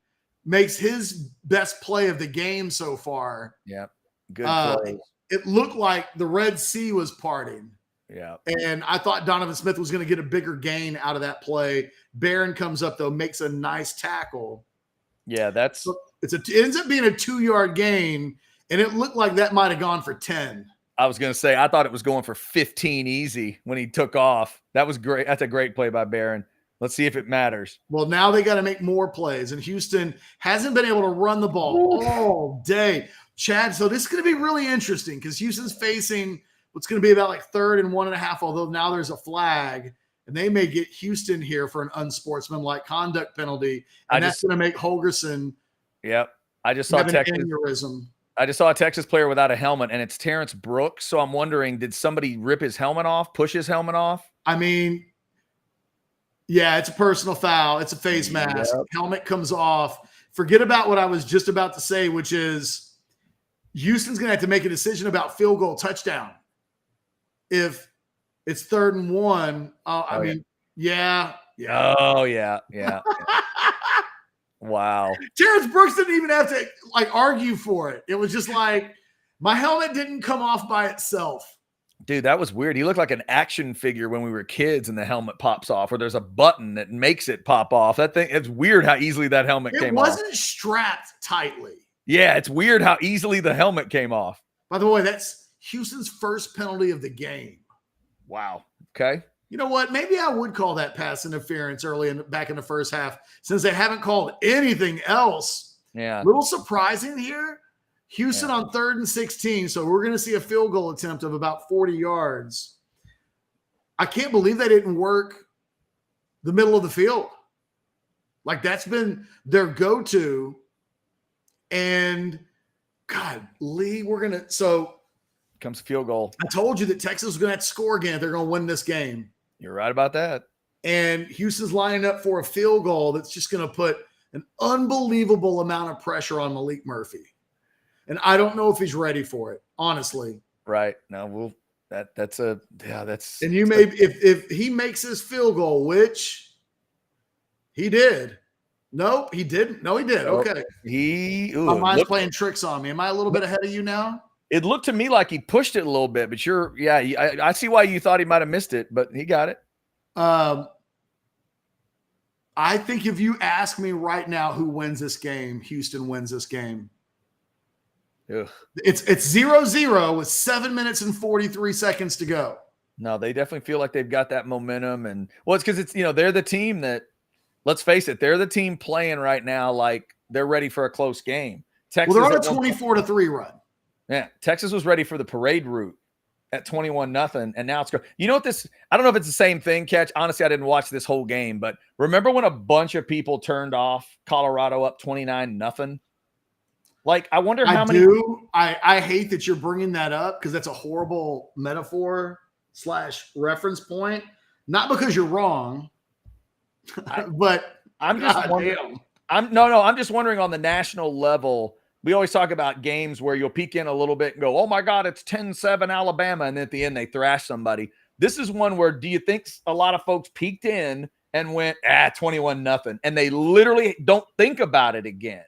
[SPEAKER 1] makes his best play of the game so far.
[SPEAKER 2] Yeah. Good play.
[SPEAKER 1] It looked like the Red Sea was parting.
[SPEAKER 2] Yeah.
[SPEAKER 1] And I thought Donovan Smith was going to get a bigger gain out of that play. Barron comes up, though, makes a nice tackle.
[SPEAKER 2] Yeah,
[SPEAKER 1] it ends up being a 2-yard gain, and it looked like that might have gone for 10.
[SPEAKER 2] I was going to say, I thought it was going for 15 easy when he took off. That was great. That's a great play by Barron. Let's see if it matters.
[SPEAKER 1] Well, now they got to make more plays, and Houston hasn't been able to run the ball all day. Chad, so this is going to be really interesting because Houston's facing what's going to be about like 3rd and 1.5, although now there's a flag, and they may get Houston here for an unsportsmanlike conduct penalty, and that's going to make Holgerson
[SPEAKER 2] I just saw Texas.
[SPEAKER 1] Aneurysm.
[SPEAKER 2] I just saw a Texas player without a helmet, and it's Terrence Brooks. So I'm wondering, did somebody rip his helmet off, push his helmet off?
[SPEAKER 1] I mean, yeah, it's a personal foul. It's a face mask. Helmet comes off. Forget about what I was just about to say, which is Houston's going to have to make a decision about field goal touchdown. If it's 3rd and 1, yeah.
[SPEAKER 2] Oh, yeah. Wow.
[SPEAKER 1] Terrence Brooks didn't even have to argue for it. It was just like, my helmet didn't come off by itself.
[SPEAKER 2] Dude, that was weird. He looked like an action figure when we were kids and the helmet pops off, or there's a button that makes it pop off. That thing, it's weird how easily that helmet came off. It wasn't
[SPEAKER 1] strapped tightly.
[SPEAKER 2] Yeah, it's weird how easily the helmet came off.
[SPEAKER 1] By the way, that's Houston's first penalty of the game.
[SPEAKER 2] Wow. Okay.
[SPEAKER 1] You know what? Maybe I would call that pass interference back in the first half, since they haven't called anything else.
[SPEAKER 2] Yeah.
[SPEAKER 1] A little surprising here. Houston on 3rd and 16, so we're going to see a field goal attempt of about 40 yards. I can't believe they didn't work the middle of the field. Like, that's been their go-to. And, God, Lee,
[SPEAKER 2] comes field goal.
[SPEAKER 1] I told you that Texas was going to have to score again if they're going to win this game.
[SPEAKER 2] You're right about that.
[SPEAKER 1] And Houston's lining up for a field goal that's just going to put an unbelievable amount of pressure on Malik Murphy. And I don't know if he's ready for it, honestly.
[SPEAKER 2] Right. No, that's.
[SPEAKER 1] And if he makes his field goal, which he did. Nope, he didn't. No, he did. Okay.
[SPEAKER 2] My
[SPEAKER 1] mind's playing tricks on me. Am I a little bit ahead of you now?
[SPEAKER 2] It looked to me like he pushed it a little bit, but I see why you thought he might have missed it, but he got it.
[SPEAKER 1] I think if you ask me right now who wins this game, Houston wins this game.
[SPEAKER 2] Ugh.
[SPEAKER 1] It's 0-0 with 7 minutes and 43 seconds to go.
[SPEAKER 2] No, they definitely feel like they've got that momentum. And well, it's because it's, they're the team that, let's face it, they're the team playing right now like they're ready for a close game. Texas,
[SPEAKER 1] well, they're on a 24-3 run.
[SPEAKER 2] Yeah, Texas was ready for the parade route at 21-0, and now it's going. You know what this? I don't know if it's the same thing, Catch. Honestly, I didn't watch this whole game, but remember when a bunch of people turned off Colorado up 29-0? Like, I wonder how many.
[SPEAKER 1] I hate that you're bringing that up because that's a horrible metaphor / reference point. Not because you're wrong, but
[SPEAKER 2] I'm just wondering. I'm just wondering on the national level. We always talk about games where you'll peek in a little bit and go, oh my God, it's 10-7 Alabama. And then at the end, they thrash somebody. This is one where do you think a lot of folks peeked in and went, 21-0. And they literally don't think about it again.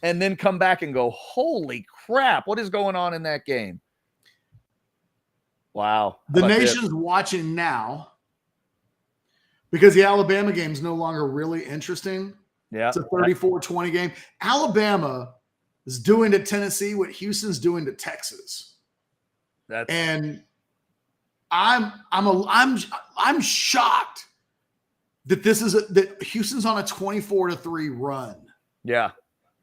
[SPEAKER 2] And then come back and go, holy crap, what is going on in that game? Wow.
[SPEAKER 1] The nation's watching now because the Alabama game is no longer really interesting.
[SPEAKER 2] Yeah.
[SPEAKER 1] It's a 34-20 game. Alabama is doing to Tennessee what Houston's doing to Texas. And I'm shocked that that Houston's on a 24-3 run.
[SPEAKER 2] Yeah,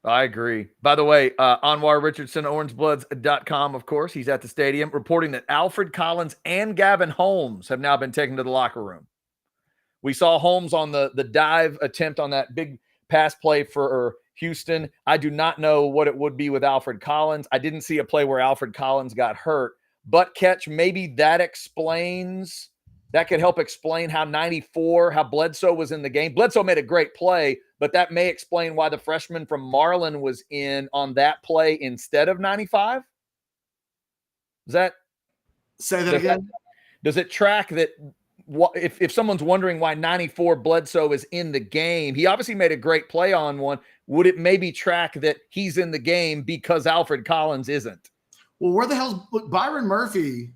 [SPEAKER 2] I agree. By the way, Anwar Richardson, orangebloods.com, of course, he's at the stadium reporting that Alfred Collins and Gavin Holmes have now been taken to the locker room. We saw Holmes on the dive attempt on that big pass play for Houston. I do not know what it would be with Alfred Collins. I didn't see a play where Alfred Collins got hurt, but Catch, maybe that could help explain how Bledsoe was in the game. Bledsoe made a great play, but that may explain why the freshman from Marlin was in on that play instead of 95.
[SPEAKER 1] Say that again?
[SPEAKER 2] Does it track that? If someone's wondering why 94 Bledsoe is in the game, he obviously made a great play on one. Would it maybe track that he's in the game because Alfred Collins isn't?
[SPEAKER 1] Well, where the hell's Byron Murphy?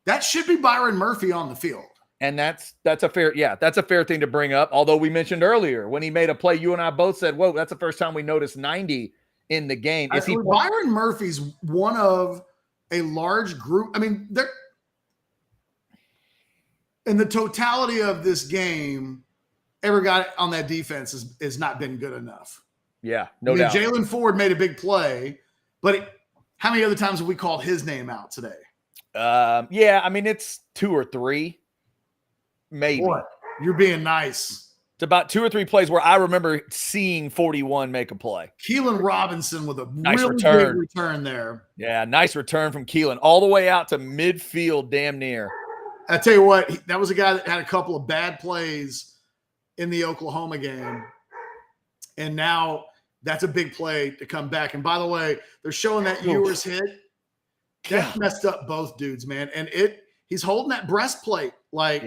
[SPEAKER 1] That should be Byron Murphy on the field.
[SPEAKER 2] And that's a fair thing to bring up. Although we mentioned earlier when he made a play, you and I both said, whoa, that's the first time we noticed 90 in the game.
[SPEAKER 1] Byron Murphy's one of a large group. I mean, they're in the totality of this game, every guy on that defense has not been good enough.
[SPEAKER 2] Yeah, no doubt.
[SPEAKER 1] Jalen Ford made a big play, but how many other times have we called his name out today?
[SPEAKER 2] Yeah, I mean, it's 2 or 3, maybe.
[SPEAKER 1] What? You're being nice.
[SPEAKER 2] It's about 2 or 3 plays where I remember seeing 41 make a play.
[SPEAKER 1] Keelan Robinson with a
[SPEAKER 2] nice
[SPEAKER 1] really big return there.
[SPEAKER 2] Yeah, nice return from Keelan all the way out to midfield, damn near.
[SPEAKER 1] I tell you what, that was a guy that had a couple of bad plays in the Oklahoma game. And now that's a big play to come back. And by the way, they're showing that Ewers hit. That messed up both dudes, man. And he's holding that breastplate. Like,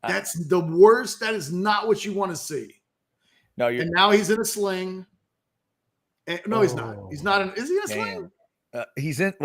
[SPEAKER 1] that's the worst. That is not what you want to see.
[SPEAKER 2] No,
[SPEAKER 1] and now he's in a sling. And, no, he's not. He's not. Is he in a sling?
[SPEAKER 2] He's in,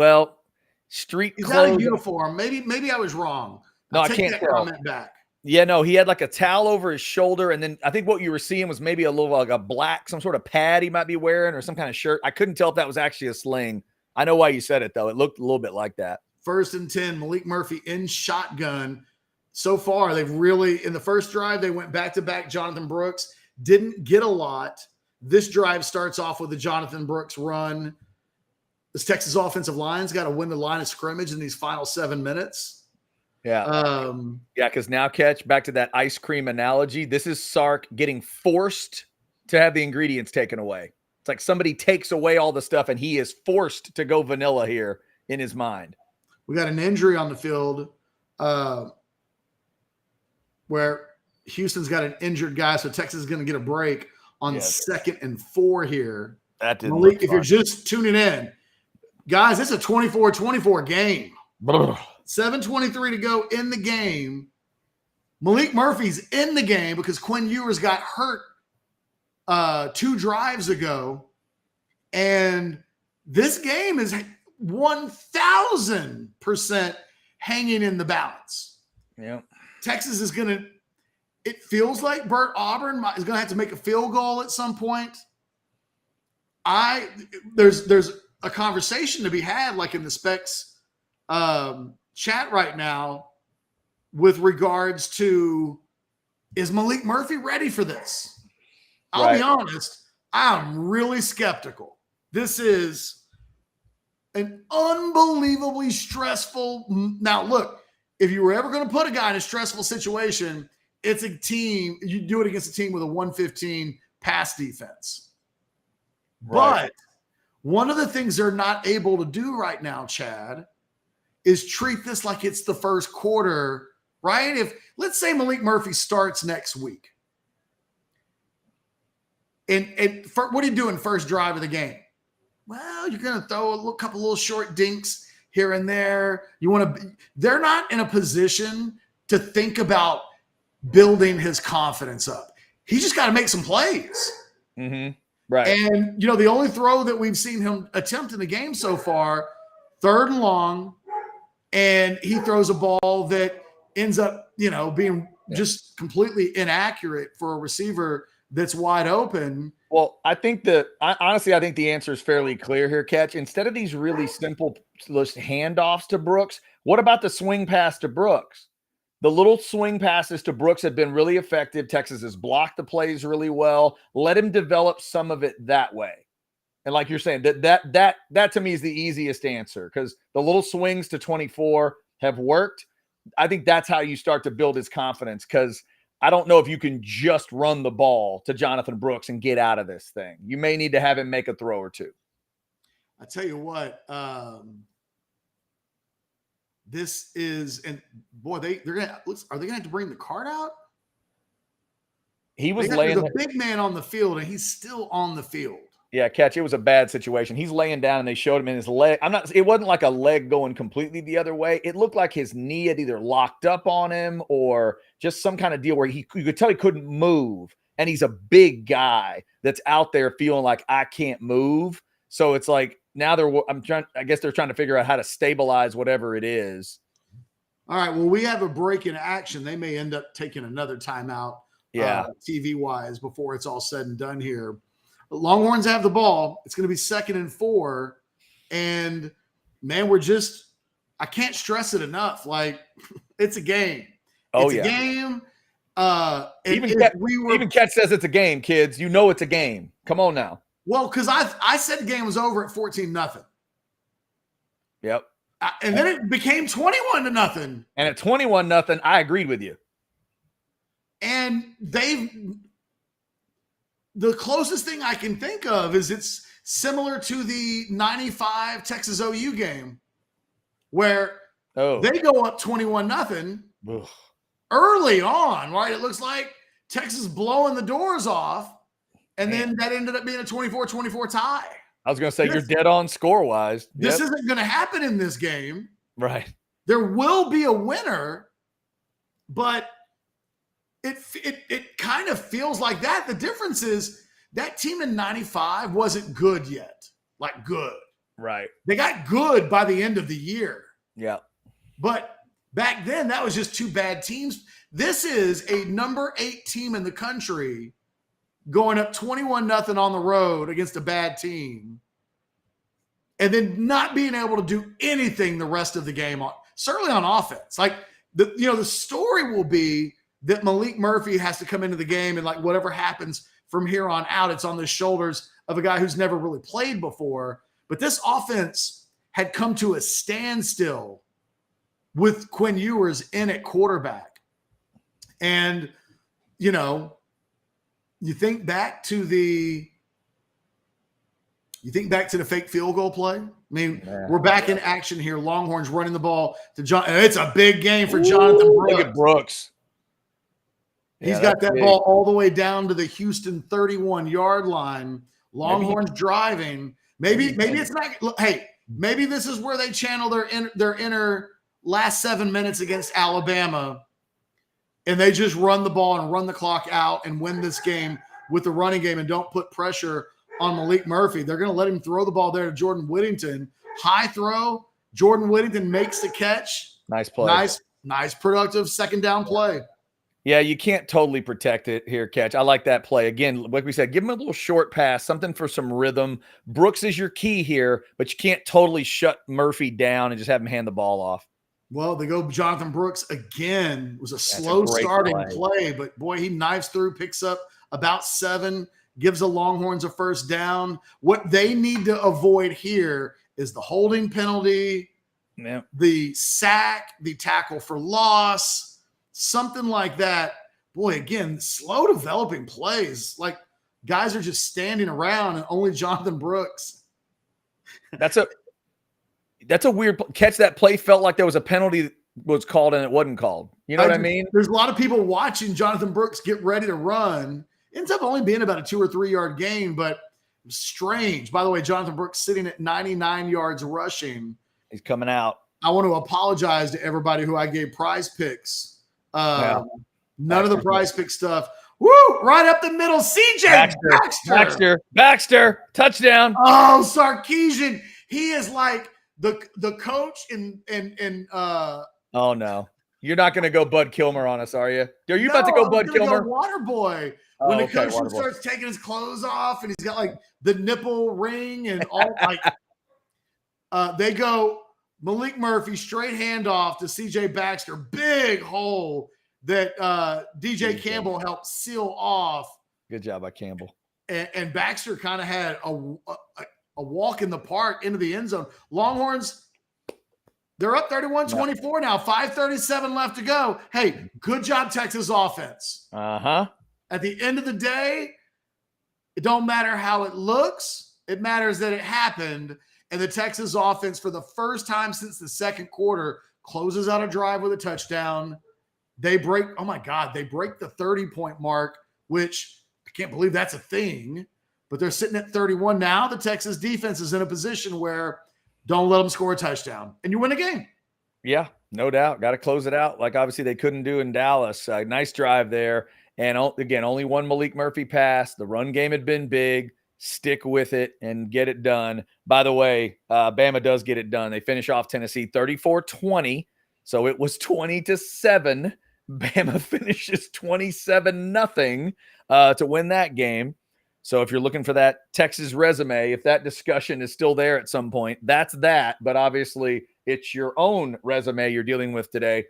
[SPEAKER 2] street
[SPEAKER 1] he's
[SPEAKER 2] clothes.
[SPEAKER 1] Not a uniform. Maybe I was wrong.
[SPEAKER 2] No,
[SPEAKER 1] I
[SPEAKER 2] can't
[SPEAKER 1] that comment back.
[SPEAKER 2] Yeah, no, he had like a towel over his shoulder, and then I think what you were seeing was maybe a little like a black, some sort of pad he might be wearing or some kind of shirt. I couldn't tell if that was actually a sling. I know why you said it, though. It looked a little bit like that.
[SPEAKER 1] 1st and 10, Malik Murphy in shotgun. So far, they've really, in the first drive, they went back-to-back Jonathan Brooks. Didn't get a lot. This drive starts off with the Jonathan Brooks run. This Texas offensive line's got to win the line of scrimmage in these final 7 minutes.
[SPEAKER 2] Yeah. Because now, Catch, back to that ice cream analogy. This is Sark getting forced to have the ingredients taken away. It's like somebody takes away all the stuff and he is forced to go vanilla here in his mind.
[SPEAKER 1] We got an injury on the field where Houston's got an injured guy, so Texas is going to get a break on 2nd and 4 here.
[SPEAKER 2] That didn't
[SPEAKER 1] Malik,
[SPEAKER 2] look
[SPEAKER 1] if
[SPEAKER 2] fun.
[SPEAKER 1] you're just tuning in, guys, it's a 24-24 game. 7:23 to go in the game. Malik Murphy's in the game because Quinn Ewers got hurt 2 drives ago. And this game is 1000% hanging in the balance.
[SPEAKER 2] Yeah.
[SPEAKER 1] Texas is going to, it feels like Bert Auburn is going to have to make a field goal at some point. There's a conversation to be had, like in the Specs chat right now, with regards to, is Malik Murphy ready for this? I'll be honest, I'm really skeptical. This is an unbelievably stressful. Now, look, if you were ever going to put a guy in a stressful situation, it's a team. You do it against a team with a 115 pass defense. Right. But one of the things they're not able to do right now, Chad, is treat this like it's the first quarter, right? If, let's say, Malik Murphy starts next week. And what are you doing first drive of the game? Well, you're going to throw a couple little short dinks here and there. They're not in a position to think about building his confidence up. He's just got to make some plays.
[SPEAKER 2] Mm-hmm. Right.
[SPEAKER 1] And, the only throw that we've seen him attempt in the game so far, 3rd and long, and he throws a ball that ends up, being just completely inaccurate for a receiver that's wide open.
[SPEAKER 2] Well, I think the answer is fairly clear here, Catch. Instead of these really simple handoffs to Brooks, what about the swing pass to Brooks? The little swing passes to Brooks have been really effective. Texas has blocked the plays really well. Let him develop some of it that way. And like you're saying, that to me is the easiest answer, because the little swings to 24 have worked. I think that's how you start to build his confidence, because I don't know if you can just run the ball to Jonathan Brooks and get out of this thing. You may need to have him make a throw or two.
[SPEAKER 1] I tell you what, this is, and boy, are they gonna have to bring the card out?
[SPEAKER 2] He was laying
[SPEAKER 1] the big man on the field, and he's still on the field.
[SPEAKER 2] Yeah, Catch, it was a bad situation. He's laying down, and they showed him in his leg. It wasn't like a leg going completely the other way. It looked like his knee had either locked up on him or just some kind of deal where you could tell he couldn't move. And he's a big guy that's out there feeling like, I can't move. So it's like, now I guess they're trying to figure out how to stabilize whatever it is.
[SPEAKER 1] All right. Well, we have a break in action. They may end up taking another timeout, TV wise, before it's all said and done here. The Longhorns have the ball. It's going to be 2nd and 4. And man, I can't stress it enough. Like, it's a game. It's a game.
[SPEAKER 2] Even Catch says it's a game, kids. You know it's a game. Come on now.
[SPEAKER 1] Well, because I said the game was over at 14-0.
[SPEAKER 2] Yep.
[SPEAKER 1] And then it became 21-0.
[SPEAKER 2] And at 21-0, I agreed with you.
[SPEAKER 1] And the closest thing I can think of is it's similar to the 95 Texas OU game, where they go up 21-0 early on, right? It looks like Texas blowing the doors off. And then that ended up being a 24-24 tie.
[SPEAKER 2] I was going to say, you're dead on score-wise.
[SPEAKER 1] This isn't going to happen in this game.
[SPEAKER 2] Right.
[SPEAKER 1] There will be a winner, but it kind of feels like that. The difference is that team in 95 wasn't good yet. Like, good.
[SPEAKER 2] Right.
[SPEAKER 1] They got good by the end of the year.
[SPEAKER 2] Yeah.
[SPEAKER 1] But back then, that was just 2 bad teams. This is a number 8 team in the country going up 21-0 on the road against a bad team, and then not being able to do anything the rest of the game, certainly on offense. Like, the story will be that Malik Murphy has to come into the game, and like whatever happens from here on out, it's on the shoulders of a guy who's never really played before. But this offense had come to a standstill with Quinn Ewers in at quarterback. And, you think back to the fake field goal play. I mean, we're back in action here. Longhorns running the ball to John. And it's a big game for Jonathan Brooks.
[SPEAKER 2] Look at Brooks.
[SPEAKER 1] He's got that ball all the way down to the Houston 31-yard line. Longhorns driving. Maybe it's not. Hey, maybe this is where they channel their inner last 7 minutes against Alabama. And they just run the ball and run the clock out and win this game with the running game and don't put pressure on Malik Murphy. They're going to let him throw the ball there to Jordan Whittington, high throw. Jordan Whittington makes the catch.
[SPEAKER 2] Nice play.
[SPEAKER 1] Nice productive second down play.
[SPEAKER 2] Yeah, you can't totally protect it here, Catch. I like that play. Again, like we said, give him a little short pass, something for some rhythm. Brooks is your key here, but you can't totally shut Murphy down and just have him hand the ball off.
[SPEAKER 1] Well, they go Jonathan Brooks again. It was a slow starting play, but boy, he knives through, picks up about 7, gives the Longhorns a first down. What they need to avoid here is the holding penalty, the sack, the tackle for loss, something like that. Boy, again, slow developing plays. Like guys are just standing around and only Jonathan Brooks.
[SPEAKER 2] That's a weird catch. That play felt like there was a penalty was called and it wasn't called. You know what I mean?
[SPEAKER 1] There's a lot of people watching Jonathan Brooks get ready to run. Ends up only being about a 2 or 3 yard gain, but strange. By the way, Jonathan Brooks sitting at 99 yards rushing.
[SPEAKER 2] He's coming out.
[SPEAKER 1] I want to apologize to everybody who I gave prize picks. None of the prize pick stuff. Woo! Right up the middle. CJ
[SPEAKER 2] Baxter. Touchdown.
[SPEAKER 1] Oh, Sarkisian. He is like the coach in
[SPEAKER 2] oh no. You're not going to go Bud Kilmer on us, are you? Are you about to go Bud Kilmer?
[SPEAKER 1] Water boy. When the coach starts taking his clothes off and he's got like the nipple ring and all like they go Malik Murphy straight handoff to CJ Baxter, big hole that DJ Campbell helped seal off.
[SPEAKER 2] Good job by Campbell.
[SPEAKER 1] And Baxter kind of had a walk in the park into the end zone. Longhorns, they're up 31-24 now, 5:37 left to go. Hey, good job, Texas offense. At the end of the day, it don't matter how it looks. It matters that it happened. And the Texas offense, for the first time since the second quarter, closes out a drive with a touchdown. They break, oh my God, they break the 30-point mark, which I can't believe that's a thing. But they're sitting at 31 now. The Texas defense is in a position where don't let them score a touchdown, and you win a game.
[SPEAKER 2] Yeah, no doubt. Got to close it out like obviously they couldn't do in Dallas. Nice drive there. And again, only one Malik Murphy pass. The run game had been big. Stick with it and get it done. By the way, Bama does get it done. They finish off Tennessee 34-20. So it was 20-7. Bama finishes 27-0 to win that game. So if you're looking for that Texas resume, if that discussion is still there at some point, that's that. But obviously it's your own resume you're dealing with today,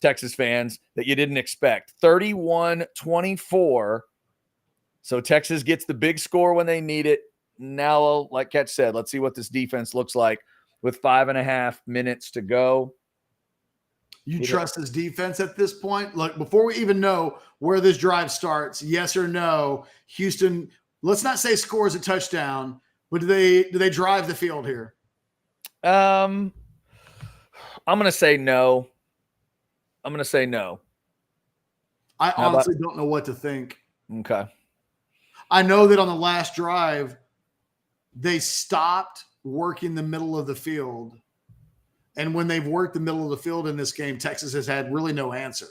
[SPEAKER 2] Texas fans, that you didn't expect. 31-24. So Texas gets the big score when they need it. Now, like Catch said, let's see what this defense looks like with 5.5 minutes to go.
[SPEAKER 1] You trust this defense at this point? Look, before we even know where this drive starts, yes or no, Houston, let's not say scores a touchdown, but do they drive the field here?
[SPEAKER 2] I'm going to say no.
[SPEAKER 1] I honestly don't know what to think.
[SPEAKER 2] Okay.
[SPEAKER 1] I know that on the last drive, they stopped working the middle of the field. And when they've worked the middle of the field in this game, Texas has had really no answer.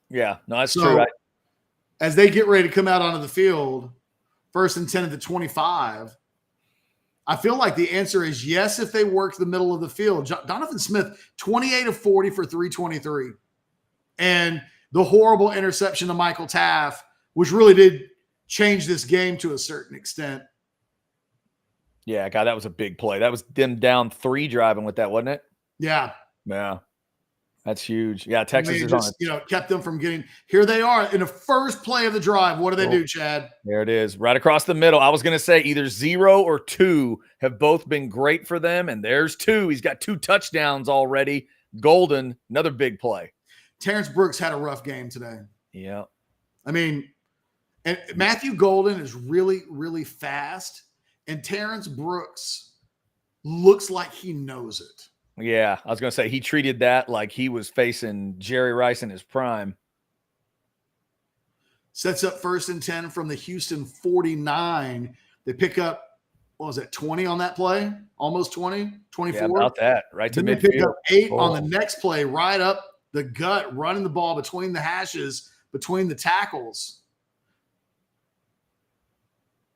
[SPEAKER 2] Yeah, no, that's true.
[SPEAKER 1] As they get ready to come out onto the field, 1st and 10 at the 25, I feel like the answer is yes if they work the middle of the field. Donovan Smith, 28 of 40 for 323. And the horrible interception to Michael Taft, which really did change this game to a certain extent.
[SPEAKER 2] Yeah, God, that was a big play. That was them down 3 driving with that, wasn't it?
[SPEAKER 1] Yeah.
[SPEAKER 2] Yeah. That's huge. Yeah, Texas is on it.
[SPEAKER 1] Kept them from getting – here they are in the first play of the drive. What do they do, Chad?
[SPEAKER 2] There it is, right across the middle. I was going to say either 0 or 2 have both been great for them, and there's 2. He's got 2 touchdowns already. Golden, another big play.
[SPEAKER 1] Terrence Brooks had a rough game today.
[SPEAKER 2] Yeah.
[SPEAKER 1] I mean, and Matthew Golden is really, really fast, and Terrence Brooks looks like he knows it.
[SPEAKER 2] Yeah, I was going to say he treated that like he was facing Jerry Rice in his prime.
[SPEAKER 1] Sets up 1st and 10 from the Houston 49. They pick up, what was it, 20 on that play? Almost 20, 24?
[SPEAKER 2] Yeah, about that, right to midfield.
[SPEAKER 1] They pick up 8 on the next play, right up the gut, running the ball between the hashes, between the tackles.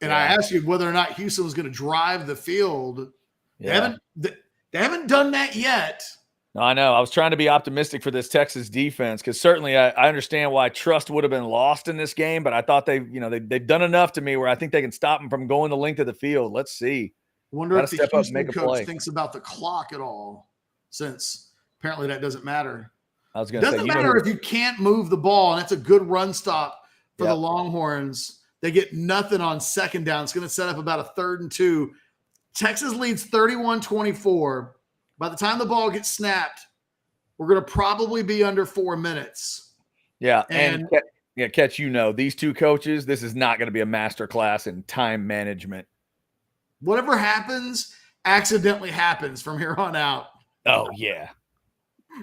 [SPEAKER 1] And I asked you whether or not Houston was going to drive the field.
[SPEAKER 2] Yeah.
[SPEAKER 1] They haven't done that yet.
[SPEAKER 2] No, I know. I was trying to be optimistic for this Texas defense because certainly I understand why trust would have been lost in this game, but I thought they've done enough to me where I think they can stop them from going the length of the field. Let's see.
[SPEAKER 1] Wonder
[SPEAKER 2] Gotta
[SPEAKER 1] if the
[SPEAKER 2] step up and
[SPEAKER 1] Houston
[SPEAKER 2] make a
[SPEAKER 1] coach
[SPEAKER 2] play.
[SPEAKER 1] thinks about the clock at all, since apparently that doesn't matter.
[SPEAKER 2] I was
[SPEAKER 1] It
[SPEAKER 2] going to say,
[SPEAKER 1] doesn't matter if you can't move the ball, and it's a good run stop for the Longhorns. They get nothing on second down. It's going to set up about a 3rd and 2. Texas leads 31-24. By the time the ball gets snapped, we're going to probably be under 4 minutes.
[SPEAKER 2] Yeah, and Catch, these two coaches, this is not going to be a master class in time management.
[SPEAKER 1] Whatever happens, accidentally happens from here on out.
[SPEAKER 2] Oh, yeah.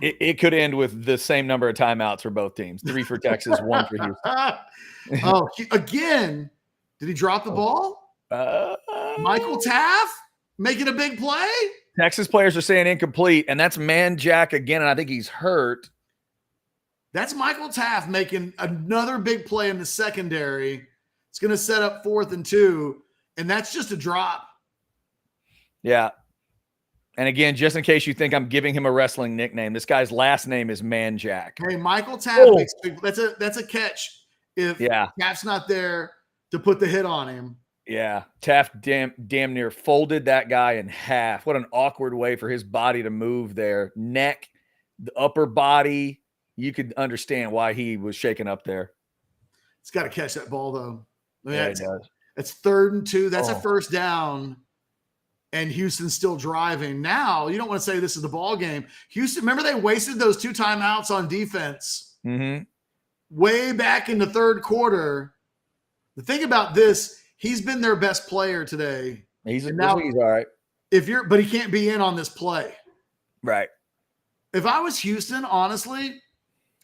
[SPEAKER 2] It could end with the same number of timeouts for both teams. 3 for Texas, 1 for Houston.
[SPEAKER 1] Again, did he drop the ball? Michael Taft making a big play?
[SPEAKER 2] Texas players are saying incomplete, and that's Man Jack again, and I think he's hurt.
[SPEAKER 1] That's Michael Taft making another big play in the secondary. It's going to set up 4th and 2, and that's just a drop.
[SPEAKER 2] Yeah. And again, just in case you think I'm giving him a wrestling nickname, this guy's last name is Man Jack.
[SPEAKER 1] Hey, Michael Taft makes that's a catch if Taft's not there to put the hit on him.
[SPEAKER 2] Yeah, Taft damn near folded that guy in half. What an awkward way for his body to move there. Neck, the upper body. You could understand why he was shaken up there.
[SPEAKER 1] It's got to catch that ball, though. I mean,
[SPEAKER 2] yeah, it does.
[SPEAKER 1] It's 3rd and 2. That's a first down, and Houston's still driving. Now, you don't want to say this is the ball game. Houston, remember they wasted those 2 timeouts on defense way back in the 3rd quarter. The thing about this, he's been their best player today.
[SPEAKER 2] He's all right.
[SPEAKER 1] But he can't be in on this play.
[SPEAKER 2] Right.
[SPEAKER 1] If I was Houston, honestly,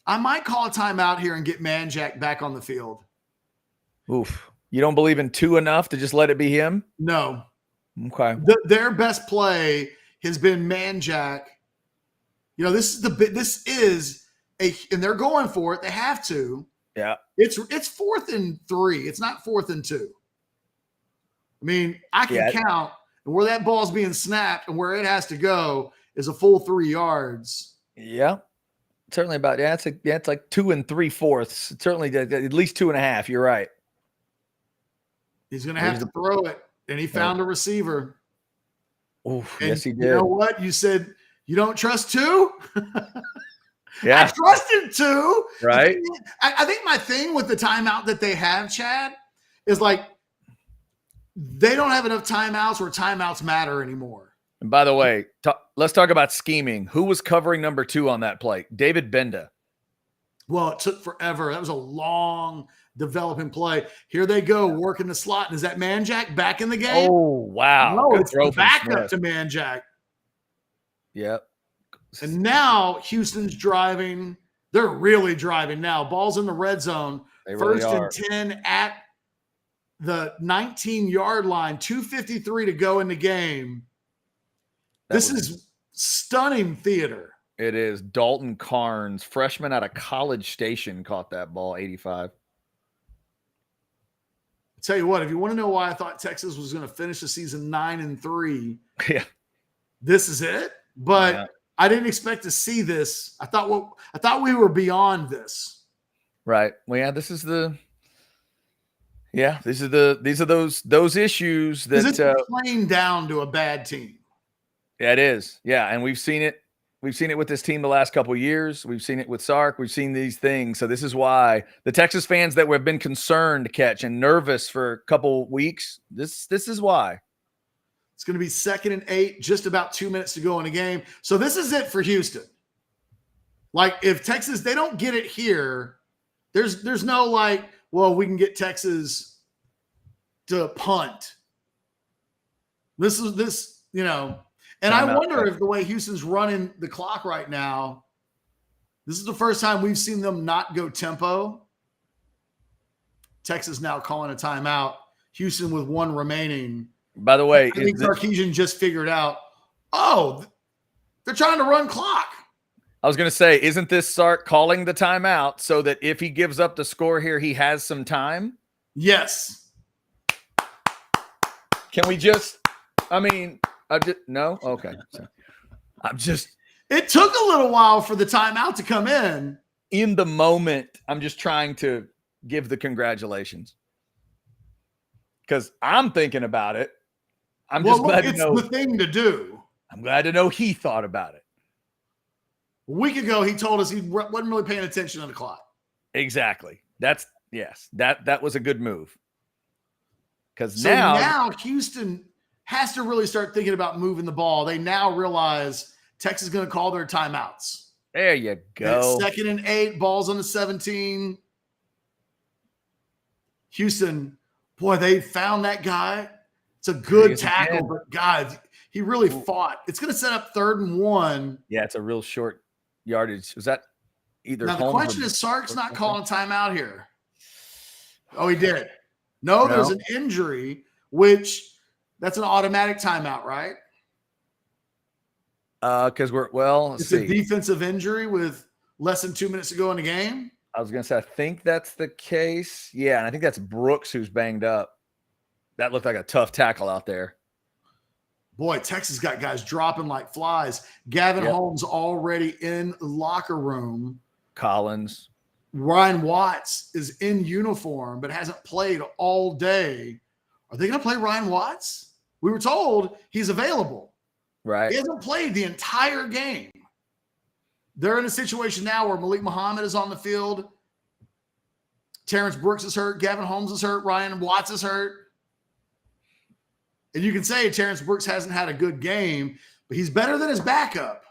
[SPEAKER 1] I might call a timeout here and get Man Jack back on the field.
[SPEAKER 2] Oof. You don't believe in 2 enough to just let it be him?
[SPEAKER 1] No.
[SPEAKER 2] Okay.
[SPEAKER 1] Their best play has been Man Jack. This is and they're going for it. They have to.
[SPEAKER 2] Yeah.
[SPEAKER 1] It's 4th and 3. It's not 4th and 2. I mean, I can count, and where that ball's being snapped and where it has to go is a full 3 yards.
[SPEAKER 2] Yeah. Certainly about it's like 2 3/4. Certainly at least 2.5. You're right.
[SPEAKER 1] He's going to have to throw it, and he found a receiver.
[SPEAKER 2] Oof,
[SPEAKER 1] and
[SPEAKER 2] yes, he did.
[SPEAKER 1] You know what? You said you don't trust 2?
[SPEAKER 2] Yeah.
[SPEAKER 1] I trusted 2.
[SPEAKER 2] Right.
[SPEAKER 1] I think my thing with the timeout that they have, Chad, is like they don't have enough timeouts where timeouts matter anymore.
[SPEAKER 2] And by the way, let's talk about scheming. Who was covering number 2 on that play? David Benda.
[SPEAKER 1] Well, it took forever. That was a long developing play. Here they go, working the slot. And is that Man Jack back in the game?
[SPEAKER 2] Oh, wow.
[SPEAKER 1] No,
[SPEAKER 2] Good
[SPEAKER 1] it's
[SPEAKER 2] throw from
[SPEAKER 1] back
[SPEAKER 2] Smith.
[SPEAKER 1] up to Man Jack.
[SPEAKER 2] Yep.
[SPEAKER 1] And now Houston's driving. They're really driving now. Ball's in the red zone.
[SPEAKER 2] They really
[SPEAKER 1] First
[SPEAKER 2] are.
[SPEAKER 1] and 10 at the 19-yard line. 2:53 to go in the game. This is stunning theater.
[SPEAKER 2] It is. Dalton Carnes, freshman out of College Station, caught that ball, 85.
[SPEAKER 1] I'll tell you what, if you want to know why I thought Texas was going to finish the season 9-3,
[SPEAKER 2] Yeah.
[SPEAKER 1] this is it. But I didn't expect to see this. I thought we were beyond this.
[SPEAKER 2] Right. Well, these are those issues that
[SPEAKER 1] it's playing down to a bad team.
[SPEAKER 2] Yeah, it is. Yeah, and we've seen it. We've seen it with this team the last couple of years. We've seen it with Sark. We've seen these things. So this is why the Texas fans that have been concerned, Catch, and nervous for a couple weeks, this is why.
[SPEAKER 1] It's going to be 2nd and 8, just about 2 minutes to go in the game. So this is it for Houston. Like, if Texas, they don't get it here, there's no like, well, we can get Texas to punt. And I wonder if the way Houston's running the clock right now, this is the first time we've seen them not go tempo. Texas now calling a timeout. Houston with 1 remaining.
[SPEAKER 2] By the way,
[SPEAKER 1] I think Sarkisian just figured out, they're trying to run clock.
[SPEAKER 2] I was going to say, isn't this Sark calling the timeout so that if he gives up the score here, he has some time?
[SPEAKER 1] Yes.
[SPEAKER 2] Can we no? Okay.
[SPEAKER 1] It took a little while for the timeout to come in
[SPEAKER 2] the moment. I'm just trying to give the congratulations because I'm thinking about it. I'm just glad to know
[SPEAKER 1] it's the thing to do.
[SPEAKER 2] I'm glad to know he thought about it.
[SPEAKER 1] A week ago, he told us he wasn't really paying attention to the clock.
[SPEAKER 2] Exactly. That was a good move. Because
[SPEAKER 1] So
[SPEAKER 2] now
[SPEAKER 1] Houston has to really start thinking about moving the ball. They now realize Texas is going to call their timeouts.
[SPEAKER 2] there you go.
[SPEAKER 1] And 2nd and 8, balls on the 17. Houston, boy, they found that guy. It's a good tackle,
[SPEAKER 2] again.
[SPEAKER 1] but God, he really fought. It's going to set up 3rd and 1.
[SPEAKER 2] Yeah, it's a real short yardage. Was that either
[SPEAKER 1] Now, the
[SPEAKER 2] Holmes
[SPEAKER 1] question
[SPEAKER 2] or-
[SPEAKER 1] is, Sark's not calling a timeout here. Oh, he did. No, there's an injury, which that's an automatic timeout, right?
[SPEAKER 2] Because let's
[SPEAKER 1] It's
[SPEAKER 2] see.
[SPEAKER 1] a defensive injury with less than 2 minutes to go in the game.
[SPEAKER 2] I was gonna say I think that's the case. Yeah, and I think that's Brooks who's banged up. That looked like a tough tackle out there.
[SPEAKER 1] Boy, Texas got guys dropping like flies. Gavin Holmes already in the locker room.
[SPEAKER 2] Collins.
[SPEAKER 1] Ryan Watts is in uniform but hasn't played all day. Are they going to play Ryan Watts? We were told he's available.
[SPEAKER 2] Right.
[SPEAKER 1] He hasn't played the entire game. They're in a situation now where Malik Muhammad is on the field. Terrence Brooks is hurt. Gavin Holmes is hurt. Ryan Watts is hurt. And you can say Terrence Brooks hasn't had a good game, but he's better than his backup.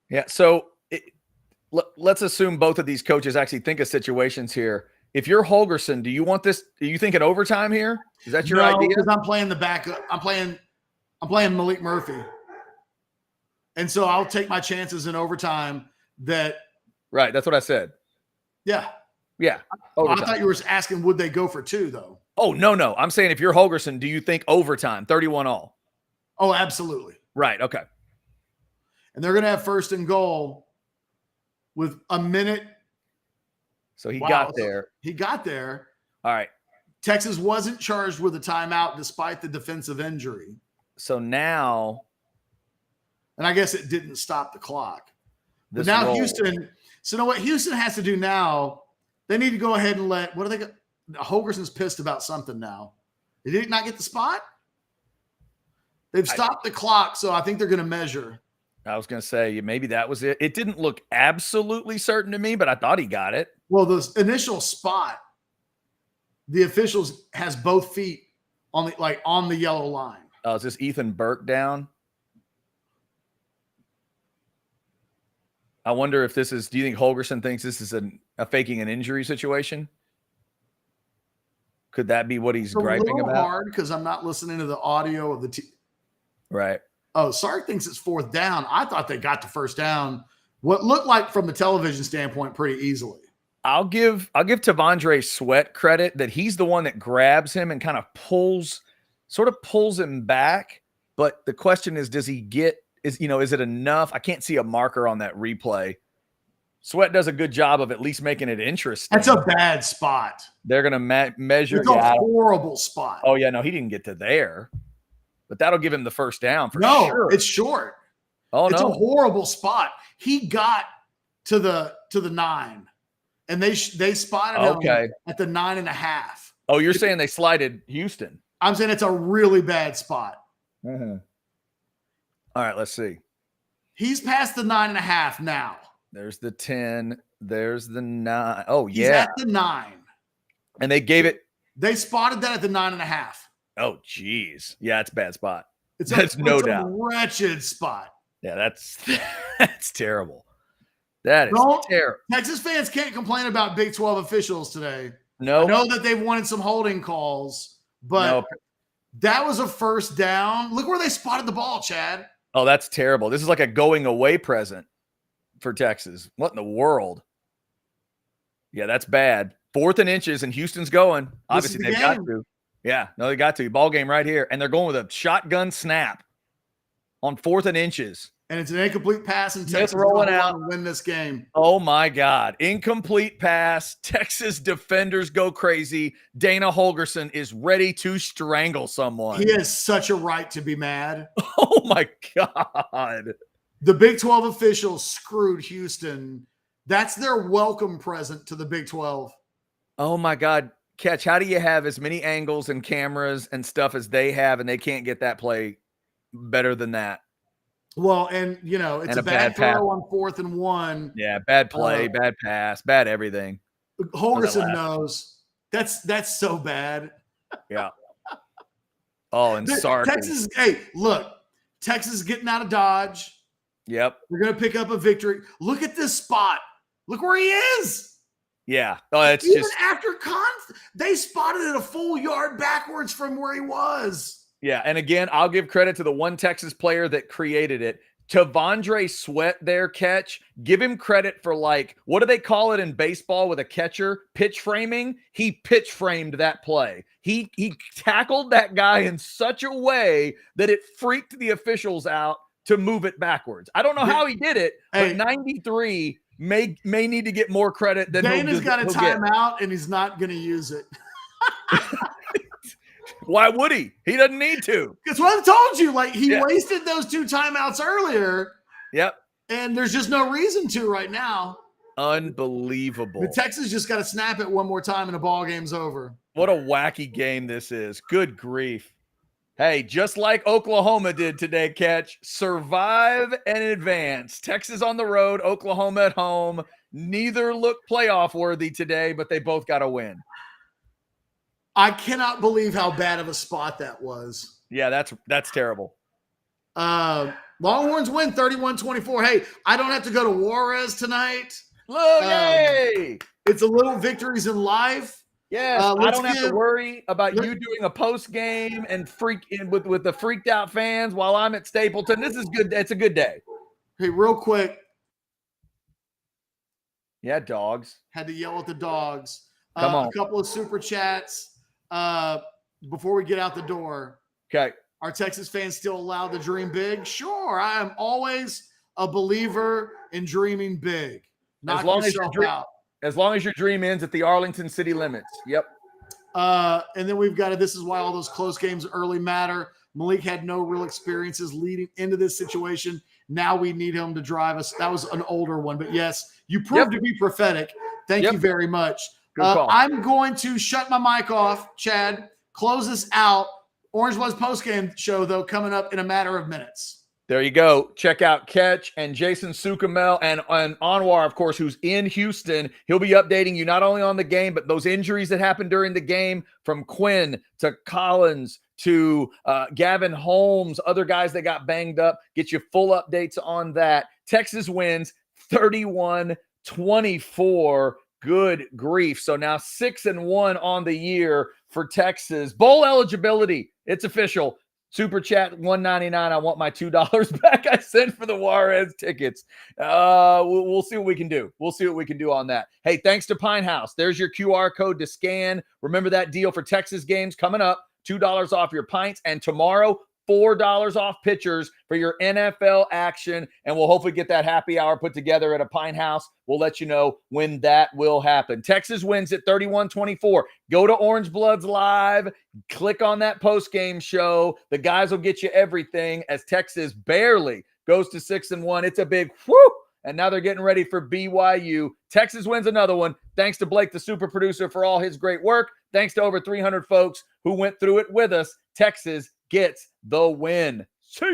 [SPEAKER 2] Yeah. So let's assume both of these coaches actually think of situations here. If you're Holgerson, do you want this? Do you think an overtime here? Is that your idea?
[SPEAKER 1] Because I'm playing the backup. I'm playing Malik Murphy. And so I'll take my chances in overtime
[SPEAKER 2] Right. That's what I said.
[SPEAKER 1] Yeah.
[SPEAKER 2] Yeah.
[SPEAKER 1] I thought you were asking, would they go for 2, though?
[SPEAKER 2] Oh, no. I'm saying if you're Holgerson, do you think overtime, 31-all?
[SPEAKER 1] Oh, absolutely.
[SPEAKER 2] Right. Okay.
[SPEAKER 1] And they're going to have 1st and goal with a minute.
[SPEAKER 2] So he got there.
[SPEAKER 1] He got there.
[SPEAKER 2] All right.
[SPEAKER 1] Texas wasn't charged with a timeout despite the defensive injury.
[SPEAKER 2] So now.
[SPEAKER 1] And I guess it didn't stop the clock. But now Houston. So you know what Houston has to do now? They need to go ahead and what do they got? Holgerson's pissed about something now. Did he not get the spot? They've stopped the clock, so I think they're going to measure.
[SPEAKER 2] I was going to say maybe that was it. It didn't look absolutely certain to me, but I thought he got it.
[SPEAKER 1] Well, the initial spot, the officials has both feet on the yellow line.
[SPEAKER 2] Oh, is this Ethan Burke down? I wonder if this is. Do you think Holgerson thinks this is a faking an injury situation? Could that be what he's griping about?
[SPEAKER 1] Hard because I'm not listening to the audio of the
[SPEAKER 2] Right.
[SPEAKER 1] Oh, Sark thinks it's 4th down. I thought they got the 1st down. What looked like from the television standpoint pretty easily.
[SPEAKER 2] I'll give Tavondre Sweat credit that he's the one that grabs him and kind of pulls him back. But the question is, is it enough? I can't see a marker on that replay. Sweat does a good job of at least making it interesting.
[SPEAKER 1] That's a bad spot.
[SPEAKER 2] They're going to measure.
[SPEAKER 1] It's a horrible spot.
[SPEAKER 2] Oh, yeah. No, he didn't get to there. But that'll give him the 1st down for
[SPEAKER 1] sure.
[SPEAKER 2] No,
[SPEAKER 1] it's short.
[SPEAKER 2] Oh,
[SPEAKER 1] it's
[SPEAKER 2] no.
[SPEAKER 1] a horrible spot. He got to the 9, and they spotted him at the 9.5.
[SPEAKER 2] Oh, you're saying they slided Houston.
[SPEAKER 1] I'm saying it's a really bad spot.
[SPEAKER 2] Mm-hmm. All right, let's see.
[SPEAKER 1] He's past the 9.5 now.
[SPEAKER 2] There's the 10. There's the 9. Oh,
[SPEAKER 1] He's at the 9.
[SPEAKER 2] And they gave it.
[SPEAKER 1] They spotted that at the 9.5.
[SPEAKER 2] Oh, geez. Yeah, it's a bad spot.
[SPEAKER 1] It's
[SPEAKER 2] no doubt.
[SPEAKER 1] A wretched spot.
[SPEAKER 2] Yeah, that's terrible. That is terrible.
[SPEAKER 1] Texas fans can't complain about Big 12 officials today.
[SPEAKER 2] No.
[SPEAKER 1] I know that they wanted some holding calls, but that was a 1st down. Look where they spotted the ball, Chad.
[SPEAKER 2] Oh, that's terrible. This is like a going away present for Texas. What in the world? Yeah, that's bad. 4th and inches, and Houston's going. Obviously, they've got to. Yeah, no, they got to. Ball game right here. And they're going with a shotgun snap on 4th and inches.
[SPEAKER 1] And it's an incomplete pass, and
[SPEAKER 2] Texas rolling out
[SPEAKER 1] to win this game.
[SPEAKER 2] Oh, my God. Incomplete pass. Texas defenders go crazy. Dana Holgerson is ready to strangle someone.
[SPEAKER 1] He has such a right to be mad.
[SPEAKER 2] Oh, my God.
[SPEAKER 1] The Big 12 officials screwed Houston. That's their welcome present to the Big 12.
[SPEAKER 2] Oh my God. Catch, how do you have as many angles and cameras and stuff as they have, and they can't get that play better than that?
[SPEAKER 1] Well, and it's
[SPEAKER 2] And
[SPEAKER 1] a bad throw on 4th and 1.
[SPEAKER 2] Yeah, bad play, bad pass, bad everything.
[SPEAKER 1] Holgerson knows. That's so bad.
[SPEAKER 2] Yeah. Oh, and Sark.
[SPEAKER 1] Texas, hey, look, Texas is getting out of Dodge.
[SPEAKER 2] Yep.
[SPEAKER 1] They're going to pick up a victory. Look at this spot. Look where he is.
[SPEAKER 2] Yeah. Oh, it's
[SPEAKER 1] Even
[SPEAKER 2] just
[SPEAKER 1] after they spotted it a full yard backwards from where he was.
[SPEAKER 2] Yeah, and again, I'll give credit to the one Texas player that created it. Tavondre Sweat there catch. Give him credit for, like, what do they call it in baseball with a catcher? Pitch framing. He pitch framed that play. He tackled that guy in such a way that it freaked the officials out to move it backwards. I don't know how he did it, but 93 may need to get more credit than
[SPEAKER 1] Dana's got a timeout, and he's not going to use it.
[SPEAKER 2] Why would he? He doesn't need to.
[SPEAKER 1] That's what I told you. Like, he wasted those 2 timeouts earlier.
[SPEAKER 2] Yep.
[SPEAKER 1] And there's just no reason to right now.
[SPEAKER 2] Unbelievable.
[SPEAKER 1] The Texans just got to snap it one more time and the ball game's over.
[SPEAKER 2] What a wacky game this is. Good grief. Hey, just like Oklahoma did today, Catch. Survive and advance. Texas on the road, Oklahoma at home. Neither look playoff worthy today, but they both got a win.
[SPEAKER 1] I cannot believe how bad of a spot that was.
[SPEAKER 2] Yeah, that's terrible.
[SPEAKER 1] Longhorns win 31-24. Hey, I don't have to go to Juarez tonight.
[SPEAKER 2] Look, hey!
[SPEAKER 1] It's a little victories in life.
[SPEAKER 2] Yes, I don't have to worry about you doing a post game and with the freaked out fans while I'm at Stapleton. This is good. It's a good day.
[SPEAKER 1] Hey, real quick.
[SPEAKER 2] Yeah, dogs.
[SPEAKER 1] Had to yell at the dogs.
[SPEAKER 2] Come on.
[SPEAKER 1] A couple of super chats before we get out the door.
[SPEAKER 2] Okay.
[SPEAKER 1] Are Texas fans still allowed to dream big? Sure. I am always a believer in dreaming big. Knock yourself out.
[SPEAKER 2] As long as your dream ends at the Arlington city limits. Yep.
[SPEAKER 1] And then we've got this is why all those close games early matter. Malik had no real experiences leading into this situation. Now we need him to drive us. That was an older one, but yes, you proved to be prophetic. Thank you very much. I'm going to shut my mic off, Chad. Close this out. Orange Buzz postgame show, though, coming up in a matter of minutes.
[SPEAKER 2] There you go. Check out Ketch and Jason Sukamel and Anwar, of course, who's in Houston. He'll be updating you not only on the game, but those injuries that happened during the game, from Quinn to Collins to Gavin Holmes, other guys that got banged up. Get you full updates on that. Texas wins 31-24. Good grief. So now 6-1 on the year for Texas. Bowl eligibility. It's official. Super chat $1.99. I want my $2 back I sent for the Juarez tickets. We'll see what we can do. We'll see what we can do on that. Hey, thanks to Pinthouse. There's your QR code to scan. Remember that deal for Texas games coming up. $2 off your pints. And tomorrow, $4 off pitchers for your NFL action. And we'll hopefully get that happy hour put together at a Pinthouse. We'll let you know when that will happen. Texas wins at 31-24. Go to Orange Bloods Live. Click on that post-game show. The guys will get you everything as Texas barely goes to 6-1. It's a big whoo. And now they're getting ready for BYU. Texas wins another one. Thanks to Blake, the super producer, for all his great work. Thanks to over 300 folks who went through it with us. Texas gets the win.